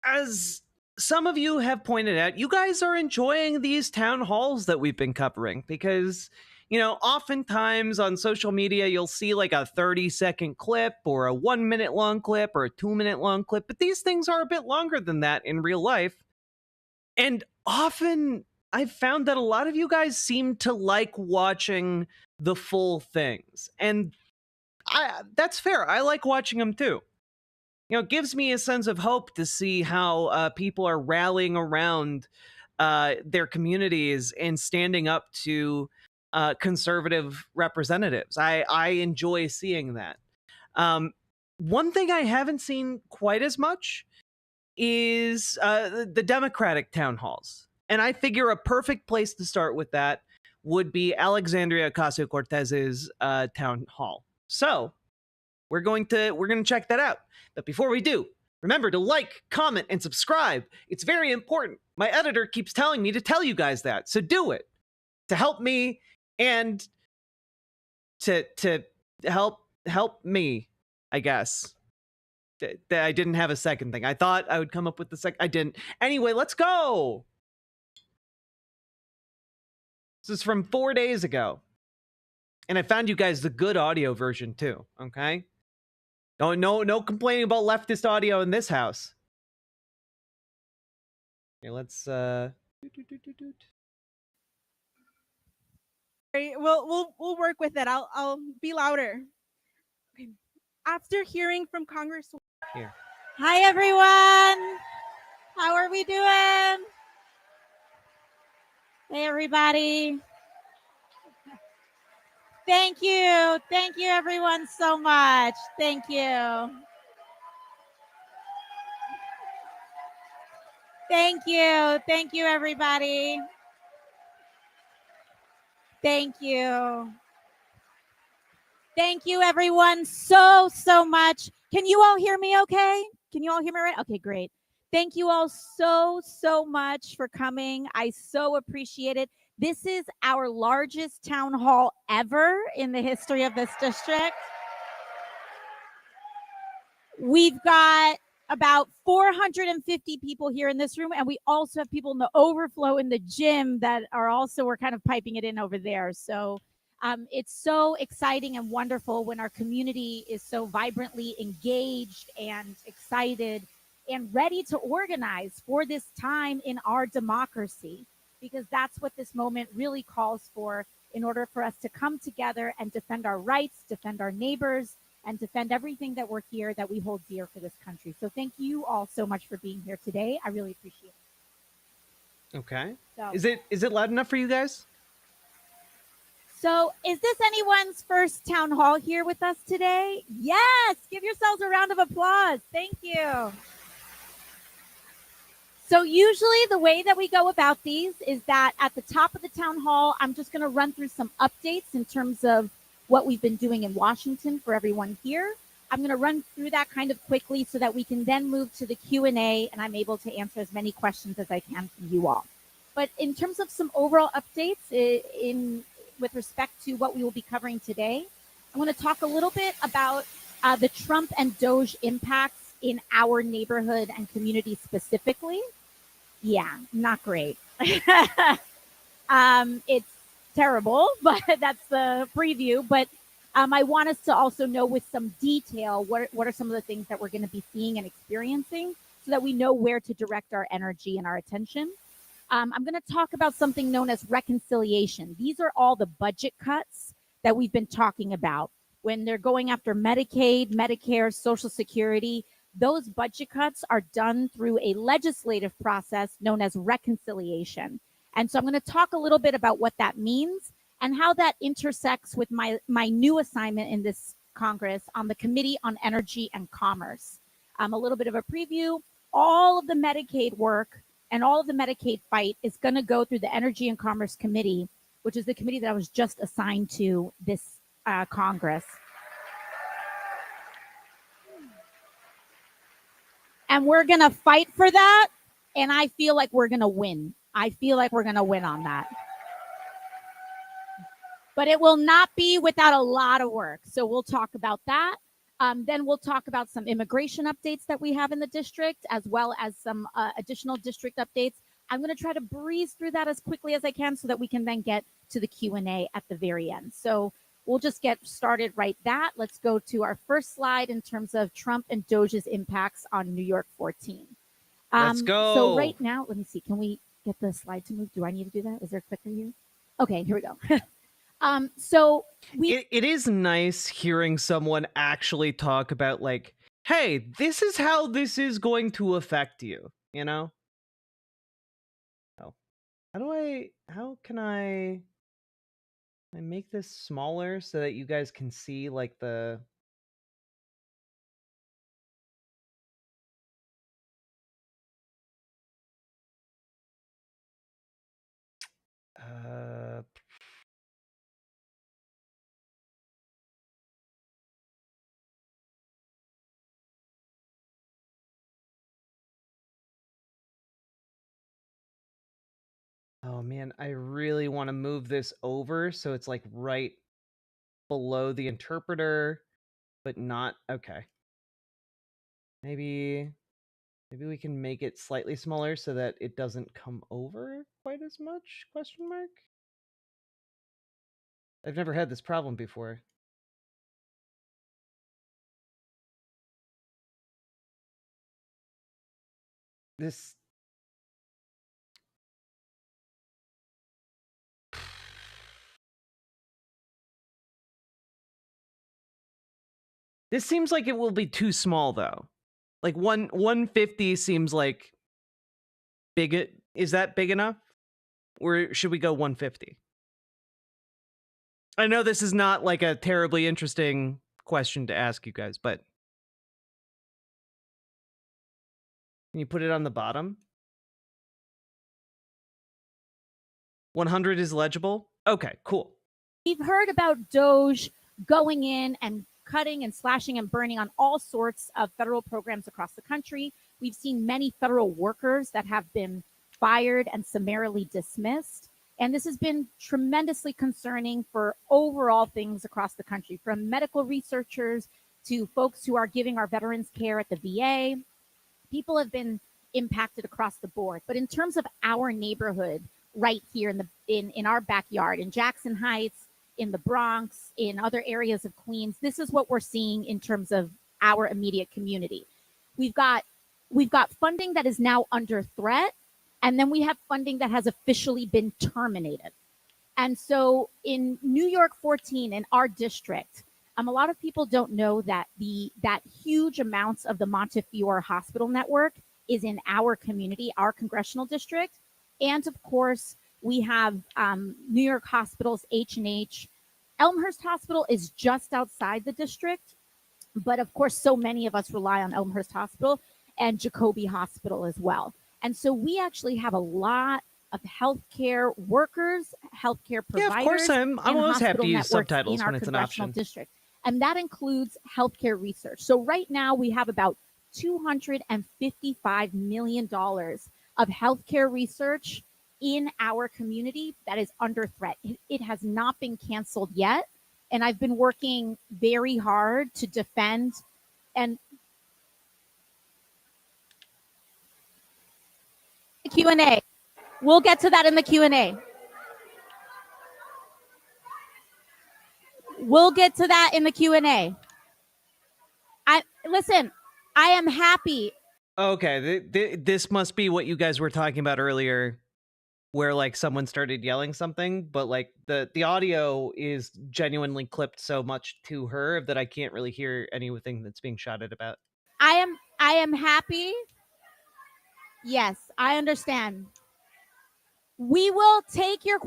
As some of you have pointed out, you guys are enjoying these town halls that we've been covering because, you know, oftentimes on social media, you'll see like a 30-second clip or a 1-minute long clip or a 2-minute long clip, but these things are a bit longer than that in real life. And often I've found that a lot of you guys seem to like watching the full things. And that's fair. I like watching them too. You know, it gives me a sense of hope to see how people are rallying around their communities and standing up to conservative representatives. I enjoy seeing that. One thing I haven't seen quite as much is the Democratic town halls. And I figure a perfect place to start with that would be Alexandria Ocasio-Cortez's town hall. So we're going to check that out. But before we do, remember to like, comment, and subscribe. It's very important. My editor keeps telling me to tell you guys that. So do it to help me and to help me, I guess. I didn't have a second thing. I thought I would come up with the second. I didn't. Anyway, let's go. This is from 4 days ago. And I found you guys the good audio version too, okay? No complaining about leftist audio in this house. Okay, let's We'll work with it. I'll be louder. Okay. After hearing from Congress. Here. Hi everyone. How are we doing? Hey, everybody. Thank you. Thank you, everyone, so much. Thank you. Thank you. Thank you, everybody. Thank you. Thank you, everyone, so much. Can you all hear me okay? Can you all hear me right? Okay, great. Thank you all so much for coming. I so appreciate it. This is our largest town hall ever in the history of this district. We've got about 450 people here in this room, and we also have people in the overflow in the gym that are also, we're kind of piping it in over there. So it's so exciting and wonderful when our community is so vibrantly engaged and excited and ready to organize for this time in our democracy, because that's what this moment really calls for, in order for us to come together and defend our rights, defend our neighbors, and defend everything that we're here, that we hold dear for this country. So thank you all so much for being here today. I really appreciate it. Okay. So, Is it loud enough for you guys? So is this anyone's first town hall here with us today? Yes, give yourselves a round of applause. Thank you. So usually the way that we go about these is that at the top of the town hall, I'm just going to run through some updates in terms of what we've been doing in Washington for everyone here. I'm going to run through that kind of quickly so that we can then move to the Q&A, and I'm able to answer as many questions as I can from you all. But in terms of some overall updates with respect to what we will be covering today, I'm going to talk a little bit about the Trump and Doge impacts in our neighborhood and community specifically. Yeah, not great. It's terrible, but that's the preview. But I want us to also know with some detail what are some of the things that we're going to be seeing and experiencing, so that we know where to direct our energy and our attention. I'm going to talk about something known as reconciliation. These are all the budget cuts that we've been talking about. When they're going after Medicaid, Medicare, Social Security, those budget cuts are done through a legislative process known as reconciliation. And so I'm going to talk a little bit about what that means and how that intersects with my new assignment in this Congress on the Committee on Energy and Commerce. A little bit of a preview. All of the Medicaid work and all of the Medicaid fight is going to go through the Energy and Commerce Committee, which is the committee that I was just assigned to this Congress. And we're going to fight for that. And I feel like we're going to win. I feel like we're going to win on that. But it will not be without a lot of work. So we'll talk about that. Then we'll talk about some immigration updates that we have in the district, as well as some additional district updates. I'm going to try to breeze through that as quickly as I can so that we can then get to the Q&A at the very end. So we'll just get started right that. Let's go to our first slide in terms of Trump and Doge's impacts on New York 14. Let's go. So right now, let me see. Can we get the slide to move? Do I need to do that? Is there a clicker here? Okay, here we go. So it is nice hearing someone actually talk about, like, hey, this is how this is going to affect you, you know? Oh, how can I make this smaller so that you guys can see, like, the... Oh man, I really want to move this over so it's like right below the interpreter, but not okay. Maybe we can make it slightly smaller so that it doesn't come over quite as much, question mark? I've never had this problem before. This... This seems like it will be too small, though. Like 150 seems like Is that big enough? Or should we go 150? I know this is not like a terribly interesting question to ask you guys, but can you put it on the bottom? 100 is legible? Okay, cool. We've heard about Doge going in and cutting and slashing and burning on all sorts of federal programs across the country. We've seen many federal workers that have been fired and summarily dismissed. And this has been tremendously concerning for overall things across the country, from medical researchers to folks who are giving our veterans care at the VA. People have been impacted across the board. But in terms of our neighborhood, right here in our backyard, in Jackson Heights, in the Bronx, in other areas of Queens, this is what we're seeing in terms of our immediate community. We've got funding that is now under threat, and then we have funding that has officially been terminated. And so in New York 14, in our district, a lot of people don't know that that huge amounts of the Montefiore Hospital network is in our community, our congressional district. And of course, we have New York hospitals, H&H. Elmhurst Hospital is just outside the district, but of course, so many of us rely on Elmhurst Hospital and Jacobi Hospital as well. And so we actually have a lot of healthcare workers, healthcare providers. Yeah, of course, I'm always happy to use subtitles when it's an option. District. And that includes healthcare research. So right now we have about $255 million of healthcare research in our community that is under threat. It has not been canceled yet. And I've been working very hard to defend and Q&A. We'll get to that in the Q&A. We'll get to that in the Q&A. Listen, I am happy. Okay, this must be what you guys were talking about earlier, where like someone started yelling something, but like the audio is genuinely clipped so much to her that I can't really hear anything that's being shouted about. I am happy. Yes, I understand. We will take your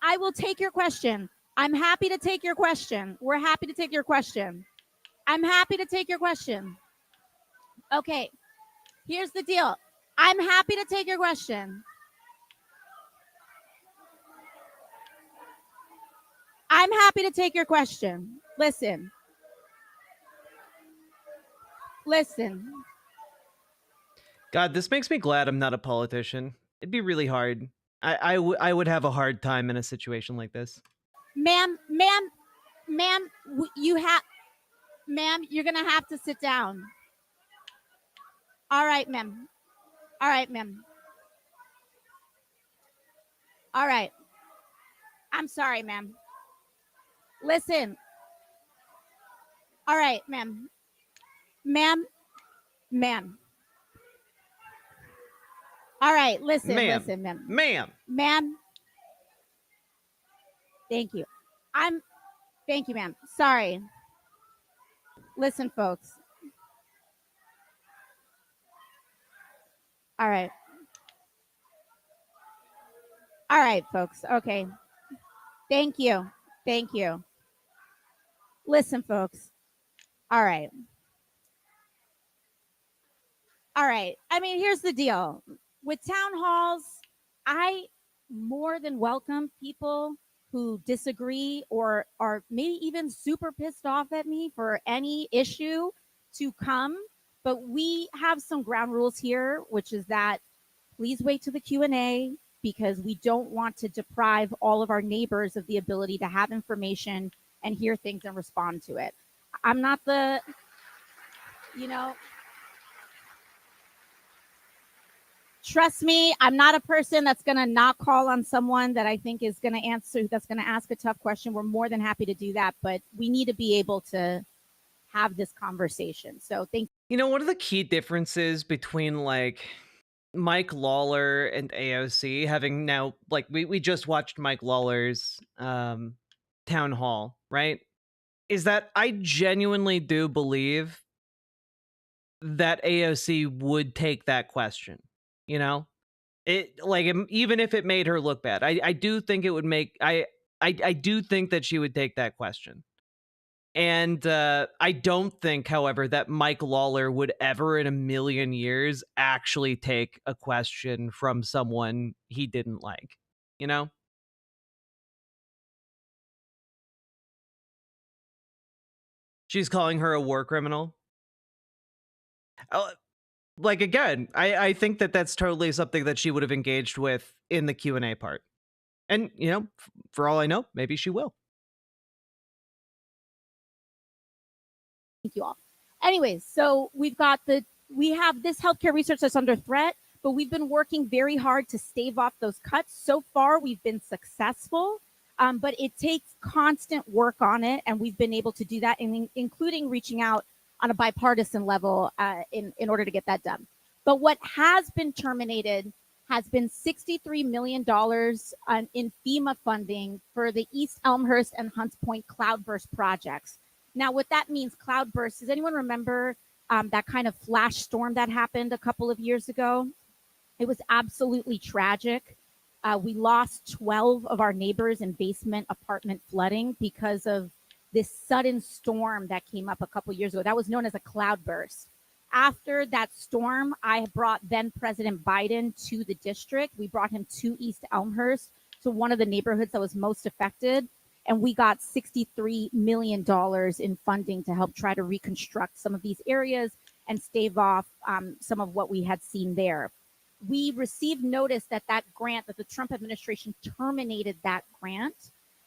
I will take your question. I'm happy to take your question. We're happy to take your question. I'm happy to take your question. Okay, here's the deal. I'm happy to take your question. I'm happy to take your question. Listen. God, this makes me glad I'm not a politician. It'd be really hard. I would have a hard time in a situation like this. Ma'am, you're going to have to sit down. All right, ma'am. All right. I'm sorry, ma'am. Listen. All right, ma'am. Ma'am. All right, listen, ma'am. Ma'am. Thank you. Thank you, ma'am. Sorry. Listen, folks. All right. All right, folks. Okay. Thank you. Listen, folks. All right. I mean, here's the deal. With town halls, I more than welcome people who disagree or are maybe even super pissed off at me for any issue to come. But we have some ground rules here, which is that please wait to the Q&A because we don't want to deprive all of our neighbors of the ability to have information and hear things and respond to it. I'm not trust me, I'm not a person that's going to not call on someone that I think is going to that's going to ask a tough question. We're more than happy to do that, but we need to be able to have this conversation. So thank you. One of the key differences between like Mike Lawler and AOC, having now like we just watched Mike Lawler's town hall, right? Is that I genuinely do believe that AOC would take that question. Even if it made her look bad, I do think it would make I do think that she would take that question. And I don't think, however, that Mike Lawler would ever in a million years actually take a question from someone he didn't like, you know? She's calling her a war criminal. Again, I think that that's totally something that she would have engaged with in the Q&A part. And, for all I know, maybe she will. Thank you all. Anyways, so we have this healthcare research that's under threat, but we've been working very hard to stave off those cuts. So far, we've been successful, but it takes constant work on it, and we've been able to do that, including reaching out on a bipartisan level in order to get that done. But what has been terminated has been $63 million in FEMA funding for the East Elmhurst and Hunts Point cloudburst projects. Now, what that means, cloudburst, does anyone remember that kind of flash storm that happened a couple of years ago? It was absolutely tragic. We lost 12 of our neighbors in basement apartment flooding because of this sudden storm that came up a couple of years ago. That was known as a cloudburst. After that storm, I brought then President Biden to the district. We brought him to East Elmhurst, to one of the neighborhoods that was most affected. And we got $63 million in funding to help try to reconstruct some of these areas and stave off some of what we had seen there. We received notice that grant, that the Trump administration terminated that grant.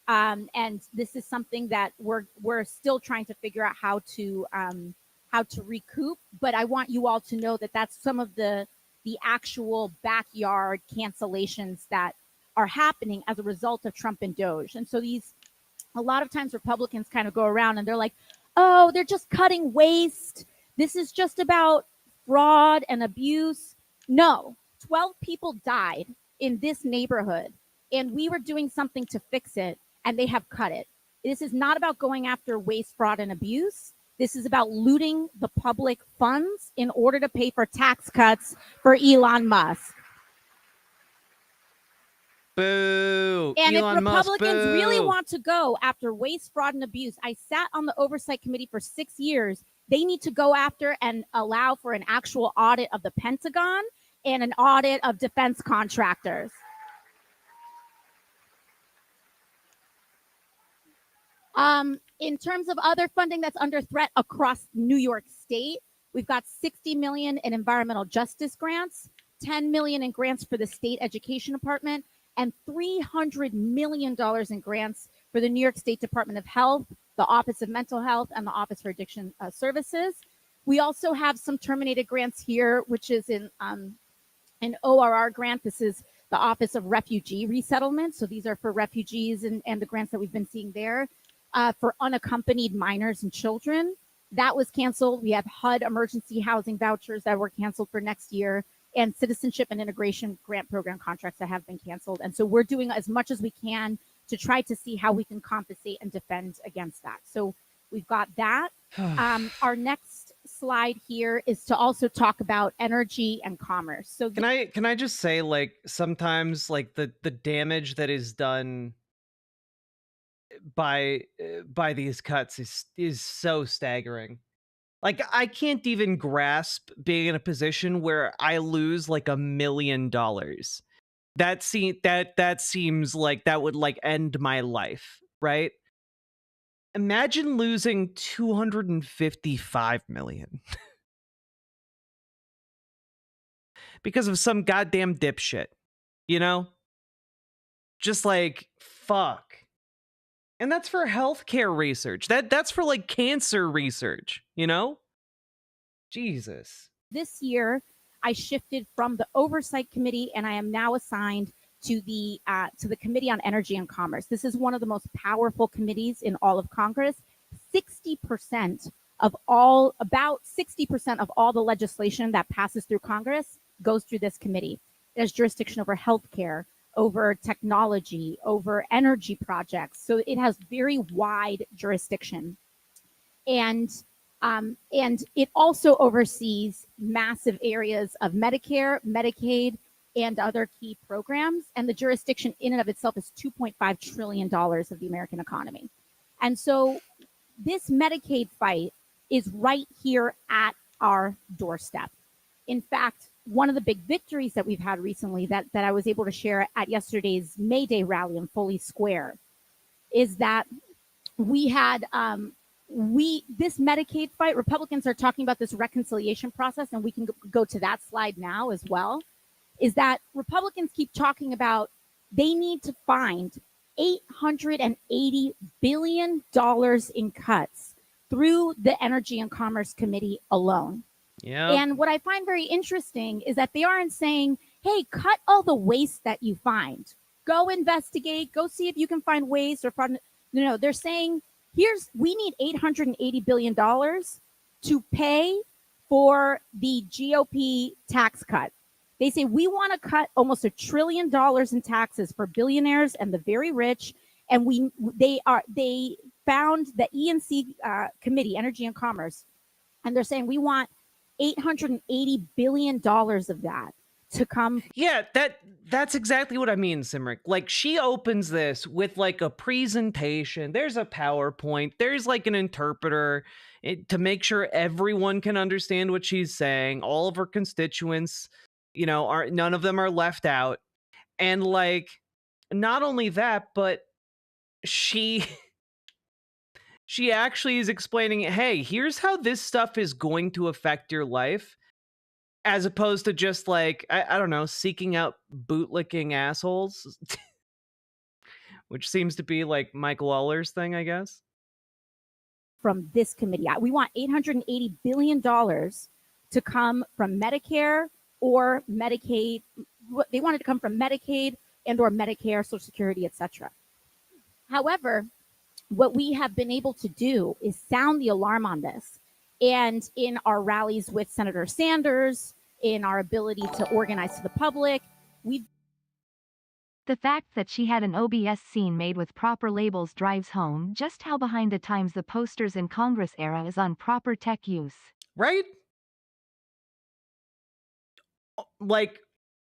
And this is something that we're still trying to figure out how to recoup. But I want you all to know that that's some of the actual backyard cancellations that are happening as a result of Trump and Doge. And so a lot of times Republicans kind of go around and they're like, oh, they're just cutting waste. This is just about fraud and abuse. No, 12 people died in this neighborhood, and we were doing something to fix it, and they have cut it. This is not about going after waste, fraud, and abuse. This is about looting the public funds in order to pay for tax cuts for Elon Musk. Boo. And Elon if Republicans Musk, really want to go after waste, fraud, and abuse, I sat on the oversight committee for 6 years. They need to go after and allow for an actual audit of the Pentagon and an audit of defense contractors. In terms of other funding that's under threat across New York State, we've got $60 million in environmental justice grants, $10 million in grants for the state education department, and $300 million in grants for the New York State Department of Health, the Office of Mental Health, and the Office for Addiction Services. We also have some terminated grants here, which is an ORR grant. This is the Office of Refugee Resettlement. So these are for refugees and the grants that we've been seeing there. For unaccompanied minors and children, that was canceled. We have HUD emergency housing vouchers that were canceled for next year, and citizenship and integration grant program contracts that have been canceled. And so we're doing as much as we can to try to see how we can compensate and defend against that. So we've got that. Our next slide here is to also talk about energy and commerce. So can I just say, sometimes the damage that is done by these cuts is so staggering. I can't even grasp being in a position where I lose $1 million. That seems like that would end my life, right? Imagine losing 255 million because of some goddamn dipshit, Just fuck. And that's for healthcare research. That's for cancer research, Jesus. This year, I shifted from the oversight committee, and I am now assigned to the Committee on Energy and Commerce. This is one of the most powerful committees in all of Congress. 60% of all the legislation that passes through Congress goes through this committee. It has jurisdiction over healthcare, over technology, over energy projects. So it has very wide jurisdiction. And it also oversees massive areas of Medicare, Medicaid, and other key programs. And the jurisdiction in and of itself is $2.5 trillion of the American economy. And so this Medicaid fight is right here at our doorstep. In fact, one of the big victories that we've had recently that I was able to share at yesterday's May Day rally in Foley Square is that we had this Medicaid fight. Republicans are talking about this reconciliation process, and we can go to that slide now as well, is that Republicans keep talking about they need to find $880 billion in cuts through the Energy and Commerce Committee alone. Yeah. And what I find very interesting is that they aren't saying, hey, cut all the waste that you find. Go investigate, go see if you can find waste or find. No, they're saying, we need $880 billion to pay for the GOP tax cut. They say we want to cut almost $1 trillion in taxes for billionaires and the very rich. And they found the E&C committee, Energy and Commerce, and they're saying we want $880 billion of that to come. Yeah, that's exactly what I mean, Simric. Like, she opens this with like a presentation. There's a PowerPoint. There's like an interpreter to make sure everyone can understand what she's saying. All of her constituents, none of them are left out. And like, not only that, but she actually is explaining, hey, here's how this stuff is going to affect your life, as opposed to just like, I don't know, seeking out bootlicking assholes, which seems to be like Mike Lawler's thing, I guess. From this committee, we want $880 billion to come from Medicare or Medicaid. They wanted to come from Medicaid and or Medicare, Social Security, etc. However, what we have been able to do is sound the alarm on this. And in our rallies with Senator Sanders, in our ability to organize to the public, The fact that she had an OBS scene made with proper labels drives home just how behind the times the posters in Congress era is on proper tech use. Right? Like,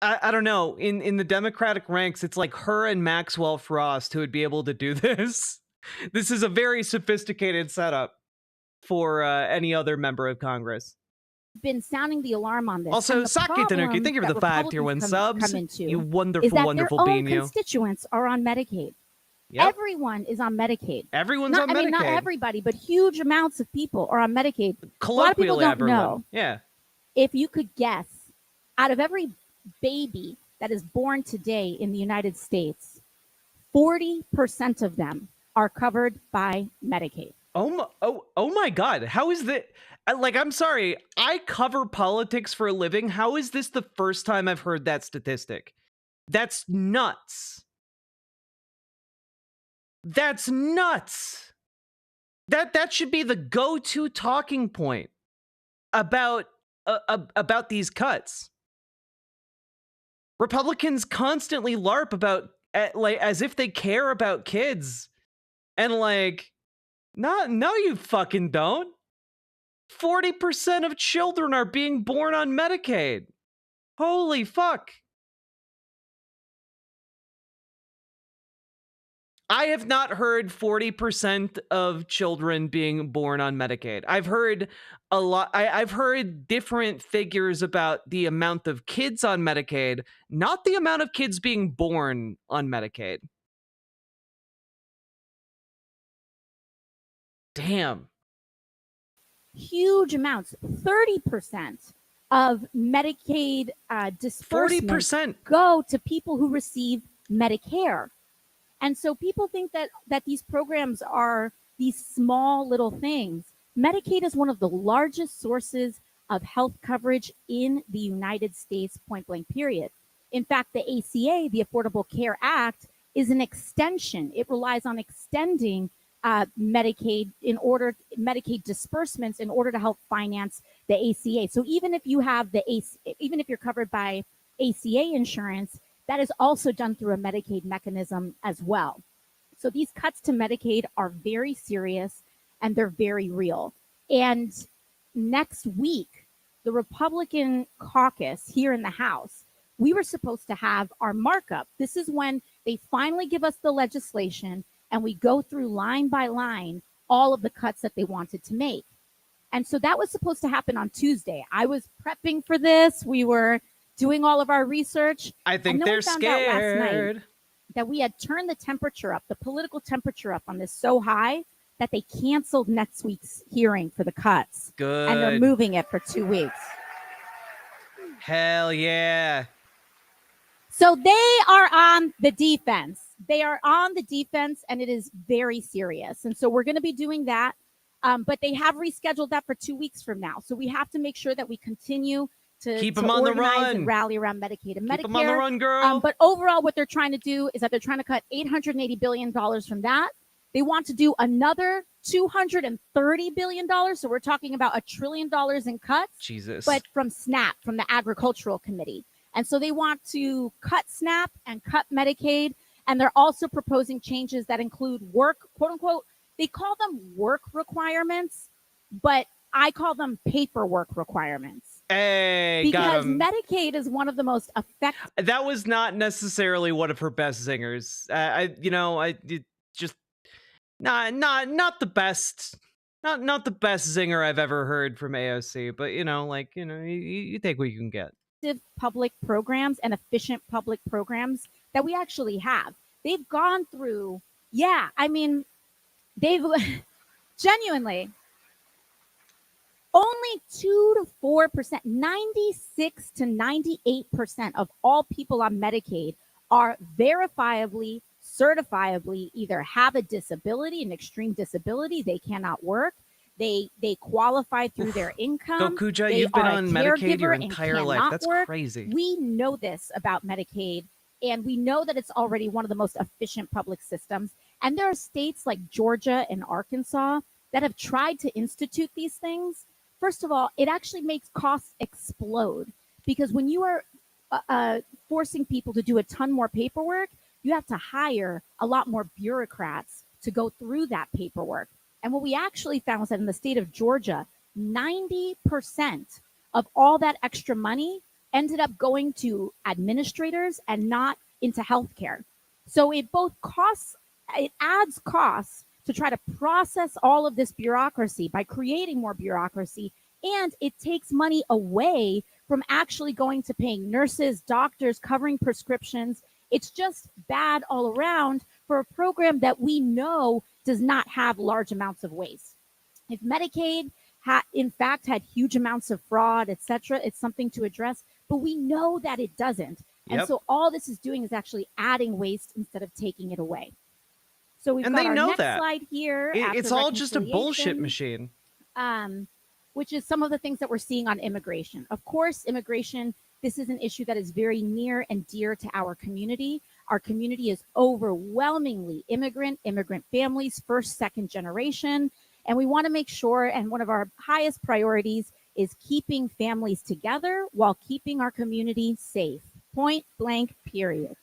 I don't know, in the Democratic ranks, it's like her and Maxwell Frost who would be able to do this. This is a very sophisticated setup for any other member of Congress. Been sounding the alarm on this. Also, Sake Tanuki, thank you for the 5 tier 1 subs. You wonderful, wonderful bean, you. Their own constituents are on Medicaid. Yep. Everyone is on Medicaid. Everyone's on Medicaid. I mean, not everybody, but huge amounts of people are on Medicaid. Colloquially, a lot of people don't everyone. know. Yeah. If you could guess, out of every baby that is born today in the United States, 40% of them are covered by Medicaid. Oh my God. How is that? Like, I'm sorry. I cover politics for a living. How is this the first time I've heard that statistic? That's nuts. That's nuts. That should be the go-to talking point about these cuts. Republicans constantly LARP about like as if they care about kids, and like, no, you fucking don't. 40% of children are being born on Medicaid. Holy fuck. I have not heard 40% of children being born on Medicaid. I've heard a lot. I've heard different figures about the amount of kids on Medicaid, not the amount of kids being born on Medicaid. Damn. Huge amounts, 30% of Medicaid disbursements 40% go to people who receive Medicare. And so people think that these programs are these small little things. Medicaid is one of the largest sources of health coverage in the United States, point blank, period. In fact, the ACA, the Affordable Care Act, is an extension. It relies on extending Medicaid disbursements in order to help finance the ACA. So even if you have even if you're covered by ACA insurance, that is also done through a Medicaid mechanism as well. So these cuts to Medicaid are very serious and they're very real. And next week, the Republican caucus here in the House we were supposed to have our markup. This is when they finally give us the legislation and we go through line by line all of the cuts that they wanted to make. And so that was supposed to happen on Tuesday. I was prepping for this. We were doing all of our research. I think they're scared. Out last night that we had turned the temperature up, the political temperature up on this so high that they canceled next week's hearing for the cuts. Good. And they're moving it for 2 weeks. Hell yeah. So they are on the defense. They are on the defense, and it is very serious. And so we're going to be doing that. But they have rescheduled that for 2 weeks from now. So we have to make sure that we continue to keep them on the run and rally around Medicaid and Medicare. Keep them on the run, girl. But overall, what they're trying to do is that they're trying to cut $880 billion from that. They want to do another $230 billion. So we're talking about $1 trillion in cuts. Jesus. But from SNAP, from the Agricultural Committee. And so they want to cut SNAP and cut Medicaid. And they're also proposing changes that include work, quote unquote, they call them work requirements, but I call them paperwork requirements. Hey, because Medicaid is one of the most effective. That was not necessarily one of her best singers. Not the best, not the best zinger I've ever heard from AOC. But you take what you can get. Public programs and efficient public programs that we actually have. They've gone through. Yeah, I mean. They've genuinely only 2 to 4%, 96 to 98% of all people on Medicaid are verifiably, certifiably either have a disability, an extreme disability, they cannot work, they qualify through their income. Gokuja, you've been on Medicaid your entire life. That's crazy. We know this about Medicaid, and we know that it's already one of the most efficient public systems. And there are states like Georgia and Arkansas that have tried to institute these things. First of all, it actually makes costs explode because when you are forcing people to do a ton more paperwork, you have to hire a lot more bureaucrats to go through that paperwork. And what we actually found was that in the state of Georgia, 90% of all that extra money ended up going to administrators and not into healthcare. So it adds costs to try to process all of this bureaucracy by creating more bureaucracy, and it takes money away from actually going to paying nurses, doctors, covering prescriptions. It's just bad all around for a program that we know does not have large amounts of waste. If Medicaid in fact had huge amounts of fraud, etc., it's something to address, but we know that it doesn't. And so all this is doing is actually adding waste instead of taking it away. So we've got our next slide here. It's all just a bullshit machine. Which is some of the things that we're seeing on immigration. Of course, immigration, this is an issue that is very near and dear to our community. Our community is overwhelmingly immigrant families, first, second generation. And we want to make sure, and one of our highest priorities is keeping families together while keeping our community safe. Point blank, period.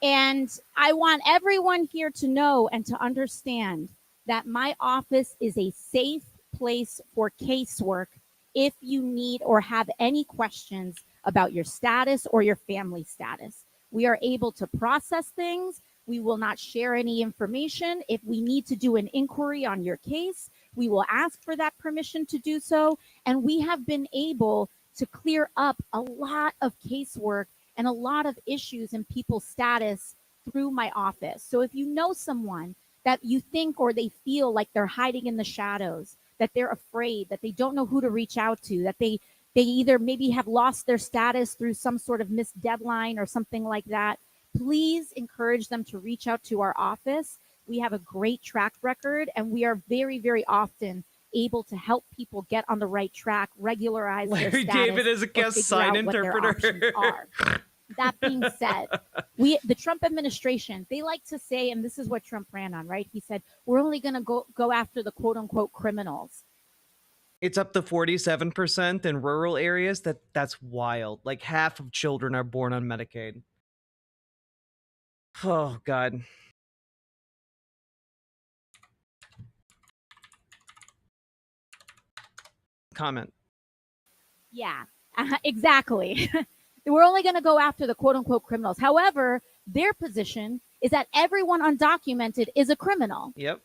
And I want everyone here to know and to understand that my office is a safe place for casework if you need or have any questions about your status or your family status. We are able to process things. We will not share any information. If we need to do an inquiry on your case, we will ask for that permission to do so. And we have been able to clear up a lot of casework and a lot of issues in people's status through my office. So if you know someone that you think or they feel like they're hiding in the shadows, that they're afraid, that they don't know who to reach out to, that they either maybe have lost their status through some sort of missed deadline or something like that, please encourage them to reach out to our office. We have a great track record, and we are very, very often able to help people get on the right track, regularize their status. Larry David is a guest sign interpreter. That being said, the Trump administration, they like to say, and this is what Trump ran on, right? He said, we're only going to go after the quote unquote criminals. It's up to 47% in rural areas. That's wild. Like half of children are born on Medicaid. Oh, God. comment. Yeah, exactly. We're only going to go after the quote unquote criminals. However, their position is that everyone undocumented is a criminal. Yep.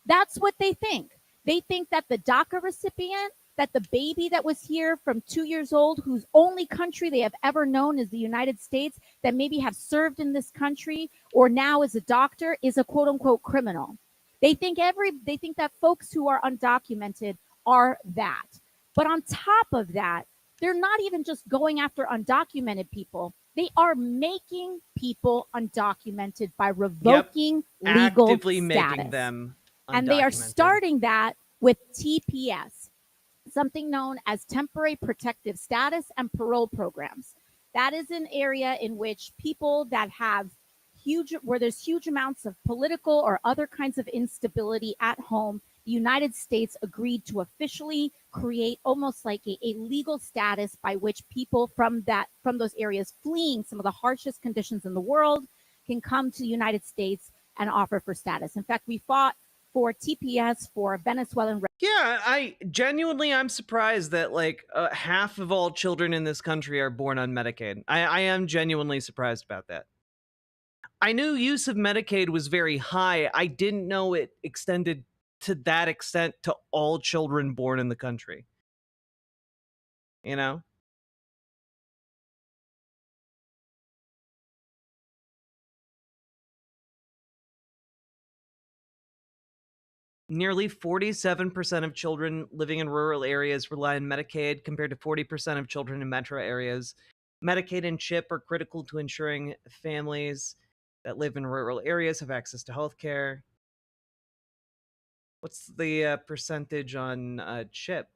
That's what they think. They think that the DACA recipient, that the baby that was here from 2 years old, whose only country they have ever known is the United States, that maybe have served in this country or now is a doctor, is a quote unquote criminal. They think that folks who are undocumented are that. But on top of that, they're not even just going after undocumented people. They are making people undocumented by revoking legal Actively status. making them undocumented. And they are starting that with TPS, something known as temporary protective status and parole programs. That is an area in which people that have where there's huge amounts of political or other kinds of instability at home, the United States agreed to officially create almost like a legal status by which people from those areas fleeing some of the harshest conditions in the world can come to the United States and offer for status. In fact, we fought for TPS for Venezuelan. Yeah, I'm surprised that like half of all children in this country are born on Medicaid. I am genuinely surprised about that. I knew use of Medicaid was very high. I didn't know it extended to that extent to all children born in the country. You know? Nearly 47% of children living in rural areas rely on Medicaid compared to 40% of children in metro areas. Medicaid and CHIP are critical to ensuring families that live in rural areas have access to health care. What's the percentage on CHIP?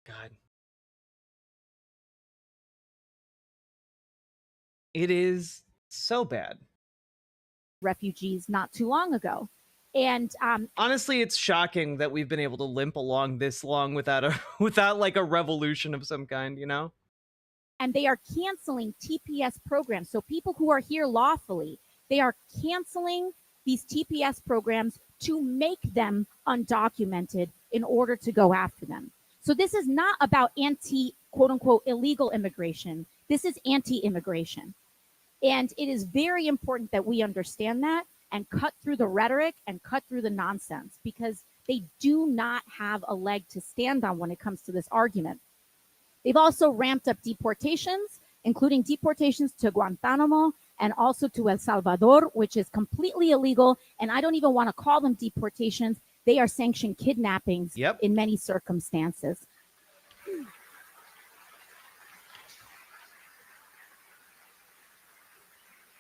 God. It is so bad. Refugees not too long ago. And honestly, it's shocking that we've been able to limp along this long without like a revolution of some kind, you know? And they are canceling TPS programs. So people who are here lawfully, they are canceling these TPS programs to make them undocumented in order to go after them. So this is not about anti, quote unquote, illegal immigration. This is anti-immigration. And it is very important that we understand that and cut through the rhetoric and cut through the nonsense, because they do not have a leg to stand on when it comes to this argument. They've also ramped up deportations, including deportations to Guantanamo and also to El Salvador, which is completely illegal. And I don't even want to call them deportations. They are sanctioned kidnappings in many circumstances.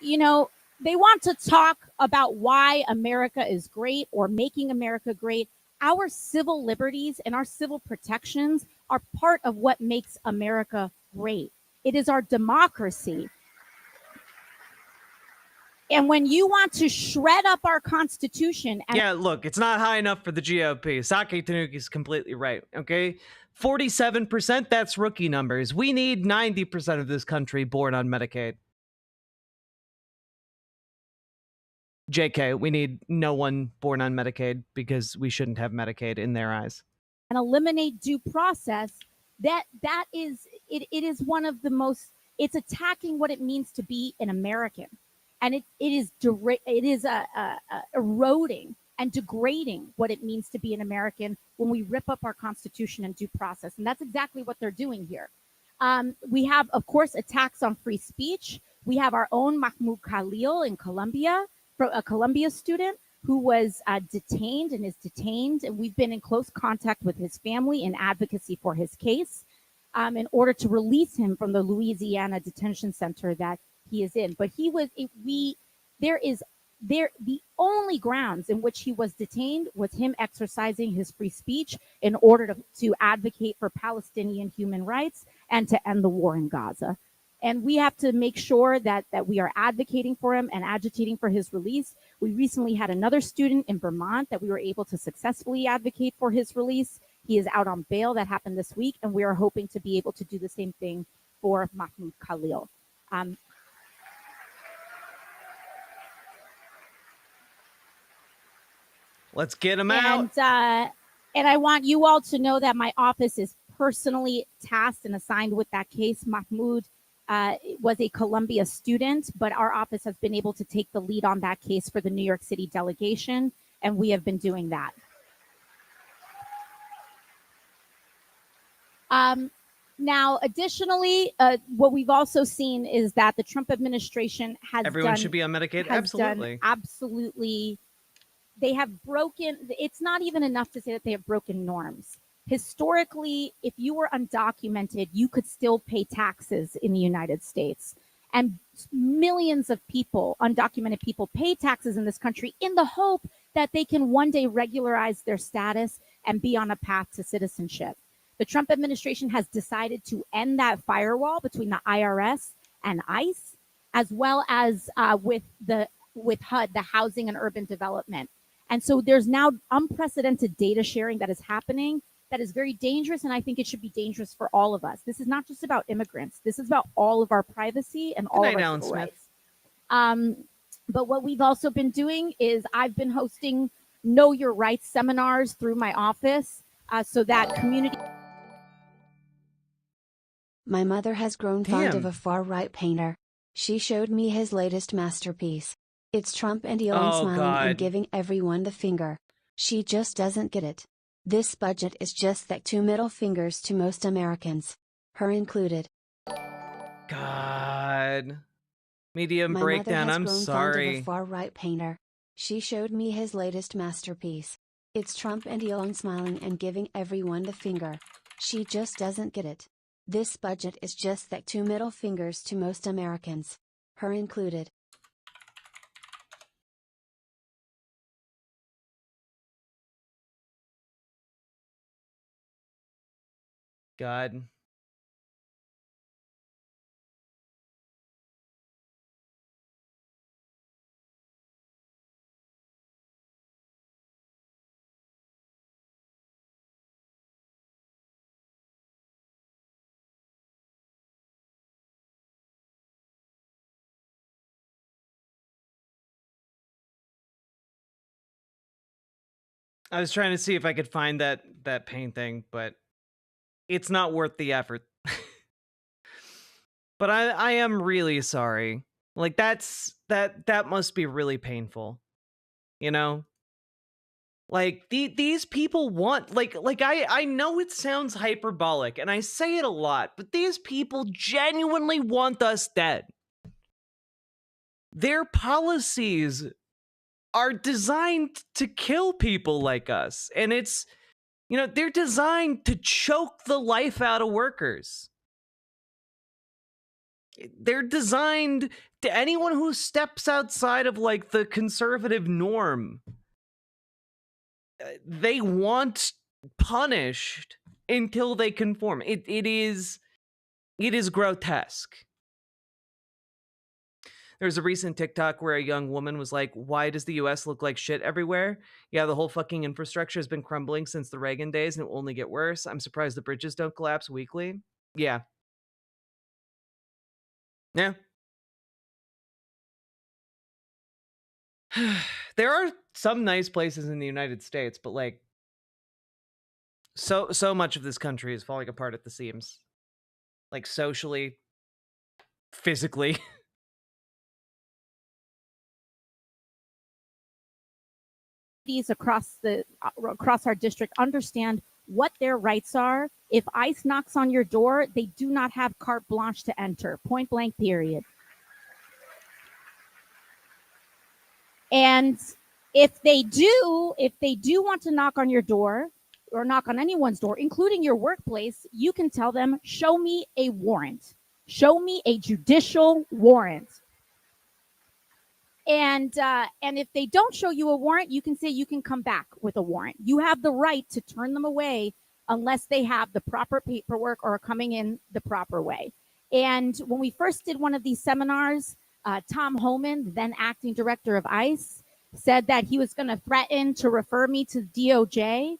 You know, they want to talk about why America is great or making America great. Our civil liberties and our civil protections are part of what makes America great. It is our democracy. And when you want to shred up our Constitution... Yeah, look, it's not high enough for the GOP. Saki Tanuki is completely right, okay? 47%, that's rookie numbers. We need 90% of this country born on Medicaid. JK, we need no one born on Medicaid because we shouldn't have Medicaid in their eyes. And eliminate due process, that is one of the most, it's attacking what it means to be an American. And it is eroding and degrading what it means to be an American when we rip up our Constitution and due process. And that's exactly what they're doing here. We have, of course, attacks on free speech. We have our own Mahmoud Khalil in Colombia, a Columbia student who was detained and is detained. And we've been in close contact with his family in advocacy for his case in order to release him from the Louisiana detention center that he is in. But there is the only grounds in which he was detained was him exercising his free speech in order to advocate for Palestinian human rights and to end the war in Gaza. And we have to make sure that we are advocating for him and agitating for his release. We recently had another student in Vermont that we were able to successfully advocate for his release. He is out on bail. That happened this week, and we are hoping to be able to do the same thing for Mahmoud Khalil. Let's get him out. And I want you all to know that my office is personally tasked and assigned with that case. Mahmoud was a Columbia student, but our office has been able to take the lead on that case for the New York City delegation, and we have been doing that. Now, additionally, what we've also seen is that the Trump administration has Everyone should be on Medicaid? Absolutely. Absolutely. They have broken, it's not even enough to say that they have broken norms. Historically, if you were undocumented, you could still pay taxes in the United States. And millions of people, undocumented people, pay taxes in this country in the hope that they can one day regularize their status and be on a path to citizenship. The Trump administration has decided to end that firewall between the IRS and ICE, as well as with HUD, the Housing and Urban Development. And so there's now unprecedented data sharing that is happening that is very dangerous, and I think it should be dangerous for all of us. This is not just about immigrants. This is about all of our privacy and all of our civil rights. But what we've also been doing is I've been hosting Know Your Rights seminars through my office so that community... My mother has grown fond of a far-right painter. She showed me his latest masterpiece. It's Trump and Elon smiling and giving everyone the finger. She just doesn't get it. This budget is just that 2 middle fingers to most Americans. Her included. God. Medium My breakdown, mother has I'm grown sorry. fond of a far-right painter. She showed me his latest masterpiece. It's Trump and Elon smiling and giving everyone the finger. She just doesn't get it. This budget is just that 2 middle fingers to most Americans. Her included. God. I was trying to see if I could find that painting, but it's not worth the effort. But I am really sorry. Like that must be really painful. You know? Like these people want like I know it sounds hyperbolic and I say it a lot, but these people genuinely want us dead. Their policies are designed to kill people like us, and it's, you know, they're designed to choke the life out of workers. They're designed to anyone who steps outside of like the conservative norm. They want punished until they conform. It is grotesque. There's a recent TikTok where a young woman was like, why does the US look like shit everywhere? Yeah, the whole fucking infrastructure has been crumbling since the Reagan days and it will only get worse. I'm surprised the bridges don't collapse weekly. Yeah. Yeah. There are some nice places in the United States, but like so much of this country is falling apart at the seams. Like socially, physically. Across our district understand what their rights are. If ICE knocks on your door, they do not have carte blanche to enter. Point blank, period. And if they do want to knock on your door or knock on anyone's door, including your workplace, you can tell them, show me a warrant. Show me a judicial warrant. And if they don't show you a warrant, you can say you can come back with a warrant. You have the right to turn them away unless they have the proper paperwork or are coming in the proper way. And when we first did one of these seminars, Tom Homan, then acting director of ICE, said that he was going to threaten to refer me to DOJ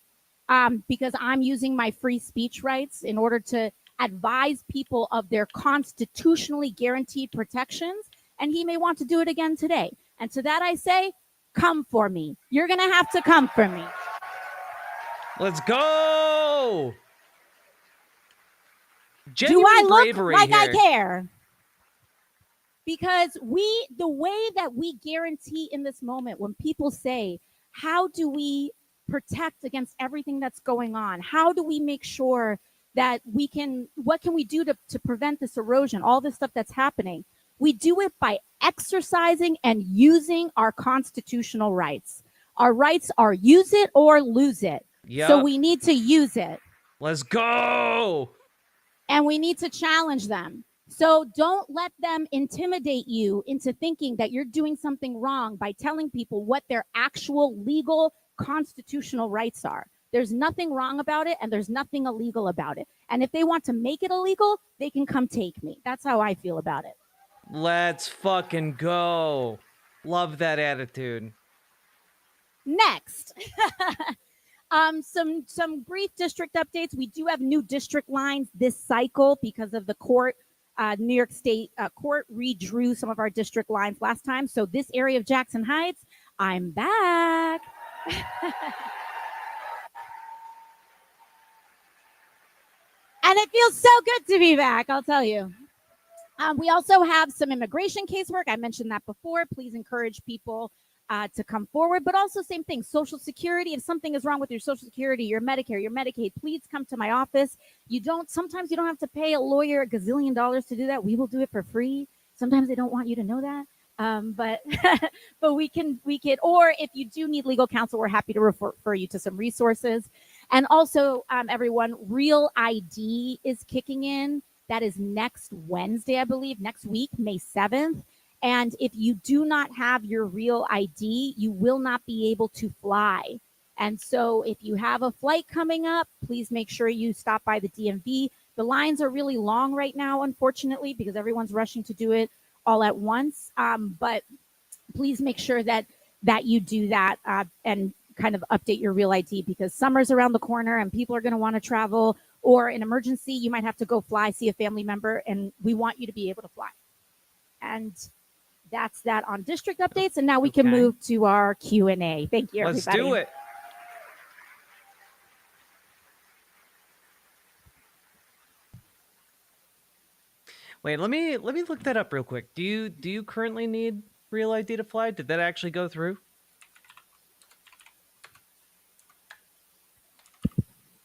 because I'm using my free speech rights in order to advise people of their constitutionally guaranteed protections. And he may want to do it again today. And to that I say, come for me. You're going to have to come for me. Let's go. Do I look bravery like here. I care? Because the way that we guarantee in this moment, when people say, how do we protect against everything that's going on? How do we make sure that what can we do to prevent this erosion, all this stuff that's happening? We do it by exercising and using our constitutional rights. Our rights are use it or lose it. Yep. So we need to use it. Let's go. And we need to challenge them. So don't let them intimidate you into thinking that you're doing something wrong by telling people what their actual legal constitutional rights are. There's nothing wrong about it, and there's nothing illegal about it. And if they want to make it illegal, they can come take me. That's how I feel about it. Let's fucking go. Love that attitude. Next. Some brief district updates. We do have new district lines this cycle because of the court. New York State court redrew some of our district lines last time. So this area of Jackson Heights, I'm back. And it feels so good to be back, I'll tell you. We also have some immigration casework. I mentioned that before. Please encourage people to come forward, but also same thing, Social Security. If something is wrong with your Social Security, your Medicare, your Medicaid, please come to my office. Sometimes you don't have to pay a lawyer $1 gazillion to do that. We will do it for free. Sometimes they don't want you to know that. But we can, or if you do need legal counsel, we're happy to refer you to some resources. And also, everyone, Real ID is kicking in. That is next Wednesday, I believe, next week, May 7th. And if you do not have your Real ID, you will not be able to fly. And so if you have a flight coming up, please make sure you stop by the DMV. The lines are really long right now, unfortunately, because everyone's rushing to do it all at once. But please make sure that you do that and kind of update your Real ID, because summer's around the corner and people are going to want to travel, or an emergency, you might have to go fly, see a family member, and we want you to be able to fly. And that's that on district updates. And now we can move to our Q&A. Thank you, everybody. Let's do it. Wait, let me look that up real quick. Do you currently need Real ID to fly? Did that actually go through?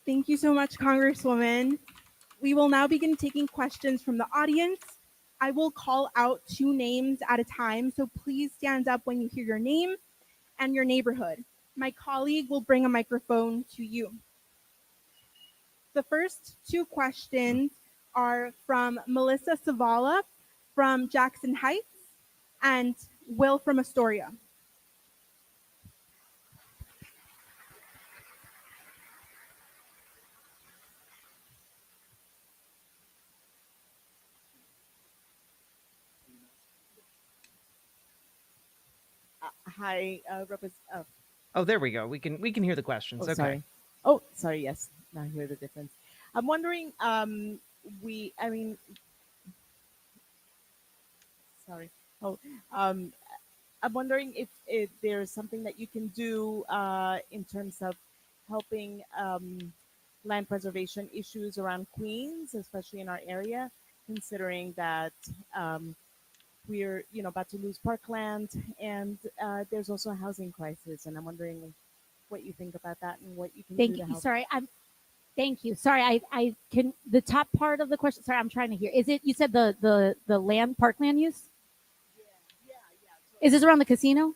Thank you so much, Congresswoman. We will now begin taking questions from the audience. I will call out 2 names at a time, so please stand up when you hear your name and your neighborhood. My colleague will bring a microphone to you. The first 2 questions are from Melissa Savala from Jackson Heights and Will from Astoria. Hi, Oh, there we go. We can hear the questions. Okay. Sorry. Sorry. Yes, now I hear the difference. I'm wondering. Sorry. I'm wondering if there's something that you can do in terms of helping land preservation issues around Queens, especially in our area, considering that we're about to lose parkland, and there's also a housing crisis, and I'm wondering what you think about that and what you can do to help. Thank you. Sorry, I can the top part of the question. Sorry, I'm trying to hear. Is it you said the land parkland use? Is this around the casino?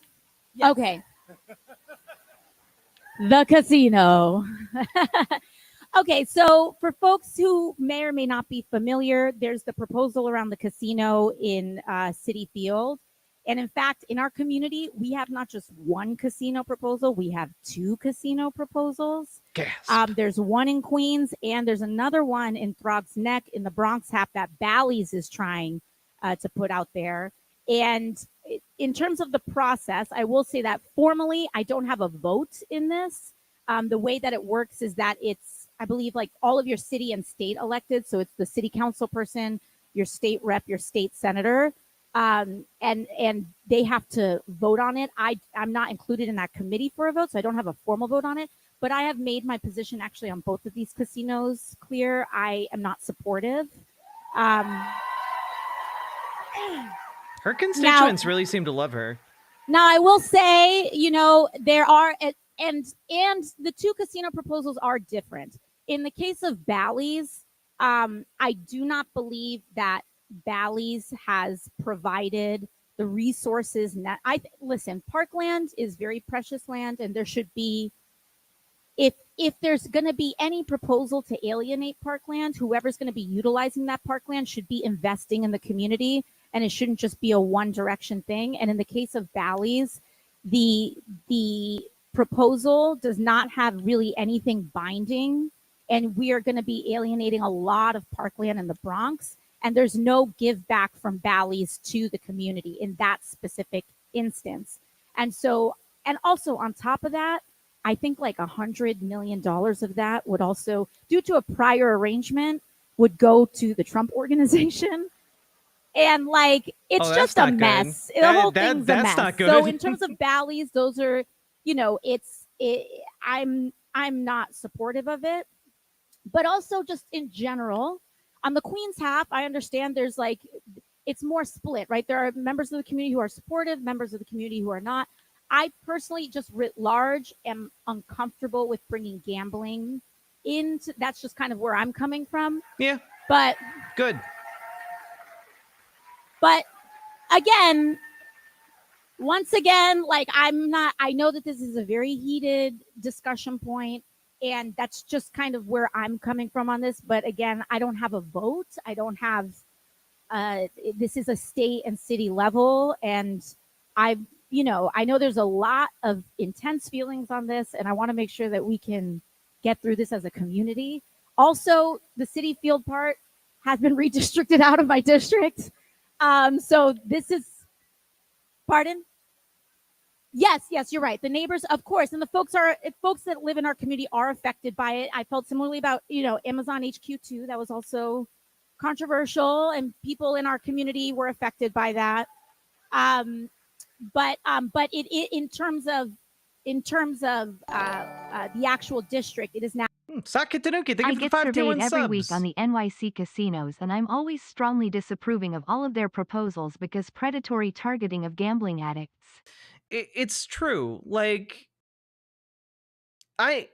Yes. Okay. The casino. Okay, so for folks who may or may not be familiar, there's the proposal around the casino in Citi Field. And in fact, in our community, we have not just one casino proposal, we have 2 casino proposals. There's one in Queens, and there's another one in Throgs Neck in the Bronx half that Bally's is trying to put out there. And in terms of the process, I will say that formally, I don't have a vote in this. The way that it works is that it's, I believe, like all of your city and state elected. So it's the city council person, your state rep, your state senator, and they have to vote on it. I'm not included in that committee for a vote, so I don't have a formal vote on it. But I have made my position actually on both of these casinos clear. I am not supportive. Her constituents really seem to love her. Now, I will say, there are, and the 2 casino proposals are different. In the case of Bally's, I do not believe that Bally's has provided the resources. Listen, parkland is very precious land, and there should be, if there's going to be any proposal to alienate parkland, whoever's going to be utilizing that parkland should be investing in the community, and it shouldn't just be a one direction thing. And in the case of Bally's, the proposal does not have really anything binding, and we are going to be alienating a lot of parkland in the Bronx, and there's no give back from Bally's to the community in that specific instance. And so, and also on top of that, I think like $100 million of that would also, due to a prior arrangement, would go to the Trump organization. And like, it's just a mess. The whole thing's a mess. Not good. So in terms of Bally's, those are, I'm not supportive of it. But also just in general, on the Queens half, I understand there's like, it's more split, right? There are members of the community who are supportive, members of the community who are not. I personally, just writ large, am uncomfortable with bringing gambling into, that's just kind of where I'm coming from. Yeah. But good. But again, once again, like I know that this is a very heated discussion point, and that's just kind of where I'm coming from on this. But again, I don't have a vote. I don't have, this is a state and city level, and I know there's a lot of intense feelings on this, and I want to make sure that we can get through this as a community. Also, the city field part has been redistricted out of my district. So this is, pardon? Yes, you're right. The neighbors, of course, and the folks that live in our community are affected by it. I felt similarly about, Amazon HQ2. That was also controversial, and people in our community were affected by that. But it in terms of the actual district, it is now. Sakatanuki, thank I you for get 5 surveyed subs. every week on the NYC casinos, and I'm always strongly disapproving of all of their proposals because predatory targeting of gambling addicts. It's true. Like, there's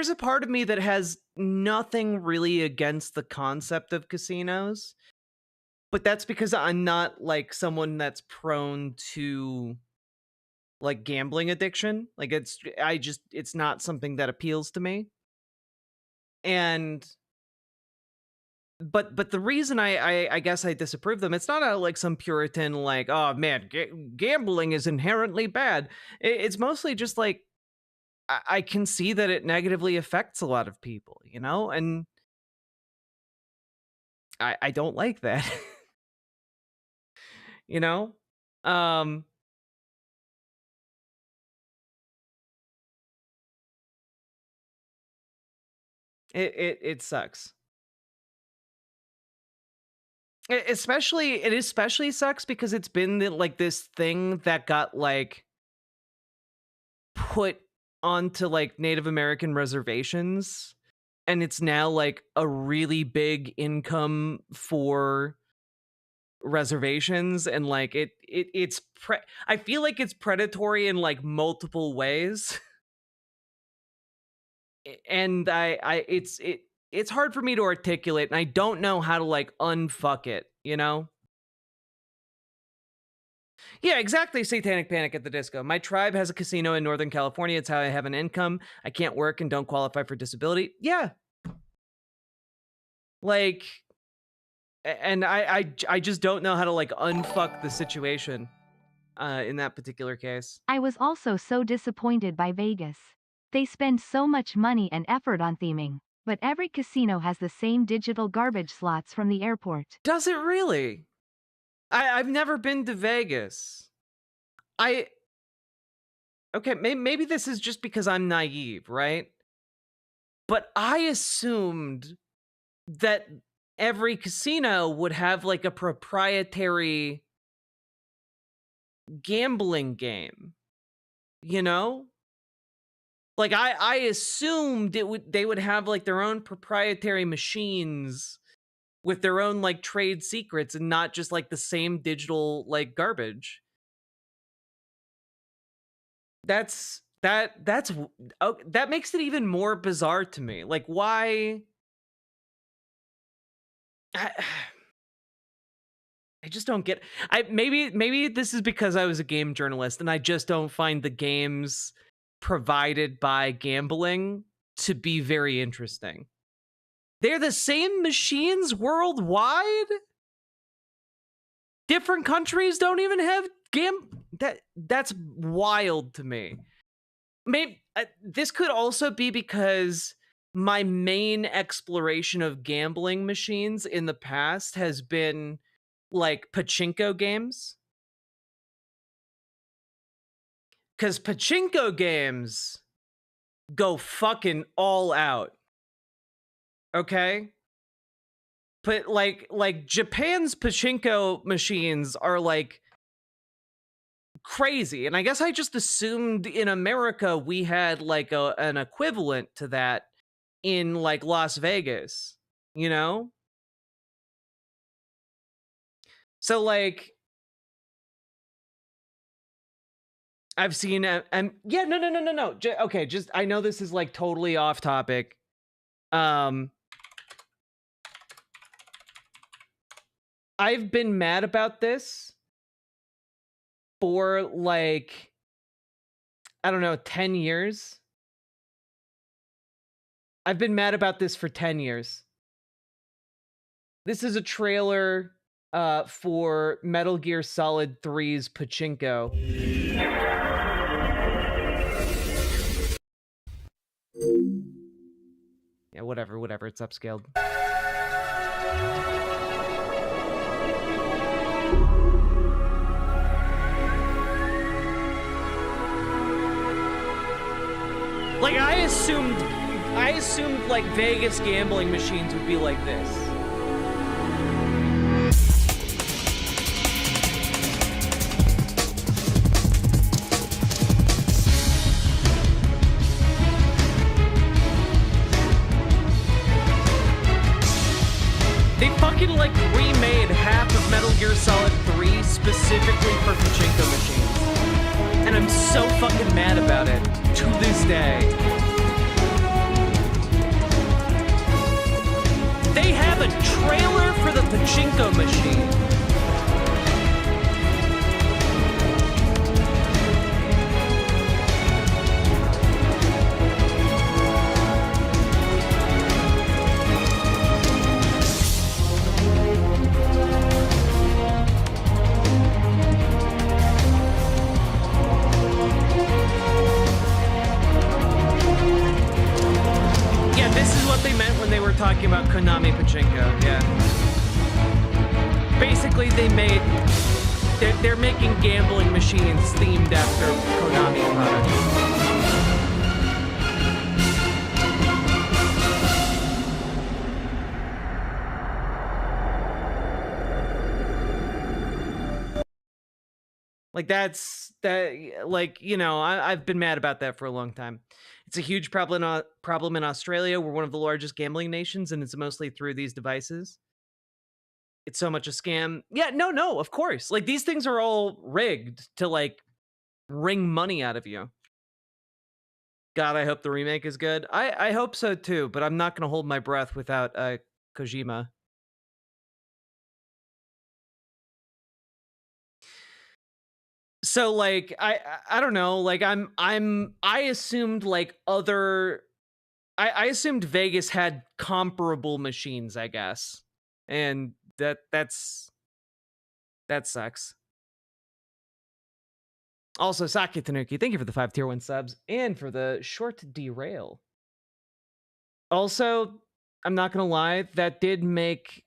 a part of me that has nothing really against the concept of casinos, but that's because I'm not like someone that's prone to like gambling addiction. Like it's not something that appeals to me. And but the reason I guess I disapprove them, it's not like some Puritan like, oh man, gambling is inherently bad. It's mostly just like I can see that it negatively affects a lot of people, and I don't like that. It sucks. It especially sucks because it's been like this thing that got like put onto like Native American reservations, and it's now like a really big income for reservations, and like I feel like it's predatory in like multiple ways. And it's hard for me to articulate, and I don't know how to like unfuck it, Yeah, exactly. Satanic Panic at the Disco. My tribe has a casino in Northern California. It's how I have an income. I can't work and don't qualify for disability. Yeah. Like, And I just don't know how to like unfuck the situation in that particular case. I was also so disappointed by Vegas. They spend so much money and effort on theming, but every casino has the same digital garbage slots from the airport. Does it really? I've never been to Vegas. Okay, maybe this is just because I'm naive, right? But I assumed that every casino would have like a proprietary gambling game, you know? Like I assumed they would have like their own proprietary machines with their own like trade secrets and not just like the same digital like garbage. That makes it even more bizarre to me. Like why I just don't get maybe this is because I was a game journalist and I just don't find the games provided by gambling to be very interesting. They're the same machines worldwide. Different countries don't even have that's wild to me. Maybe this could also be because my main exploration of gambling machines in the past has been like pachinko games. Because pachinko games go fucking all out. Okay? But like Japan's pachinko machines are like crazy. And I guess I just assumed in America we had like an equivalent to that in like Las Vegas, you know? So like I've seen yeah, no. Okay, just I know this is like totally off topic. I've been mad about this for like, I don't know, 10 years. I've been mad about this for 10 years. This is a trailer for Metal Gear Solid 3's Pachinko. Yeah, whatever, it's upscaled. Like I assumed like Vegas gambling machines would be like this. They fucking like remade half of Metal Gear Solid 3 specifically for pachinko machines. And I'm so fucking mad about it to this day. They have a trailer for the pachinko machine. Talking about Konami Pachinko, yeah. Basically, they're making gambling machines themed after Konami products. Like like, you know, I've been mad about that for a long time. It's a huge problem in Australia. We're one of the largest gambling nations, and it's mostly through these devices. It's so much a scam. Yeah, no, of course. Like, these things are all rigged to, like, wring money out of you. God, I hope the remake is good. I hope so, too, but I'm not going to hold my breath without Kojima. So like I don't know, like I assumed like I assumed Vegas had comparable machines, I guess. And that sucks. Also, Saki Tanuki, thank you for the 5 tier 1 subs and for the short derail. Also, I'm not gonna lie, that did make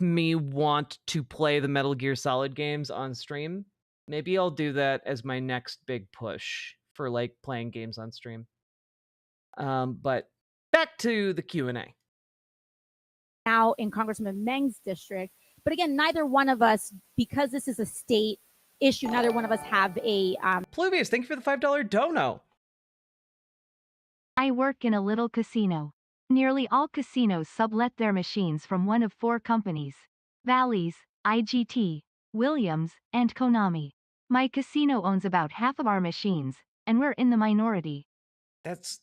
me want to play the Metal Gear Solid games on stream. Maybe I'll do that as my next big push for like playing games on stream. But back to the Q&A. Now in Congressman Meng's district, but again, neither one of us, because this is a state issue, neither one of us have a Pluvius, thank you for the $5 dono. I work in a little casino. Nearly all casinos sublet their machines from one of 4 companies: Bally's, IGT, Williams, and Konami. My casino owns about half of our machines, and we're in the minority. That's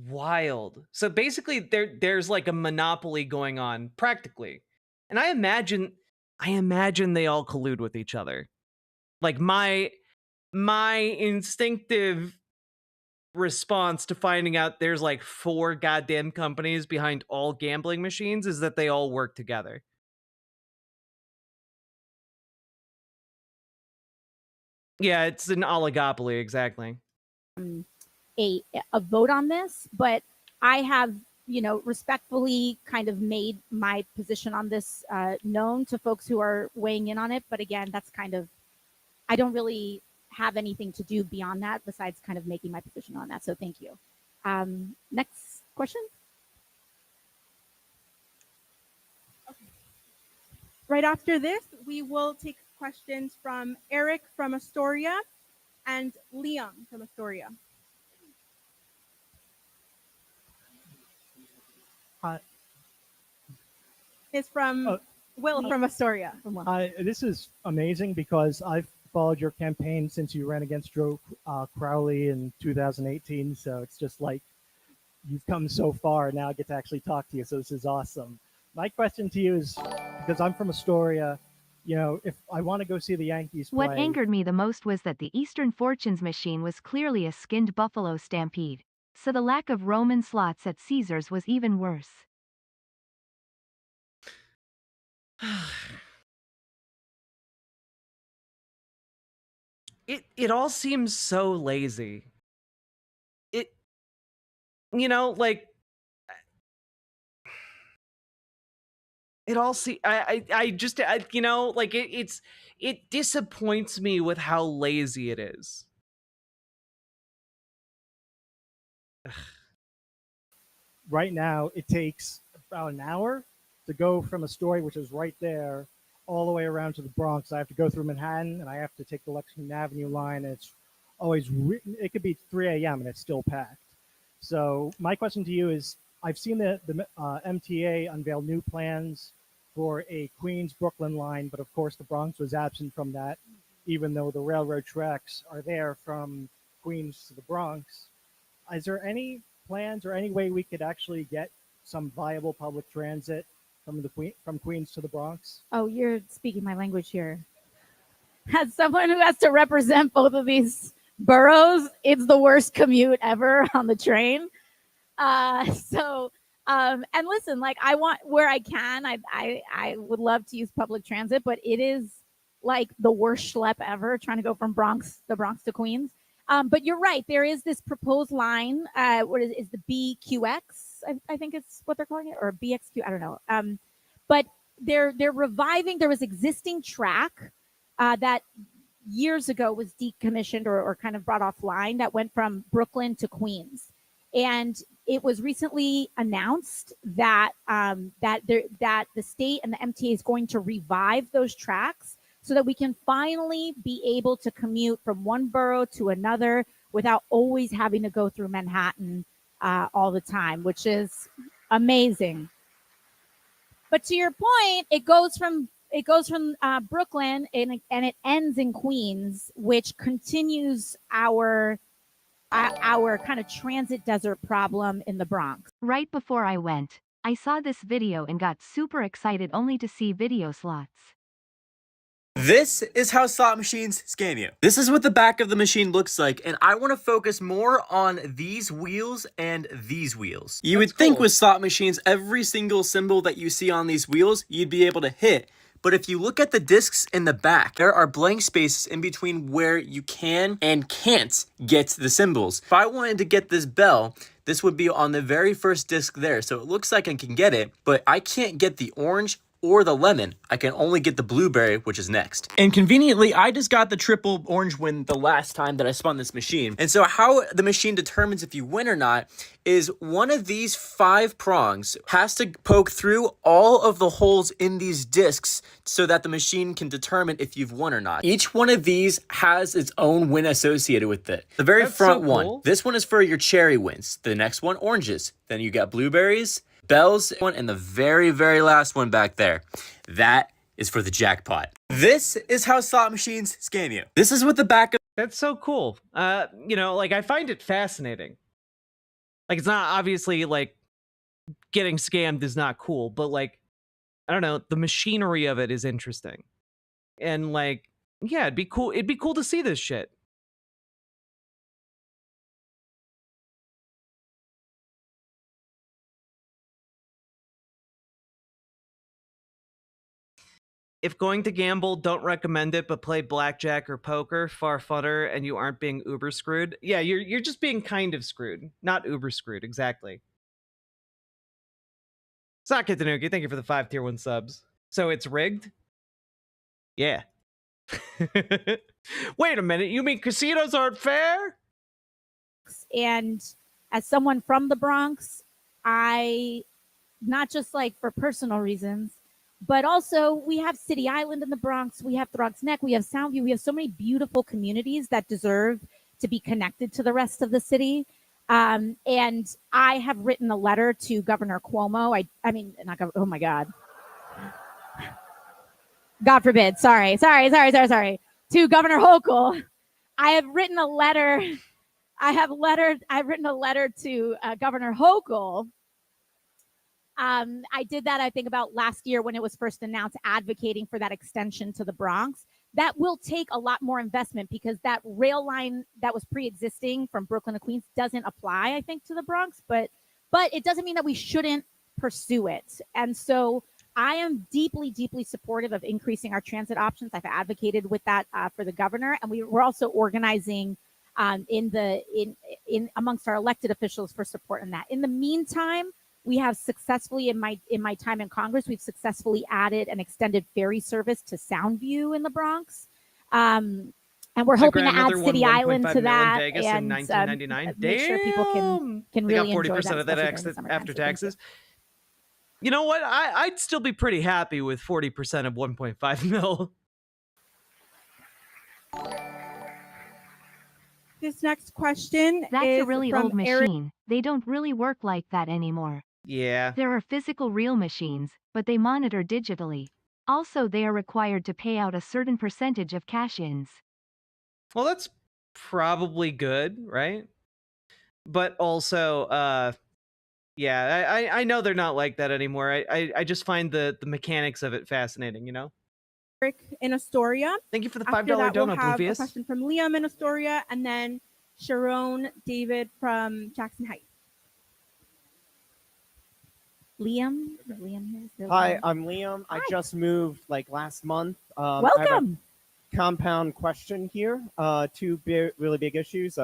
wild. So basically there's like a monopoly going on practically. And I imagine they all collude with each other. Like my instinctive response to finding out there's like 4 goddamn companies behind all gambling machines is that they all work together. Yeah, it's an oligopoly, exactly. A vote on this, but I have, respectfully kind of made my position on this known to folks who are weighing in on it. But again, that's kind of, I don't really have anything to do beyond that besides kind of making my position on that. So thank you. Next question. Okay. Right after this, we will take questions from Eric from Astoria and Liam from Astoria. Hi. It's from Will from Astoria. Hi, this is amazing because I've followed your campaign since you ran against Joe Crowley in 2018. So it's just like you've come so far. Now I get to actually talk to you. So this is awesome. My question to you is, because I'm from Astoria, if I want to go see the Yankees play. What angered me the most was that the Eastern Fortunes machine was clearly a skinned buffalo stampede. So the lack of Roman slots at Caesars was even worse. It all seems so lazy. Like it all it disappoints me with how lazy it is. Right now, it takes about an hour to go from Astoria, which is right there, all the way around to the Bronx. I have to go through Manhattan, and I have to take the Lexington Avenue line, and it's always, it could be 3 a.m., and it's still packed. So my question to you is, I've seen the MTA unveil new plans for a Queens-Brooklyn line, but of course the Bronx was absent from that, even though the railroad tracks are there from Queens to the Bronx. Is there any plans or any way we could actually get some viable public transit from Queens to the Bronx? Oh, you're speaking my language here. As someone who has to represent both of these boroughs, it's the worst commute ever on the train. And listen, like I want where I can, I would love to use public transit, but it is like the worst schlep ever trying to go from the Bronx to Queens. But you're right. There is this proposed line. What is the BQX? I think it's what they're calling it, or BXQ. I don't know. But they're reviving. There was existing track that years ago was decommissioned or kind of brought offline that went from Brooklyn to Queens, and it was recently announced that that the state and the MTA is going to revive those tracks, so that we can finally be able to commute from one borough to another without always having to go through Manhattan all the time, which is amazing. But to your point, it goes from Brooklyn and it ends in Queens, which continues our kind of transit desert problem in the Bronx. Right before I went, I saw this video and got super excited only to see video slots. This is how slot machines scam you. This is what the back of the machine looks like, and I want to focus more on these wheels and these wheels. You would think with slot machines, every single symbol that you see on these wheels, you'd be able to hit. But if you look at the discs in the back, there are blank spaces in between where you can and can't get the symbols. If I wanted to get this bell, this would be on the very first disc there. So it looks like I can get it, but I can't get the orange or the lemon. I can only get the blueberry, which is next. And conveniently, I just got the triple orange win the last time that I spun this machine. And so how the machine determines if you win or not is one of these 5 prongs has to poke through all of the holes in these discs so that the machine can determine if you've won or not. Each one of these has its own win associated with it. The very front one, this one is for your cherry wins. The next one, oranges. Then you got blueberries, bells, and the very, very last one back there. That is for the jackpot. This is how slot machines scam you. This is what the back of... That's so cool. You know, like, I find it fascinating. Like, it's not obviously, like, getting scammed is not cool, but, like, I don't know, the machinery of it is interesting. And, like, yeah, it'd be cool to see this shit. If going to gamble, don't recommend it, but play blackjack or poker, far funner, and you aren't being uber screwed. Yeah, you're just being kind of screwed, not uber screwed, exactly. Socket Tanuki, thank you for the 5 tier 1 subs. So it's rigged? Yeah. Wait a minute, you mean casinos aren't fair? And as someone from the Bronx, I, not just like for personal reasons, but also we have City Island in the Bronx, we have Throgs Neck, we have Soundview, we have so many beautiful communities that deserve to be connected to the rest of the city. And I have written a letter to Governor Cuomo. I mean, not oh my God. God forbid. Sorry. To Governor Hochul. I have written a letter. I've written a letter to Governor Hochul. I did that, I think, about last year when it was first announced, advocating for that extension to the Bronx. That will take a lot more investment because that rail line that was pre-existing from Brooklyn to Queens doesn't apply, I think, to the Bronx, but it doesn't mean that we shouldn't pursue it. And so I am deeply, deeply supportive of increasing our transit options. I've advocated with that for the governor, and we're also organizing in amongst our elected officials for support in that. In the meantime, we have successfully, in my time in Congress, we've successfully added an extended ferry service to Soundview in the Bronx. And we're hoping to add City Island to that Vegas in 1999. Make sure people can really enjoy that. 40% of that after taxes. You know what? I'd still be pretty happy with 40% of 1.5 mil. This next question That's is a really from old machine. They don't really work like that anymore. Yeah. There are physical real machines, but they monitor digitally. Also, they are required to pay out a certain percentage of cash-ins. Well, that's probably good, right? But also, yeah, I know they're not like that anymore. I just find the mechanics of it fascinating, you know? Eric in Astoria. Thank you for the $5 After that, donut, we'll have Blueface. a question from Liam in Astoria, and then Sharon David from Jackson Heights. Liam here. Hi, I'm Liam. I just moved like last month. Welcome. I have a compound question here. Two really big issues: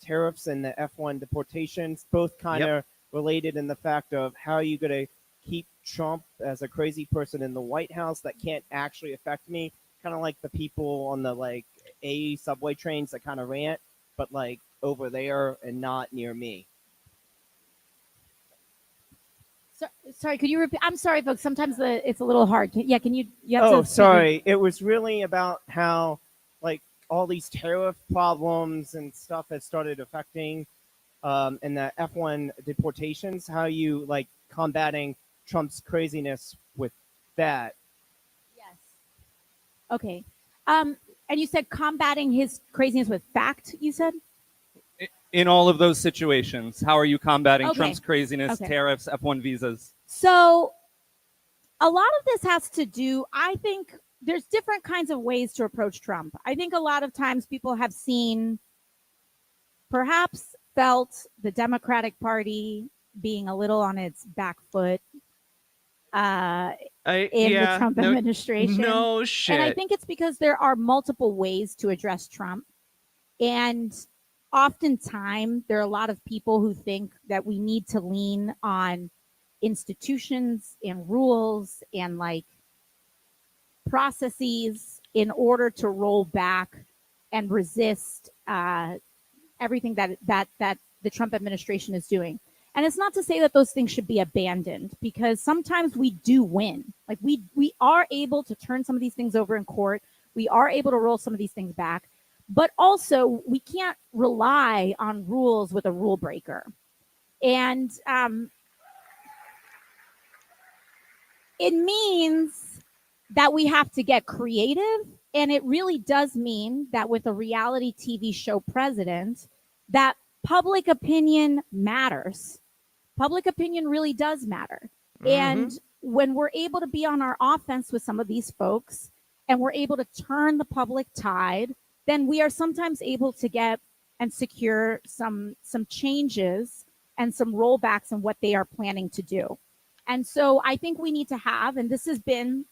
tariffs and the F1 deportations. Both kind of related in the fact of how you going to keep Trump as a crazy person in the White House that can't actually affect me. Kind of like the people on the like A subway trains that kind of rant, but like over there and not near me. Sorry, could you repeat? I'm sorry, folks. Sometimes it's a little hard. Can you? Sorry. It was really about how like all these tariff problems and stuff has started affecting and the F1 deportations. How you like combating Trump's craziness with that? Yes. Okay. And you said combating his craziness with fact. You said. In all of those situations, how are you combating Trump's craziness, tariffs, F1 visas? So a lot of this has to do, I think there's different kinds of ways to approach Trump. I think a lot of times people have seen, perhaps felt the Democratic Party being a little on its back foot in the Trump administration. No shit. And I think it's because there are multiple ways to address Trump. And oftentimes there are a lot of people who think that we need to lean on institutions and rules and like processes in order to roll back and resist everything that the Trump administration is doing. And it's not to say that those things should be abandoned, because sometimes we do win. Like we are able to turn some of these things over in court. We are able to roll some of these things back, but also we can't rely on rules with a rule breaker. And it means that we have to get creative. And it really does mean that with a reality TV show president, that public opinion matters. Public opinion really does matter. Mm-hmm. And when we're able to be on our offense with some of these folks and we're able to turn the public tide, then we are sometimes able to get and secure some changes and some rollbacks in what they are planning to do. And so I think we need to have, and this has been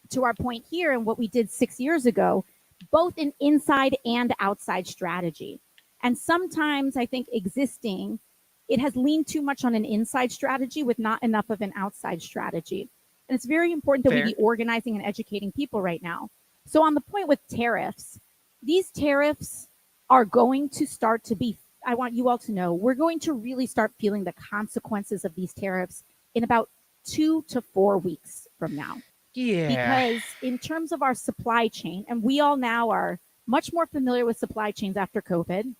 to our point here and what we did 6 years ago, both an inside and outside strategy. And sometimes I think it has leaned too much on an inside strategy with not enough of an outside strategy. And it's very important that we be organizing and educating people right now. So on the point with tariffs, these tariffs are going to start to be, I want you all to know, we're going to really start feeling the consequences of these tariffs in about 2 to 4 weeks from now. Yeah. Because in terms of our supply chain, and we all now are much more familiar with supply chains after COVID.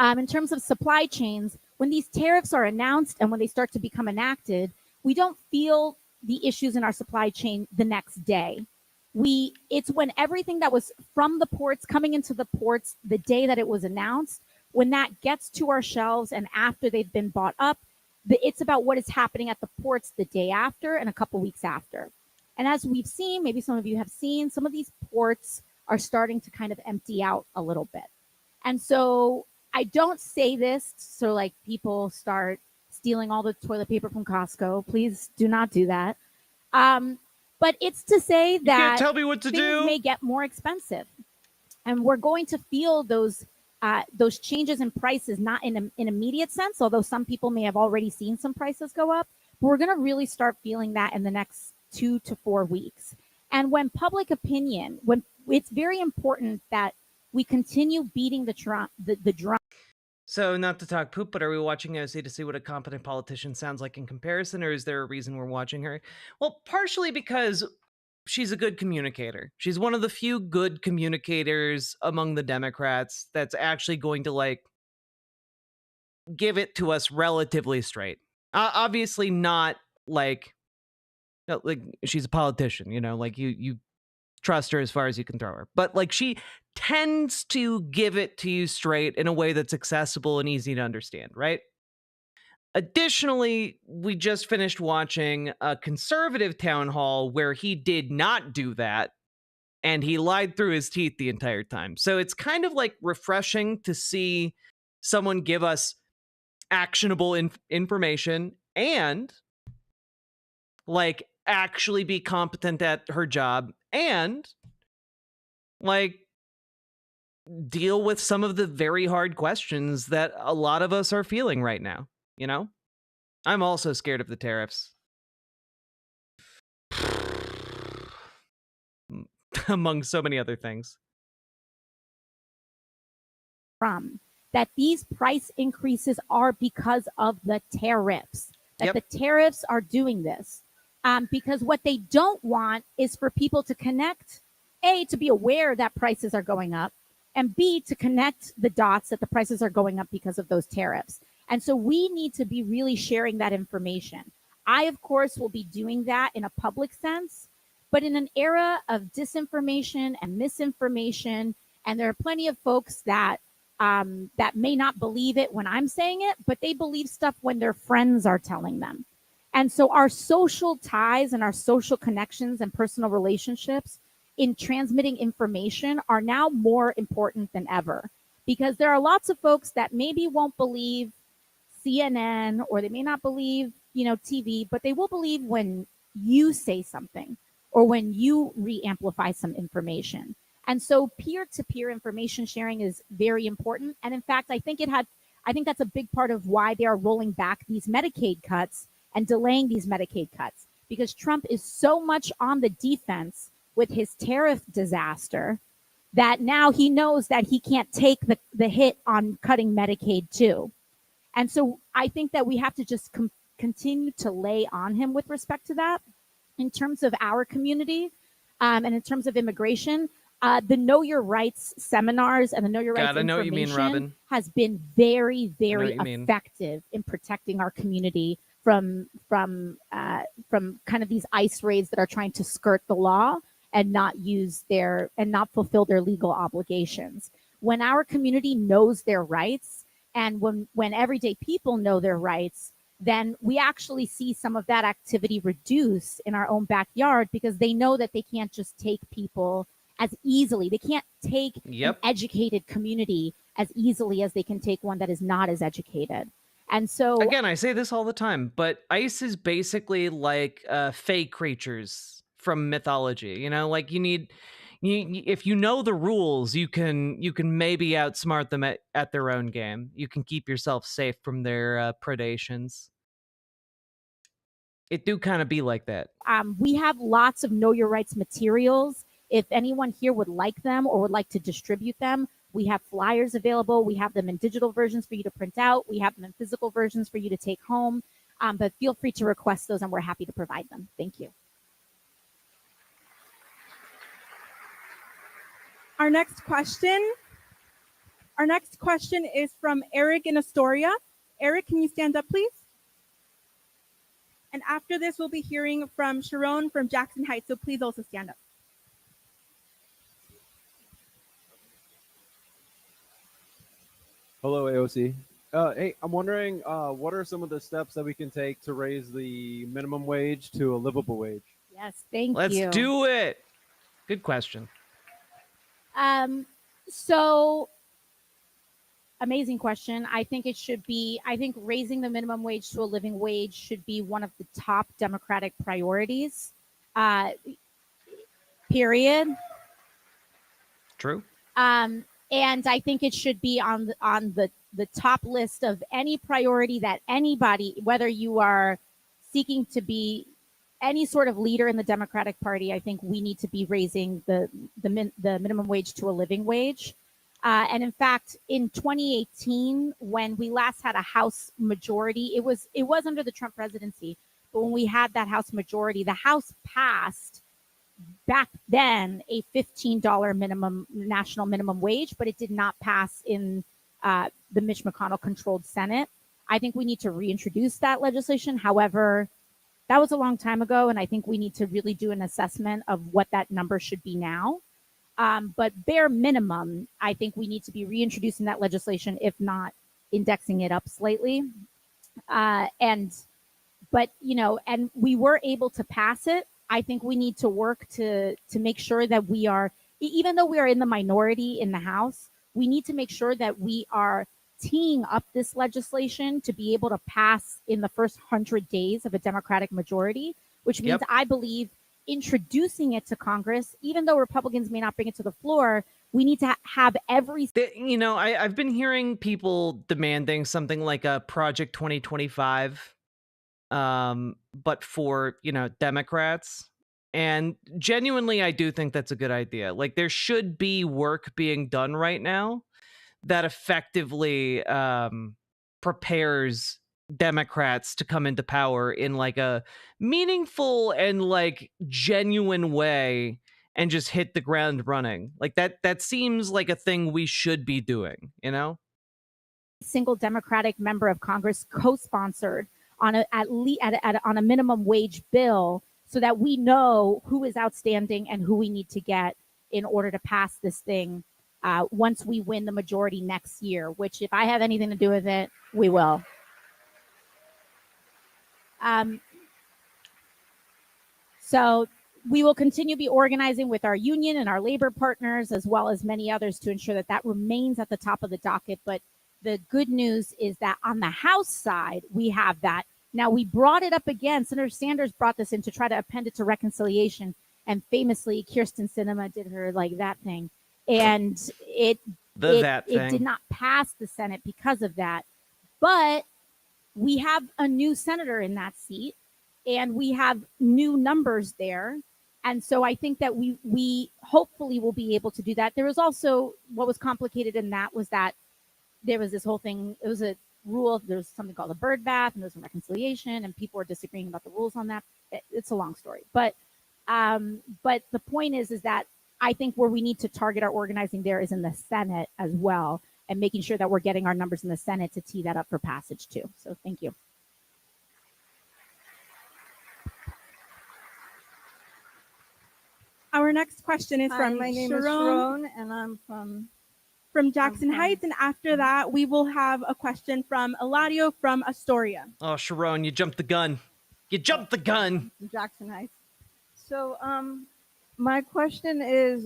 In terms of supply chains, when these tariffs are announced and when they start to become enacted, we don't feel the issues in our supply chain the next day. It's when everything that was from the ports coming into the ports the day that it was announced, when that gets to our shelves and after they've been bought up, it's about what is happening at the ports the day after and a couple weeks after. And as we've seen, maybe some of you have seen, some of these ports are starting to kind of empty out a little bit. And so I don't say this so like people start stealing all the toilet paper from Costco. Please do not do that. But it's to say that you can't tell me what to things may get more expensive. And we're going to feel those changes in prices, not in an immediate sense, although some people may have already seen some prices go up. But we're going to really start feeling that in the next 2 to 4 weeks. And when public opinion, when it's very important that we continue beating the drum. So not to talk poop, but are we watching OC to see what a competent politician sounds like in comparison, or is there a reason we're watching her? Well, partially because she's a good communicator. She's one of the few good communicators among the Democrats that's actually going to like give it to us relatively straight. Obviously not like she's a politician, you know, like you trust her as far as you can throw her. But like she tends to give it to you straight in a way that's accessible and easy to understand, right? Additionally, we just finished watching a conservative town hall where he did not do that, and he lied through his teeth the entire time. So it's kind of like refreshing to see someone give us actionable information and like actually be competent at her job and like deal with some of the very hard questions that a lot of us are feeling right now, you know? I'm also scared of the tariffs. Among so many other things. That these price increases are because of the tariffs. That the tariffs are doing this. Because what they don't want is for people to connect, A, to be aware that prices are going up, and B, to connect the dots that the prices are going up because of those tariffs. And so we need to be really sharing that information. I, of course, will be doing that in a public sense, but in an era of disinformation and misinformation, and there are plenty of folks that may not believe it when I'm saying it, but they believe stuff when their friends are telling them. And so our social ties and our social connections and personal relationships in transmitting information are now more important than ever, because there are lots of folks that maybe won't believe CNN, or they may not believe, TV, but they will believe when you say something or when you re-amplify some information. And so peer-to-peer information sharing is very important. And in fact, I think that's a big part of why they are rolling back these Medicaid cuts and delaying these Medicaid cuts, because Trump is so much on the defense with his tariff disaster that now he knows that he can't take the hit on cutting Medicaid too. And so I think that we have to just continue to lay on him with respect to that. In terms of our community, and in terms of immigration, the Know Your Rights seminars and the Know Your Rights information has been very, very effective in protecting our community from kind of these ICE raids that are trying to skirt the law and not fulfill their legal obligations. When our community knows their rights, and when everyday people know their rights, then we actually see some of that activity reduce in our own backyard, because they know that they can't just take people as easily. They can't take an educated community as easily as they can take one that is not as educated. And so, again, I say this all the time, but ICE is basically like fey creatures from mythology. Like if you know the rules, you can maybe outsmart them at their own game. You can keep yourself safe from their predations. It do kind of be like that. We have lots of Know Your Rights materials. If anyone here would like them or would like to distribute them, we have flyers available. We have them in digital versions for you to print out. We have them in physical versions for you to take home. But feel free to request those, and we're happy to provide them. Thank you. Our next question is from Eric in Astoria. Eric, can you stand up, please? And after this, we'll be hearing from Sharon from Jackson Heights, so please also stand up. Hello, AOC. Hey, I'm wondering, what are some of the steps that we can take to raise the minimum wage to a livable wage? Yes, thank Let's you. do it. Good question. So amazing question. I think raising the minimum wage to a living wage should be one of the top Democratic priorities. Period. True. And I think it should be on the top list of any priority that anybody, whether you are seeking to be any sort of leader in the Democratic Party, I think we need to be raising the minimum wage to a living wage. And in fact, in 2018, when we last had a House majority, it was under the Trump presidency, but when we had that House majority, the House passed back then a $15 national minimum wage, but it did not pass in the Mitch McConnell controlled Senate. I think we need to reintroduce that legislation. However, that was a long time ago, and I think we need to really do an assessment of what that number should be now. But bare minimum, I think we need to be reintroducing that legislation, if not indexing it up slightly. And we were able to pass it. I think we need to work to make sure that we are, even though we are in the minority in the House, we need to make sure that we are teeing up this legislation to be able to pass in the first 100 days of a Democratic majority, which means I believe introducing it to Congress, even though Republicans may not bring it to the floor, we need to have every... I've been hearing people demanding something like a Project 2025, but for, Democrats. And genuinely, I do think that's a good idea. Like, there should be work being done right now that effectively prepares Democrats to come into power in like a meaningful and like genuine way and just hit the ground running. Like that seems like a thing we should be doing, Single Democratic member of Congress co-sponsored on a minimum wage bill, so that we know who is outstanding and who we need to get in order to pass this thing once we win the majority next year, which if I have anything to do with it, we will. So we will continue to be organizing with our union and our labor partners, as well as many others, to ensure that that remains at the top of the docket. But the good news is that on the House side, we have that. Now, we brought it up again. Senator Sanders brought this in to try to append it to reconciliation. And famously, Kirsten Sinema did her like that thing. And it did not pass the Senate because of that. But we have a new senator in that seat, and we have new numbers there. And so I think that we hopefully will be able to do that. There was also, what was complicated in that was that there was this whole thing. It was a rule. There was something called a bird bath, and there was a reconciliation, and people were disagreeing about the rules on that. It's a long story. But the point is that I think where we need to target our organizing there is in the Senate as well, and making sure that we're getting our numbers in the Senate to tee that up for passage too. So thank you. Our next question is from my name Sharon, is Sharon, and I'm from Jackson Heights. And after that, we will have a question from Eladio from Astoria. Oh, Sharon, you jumped the gun. You jumped the gun. Jackson Heights. So my question is,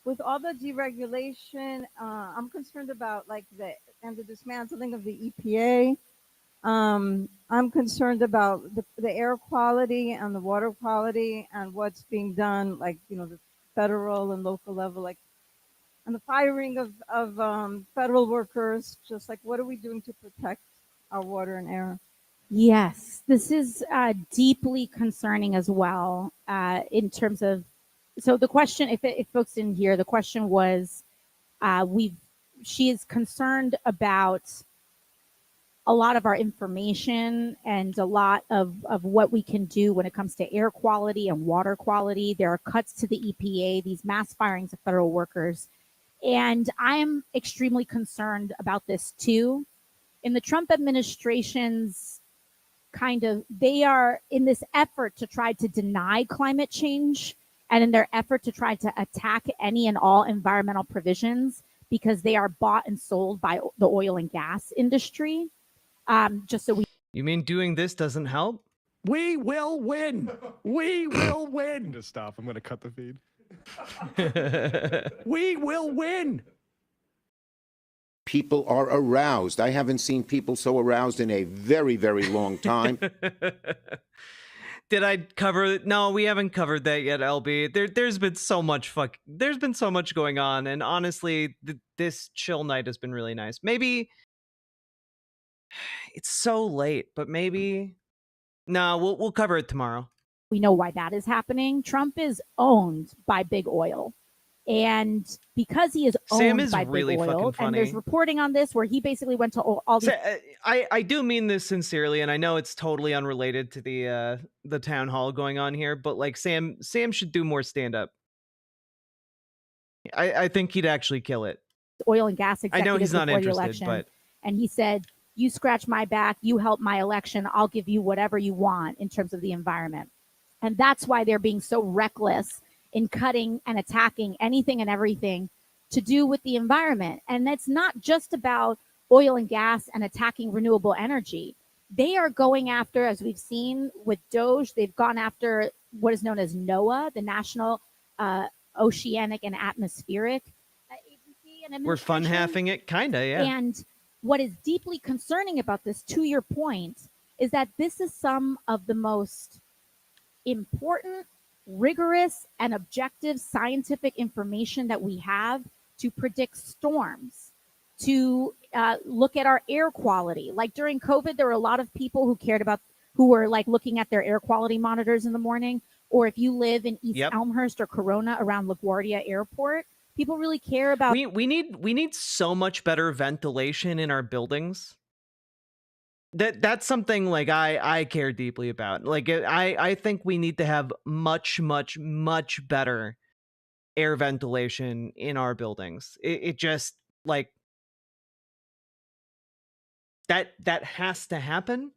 with all the deregulation, I'm concerned about like the dismantling of the EPA. I'm concerned about the air quality and the water quality and what's being done, like, you know, the federal and local level, like, and the firing of federal workers. Just like, what are we doing to protect our water and air? Yes, this is deeply concerning as well in terms of, so the question, if folks didn't hear, the question was, she is concerned about a lot of our information and a lot of what we can do when it comes to air quality and water quality. There are cuts to the EPA, these mass firings of federal workers. And I am extremely concerned about this too. In the Trump administration's they are in this effort to try to deny climate change and in their effort to try to attack any and all environmental provisions because they are bought and sold by the oil and gas industry. Just so we. You mean doing this doesn't help? We will win. We will win. Just stop. I'm going to cut the feed. We will win. People are aroused. I haven't seen people so aroused in a very, very long time. Did I cover it? No, we haven't covered that yet, LB. There's been so much there's been so much going on, and honestly, this chill night has been really nice. Maybe it's so late, but maybe no, we'll cover it tomorrow. We know why that is happening. Trump is owned by big oil. And because he is owned by really big oil, funny. and there's reporting on this where he basically went to all these. I do mean this sincerely, and I know it's totally unrelated to the town hall going on here, but like Sam should do more stand up. I think he'd actually kill it. Oil and gas executives. I know he's not before the interested, election, but and he said, "You scratch my back, you help my election, I'll give you whatever you want in terms of the environment." And that's why they're being so reckless in cutting and attacking anything and everything to do with the environment. And it's not just about oil and gas and attacking renewable energy. They are going after, as we've seen with Doge, they've gone after what is known as NOAA, the National Oceanic and Atmospheric Agency. And we're fun-halving it, kinda, yeah. And what is deeply concerning about this, to your point, is that this is some of the most important, rigorous, and objective scientific information that we have to predict storms, to look at our air quality. Like during COVID, there were a lot of people who were like looking at their air quality monitors in the morning. Or if you live in East Elmhurst or Corona around LaGuardia Airport, people really care about. We need so much better ventilation in our buildings. That's something like I care deeply about. Like I think we need to have much better air ventilation in our buildings. It just like that has to happen.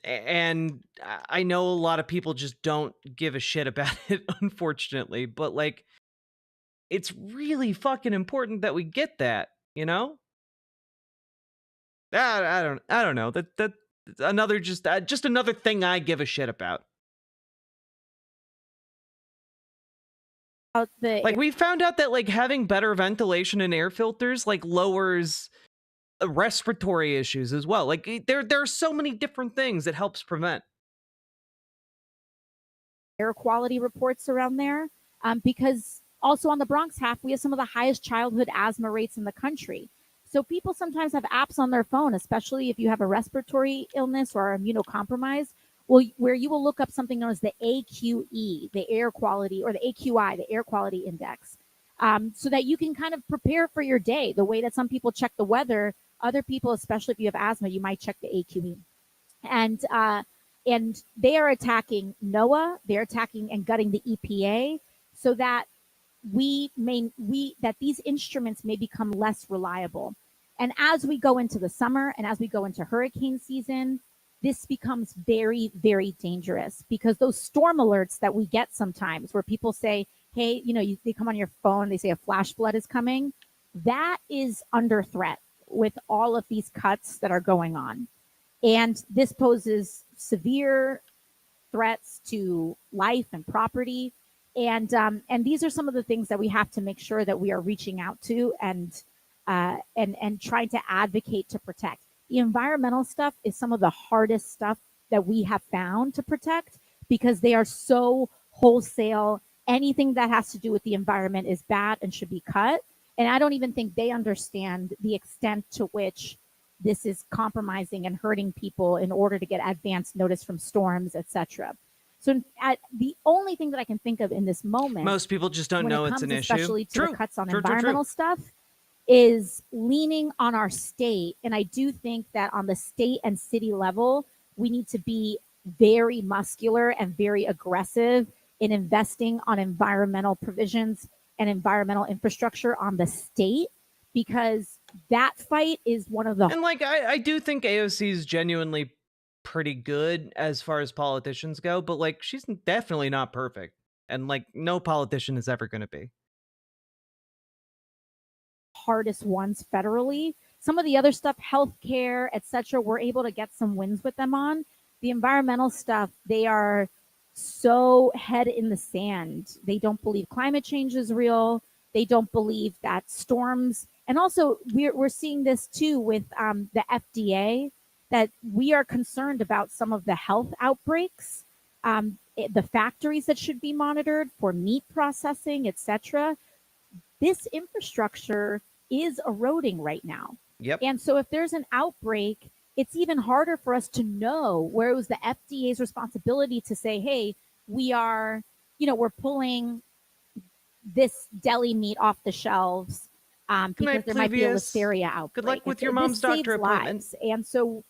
And I know a lot of people just don't give a shit about it, unfortunately, but like it's really fucking important that we get that, you know? I don't know. another just another thing I give a shit about. Like, we found out that like having better ventilation and air filters like lowers respiratory issues as well. Like there are so many different things that helps prevent. Air quality reports around there, because also on the Bronx half, we have some of the highest childhood asthma rates in the country. So people sometimes have apps on their phone, especially if you have a respiratory illness or are immunocompromised, where you will look up something known as the AQE, the air quality, or the AQI, the air quality index, so that you can kind of prepare for your day. The way that some people check the weather, other people, especially if you have asthma, you might check the AQE. And they are attacking NOAA, they're attacking and gutting the EPA, so that that these instruments may become less reliable. And as we go into the summer and as we go into hurricane season, this becomes very, very dangerous, because those storm alerts that we get sometimes where people say, hey, they come on your phone, they say a flash flood is coming, that is under threat with all of these cuts that are going on. And this poses severe threats to life and property. And these are some of the things that we have to make sure that we are reaching out to and trying to advocate to protect. The environmental stuff is some of the hardest stuff that we have found to protect, because they are so wholesale. Anything that has to do with the environment is bad and should be cut. And I don't even think they understand the extent to which this is compromising and hurting people in order to get advance notice from storms, etc. So the only thing that I can think of in this moment, most people just don't know it's an issue, especially to the cuts on environmental stuff, is leaning on our state. And I do think that on the state and city level, we need to be very muscular and very aggressive in investing on environmental provisions and environmental infrastructure on the state, because that fight is one of the... And like, I do think AOC is genuinely pretty good as far as politicians go, but like, she's definitely not perfect. And like, no politician is ever going to be. Hardest ones federally. Some of the other stuff, healthcare, etc., we're able to get some wins with them on. The environmental stuff, they are so head in the sand. They don't believe climate change is real. They don't believe that storms, and also we're seeing this too with the FDA, that we are concerned about some of the health outbreaks, the factories that should be monitored for meat processing, etc. This infrastructure is eroding right now. Yep. And so if there's an outbreak, it's even harder for us to know, where it was the FDA's responsibility to say, hey, we're pulling this deli meat off the shelves because there might be a listeria outbreak. Good luck with your mom's doctor appointment. And so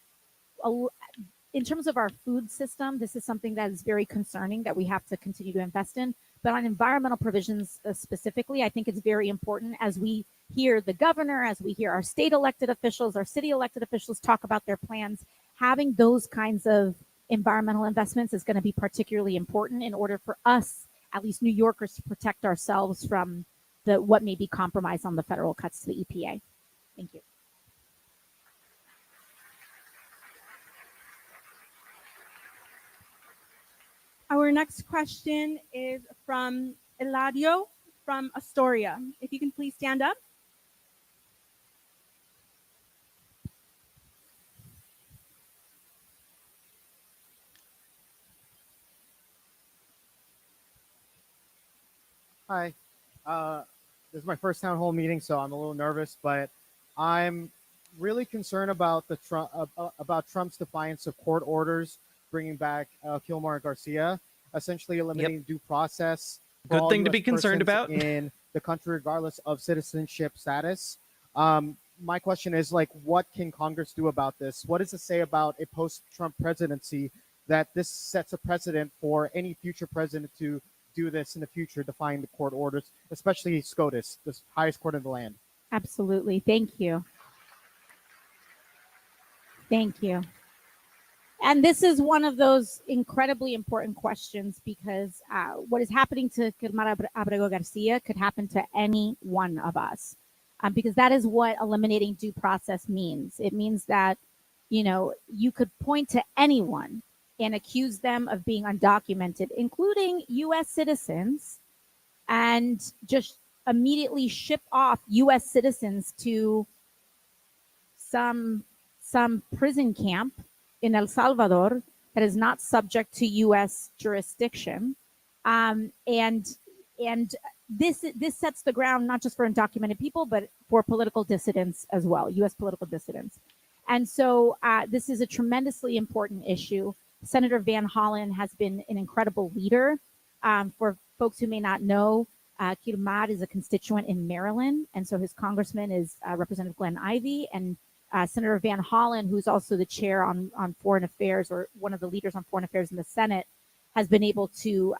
in terms of our food system, this is something that is very concerning that we have to continue to invest in. But on environmental provisions specifically, I think it's very important, as we hear the governor, as we hear our state elected officials, our city elected officials talk about their plans, having those kinds of environmental investments is going to be particularly important in order for us, at least New Yorkers, to protect ourselves from what may be compromised on the federal cuts to the EPA. Thank you. Our next question is from Eladio from Astoria. If you can please stand up. Hi. This is my first town hall meeting, so I'm a little nervous, but I'm really concerned about about Trump's defiance of court orders, bringing back Kilmore and Garcia, essentially eliminating due process. Good thing to be concerned about in the country, regardless of citizenship status. My question is, like, what can Congress do about this? What does it say about a post-Trump presidency that this sets a precedent for any future president to do this in the future, defying the court orders, especially SCOTUS, the highest court in the land? Absolutely. Thank you. Thank you. And this is one of those incredibly important questions, because what is happening to Kilmar Abrego Garcia could happen to any one of us, because that is what eliminating due process means. It means that you could point to anyone and accuse them of being undocumented, including U.S. citizens, and just immediately ship off U.S. citizens to some prison camp in El Salvador that is not subject to U.S. jurisdiction, and this sets the ground not just for undocumented people, but for political dissidents as well, U.S. political dissidents. And so this is a tremendously important issue. Senator Van Hollen has been an incredible leader. For folks who may not know, Kirmad is a constituent in Maryland, and so his congressman is Representative Glenn Ivey, and Senator Van Hollen, who's also the chair on foreign affairs, or one of the leaders on foreign affairs in the Senate, has been able to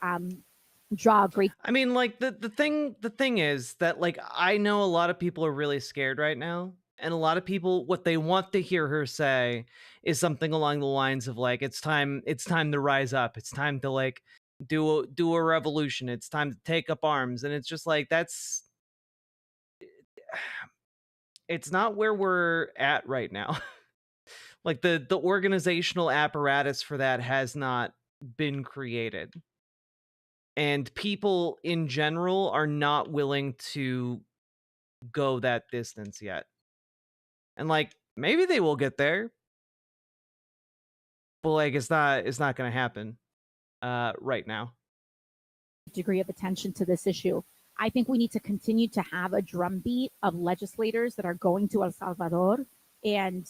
draw a great. I mean, like the thing is that, like, I know a lot of people are really scared right now, and a lot of people, what they want to hear her say is something along the lines of like, it's time to rise up, it's time to like do a revolution, it's time to take up arms, and it's just like, it's not where we're at right now. Like the organizational apparatus for that has not been created. And people in general are not willing to go that distance yet. And like, maybe they will get there, but like, it's not going to happen right now. Degree of attention to this issue. I think we need to continue to have a drumbeat of legislators that are going to El Salvador, and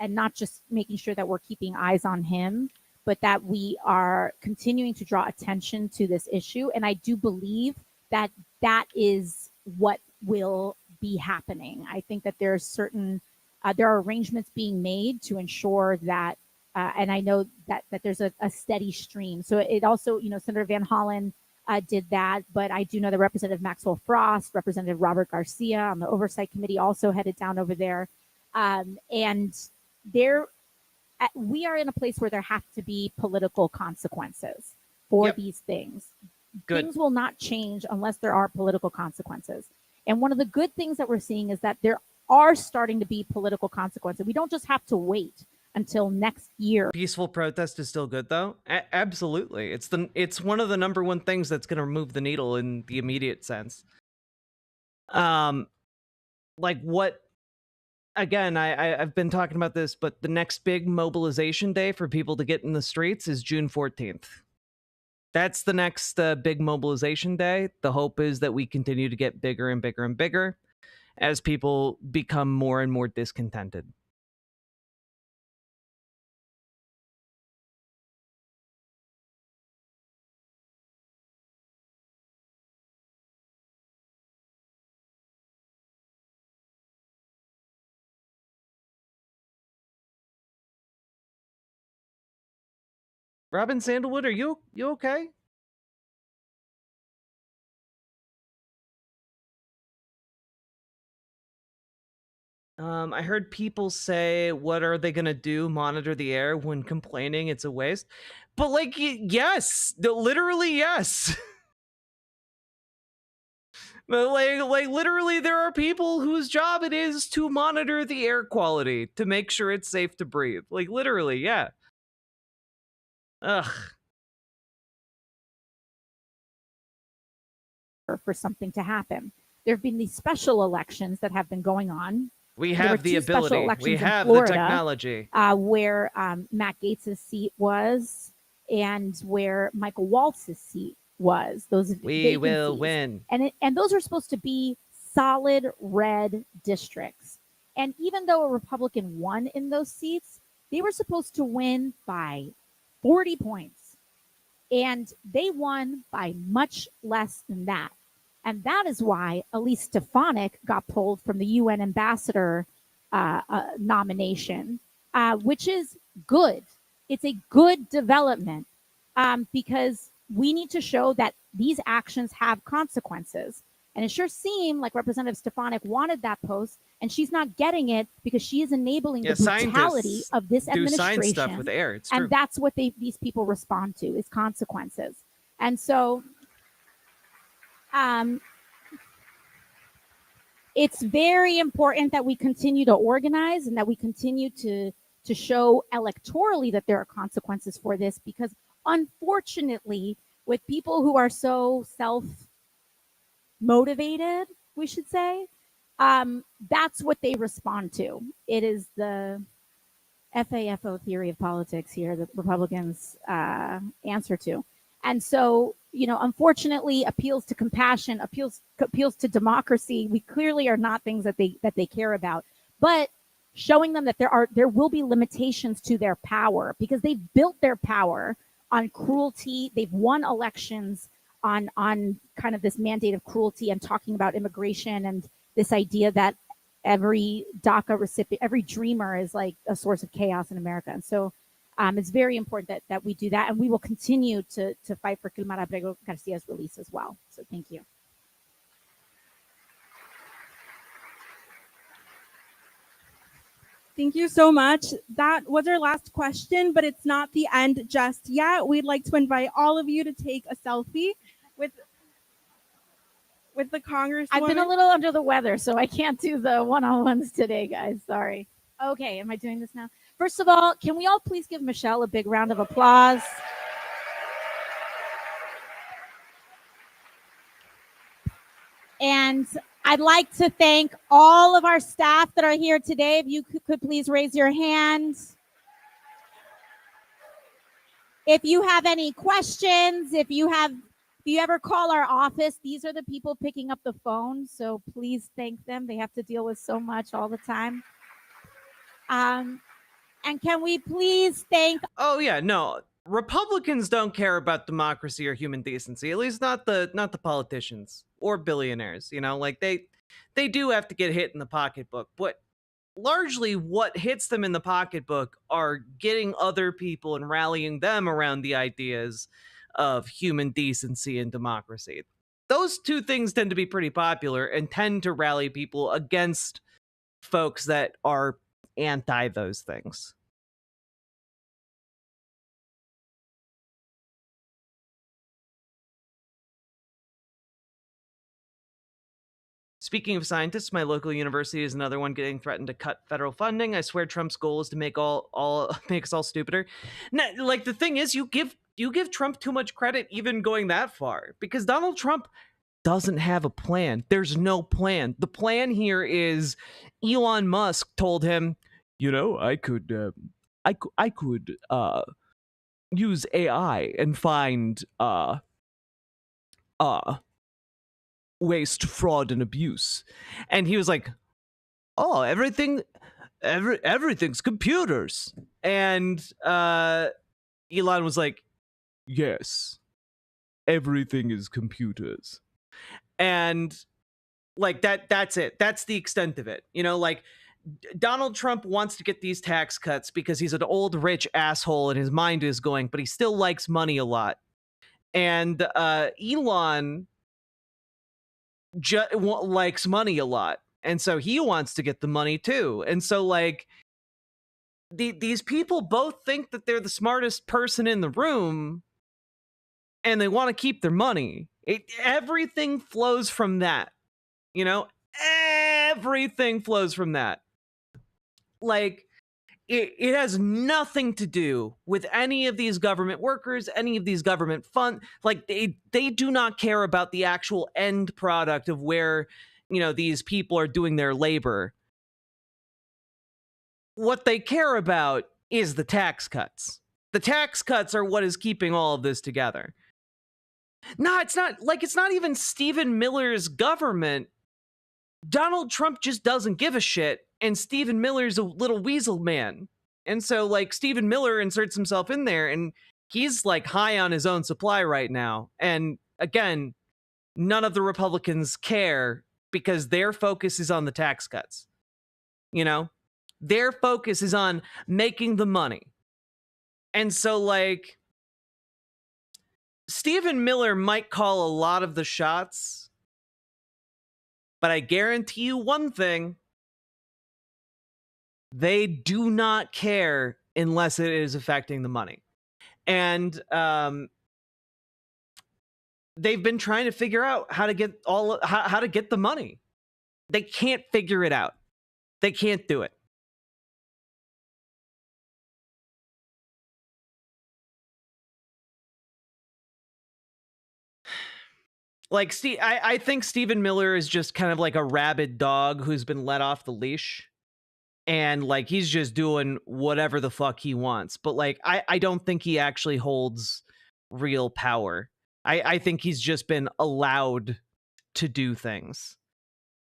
not just making sure that we're keeping eyes on him, but that we are continuing to draw attention to this issue. And I do believe that that is what will be happening. I think that there are arrangements being made to ensure that, and I know that there's a steady stream. So it also, Senator Van Hollen did that, but I do know that Representative Maxwell Frost, Representative Robert Garcia on the Oversight Committee also headed down over there. And we are in a place where there have to be political consequences for these things. Good. Things will not change unless there are political consequences. And one of the good things that we're seeing is that there are starting to be political consequences. We don't just have to wait until next year. Peaceful protest is still good, though. Absolutely, it's one of the number one things that's going to move the needle in the immediate sense. Like what? Again, I've been talking about this, but the next big mobilization day for people to get in the streets is June 14th. That's the next big mobilization day. The hope is that we continue to get bigger and bigger and bigger as people become more and more discontented. Robin Sandalwood, are you okay? I heard people say, what are they going to do? Monitor the air when complaining it's a waste. But like, yes, literally, yes. But like literally, there are people whose job it is to monitor the air quality to make sure it's safe to breathe. Like literally, yeah. Ugh. For something to happen. There have been these special elections that have been going on. We have the ability. We have Florida, the technology. Where Matt Gaetz's seat was, and where Michael Waltz's seat was. Those we will win. And those are supposed to be solid red districts. And even though a Republican won in those seats, they were supposed to win by 40 points. And they won by much less than that. And that is why Elise Stefanik got pulled from the UN ambassador nomination, which is good. It's a good development because we need to show that these actions have consequences. And it sure seemed like Representative Stefanik wanted that post, and she's not getting it because she is enabling the brutality of this administration. Do stuff with air. It's true. And that's what these people respond to, is consequences. And so it's very important that we continue to organize and that we continue to to show electorally that there are consequences for this, because unfortunately, with people who are so self-motivated, we should say, that's what they respond to. It is the FAFO theory of politics here that Republicans answer to. And so, unfortunately, appeals to compassion, appeals to democracy, we clearly are not things that they care about. But showing them that there will be limitations to their power, because they've built their power on cruelty. They've won elections on kind of this mandate of cruelty and talking about immigration and this idea that every DACA recipient, every dreamer is like a source of chaos in America. And so it's very important that we do that. And we will continue to fight for Kilmar Abrego Garcia's release as well. So thank you. Thank you so much. That was our last question, but it's not the end just yet. We'd like to invite all of you to take a selfie with the Congresswoman. I've been a little under the weather, so I can't do the one-on-ones today, guys. Sorry. Okay, am I doing this now? First of all, can we all please give Michelle a big round of applause? And I'd like to thank all of our staff that are here today. If you could please raise your hands. If you have any questions, if you ever call our office, these are the people picking up the phone. So please thank them. They have to deal with so much all the time. And can we please thank... Oh yeah, no. Republicans don't care about democracy or human decency, at least not the politicians or billionaires. Like they do have to get hit in the pocketbook, but largely what hits them in the pocketbook are getting other people and rallying them around the ideas of human decency and democracy. Those two things tend to be pretty popular and tend to rally people against folks that are anti those things. Speaking of scientists, my local university is another one getting threatened to cut federal funding. I swear Trump's goal is to make make us all stupider. Now, like, the thing is, you give Trump too much credit even going that far, because Donald Trump doesn't have a plan. There's no plan. The plan here is Elon Musk told him, I could use AI and find waste, fraud, and abuse. And he was like, oh, everything's computers. And Elon was like, yes, everything is computers. And like that's it. That's the extent of it. Like, Donald Trump wants to get these tax cuts because he's an old rich asshole and his mind is going, but he still likes money a lot. And Elon likes money a lot, and so he wants to get the money too. And so, like, these people both think that they're the smartest person in the room, and they want to keep their money. Everything flows from that, everything flows from that. Like, it has nothing to do with any of these government workers, any of these government fund. Like, they do not care about the actual end product of where, these people are doing their labor. What they care about is the tax cuts. The tax cuts are what is keeping all of this together. No, it's not even Stephen Miller's government. Donald Trump just doesn't give a shit, and Stephen Miller's a little weasel man. And so, like, Stephen Miller inserts himself in there, and he's, like, high on his own supply right now. And again, none of the Republicans care because their focus is on the tax cuts. Their focus is on making the money. And so, like, Stephen Miller might call a lot of the shots, but I guarantee you one thing: they do not care unless it is affecting the money. And they've been trying to figure out how to get how to get the money. They can't figure it out. They can't do it. Like, I think Stephen Miller is just kind of like a rabid dog who's been let off the leash. And like, he's just doing whatever the fuck he wants. But like, I don't think he actually holds real power. I think he's just been allowed to do things.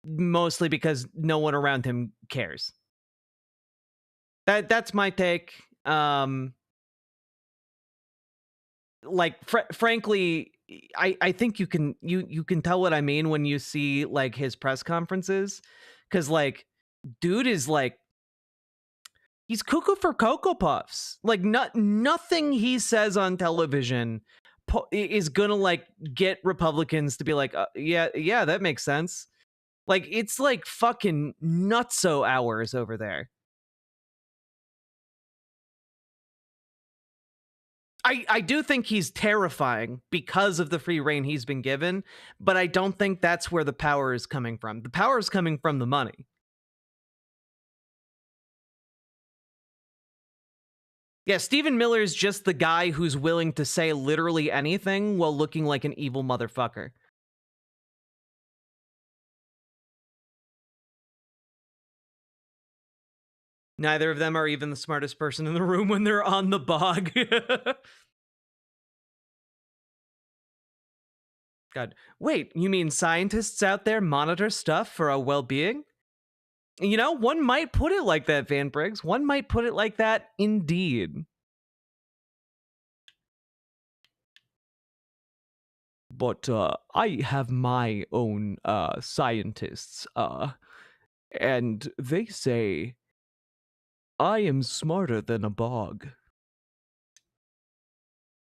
Mostly because no one around him cares. That's my take. Like, frankly, I think you can tell what I mean when you see like his press conferences, because like, dude is like, he's cuckoo for Cocoa Puffs. Like, nothing he says on television is gonna like get Republicans to be like, yeah, that makes sense. Like, it's like fucking nutso hours over there. I do think he's terrifying because of the free reign he's been given, but I don't think that's where the power is coming from. The power is coming from the money. Yeah, Stephen Miller is just the guy who's willing to say literally anything while looking like an evil motherfucker. Neither of them are even the smartest person in the room when they're on the bog. God, wait, you mean scientists out there monitor stuff for our well-being? You know, one might put it like that, Van Briggs. One might put it like that, indeed. But I have my own scientists, and they say I am smarter than a bog.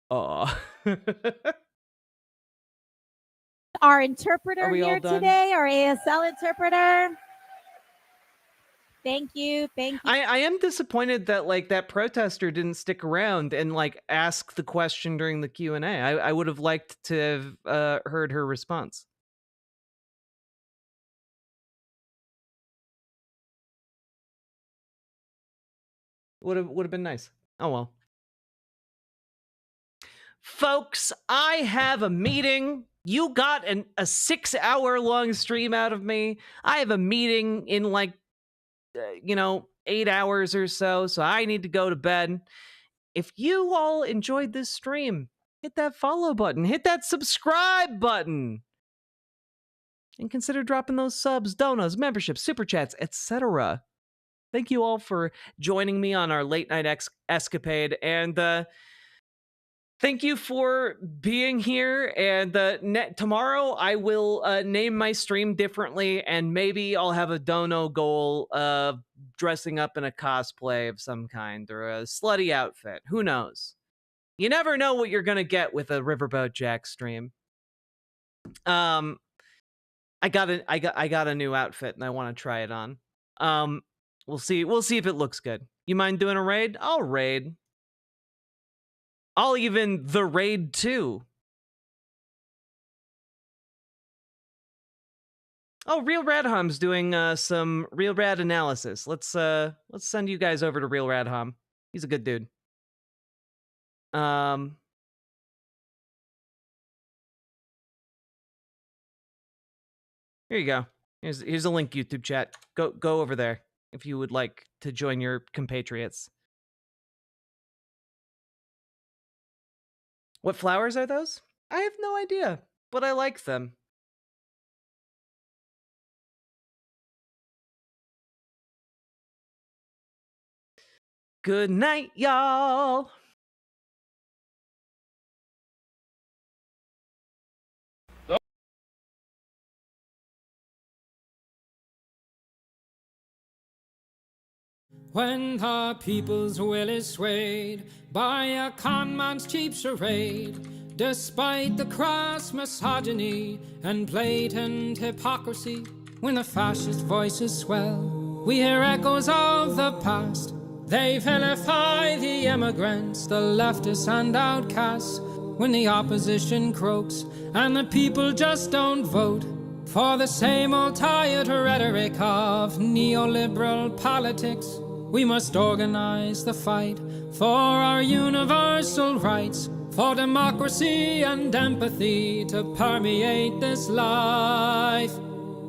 Our interpreter Are we all here done? today, our ASL interpreter. Thank you. I am disappointed that like that protester didn't stick around and like ask the question during the Q&A. I would have liked to have heard her response. Would have been nice. Oh well. Folks, I have a meeting. You got a 6-hour-long stream out of me. I have a meeting in like 8 hours or so I need to go to bed. If you all enjoyed this stream, hit that follow button, hit that subscribe button, and consider dropping those subs, donos, memberships, super chats, etc. Thank you all for joining me on our late night escapade, and thank you for being here. And tomorrow I will name my stream differently, and maybe I'll have a dono goal of dressing up in a cosplay of some kind or a slutty outfit. Who knows? You never know what you're gonna get with a Riverboat Jack stream. I got a new outfit and I want to try it on. We'll see if it looks good. You mind doing a raid? I'll raid. I'll even the raid too. Oh, Real Radham's doing some Real Rad analysis. Let's send you guys over to Real Radham. He's a good dude. Here you go. Here's a link, YouTube chat. Go over there if you would like to join your compatriots. What flowers are those? I have no idea, but I like them. Good night, y'all. When the people's will is swayed by a con man's cheap charade, despite the crass misogyny and blatant hypocrisy, when the fascist voices swell, we hear echoes of the past. They vilify the immigrants, the leftists and outcasts, when the opposition croaks and the people just don't vote for the same old tired rhetoric of neoliberal politics. We must organize the fight for our universal rights, for democracy and empathy to permeate this life.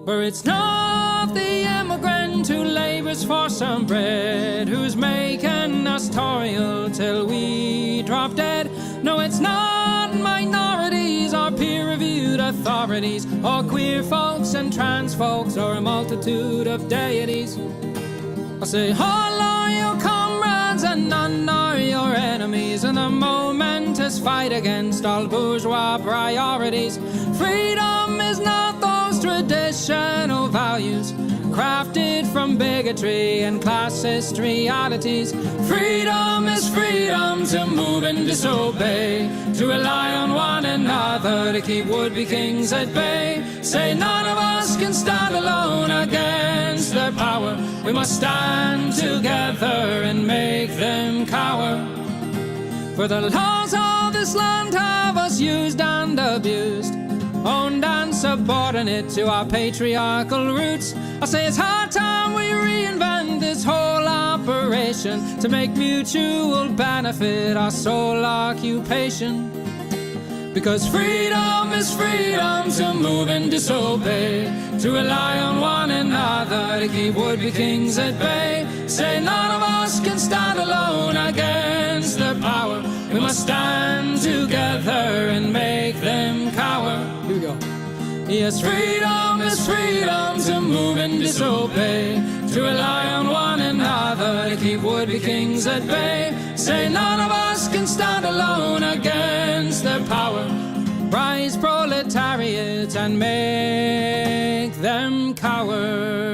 For it's not the immigrant who labors for some bread, who's making us toil till we drop dead. No, it's not minorities or peer-reviewed authorities, or queer folks and trans folks, or a multitude of deities. I say, all are your comrades and none are your enemies, and the momentous fight against all bourgeois priorities. Freedom is not those traditional values crafted from bigotry and classist realities. Freedom is freedom to move and disobey, to rely on one another to keep would-be kings at bay. Say none of us can stand alone against their power. We must stand together and make them cower. For the laws of this land have us used and abused, owned and subordinate to our patriarchal roots. I say it's high time we reinvent this whole operation to make mutual benefit our sole occupation. Because freedom is freedom to move and disobey, to rely on one another to keep would-be kings at bay. Say none of us can stand alone against their power. We must stand together and make them cower. Here we go. Yes, freedom is freedom to move and disobey, to rely on one another to keep would-be kings at bay. Say none of us can stand alone against their power. Rise proletariat and make them cower.